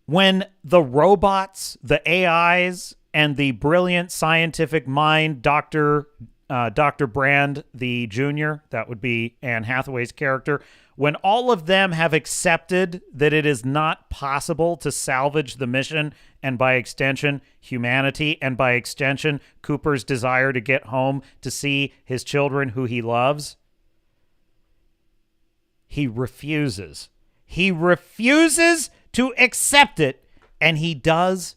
when the robots, the AIs, and the brilliant scientific mind, Dr. Brand, the junior, that would be Anne Hathaway's character, when all of them have accepted that it is not possible to salvage the mission, and by extension, humanity, and by extension, Cooper's desire to get home to see his children who he loves, he refuses. He refuses to accept it, and he does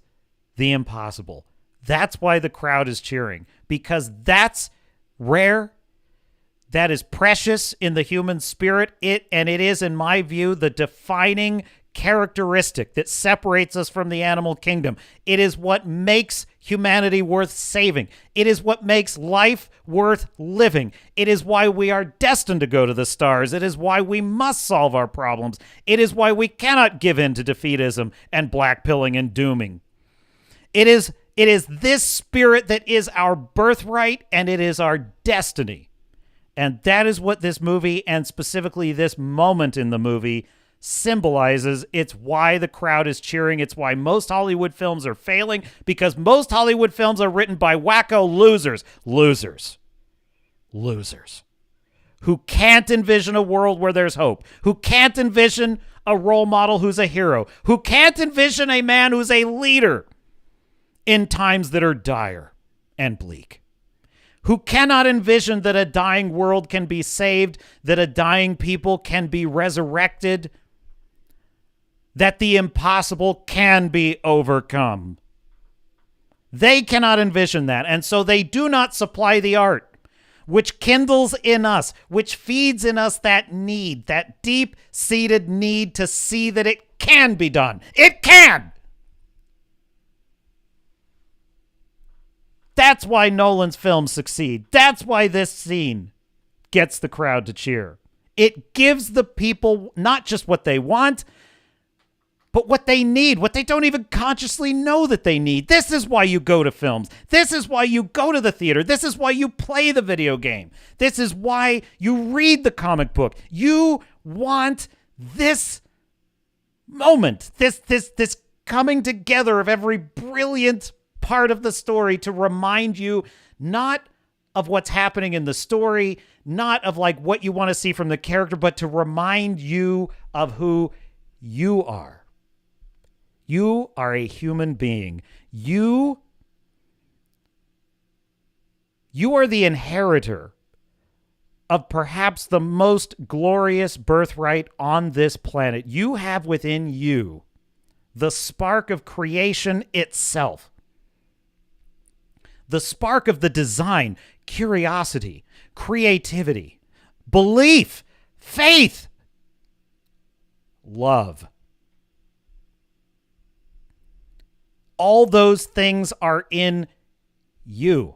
the impossible. That's why the crowd is cheering, because that's rare. That is precious in the human spirit. It is, in my view, the defining characteristic that separates us from the animal kingdom. It is what makes humanity worth saving. It is what makes life worth living. It is why we are destined to go to the stars. It is why we must solve our problems. It is why we cannot give in to defeatism and blackpilling and dooming. It is this spirit that is our birthright, and it is our destiny. And that is what this movie, and specifically this moment in the movie, symbolizes. It's why the crowd is cheering. It's why most Hollywood films are failing, because most Hollywood films are written by wacko losers who can't envision a world where there's hope, who can't envision a role model who's a hero, who can't envision a man who's a leader in times that are dire and bleak, who cannot envision that a dying world can be saved, that a dying people can be resurrected, that the impossible can be overcome. They cannot envision that, and so they do not supply the art which kindles in us, which feeds in us that need, that deep-seated need to see that it can be done. It can! That's why Nolan's films succeed. That's why this scene gets the crowd to cheer. It gives the people not just what they want, but what they need, what they don't even consciously know that they need. This is why you go to films. This is why you go to the theater. This is why you play the video game. This is why you read the comic book. You want this moment, this coming together of every brilliant part of the story to remind you not of what's happening in the story, not of like what you want to see from the character, but to remind you of who you are. You are a human being. You are the inheritor of perhaps the most glorious birthright on this planet. You have within you the spark of creation itself. The spark of the design, curiosity, creativity, belief, faith, love. All those things are in you.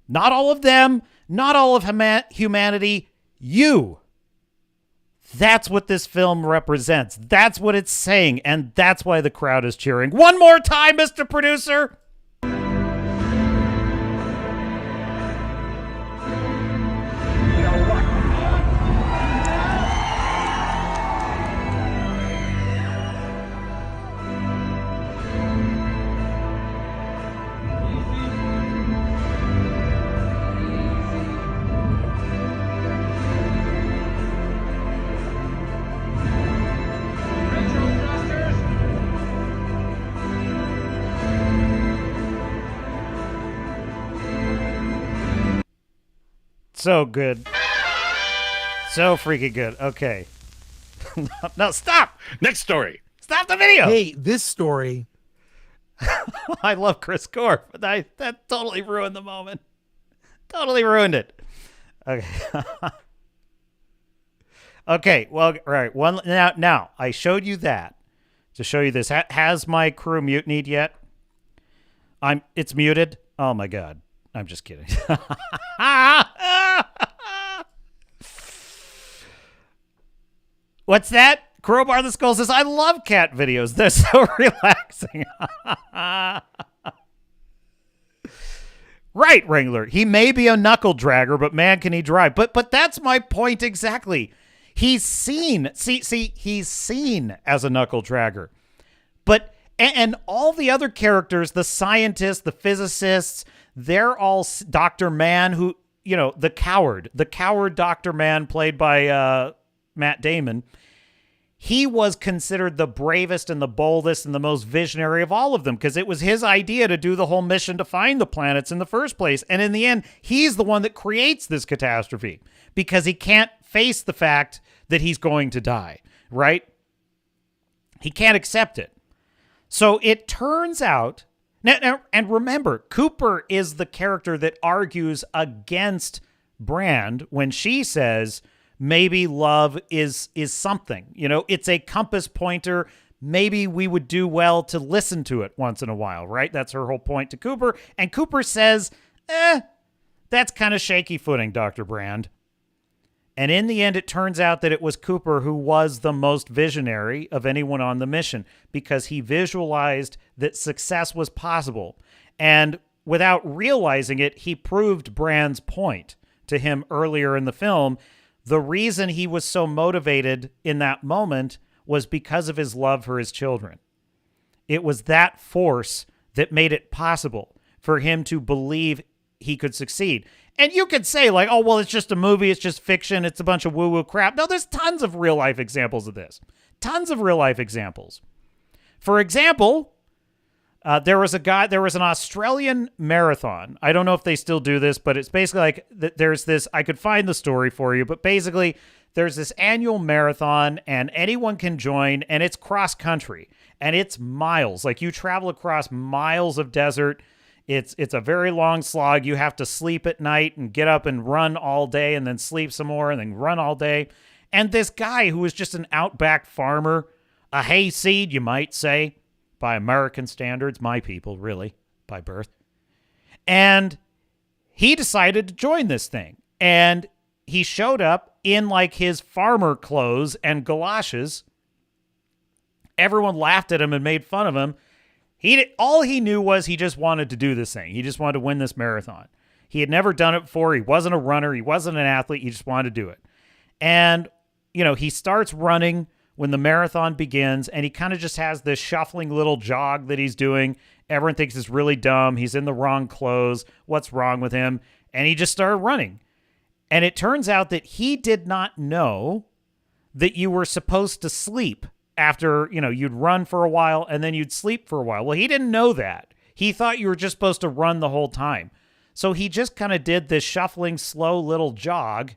Not all of them, not all of humanity, you. That's what this film represents. That's what it's saying, and that's why the crowd is cheering. One more time, Mr. Producer! So good. So freaking good. Okay. No, stop! Next story. Stop the video! Hey, this story. I love Chris Gore, but that totally ruined the moment. Totally ruined it. Okay. Okay, well, right. Now, I showed you that to show you this. Has my crew mutinied yet? It's muted? Oh my god. I'm just kidding. What's that? Crowbar the Skull says, I love cat videos. They're so relaxing. Right, Wrangler. He may be a knuckle dragger, but man, can he drive. But that's my point exactly. He's seen. See, he's seen as a knuckle dragger. But, and all the other characters, the scientists, the physicists, they're all Dr. Mann, who, you know, the coward Dr. Mann, played by Matt Damon. He was considered the bravest and the boldest and the most visionary of all of them because it was his idea to do the whole mission to find the planets in the first place. And in the end, he's the one that creates this catastrophe because he can't face the fact that he's going to die, right? He can't accept it. So it turns out, now, and remember, Cooper is the character that argues against Brand when she says, maybe love is something. You know, it's a compass pointer. Maybe we would do well to listen to it once in a while, right? That's her whole point to Cooper. And Cooper says, that's kind of shaky footing, Dr. Brand. And in the end, it turns out that it was Cooper who was the most visionary of anyone on the mission because he visualized that success was possible. And without realizing it, he proved Brand's point to him earlier in the film. The reason he was so motivated in that moment was because of his love for his children. It was that force that made it possible for him to believe he could succeed. And you could say, like, oh, well, it's just a movie, it's just fiction, it's a bunch of woo-woo crap. No, there's tons of real-life examples of this. Tons of real-life examples. For example, there was an Australian marathon. I don't know if they still do this, but it's basically like there's this, I could find the story for you, but basically there's this annual marathon and anyone can join and it's cross-country and it's miles. Like you travel across miles of desert. It's a very long slog. You have to sleep at night and get up and run all day and then sleep some more and then run all day. And this guy who was just an outback farmer, a hayseed, you might say, by American standards, my people, really, by birth. And he decided to join this thing. And he showed up in like his farmer clothes and galoshes. Everyone laughed at him and made fun of him. All he knew was he just wanted to do this thing. He just wanted to win this marathon. He had never done it before. He wasn't a runner. He wasn't an athlete. He just wanted to do it. And, you know, he starts running when the marathon begins, and he kind of just has this shuffling little jog that he's doing. Everyone thinks it's really dumb. He's in the wrong clothes. What's wrong with him? And he just started running. And it turns out that he did not know that you were supposed to sleep after, you know, you'd run for a while and then you'd sleep for a while. Well, he didn't know that. He thought you were just supposed to run the whole time. So he just kind of did this shuffling, slow little jog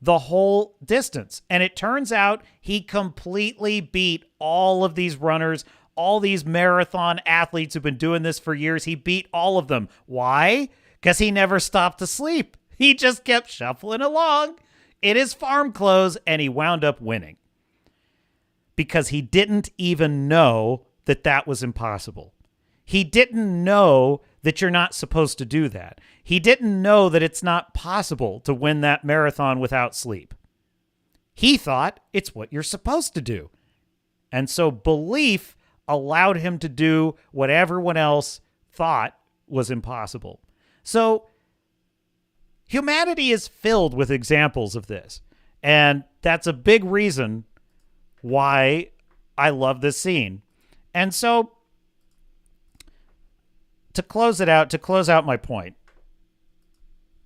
the whole distance. And it turns out he completely beat all of these runners, all these marathon athletes who've been doing this for years. He beat all of them. Why? Because he never stopped to sleep. He just kept shuffling along in his farm clothes and he wound up winning. Because he didn't even know that that was impossible. He didn't know that you're not supposed to do that. He didn't know that it's not possible to win that marathon without sleep. He thought it's what you're supposed to do. And so belief allowed him to do what everyone else thought was impossible. So humanity is filled with examples of this. And that's a big reason why I love this scene. And so to close out my point,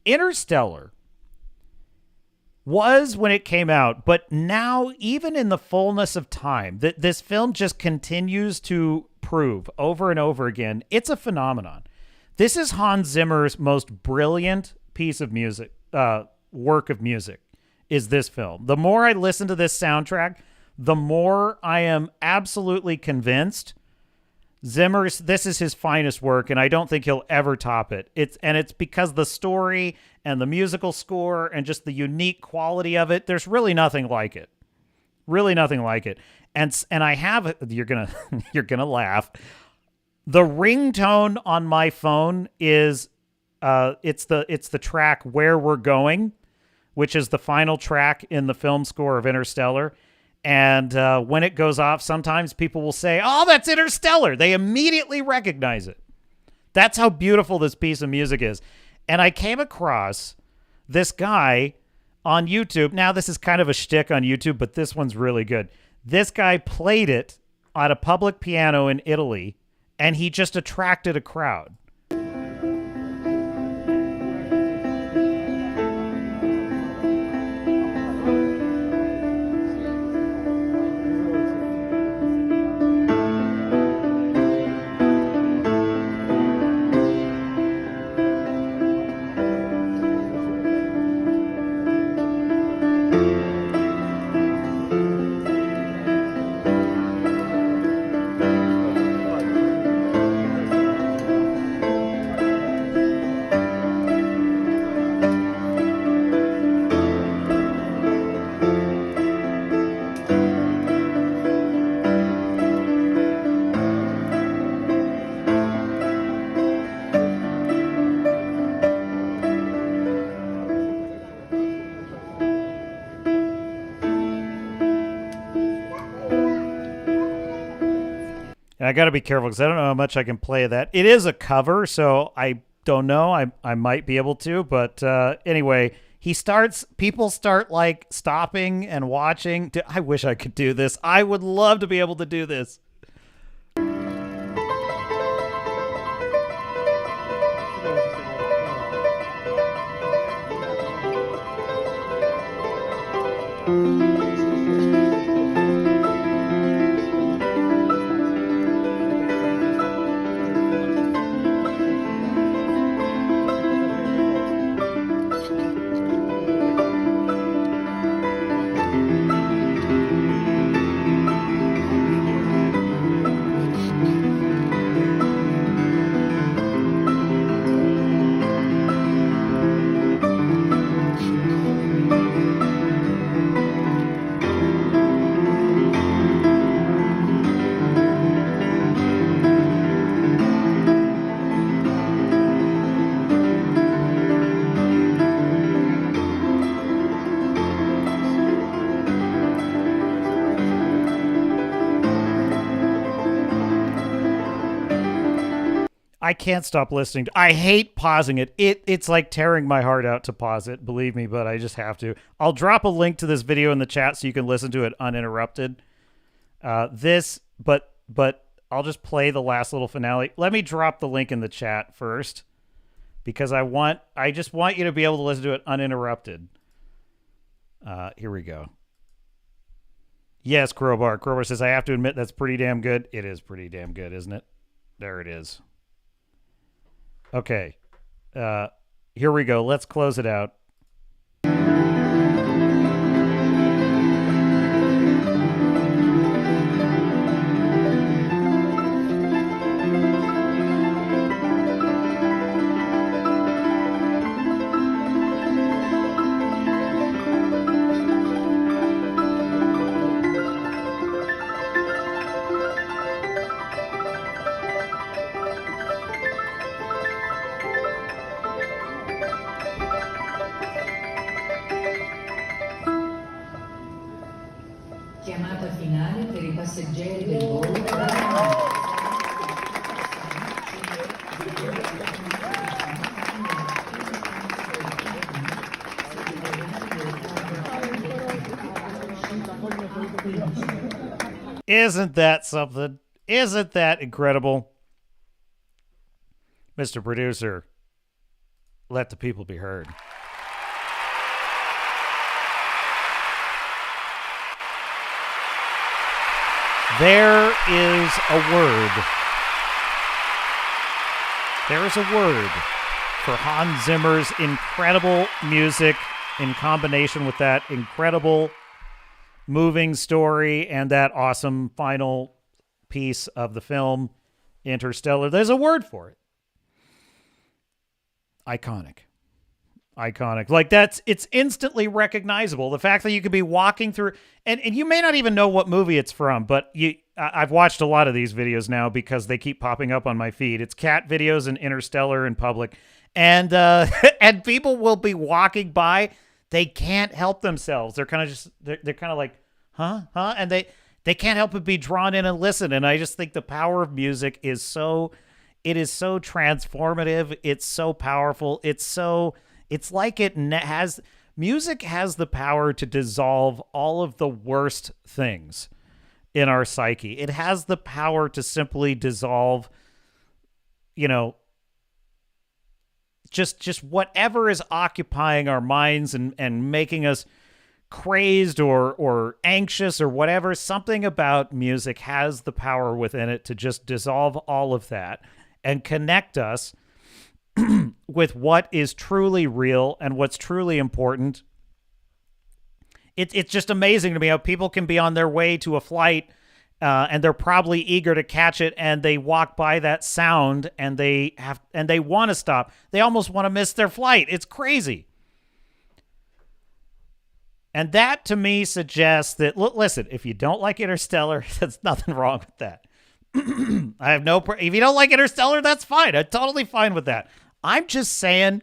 Interstellar was when it came out, but now, even in the fullness of time, that this film just continues to prove over and over again, it's a phenomenon. This is Hans Zimmer's most brilliant piece of music, work of music, is this film. The more I listen to this soundtrack, the more I am absolutely convinced this is his finest work, and I don't think he'll ever top it. It's because the story and the musical score and just the unique quality of it, there's really nothing like it. Really nothing like it. And I have, you're gonna laugh. The ringtone on my phone is it's the track Where We're Going, which is the final track in the film score of Interstellar. And when it goes off, sometimes people will say, "Oh, that's Interstellar." They immediately recognize it. That's how beautiful this piece of music is. And I came across this guy on YouTube. Now, this is kind of a shtick on YouTube, but this one's really good. This guy played it on a public piano in Italy, and he just attracted a crowd. And I got to be careful because I don't know how much I can play of that. It is a cover, so I don't know. I might be able to. But anyway, people start like stopping and watching. I wish I could do this. I would love to be able to do this. I can't stop listening. I hate pausing it. It's like tearing my heart out to pause it, believe me, but I just have to. I'll drop a link to this video in the chat so you can listen to it uninterrupted. But I'll just play the last little finale. Let me drop the link in the chat first because I just want you to be able to listen to it uninterrupted. Here we go. Yes, Crowbar. Crowbar says, I have to admit that's pretty damn good. It is pretty damn good, isn't it? There it is. Okay, here we go. Let's close it out. Isn't that something? Isn't that incredible? Mr. Producer, let the people be heard. There is a word. There is a word for Hans Zimmer's incredible music in combination with that incredible moving story and that awesome final piece of the film, Interstellar. There's a word for it. Iconic. Iconic. Like it's instantly recognizable. The fact that you could be walking through, and you may not even know what movie it's from, but I've watched a lot of these videos now because they keep popping up on my feed. It's cat videos and Interstellar in public. And and people will be walking by. They can't help themselves. They're kind of just, they're kind of like, huh? And they can't help but be drawn in and listen. And I just think the power of music is so, it is so transformative. It's so powerful. It's like music has the power to dissolve all of the worst things in our psyche. It has the power to simply dissolve, just whatever is occupying our minds and making us crazed or anxious or whatever. Something about music has the power within it to just dissolve all of that and connect us with what is truly real and what's truly important. It's just amazing to me how people can be on their way to a flight and they're probably eager to catch it, and they walk by that sound and they want to stop. They almost want to miss their flight. It's crazy. And that to me suggests that, listen, if you don't like Interstellar, there's nothing wrong with that. I have if you don't like Interstellar, that's fine. I'm totally fine with that. I'm just saying,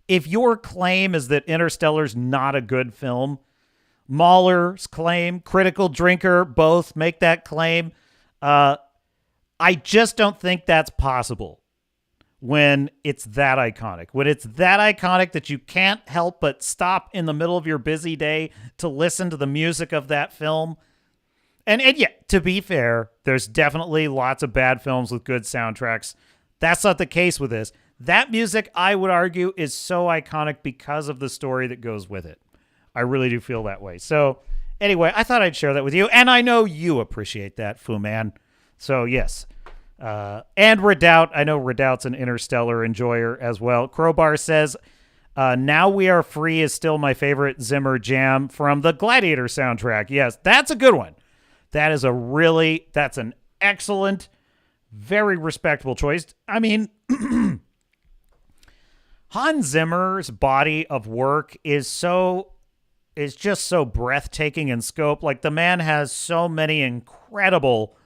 if your claim is that Interstellar's not a good film, Mahler's claim, Critical Drinker, both make that claim. I just don't think that's possible when it's that iconic. When it's that iconic that you can't help but stop in the middle of your busy day to listen to the music of that film. And yeah, to be fair, there's definitely lots of bad films with good soundtracks. That's not the case with this. That music, I would argue, is so iconic because of the story that goes with it. I really do feel that way. So anyway, I thought I'd share that with you. And I know you appreciate that, Fu Man. So yes. And Redoubt. I know Redoubt's an Interstellar enjoyer as well. Crowbar says, Now We Are Free is still my favorite Zimmer jam from the Gladiator soundtrack. Yes, that's a good one. That's an excellent, very respectable choice. I mean, Hans Zimmer's body of work is just so breathtaking in scope. Like, the man has so many incredible,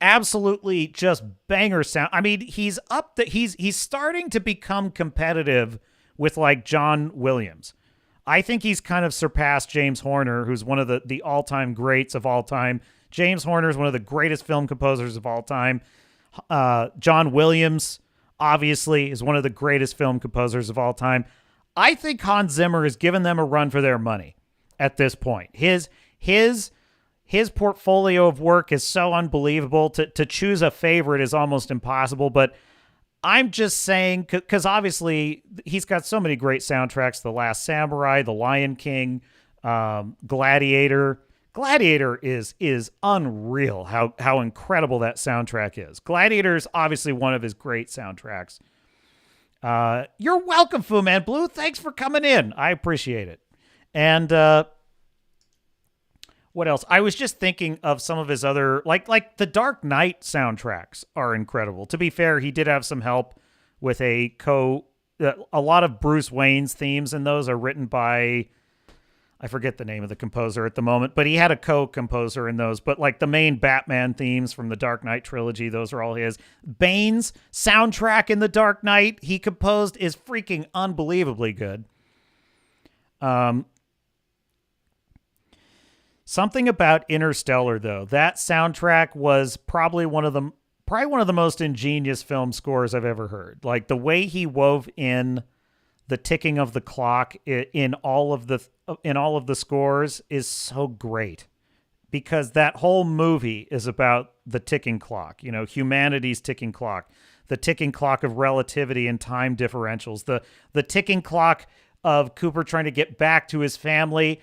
absolutely just banger sound. I mean, he's starting to become competitive with like John Williams. I think he's kind of surpassed James Horner, who's one of the all-time greats of all time. James Horner is one of the greatest film composers of all time. John Williams, obviously, is one of the greatest film composers of all time. I think Hans Zimmer has given them a run for their money at this point. His portfolio of work is so unbelievable. To choose a favorite is almost impossible, but I'm just saying, because obviously he's got so many great soundtracks: The Last Samurai, The Lion King, Gladiator. Gladiator is unreal how incredible that soundtrack is. Gladiator is obviously one of his great soundtracks. You're welcome, Fu Man Blue. Thanks for coming in. I appreciate it. And what else? I was just thinking of some of his other, like the Dark Knight soundtracks are incredible. To be fair, he did have some help with a lot of Bruce Wayne's themes, and those are written by, I forget the name of the composer at the moment, but he had a co-composer in those. But like the main Batman themes from the Dark Knight trilogy, those are all his. Bane's soundtrack in the Dark Knight he composed is freaking unbelievably good. Something about Interstellar, though, that soundtrack was probably one of the most ingenious film scores I've ever heard. Like the way he wove in the ticking of the clock in all of the scores is so great, because that whole movie is about the ticking clock, humanity's ticking clock, the ticking clock of relativity and time differentials, the ticking clock of Cooper trying to get back to his family.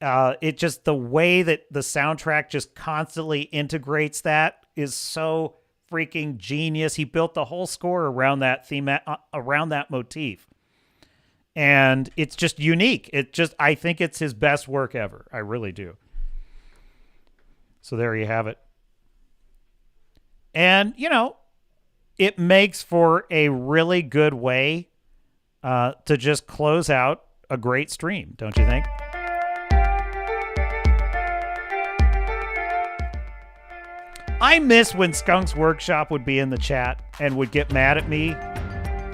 It just, the way that the soundtrack just constantly integrates that is so freaking genius. He built the whole score around that theme, around that motif. And it's just unique. I think it's his best work ever. I really do. So there you have it. And, it makes for a really good way to just close out a great stream, don't you think? I miss when Skunk's Workshop would be in the chat and would get mad at me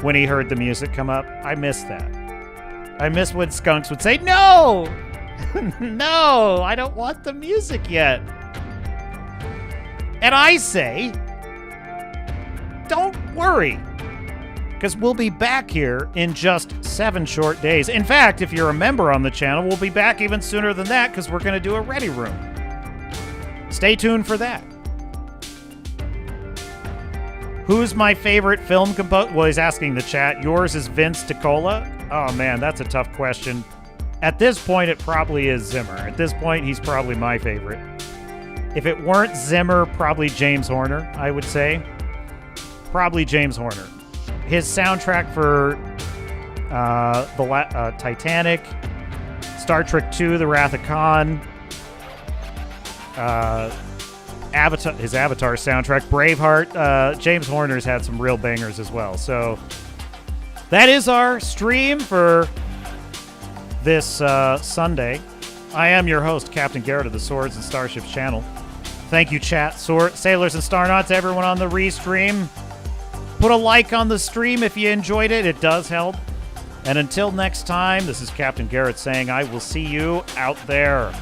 when he heard the music come up. I miss that. I miss when Skunks would say, no, no, I don't want the music yet. And I say, don't worry, because we'll be back here in just 7 short days. In fact, if you're a member on the channel, we'll be back even sooner than that, because we're going to do a Ready Room. Stay tuned for that. Who's my favorite film composer? Well, he's asking the chat. Yours is Vince DiCola? Oh, man, that's a tough question. At this point, it probably is Zimmer. At this point, he's probably my favorite. If it weren't Zimmer, probably James Horner, I would say. Probably James Horner. His soundtrack for Titanic, Star Trek II, The Wrath of Khan, Avatar, his Avatar soundtrack, Braveheart. James Horner's had some real bangers as well. So that is our stream for this Sunday. I am your host, Captain Garrett of the Swords and Starships channel. Thank you, chat, sailors and starnauts, everyone on the restream. Put a like on the stream if you enjoyed it. It does help. And until next time, this is Captain Garrett saying I will see you out there.